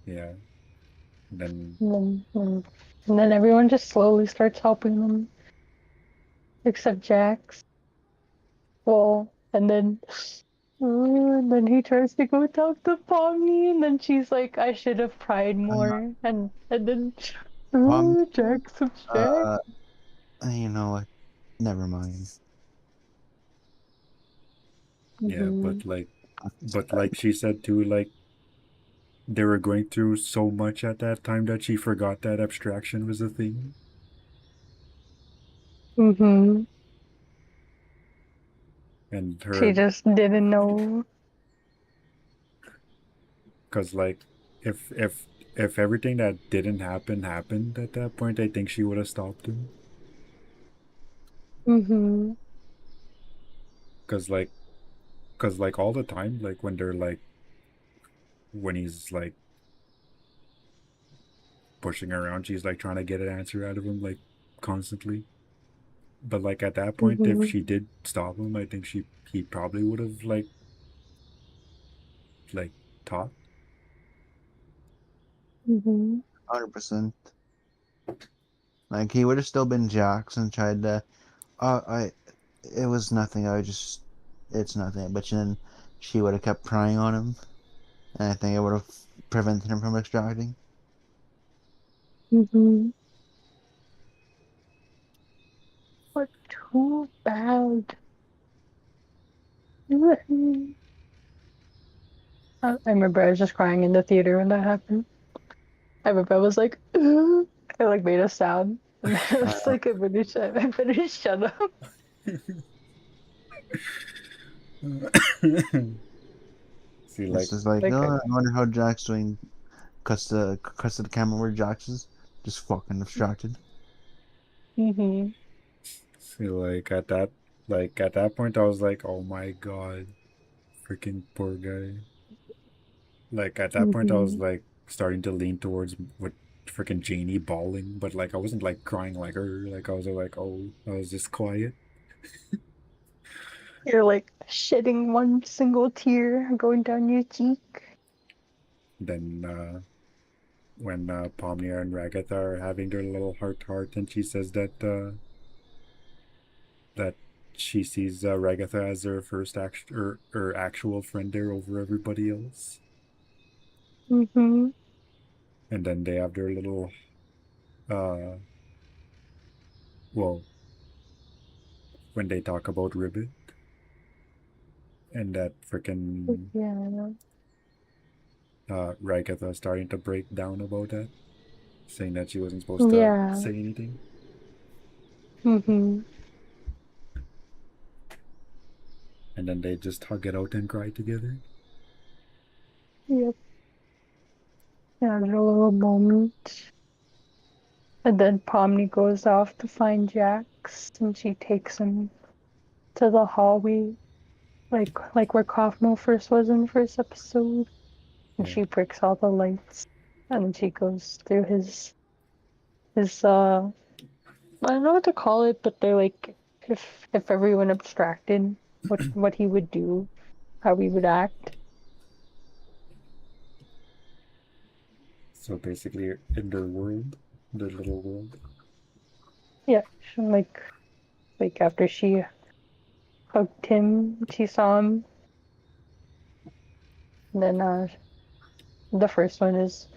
Yeah. And then And then everyone just slowly starts helping them, except Jax. Well, and then he tries to go talk to Pomni, and then she's like, "I should have tried Uh, more." And then um, Jax objects. uh, you know what? Never mind. yeah, Mm-hmm. but like she said too, like they were going through so much at that time that she forgot that abstraction was a thing. Mm-hmm. And She her, just didn't know. because like if everything that didn't happen happened at that point, I think she would have stopped him. Mm-hmm. Because like all the time, like when they're like when he's like pushing her around, she's like trying to get an answer out of him like constantly. But like at that point, if Mm-hmm. she did stop him, I think he probably would have like taught. Mm-hmm. 100%. Like he would have still been Jax and tried to. I. It was nothing. It's nothing. But then she would have kept prying on him, and I think it would have prevented him from extracting. Mm-hmm. But too bad. I remember I was just crying in the theater when that happened. I remember I was like, "Ugh." I like made a sound, and then I was Uh, like, I better shut up. See, it's like just like, Like, oh, I wonder how Jack's doing. Cuts to the camera where Jax is, just fucking distracted. mm-hmm. see, like at that point, I was like, "Oh my god, freaking poor guy." Like at that point, I was Mm-hmm. like starting to lean towards what freaking Janie bawling, but like I wasn't like crying like her. Like I was like, oh, I was just quiet. You're like shedding one single tear going down your cheek. Then when Pomnia and Ragatha are having their little heart to heart, and she says that she sees Ragatha as her first or actual friend there over everybody else. Mm-hmm. And then they have their little uh well, when they talk about Ribbit and that freaking Yeah. Ragatha starting to break down about that, saying that she wasn't supposed to Yeah. say anything. Mm-hmm. And then they just hug it out and cry together. Yep. Yeah, a little moment. And then Pomni goes off to find Jax, and she takes him to the hallway, like where Kaufmo first was in the first episode. And Yeah. she breaks all the lights, and then she goes through his I don't know what to call it, but they're like if everyone abstracted what he would do, how he would act. So basically, in their world, their little world. Yeah, like after she hugged him, she saw him. And then the first one is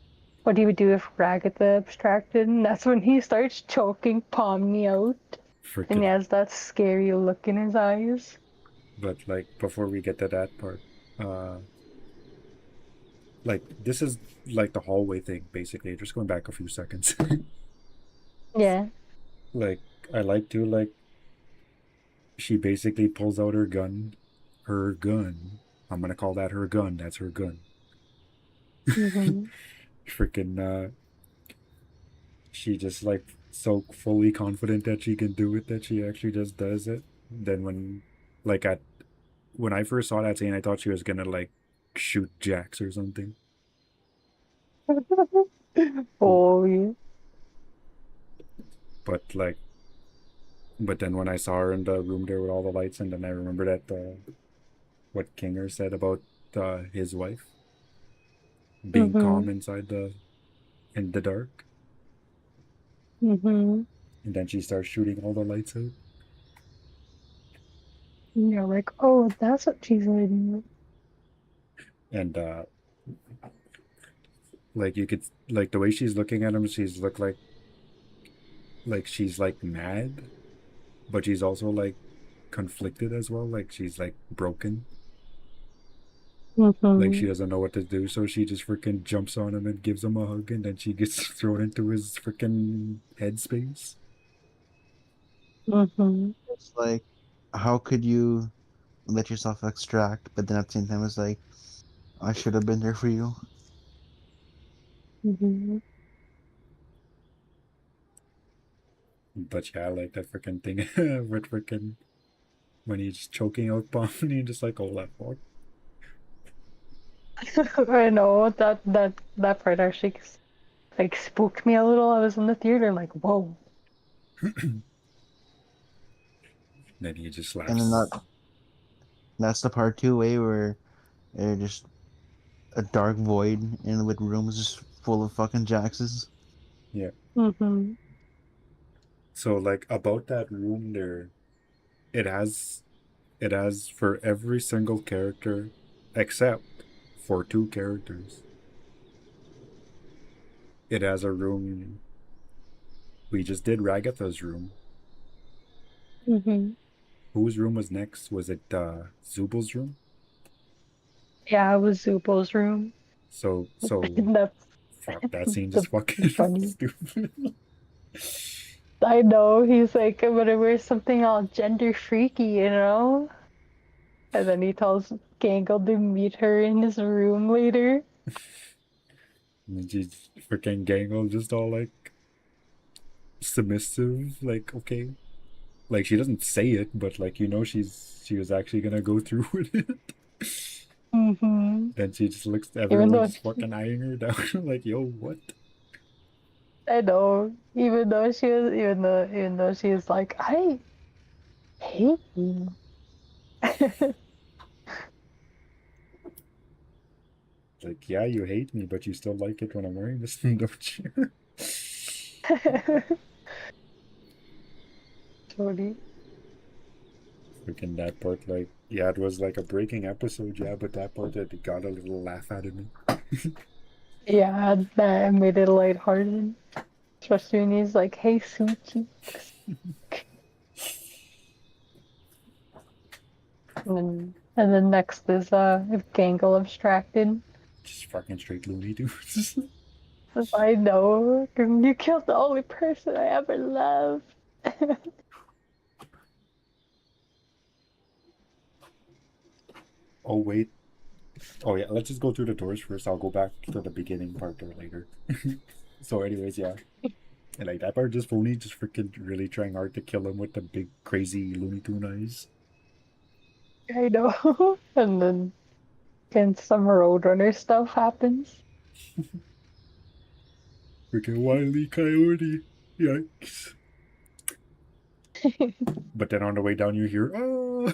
what he would do if Ragatha abstracted, and that's when he starts choking Pomni out, and he Freaking. has that scary look in his eyes. But like before we get to that part, like this is like the hallway thing basically. Just going back a few seconds. Yeah. Like I like to like she basically pulls out her gun. Her gun. I'm gonna call that her gun. That's her gun. Mhm. Freaking she just like so fully confident that she can do it that she actually just does it. Then like at when I first saw that scene, I thought she was gonna like shoot Jax or something. Oh, yeah. But like, but then when I saw her in the room there with all the lights, and then I remember that what Kinger said about his wife being calm Mhm. inside in the dark, Mhm. and then she starts shooting all the lights out. And you're like, oh, that's what she's doing. And like you could like the way she's looking at him, she's look like she's like mad, but she's also like conflicted as well. Like she's like broken. Like she Mhm. doesn't know what to do, so she just freaking jumps on him and gives him a hug, and then she gets thrown into his freaking headspace. Mhm. It's like, how could you let yourself extract, but then at the same time, it's like, I should have been there for you. Mhm. But yeah, I like that freaking thing with freaking when he's choking out Bomb and he's just like, oh, that fuck. I know that part actually like spooked me a little. I was in the theater like, whoa. Then he just And then laughs. that's the part too, where just a dark void and with rooms just full of fucking Jaxes. Yeah. Mhm. So like about that room there, it has it has for every single character except for two characters. It has a room. We just did Ragatha's room. Mhm. Whose room was next? Was it Zubal's room? Yeah, it was Zubo's room. So And that's fuck that scene the just fucking funny. stupid. I know he's like, I'm gonna wear something all gender freaky. And then he tells Gangle to meet her in his room later. And she's freaking Gangle just all like submissive, like okay. Like she doesn't say it, but like she was actually gonna go through with it. Hmm. Then she just looks Even though everyone's fucking eyeing her down like, yo, what? I know, even though she was like, I hate you. Like, yeah, you hate me, but you still like it when I'm wearing this thing, don't you? Totally. Freaking that part, like, yeah, it was like a breaking episode, yeah, but that part that got a little laugh out of me. Yeah, that made it lighthearted. Especially when he's like, hey, sweet cheeks. And then next is if Gangle abstracted. Just fucking straight Looney Tunes. I know. You killed the only person I ever loved. Oh, wait. Oh, yeah, let's just go through the doors first. I'll go back to the beginning part there later. So, anyways, yeah. And like that part just phony, just freaking really trying hard to kill him with the big crazy Looney Tune eyes. I know. And some Roadrunner stuff happens. Freaking Wily Coyote. Yikes. But then on the way down, you hear, oh.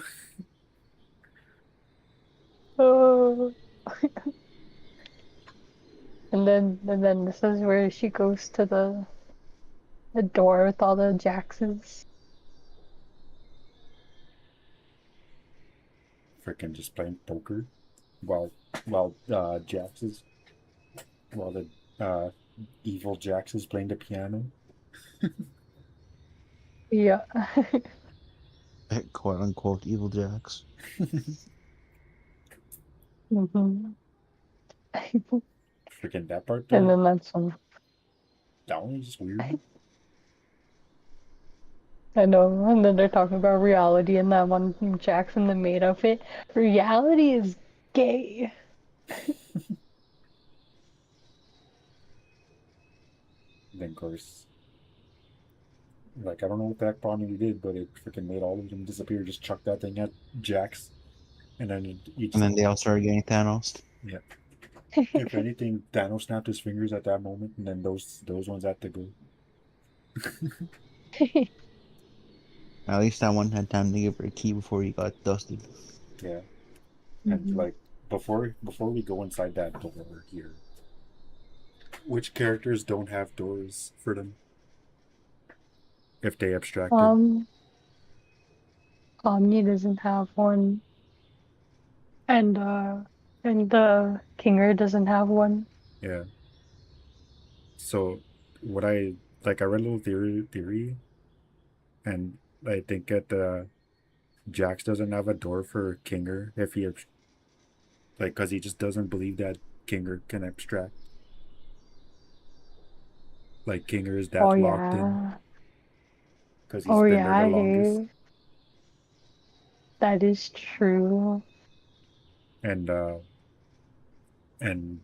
Oh. And and then this is where she goes to the door with all the Jaxes. Freaking just playing poker while Jax is while the evil Jax is playing the piano. Yeah. Quote unquote evil jacks. hmm Freaking that part And though, then that's when that one was just weird. I know, and then they're talking about reality and that one Jackson the maid outfit. Reality is gay. Then of course, like I don't know what that Bonnie did, but it freaking made all of them disappear. Just chuck that thing at Jax, and then you And just then they all started getting Thanos. yeah. If anything, Thanos snapped his fingers at that moment, and then those ones had to go. At least that one had time to give her a key before he got dusted. Yeah, and Mhm. like before we go inside that door here, which characters don't have doors for them if they abstracted? Um, Omni doesn't have one, and the Kinger doesn't have one. Yeah. So what I like, I read a little theory, and I think that Jax doesn't have a door for Kinger if he like because he just doesn't believe that Kinger can abstract. Like Kinger is Oh that locked in yeah. because he's Oh been there the yeah, longest, hey. That is true. and uh and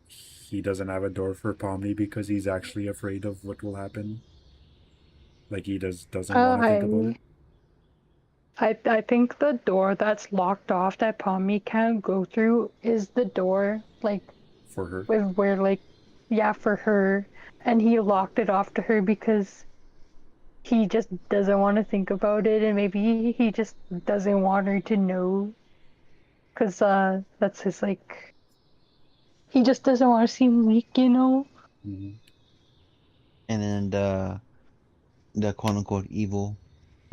he doesn't have a door for Pomni because he's actually afraid of what will happen. Like he doesn't want to think about it I I think the door that's locked off that Pommy can't go through is the door like for her. with where like yeah for her, and he locked it off to her because he just doesn't want to think about it, and maybe he just doesn't want her to know because that's his like he just doesn't want to seem weak, you know. Mm-hmm. And then the quote unquote evil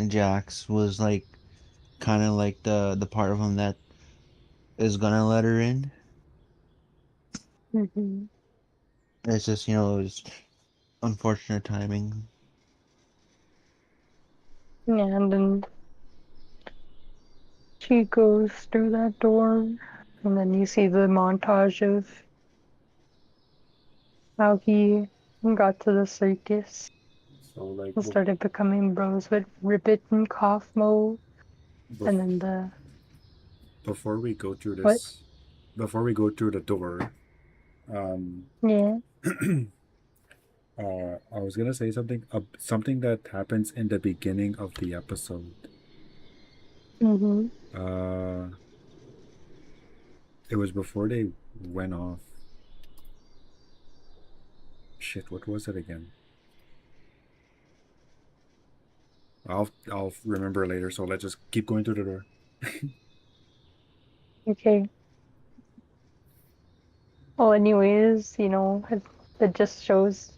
Jax was like kind of like the part of him that is gonna let her in. hmm It's just it's unfortunate timing. Yeah, and then she goes through that door, and then you see the montage of how he got to the circus So like and started becoming bros with Ribbit and Kaufmo, and bef- then the before we go through what? this, before we go through the door, um, Yeah. I was gonna say something that happens in the beginning of the episode. Mm-hmm. Uh, it was before they went off. Shit, what was it again? I'll remember later. So let's just keep going through the door. Okay. Well, anyways, it just shows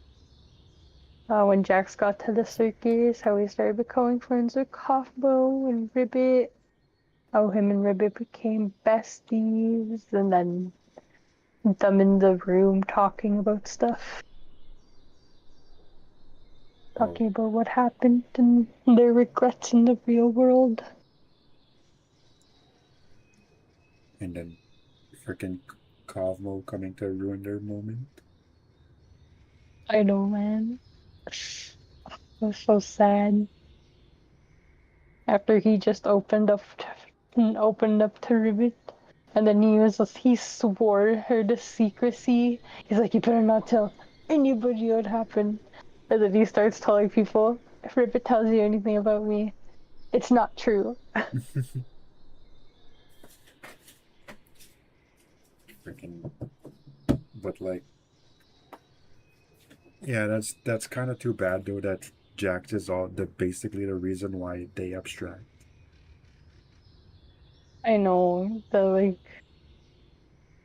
when Jax got to the circus, how he started becoming friends with Kaufmo and Ribbit, how him and Ribbit became besties, and then them in the room talking about stuff, Oh, talking about what happened and their regrets in the real world. and then freaking Cosmo coming to ruin their moment. I know, man. It was so sad. After he just opened up to Ribbit, and then he swore her to secrecy. He's like, you better not tell anybody what happened. And then he starts telling people, if Ribbit tells you anything about me, it's not true. Freaking, but like, yeah, that's kind of too bad though. That Jax is all the basically the reason why they abstract. I know the like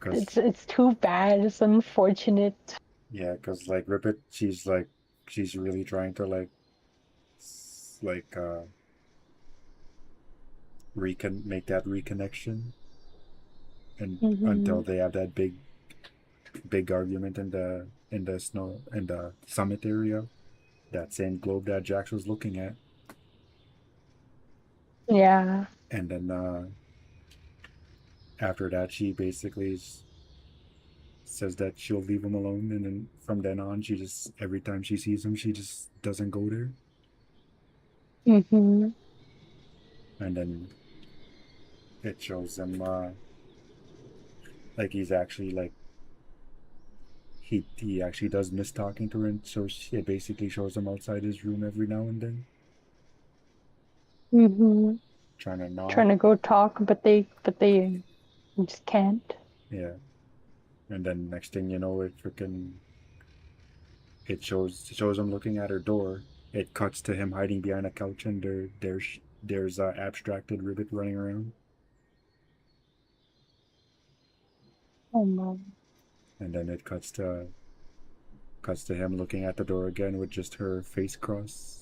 Cause It's too bad. It's unfortunate. yeah, cause like Ribbit, she's really trying to like like make that reconnection, and Hmm. until they have that big argument in the snow in the summit area, that same globe that Jax was looking at, Yeah. and then after that she basically says that she'll leave him alone, and then from then on she just every time she sees him she just doesn't go there, Hmm. and then it shows him like he's actually like he actually does miss talking to her, and so it basically shows him outside his room every now and then Hmm. trying to knock. Trying to go talk, but they just can't. Yeah, and then next thing you know it shows him looking at her door. It cuts to him hiding behind a couch, and there's abstracted Ribbit running around, Oh no. and then it cuts to him looking at the door again with just her face cross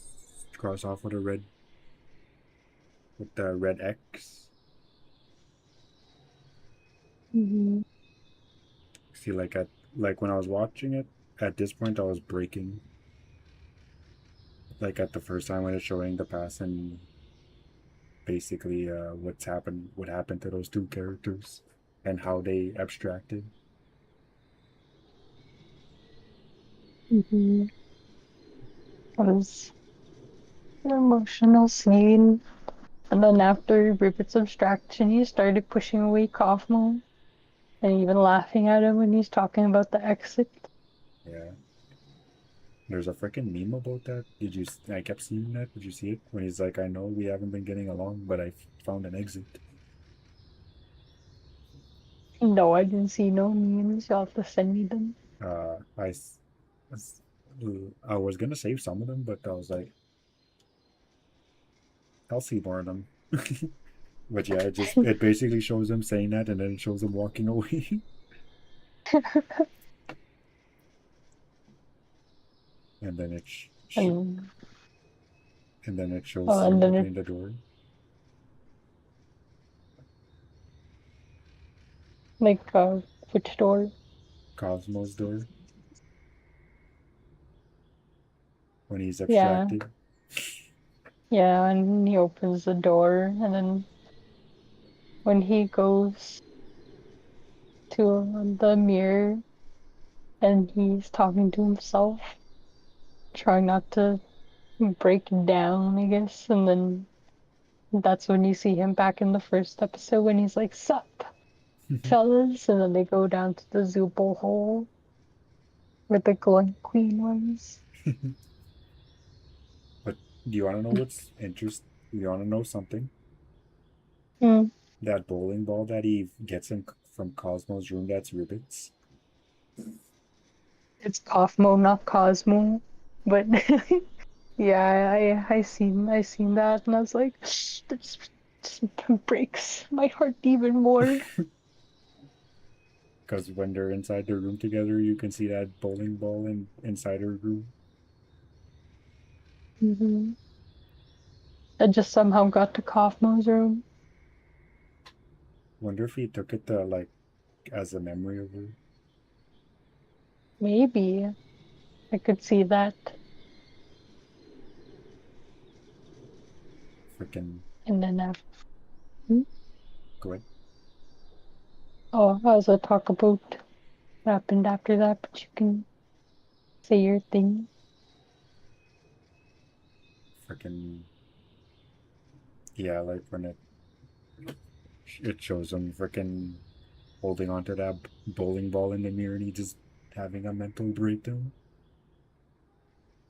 off with the red X. Hmm. See, like when I was watching it, at this point I was breaking. Like at the first time when it's showing the past and basically what happened to those two characters and how they abstracted. Hmm. It was an emotional scene. And then after Rupert's abstraction, he started pushing away Kaufmo and even laughing at him when he's talking about the exit. Yeah, there's a freaking meme about that. I kept seeing that. Did you see it when he's like, I know we haven't been getting along, but I found an exit. No, I didn't see no memes. You'll have to send me them. uh i I was gonna save some of them, but I was like, I'll see more of them. But yeah, it basically shows him saying that, and then it shows him walking away. and then it And and then it shows oh, and him then it opening the door, like which door? Cosmo's door, when he's Yeah, abstracted. yeah, and he opens the door, and then when he goes to the mirror and he's talking to himself, trying not to break down, I guess, and then that's when you see him back in the first episode when he's like, "Sup, fellas," and then they go down to the Zoople hole where the Glen Queen was. But do you want to know what's interesting? You want to know something? Mm. That bowling ball that he gets from Cosmo's room, that's Ribbit's. It's Cosmo, not Cosmo, but yeah, I seen that, and I was like, that just breaks my heart even more. Because when they're inside their room together, you can see that bowling ball inside her room. Hmm. I just somehow got to Cosmo's room. Wonder if he took it to like as a memory of her. Maybe I could see that. Freaking And then after, good. oh, I was gonna talk about what happened after that, but you can say your thing. Freaking yeah, like when it shows him freaking holding onto that bowling ball in the mirror, and he just having a mental breakdown.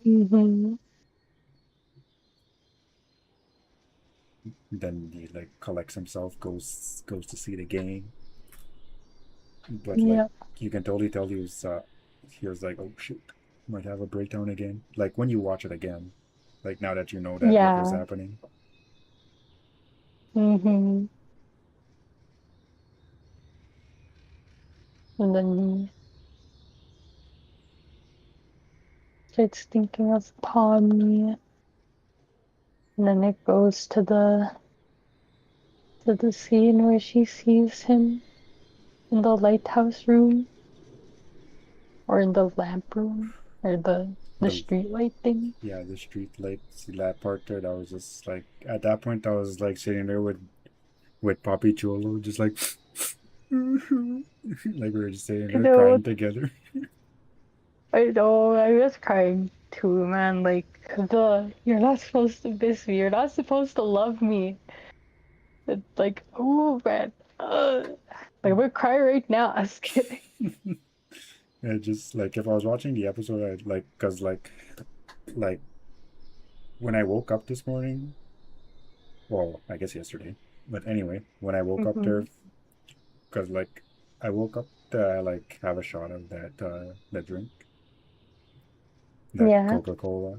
Hmm. Then he like collects himself, goes to see the game, but like Yeah, you can totally tell he was like, oh shit, might have a breakdown again. Like when you watch it again, like now that you know that what was yeah. happening. Hmm. And then he starts thinking of Pomni. And then it goes to the scene where she sees him in the lighthouse room or in the lamp room or the The street light thing. Yeah, the street lights, that part there, that was just like at that point I was like sitting there with Poppy Chulo, just like like we were just sitting I there know, crying together. I know, I was crying too, man. Like the you're not supposed to miss me. You're not supposed to love me. It's like, oh man, like we're crying right now. I was kidding. Yeah, just like if I was watching the episode, I'd like, cause like when I woke up this morning, well, I guess yesterday, but anyway, when I woke up there, Hmm. cause like I woke up to like have a shot of that drink, that Yeah. Coca Cola.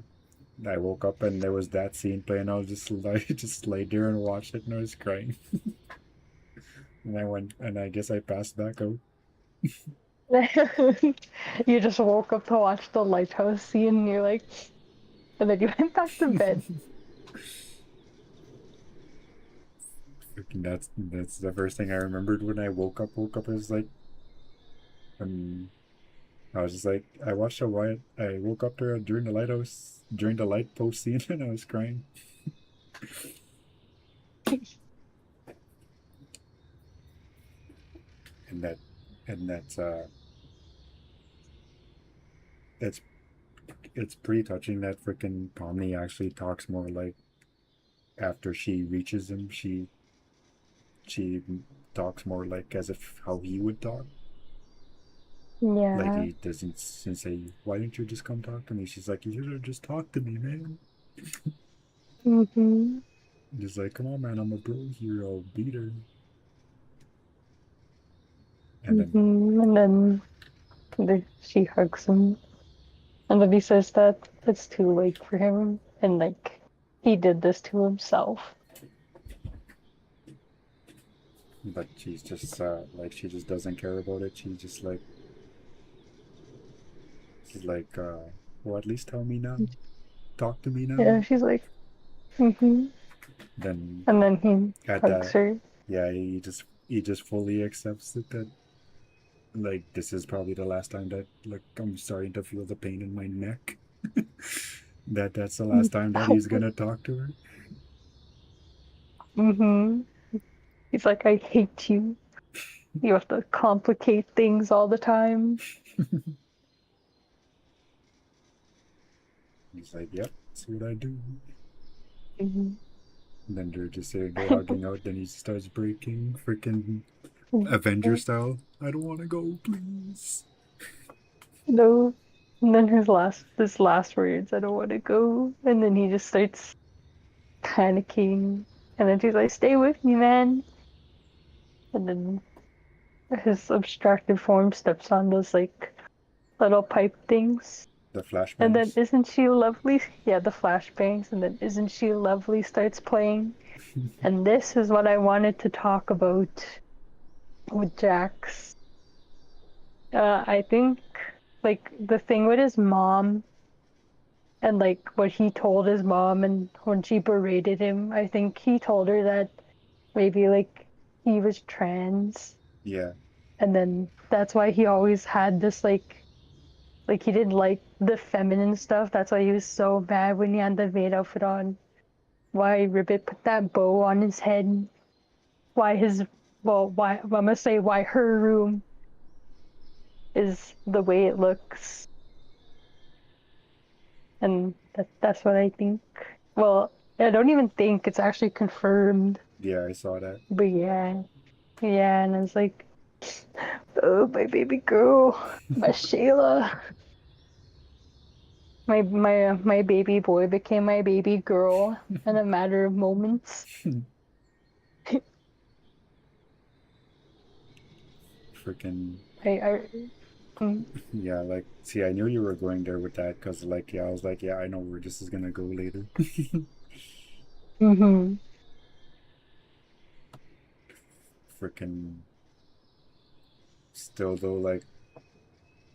I woke up and there was that scene playing. I was just like just laid there and watched it, and I was crying. And I went, and I guess I passed back out. You just woke up to watch the lighthouse scene and you're like, and then you went back to bed. That's the first thing I remembered when I woke up. Woke up, I was like, um, I was just like, I watched a white. I woke up there during the light post scene, and I was crying. And it's it's pretty touching that freaking Pomni actually talks more like after she reaches him, she talks more like as if how he would talk. Like Yeah. he doesn't say, "Why didn't you just come talk to me?" She's like, "You should have just talked to me, man." Mm-hmm. Just like, "Come on, man, I'm a bro here. I'll beat her." And then Mm-hmm. And then she hugs him. And then he says that it's too late for him. And like, he did this to himself. but she's just like she just doesn't care about it. She's like well, at least tell me now. Talk to me now. Yeah, she's like, mm-hmm. Then And then he at hugs that, her. yeah, he just fully accepts it that like this is probably the last time that like I'm starting to feel the pain in my neck. That's the last time that he's gonna talk to her. Mm-hmm. He's like, I hate you. You have to complicate things all the time. He's like, "Yep, that's what I do." Mhm. And then they're just sitting there hugging out. Then he starts breaking, freaking Avenger style. I don't want to go, please. No. And then his last words, I don't want to go. And then he just starts panicking. And then she's like, stay with me, man. And then his abstracted form steps on those like little pipe things. The And then flashbangs. isn't she lovely? Yeah, the flashbangs. And then isn't she lovely starts playing. And this is what I wanted to talk about with Jax. I think like the thing with his mom and like what he told his mom and when she berated him, I think he told her that maybe like he was trans Yeah, and then that's why he always had this like he didn't like the feminine stuff. That's why he was so mad when he had the maid outfit on. Why Ribbit put that bow on his head. Why his why I'm gonna say why her room is the way it looks. And that's what I think. Well, I don't even think it's actually confirmed. yeah, I saw that. But yeah, yeah, and it's like, oh, my baby girl, my Shayla, my baby boy became my baby girl in a matter of moments. Freaking I mm, yeah, like see, I knew you were going there with that because like yeah, I was like, yeah, I know where this is gonna go later. mm-hmm. Freaking Still though, like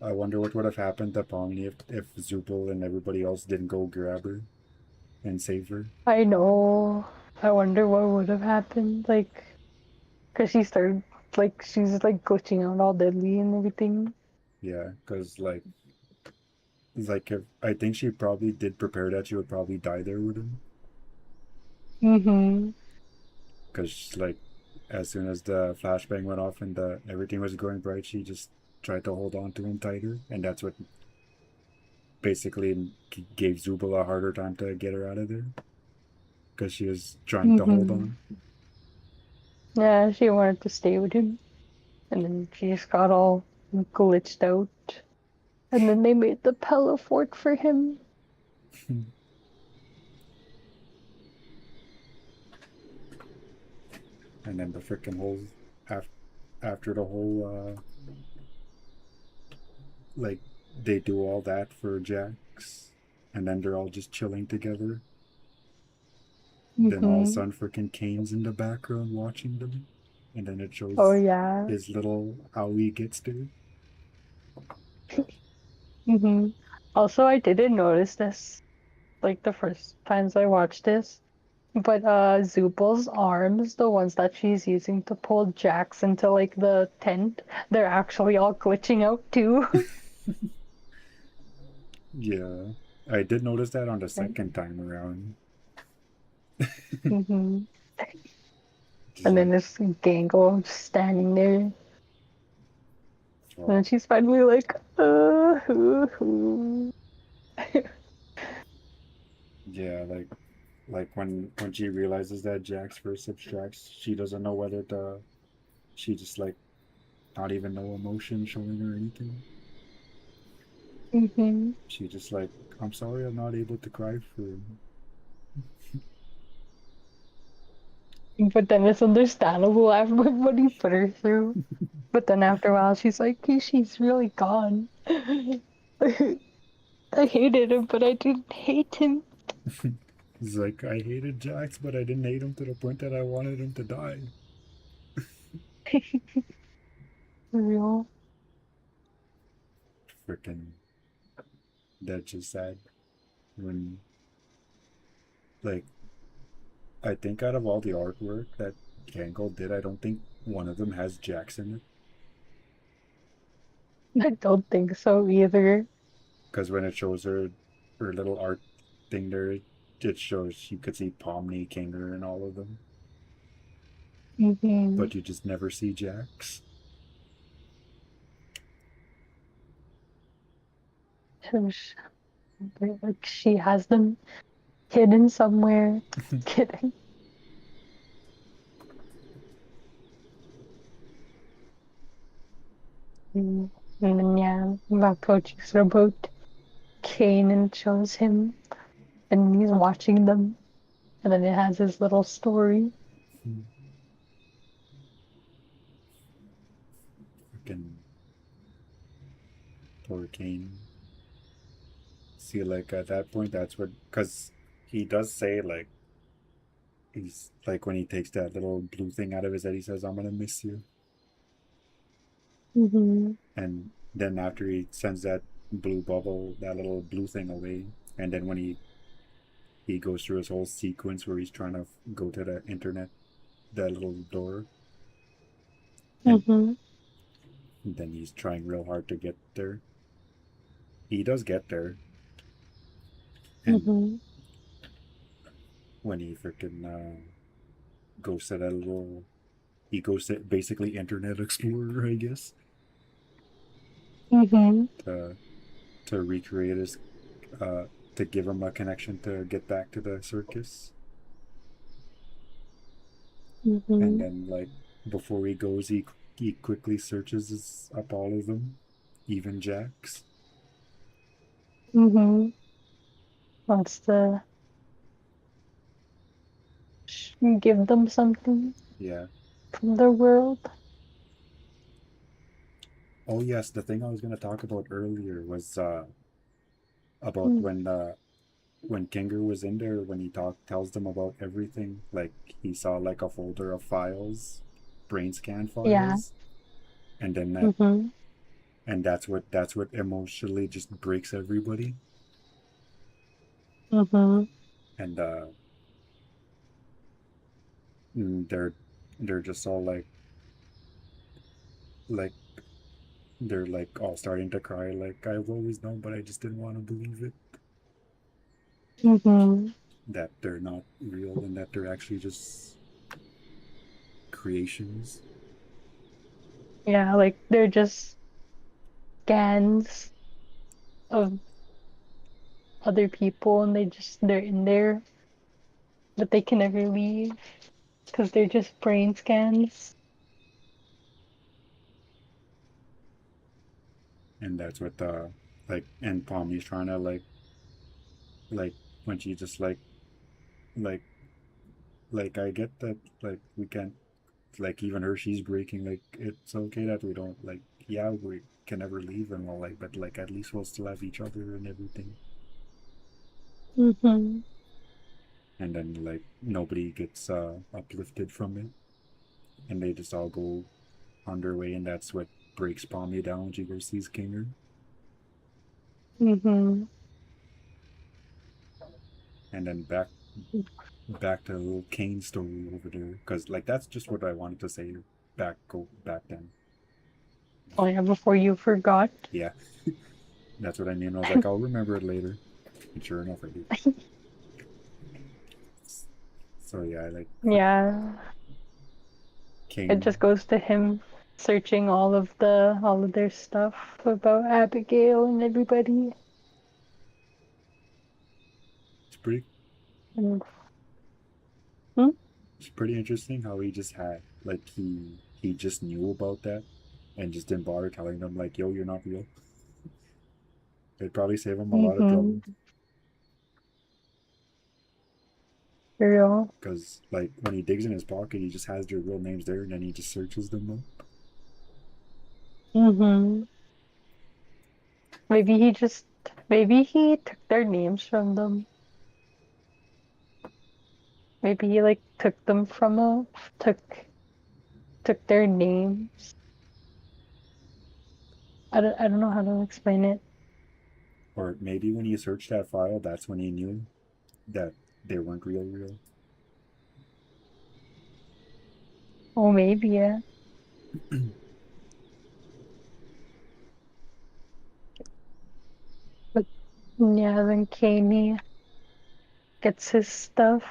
I wonder what would have happened to Pomni if Zubul and everybody else didn't go grab her and save her. I know. I wonder what would have happened. Like, cause she started like she's like glitching out all deadly and everything. Yeah, because like if I think she probably did prepare that she would probably die there with him. Mm-hmm. Because like as soon as the flashbang went off and everything was going bright, she just tried to hold on to him tighter, and that's what basically gave Zubul a harder time to get her out of there because she was trying to hold Mm-hmm. on. Yeah, she wanted to stay with him, and then she just got all glitched out. And then they made the pillow fort for him. And then the freaking whole after the whole like they do all that for Jax, and then they're all just chilling together. Then all of a Mm-hmm. sudden, freaking Kane's in the background watching them, and then it Oh shows yeah. his little how he gets there. Mm-hmm. Also, I didn't notice this like the first times I watched this, but Zubul's arms, the ones that she's using to pull Jax into like the tent, they're actually all glitching out too. Yeah, I did notice that on the Right. second time around. Mm-hmm. Just And then like, this Gangle just standing there, and then oh, she's finally like, hoo, hoo. yeah, like when she realizes that Jax first subtracts, she doesn't know whether to. She just like not even no emotion showing or anything. Mm-hmm. She just like, I'm sorry, I'm not able to cry for him. But then it's understandable after what he put her through. But then after a while, she's like, she's really gone. I hated him, but I didn't hate him. He's like, I hated Jax, but I didn't hate him to the point that I wanted him to die. For real. Freaking, that's just sad. When, like, I think out of all the artwork that Kangle did, I don't think one of them has Jax in it. I don't think so either. Because when it shows her little art thing there, it shows you could see Pomni, Kinger, and all of them, Mm-hmm. but you just never see Jax. Like she has them hidden somewhere. Kidding. Mm. And then yeah, Mako talks about Kane and shows him, and he's watching them, and then it has his little story. Freaking poor Kane. See, like at that point, that's what, because he does say like he's like when he takes that little blue thing out of his head, he says, "I'm gonna miss you," Mm-hmm. and then after he sends that blue bubble, that little blue thing away, and then when he goes through his whole sequence where he's trying to go to the internet, that little door, and Mm-hmm. then he's trying real hard to get there. He does get there, and Mm-hmm. when he freaking goes to that little, he goes to basically Internet Explorer, I guess, Mm-hmm. to recreate his uh to give him a connection to get back to the circus. And Mm-hmm. then like before he goes, he quickly searches up all of them, even Jack's. Mm-hmm. Wants to give them something Yeah. from their world. Oh yes, the thing I was gonna talk about earlier was about Mm. when Kinger was in there, when he tells them about everything. Like he saw like a folder of files, brain scan Yeah. files, and then that Mhm. and that's what emotionally just breaks everybody. Mhm. And they're just all like they're like all starting to cry, like I've always known, but I just didn't want to believe it, Mhm. that they're not real and that they're actually just creations. Yeah, like they're just scans of other people, and they're in there, but they can never leave because they're just brain scans. And that's what and Pommy's trying to like when she just like I get that, like we can't, like even her, she's breaking, like it's okay that we don't, like yeah, we can never leave and all, like but like at least we'll still have each other and everything. Mhm. And then like nobody gets uplifted from it, and they just all go on their way, and that's what breaks Pommy down when she goes sees Kinger. Mhm. And then back to the little Kane story over there, because like that's just what I wanted to say. Go back then. Oh yeah, before you forgot. Yeah, that's what I mean. I was like, I'll remember it later, and sure enough I did. So yeah, I like for Yeah, it Kane. just goes to him searching all of their stuff about Abigail and everybody. It's pretty And hmm? it's pretty interesting how he just had, like, he just knew about that and just didn't bother telling them, like, yo, you're not real. It'd probably save him a lot of trouble, Mhm. Real. because like when he digs in his pocket, he just has their real names there, and then he just searches them up. Mhm. Maybe he just maybe he took their names from them. Maybe he like took took their names. I don't know how to explain it. Or maybe when he searched that file, that's when he knew that they weren't real. Oh, maybe yeah. But yeah, then Kami gets his stuff,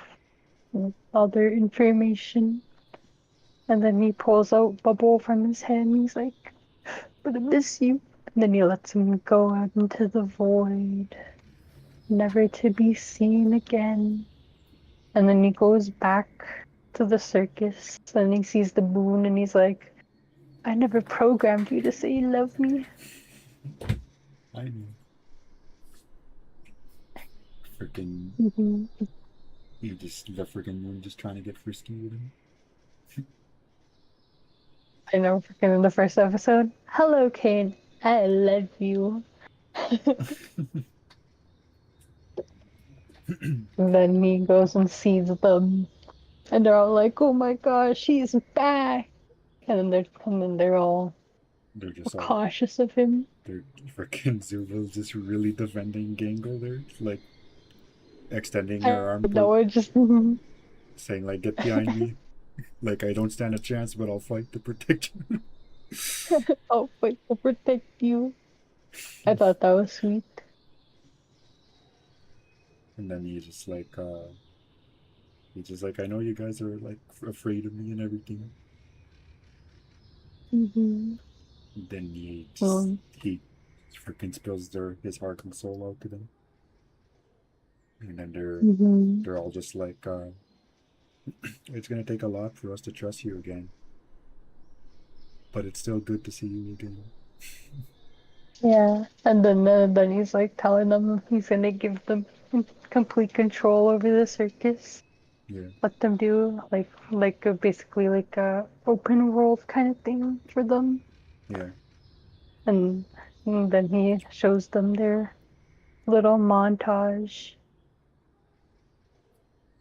and all their information, and then he pulls out Bubble from his hand. He's like, "But I miss you." And then he lets him go out into the void, never to be seen again. And then he goes back to the circus, and he sees the moon, and he's like, "I never programmed you to say you love me." I know. Freaking, Mhm. he just the freaking moon just trying to get frisky with him. I know, freaking in the first episode. Hello, Kane. I love you. And then he goes and sees them, and they're all like, "Oh my gosh, she's back!" And then they're all They're just all cautious of him. they're freaking Zuba's just really defending Gangle there, like extending I her arm, know it just. saying like, "Get behind me." Like I don't stand a chance, but I'll fight to protect you. I'll fight to protect you. I thought that was sweet. And then he's just like, I know you guys are like afraid of me and everything. Hmm. And then Mm-hmm. he freaking spills his heart and soul out to them. And then Mm-hmm. they're all just like, it's gonna take a lot for us to trust you again, but it's still good to see you again. Yeah, and then he's like telling them he's gonna give them complete control over the circus. Yeah, Let them do basically like a open world kind of thing for them, yeah. and, and then he shows them their little montage.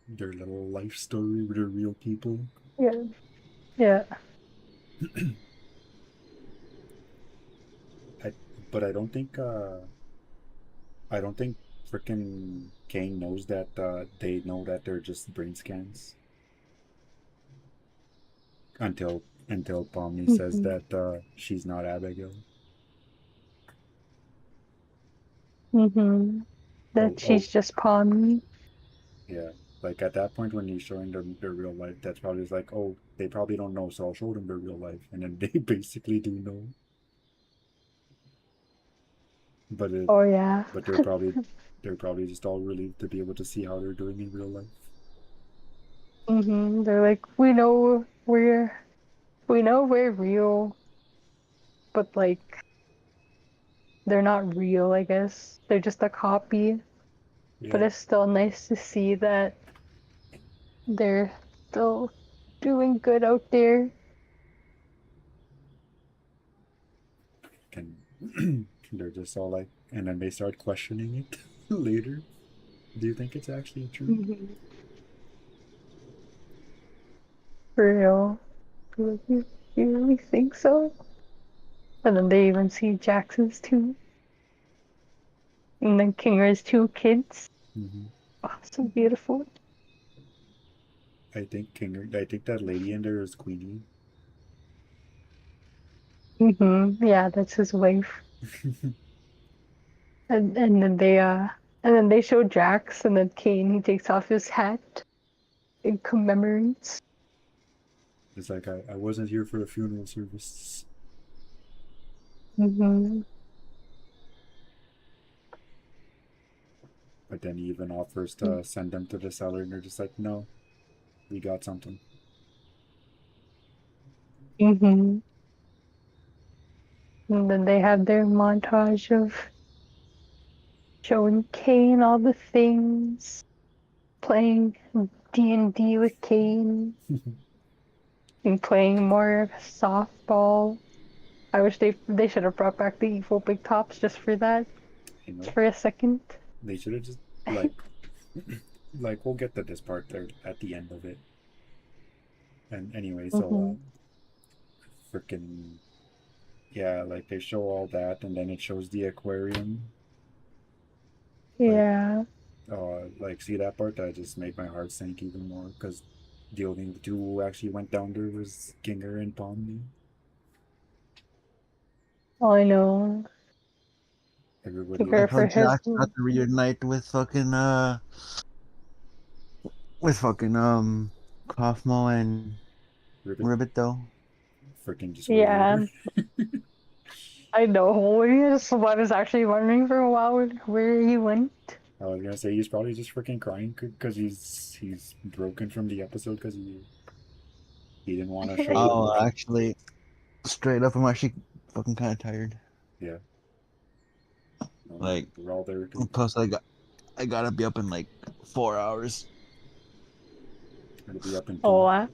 Their little life story with their real people. Yeah, yeah. but I don't think freaking Kane knows that they know that they're just brain scans until Pomni says Mm-hmm. that she's not Abigail. Mm-hmm. Oh, That oh, she's just Pomni. yeah. Like at that point when he's showing them their real life, that's probably just like, oh, they probably don't know, so I'll show them their real life, and then they basically do know, but it, Oh yeah. but they're probably just all relieved to be able to see how they're doing in real life. Mm-hmm. They're like, we know we're real, but like they're not real, I guess. They're just a copy. But Yeah, it's still nice to see that they're still doing good out there. can they're just all like, and then they start questioning it later. Do you think it's actually true? Mm-hmm. For real. You really think so? And then they even see Jackson's too. And then Kinger's two kids. Hmm. Oh, so beautiful. I think that lady in there is Queenie. Mm-hmm. Yeah, that's his wife. And then they show Jax and then Kane he takes off his hat and commemorates. It's like I wasn't here for the funeral service, Mm-hmm. but then he even offers to send them to the cellar, and they're just like, no, we got something. Mm-hmm. And then they have their montage of showing Kane all the things, playing D&D with Kane, and playing more softball. I wish they should have brought back the evil big tops just for that, You know, for a second. they should have just like like we'll get to this part there at the end of it. And anyway, so Mm-hmm. freaking yeah, like they show all that, and then it shows the aquarium. Like like see that part that just made my heart sink even more because the only two who actually went down there was Ginger and Pomni. All I know, Everybody Tinker I else, for thought his. Jax got to reunite with fucking Kaufmo and Ribbit, Ribbit though. freaking just way later. Yeah, I know. I was actually wondering for a while where he went. I was gonna say he's probably just freaking crying because he's broken from the episode because he didn't want to show the Oh, emotion. actually, straight up, I'm actually fucking kind of tired. Yeah, no, Like, we're all there too. plus I gotta be up in like 4 hours. Gonna be up in Oh, two.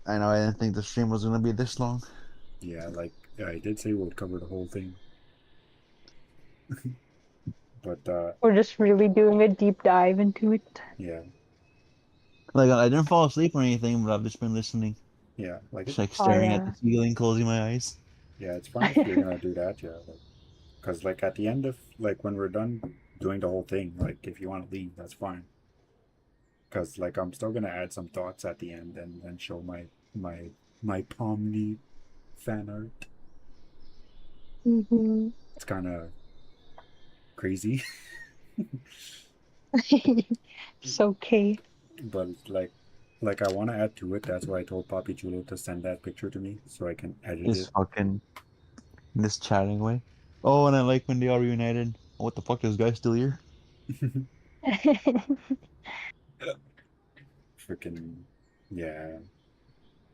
I know I didn't think the stream was gonna be this long. Yeah, like yeah, I did say we'll cover the whole thing, but we're just really doing a deep dive into it. yeah, Like I didn't fall asleep or anything, but I've just been listening, yeah, like it. just like Oh staring at the yeah. ceiling, closing my eyes. Yeah, it's fine if you're gonna do that. Yeah, because like at the end of like when we're done doing the whole thing, like if you want to leave, that's fine. Because like I'm still gonna add some thoughts at the end and show my Pomni fan art. Mm-hmm. It's kind of crazy, It's okay. but like I want to add to it. That's why I told Papi Chulo to send that picture to me so I can edit This it. fucking this chatting way. Oh, and I like when they are reunited. What the fuck? This guy still here? Freaking yeah,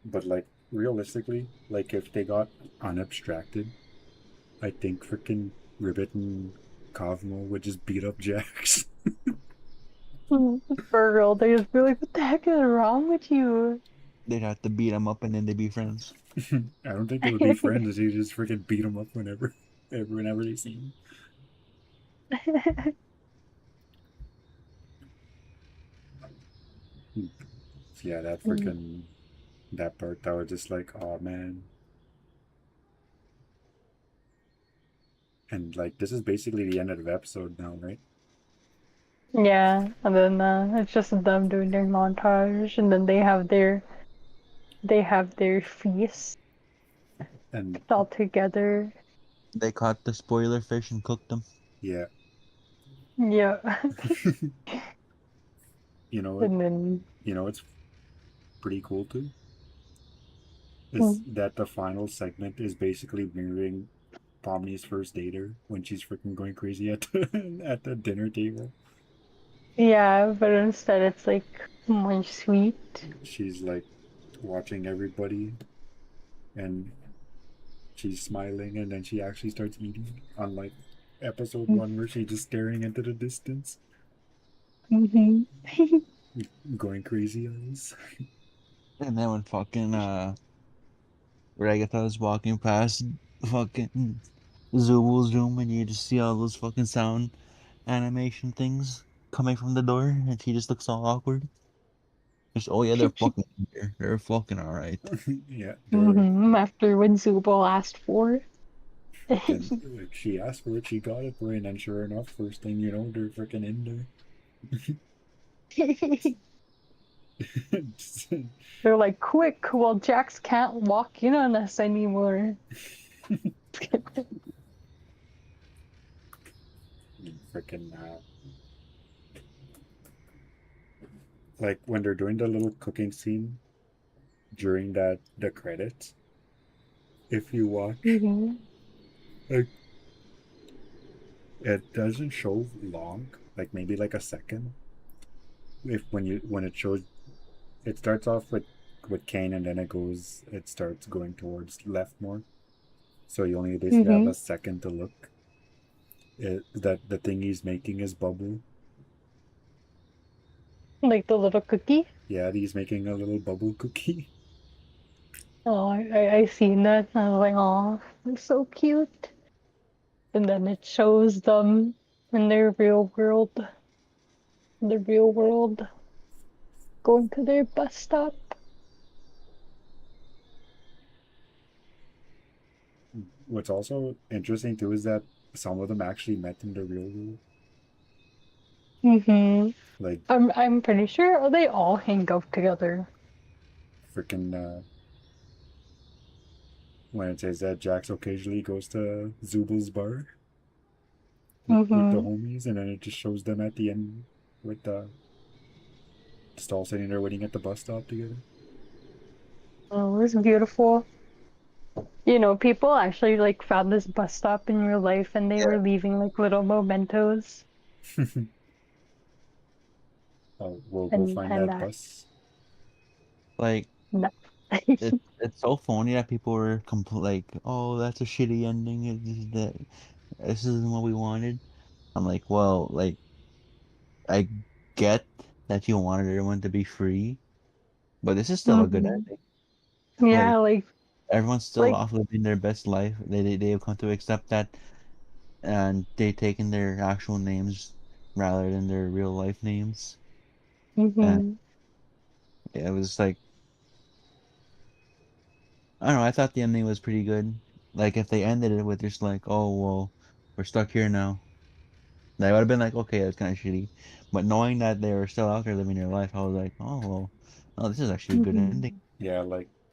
but like realistically, like if they got unabstracted, I think freaking Ribbit and Cosmo would just beat up Jax. For real, they just be like, "What the heck is wrong with you?" They'd have to beat him up and then they'd be friends. I don't think they would be friends. They just freaking beat him up whenever they see him. So yeah, that part, that was just like, oh man, And like this is basically the end of the episode now, right? Yeah, and then it's just them doing their montage, and then they have their feast And all together. They caught the spoiler fish and cooked them. yeah, Yeah, you know, and then it's pretty cool too. Is mm, that the final segment is basically mirroring Pomni's first dater when she's freaking going crazy at at the dinner table. yeah, but instead it's like more sweet. She's like watching everybody and she's smiling and then she actually starts eating. Unlike episode one where she's just staring into the distance, Mm-hmm. going crazy eyes. And then when fucking Regatha was walking past fucking Zubul's room, and you just see all those fucking sound animation things coming from the door, and she just looks all awkward. Just, oh yeah, they're fucking here. They're fucking alright. Yeah, they're Mm-hmm. After when Zubul asked for. freaking like she asked for it, she got it for it, and then sure enough, first thing you know, they're freaking in there. They're like, quick, well, Jax can't walk in on us anymore. Freaking like when they're doing the little cooking scene during that the credits. If you watch, Mm-hmm. like it doesn't show long, like maybe like a second. If when it shows, it starts off with Kane and then it starts going towards left more. So you only basically have Mm-hmm. a second to look. That the thing he's making is bubble. Like the little cookie. Yeah, he's making a little bubble cookie. Oh, I seen that. And I was like, oh, they're so cute. And then it shows them in their real world, going to their bus stop. What's also interesting too is that some of them actually met in the real world. Mm-hmm. Like I'm pretty sure they all hang out together. freaking when it says that Jax occasionally goes to Zubul's bar with the Mm-hmm. homies, and then it just shows them at the end with just all sitting there waiting at the bus stop together. Oh, it was beautiful. You know, people actually like found this bus stop in real life and they Yeah. were leaving like little mementos We'll go and find and that that. bus. Like, No. it's so phony that people were like, oh, that's a shitty ending. This isn't what we wanted. I'm like, well, like, I get that you wanted everyone to be free, but this is still a good Hmm. ending. Yeah, Like, like everyone's still like off living their best life. They've come to accept that, and they taken their actual names rather than their real life names. And hmm it was like, I don't know. I thought the ending was pretty good. Like, if they ended it with just like, oh well, we're stuck here now. That would have been like, okay, that's kind of shitty. But knowing that they were still out there living their life, I was like, oh well, oh, this is actually a good hmm ending. Yeah,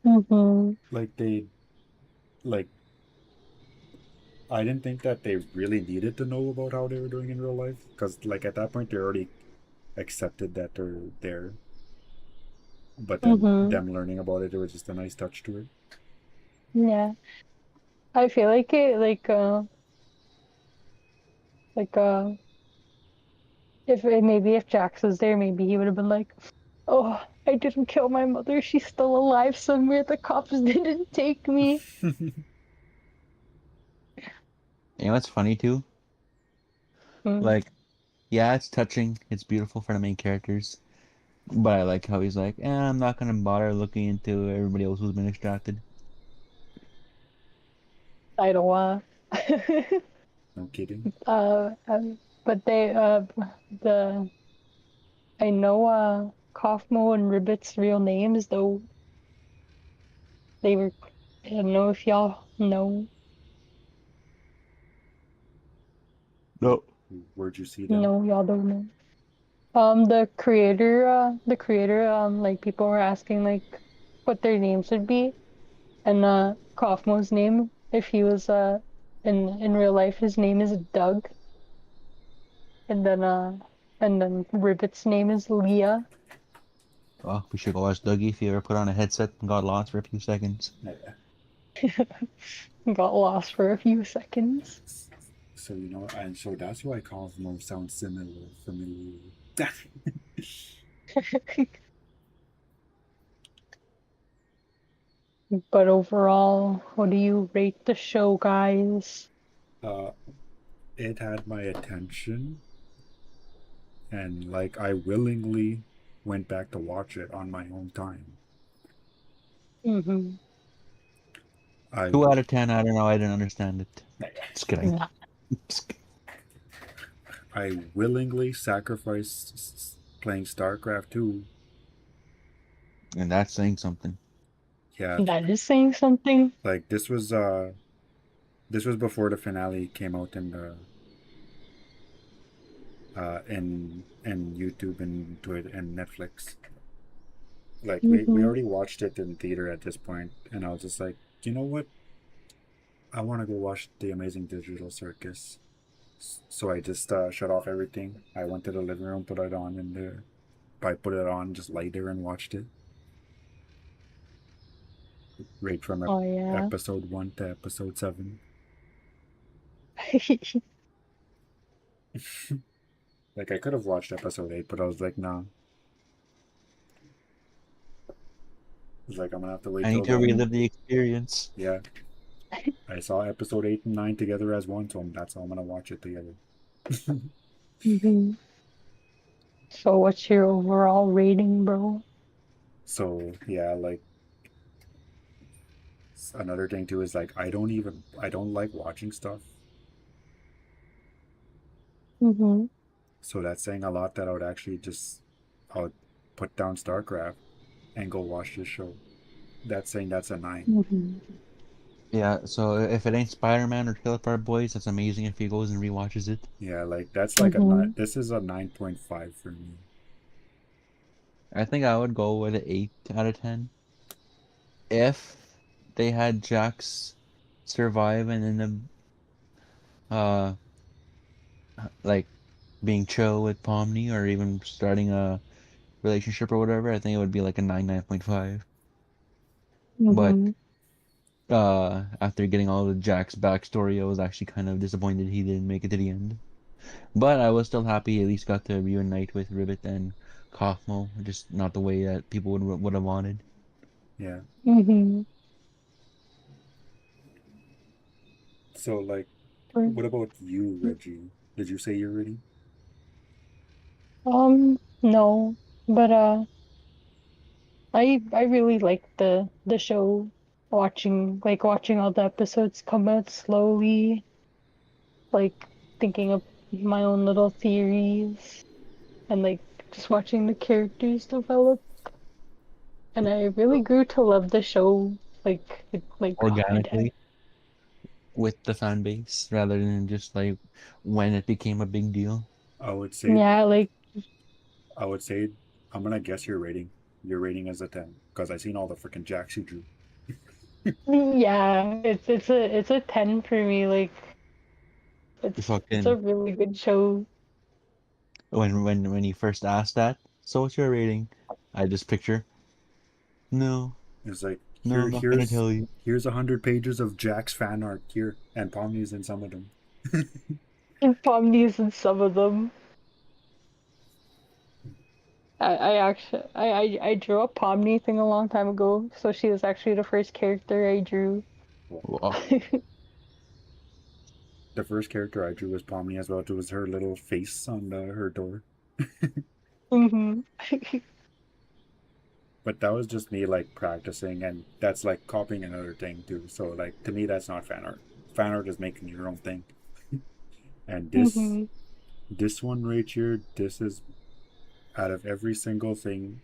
hmm like they like I didn't think that they really needed to know about how they were doing in real life because like at that point they already accepted that they're there. But then hmm them learning about it, it was just a nice touch to it. Yeah. I feel like it like maybe if Jax was there, maybe he would have been like, oh, I didn't kill my mother. She's still alive somewhere. The cops didn't take me. You know what's funny too? Mm. Like, yeah, it's touching, it's beautiful for the main characters, but I like how he's like, I'm not gonna bother looking into everybody else who's been extracted. I don't No kidding. but the I know Kaufmo and Ribbit's real names though they were I don't know if y'all know. No. Where'd you see that? No, y'all don't know. The creator, like people were asking like what their names would be, and Kaufmo's name, if he was in real life, his name is Doug, and then Ribbit's name is Leah. Oh, we should go watch Dougie if you ever put on a headset and got lost for a few seconds. Yeah. Got lost for a few seconds. So you know, and so that's why Cosmo sounds familiar. But overall, what do you rate the show, guys? uh, it had my attention, and like I willingly went back to watch it on my own time. Mm-hmm. I 2 out of 10. I don't know. I didn't understand it. Just kidding. I willingly sacrificed playing StarCraft 2. And that's saying something. Yeah, That is saying something. like this was before the finale came out in the in YouTube and Twitter and Netflix. Like we Mm-hmm. already watched it in theater at this point, and I was just like, you know what? I want to go watch The Amazing Digital Circus. So I just shut off everything. I went to the living room, put it on, and I put it on, just lay there and watched it. Right from Oh yeah. episode 1 to episode 7. Like I could have watched episode 8, but I was like, nah. It's like I'm gonna have to wait I need till to then. relive the experience. Yeah, I saw episode 8 and 9 together as one, so that's how I'm gonna watch it together. Mm-hmm. So what's your overall rating, bro? So yeah, like another thing too is like I don't like watching stuff. Mm-hmm. So that's saying a lot that I would actually just I would put down StarCraft and go watch this show. That's saying that's a 9. Mm-hmm. Yeah, so if it ain't Spider-Man or Trailer Park Boys, that's amazing if he goes and rewatches it. Yeah, like that's like a 9. Mm-hmm. This is a 9.5 for me. I think I would go with an 8 out of 10. If they had Jax survive and end up like being chill with Pomni or even starting a relationship or whatever, I think it would be like a 9.5. But Mm-hmm. after getting all the Jack's backstory, I was actually kind of disappointed he didn't make it to the end. But I was still happy he at least got to reunite with Ribbit and Kaufmo, just not the way that people would have wanted. Yeah. Mm-hmm. So like, what about you, Reggie? Did you say you're ready? No, but I really like the show. Watching all the episodes come out slowly, like thinking of my own little theories, and like just watching the characters develop. And I really grew to love the show. Like God, I did. Organically with the fan base rather than just like when it became a big deal. I would say Yeah, like I would say I'm gonna guess your rating. Your rating is a 10 because I seen all the freaking jacks you drew. yeah, it's a 10 for me. Like You it's a fucking really good show. when you first asked that, so what's your rating? I just picture, no, It's like no, I'm not gonna tell you. here's 100 pages of Jack's fan art here, and Pomni's in some of them. And Pomni's in some of them. I actually I drew a Pomni thing a long time ago, so she was actually the first character I drew. Well, The first character I drew was Pomni as well. It was her little face on her door. hmm But that was just me like practicing, and that's like copying another thing too. So like to me, that's not fan art. Fan art is making your own thing. And hmm this one right here, this is out of every single thing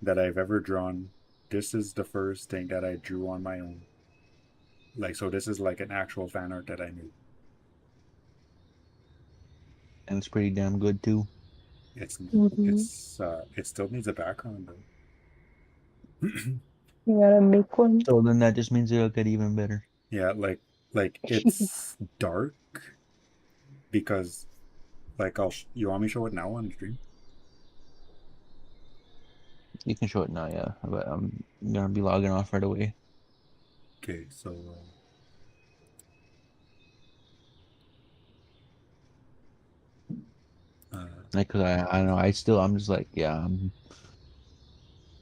that I've ever drawn. This is the first thing that I drew on my own. Like so, this is like an actual fan art that I made. and it's pretty damn good too. It's Mm-hmm. it still needs a background though. You gotta make one. So then that just means it'll get even better. Yeah, like it's dark because like you want me to show it now on stream? You can show it now, yeah. But I'm gonna be logging off right away. Okay, so Like, cause I don't know, I'm just like, yeah,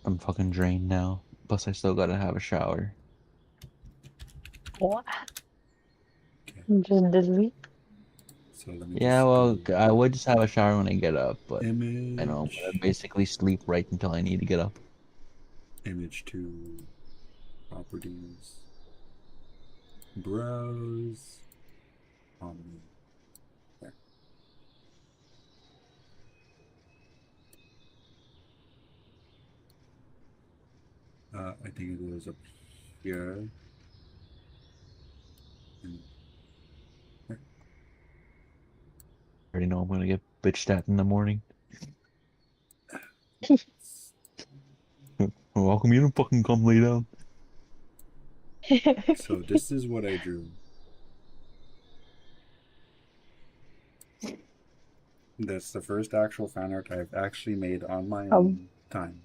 I'm fucking drained now. Plus, I still gotta have a shower. What? okay, Just delete. so let me Yeah, just well, do I would just have a shower when I get up, but I know I'm gonna image, basically sleep right until I need to get up. image to properties, browse, um, there. I think it goes up here. And there. I already know I'm gonna get bitched at in the morning. How come you don't fucking come lay down? So this is what I drew. That's the first actual fan art I've actually made on my um, own time.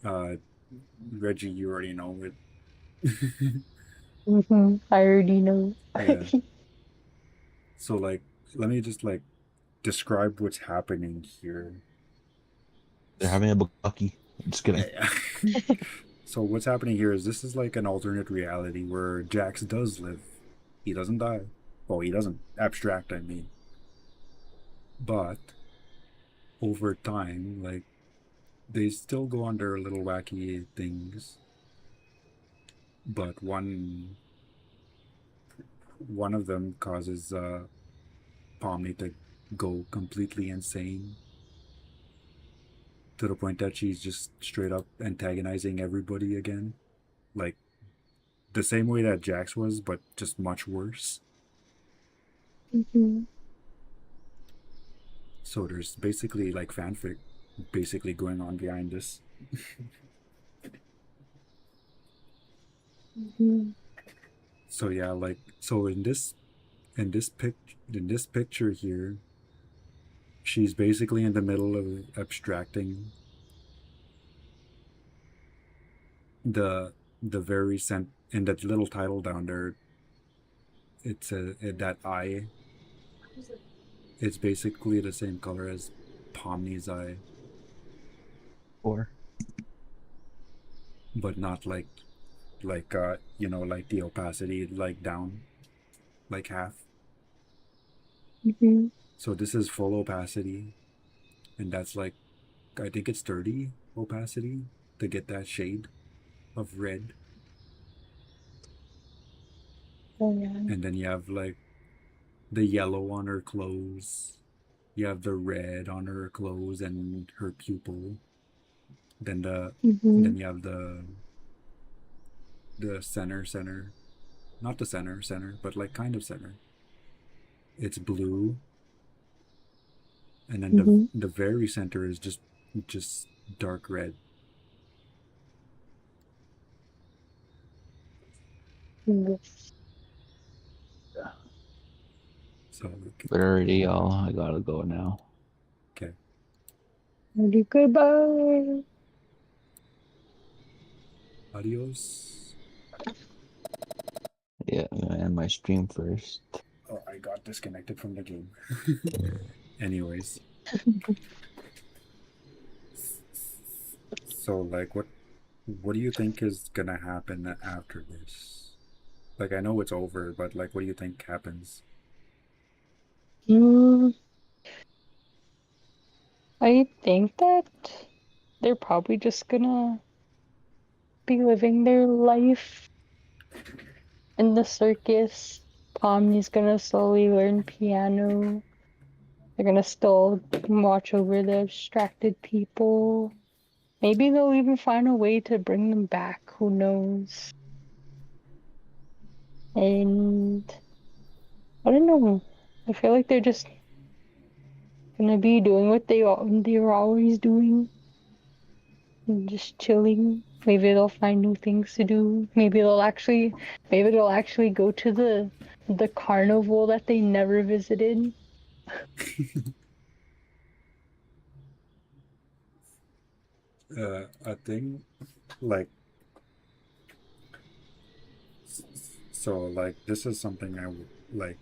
Uh, Reggie, you already know it. I already know. Yeah. So like, let me just like describe what's happening here. They're having a bucky. Just kidding. Yeah. So what's happening here is this is like an alternate reality where Jax does live. He doesn't die. Well, he doesn't abstract, I mean. But over time, like they still go on their little wacky things. But one of them causes Pomni to go completely insane to the point that she's just straight up antagonizing everybody again. Like the same way that Jax was, but just much worse. Mhm, So there's basically like fanfic basically going on behind this. mhm, So yeah, like so in this picture here, she's basically in the middle of abstracting the very cent in that little title down there. It's that eye. It's basically the same color as Pomni's eye, Or but not like the opacity like down like half. mhm, So this is full opacity, and that's like I think it's 30 opacity to get that shade of red. oh yeah. And then you have like the yellow on her clothes. You have the red on her clothes and her pupil. Then Mhm, you have the center, not the center, but like kind of center. It's blue, and then mhm. the very center is just dark red. Yes. So like, but already, y'all. I gotta go now. okay, Ready, goodbye. adios. Yeah, I'm gonna end my stream first. Oh, I got disconnected from the game. Anyways, so like, what do you think is gonna happen after this? Like, I know it's over, but like, what do you think happens? Mm, I think that they're probably just gonna be living their life in the circus. Pomni's gonna slowly learn piano. They're gonna still watch over the abstracted people. Maybe they'll even find a way to bring them back. Who knows? And I don't know. I feel like they're just gonna be doing what they were always doing, and just chilling. Maybe they'll find new things to do. Maybe they'll actually go to the carnival that they never visited. A thing like so like this is something I would like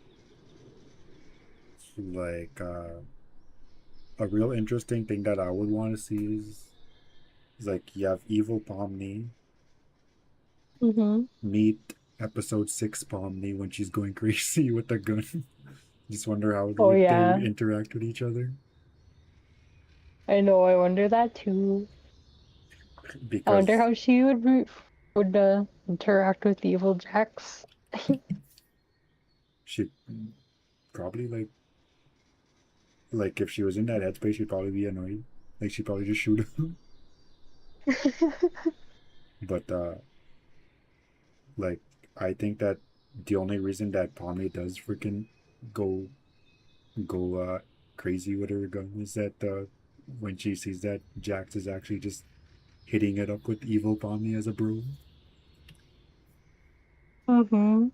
a real interesting thing that I would want to see is like you have evil Pomni Mm-hmm. meet episode 6 Pomni when she's going crazy with the gun. Just wonder how Oh they would yeah, interact with each other I know. I wonder that too. I wonder because how she would interact with evil Jax. she probably like if she was in that headspace she'd probably be annoyed. Like she'd probably just shoot him. But like I think that the only reason that Pomni does freaking go go crazy with her gun is that when she sees that Jax is actually just hitting it up with evil Pomni as a bro, Mm-hmm.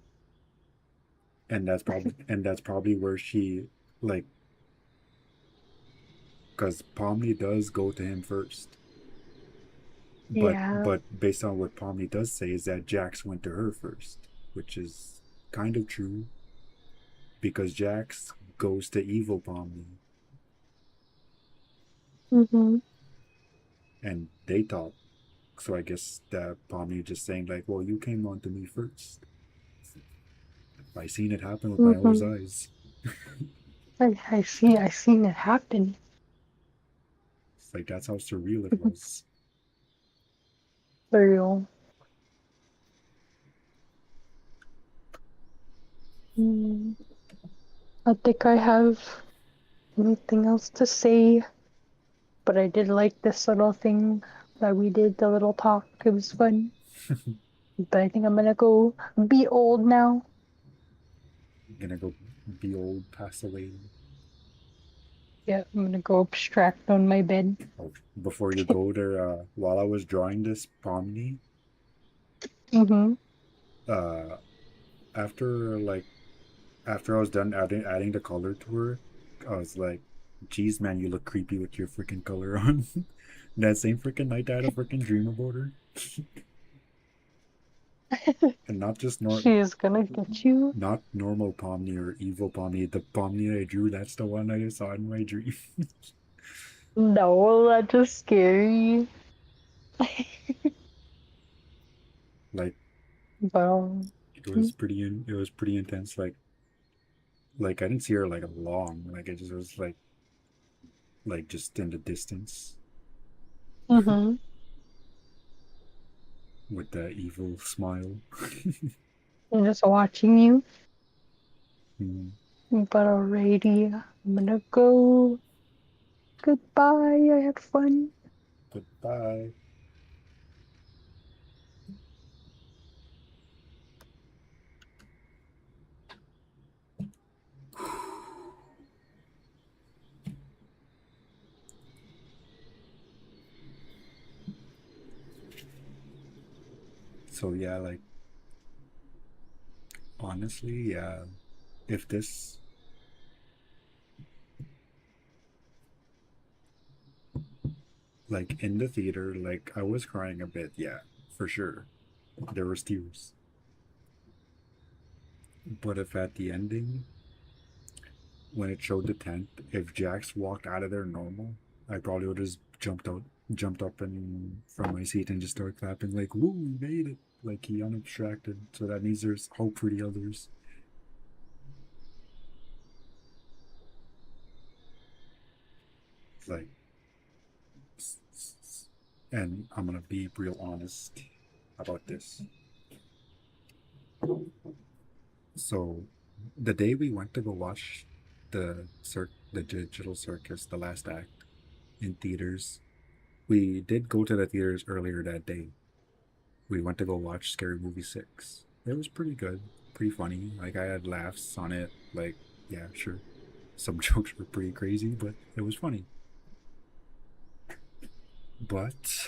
and that's probably where she like because Pomni does go to him first, Yeah. but based on what Pomni does say is that Jax went to her first, which is kind of true because Jax goes to evil Pomni Mm-hmm. and they talk. So I guess that Pomni just saying like, well, you came on to me first. I seen it happen with my own Mm-hmm. eyes. I seen it happen. It's like that's how surreal it was. For real. Mm, I think I have anything else to say, but I did like this little thing that we did, the little talk. It was fun. But I think I'm gonna go be old now. I'm gonna go be old, pass away. Yeah, I'm gonna go abstract on my bed. Oh, before you go there, while I was drawing this Pomni, Mm-hmm. uh, after after I was done adding the color to her, I was like, "Geez, man, you look creepy with your freaking color on." That same freaking night, I had a freaking dream about her, and She's gonna get you. not normal Pomni or evil Pomni. The Pomni I drew, that's the one I saw in my dream. No, that's just scary. Like But it was pretty intense. Like I didn't see her like long. Like it just was like just in the distance mm-hmm. with the evil smile. I'm just watching you. Mm, But alrighty, I'm gonna go. Goodbye. I had fun. goodbye. So yeah, like honestly, yeah. If this like in the theater, like I was crying a bit, yeah, for sure. There was tears. But if at the ending, when it showed the tent, if Jax walked out of there normal, I probably would have just jumped up and from my seat and just started clapping like, "Woo, we made it!" Like he unabstracted. So that means there's hope for the others. Like, and I'm gonna be real honest about this. So, the day we went to go watch the digital circus, the last act in theaters, we did go to the theaters earlier that day. We went to go watch Scary Movie 6. It was pretty good. pretty funny. Like I had laughs on it. Like yeah, sure, some jokes were pretty crazy, but it was funny. But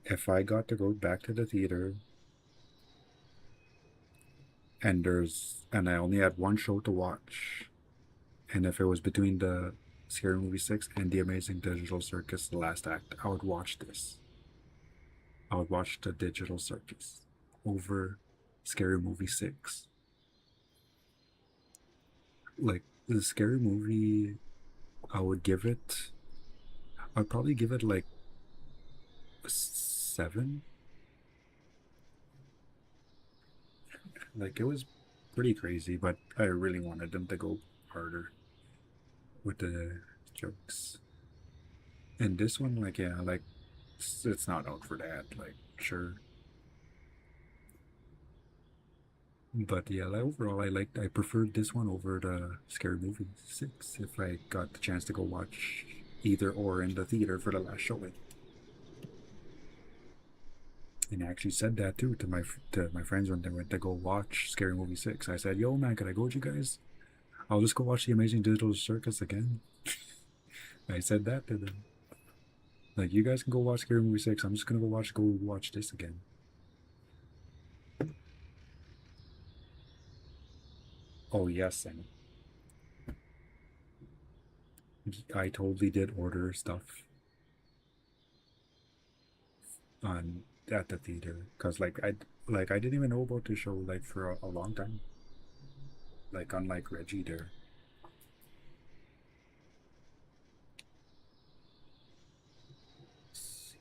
if I got to go back to the theater and I only had one show to watch, and if it was between the Scary Movie 6 and The Amazing Digital Circus, the last act, I would watch this. I would watch the Digital Circus over Scary Movie 6. Like the Scary Movie, I would give it. I'd probably give it like a 7. Like it was pretty crazy, but I really wanted them to go harder with the jokes. And this one, like yeah, like it's not out for that. Like sure, but yeah, like, overall, I preferred this one over the Scary Movie 6 if I got the chance to go watch either or in the theater for the last showing. And I actually said that too to my friends when they went to go watch Scary Movie 6. I said, "Yo, man, could I go with you guys? I'll just go watch The Amazing Digital Circus again." I said that to them. Like, you guys can go watch Scary Movie 6. I'm just gonna go watch this again. Oh yes, and I totally did order stuff on at the theater because I didn't even know about the show like for a long time. Like unlike Reggie there.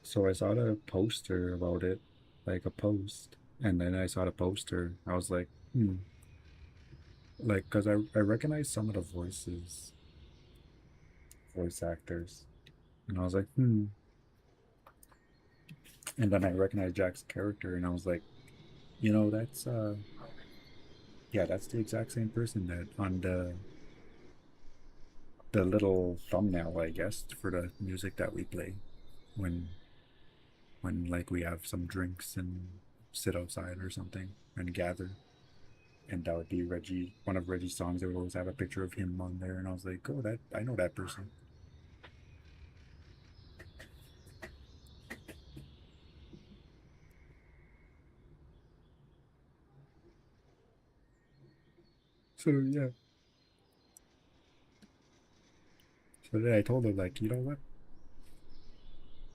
So I saw the poster about it, like a post, and then I saw the poster. I was like, like because I recognized some of the voice actors, and I was like, and then I recognized Jack's character, and I was like, that's yeah, that's the exact same person that on the little thumbnail, I guess, for the music that we play when like we have some drinks and sit outside or something and gather. And that would be Reggie, one of Reggie's songs. They would always have a picture of him on there, and I was like, "Oh, that I know that person." So yeah. So then I told her like, you know what?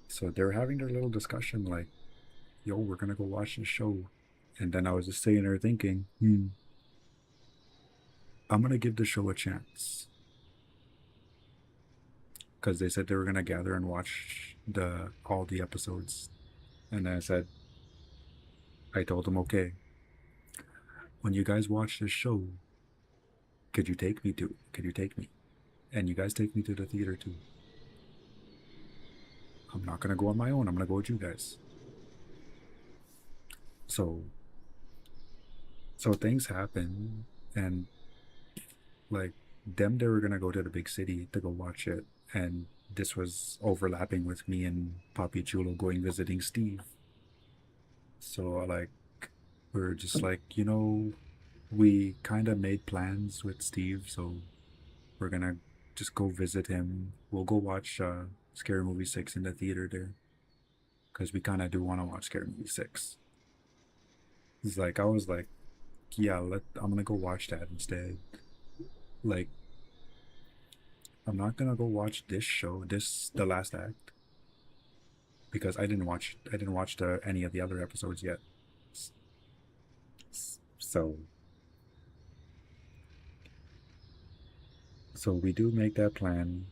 So they're having their little discussion like, "Yo, we're gonna go watch the show," and then I was just sitting there thinking, I'm gonna give the show a chance because they said they were gonna gather and watch the all the episodes, and I said, I told them, okay, when you guys watch this show, could you take me to? Could you take me? And you guys take me to the theater too. I'm not gonna go on my own. I'm gonna go with you guys. So things happen, and like them, they were gonna go to the big city to go watch it, and this was overlapping with me and Papi Chulo going visiting Steve. So like we're just like we kind of made plans with Steve, so we're gonna just go visit him. We'll go watch Scary Movie 6 in the theater there because we kind of do want to watch Scary Movie 6. It's like I was like, yeah, I'm gonna go watch that instead. Like I'm not gonna go watch this show, the last act, because I didn't watch any of the other episodes yet. So we do make that plan,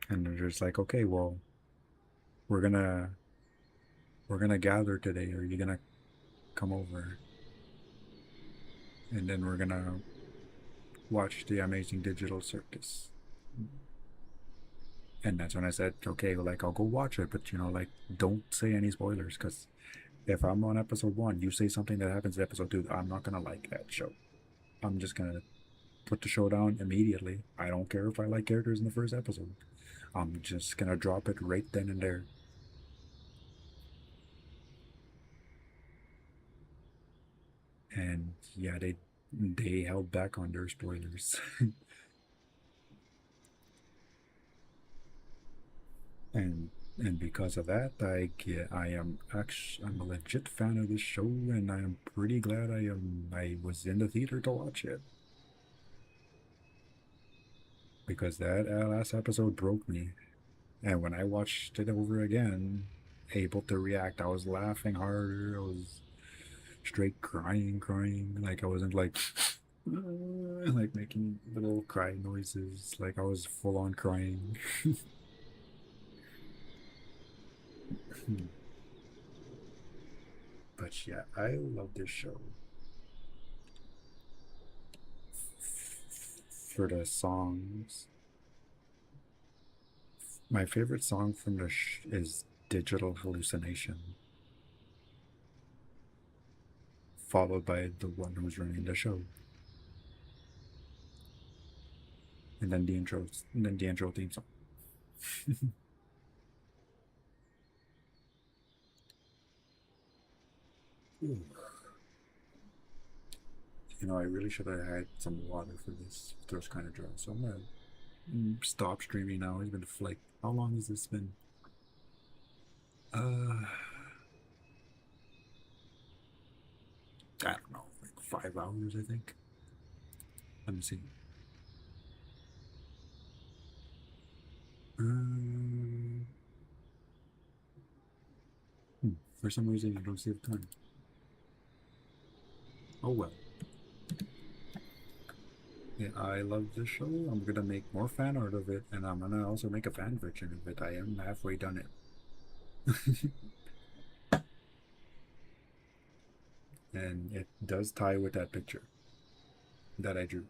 and they're just like, okay, well, we're gonna gather today. Are you gonna come over? And then we're gonna watch the Amazing Digital Circus. And that's when I said, okay, like I'll go watch it, but like don't say any spoilers, because if I'm on episode 1, you say something that happens in episode 2, I'm not gonna like that show. I'm just gonna put the show down immediately. I don't care if I like characters in the first episode. I'm just gonna drop it right then and there. And yeah, they held back on their spoilers. and and because of that, I'm a legit fan of this show, and I am pretty glad I was in the theater to watch it, because that last episode broke me. And when I watched it over again, able to react, I was laughing harder. I was straight crying. Like I wasn't like like making little cry noises. Like I was full on crying. But yeah, I love this show for the songs. My favorite song from is Digital Hallucination, followed by the one who's running the show, and then the intro theme song. Ooh. You know, I really should have had some water for this throat's kind of dry, so I'm gonna stop streaming now. It's been like, how long has this been? I don't know, like 5 hours, I think. Let me see. Um, for some reason, you don't see the time. Oh well. Yeah, I love this show. I'm gonna make more fan art of it, and I'm gonna also make a fan fiction of it. I am halfway done it. And it does tie with that picture that I drew.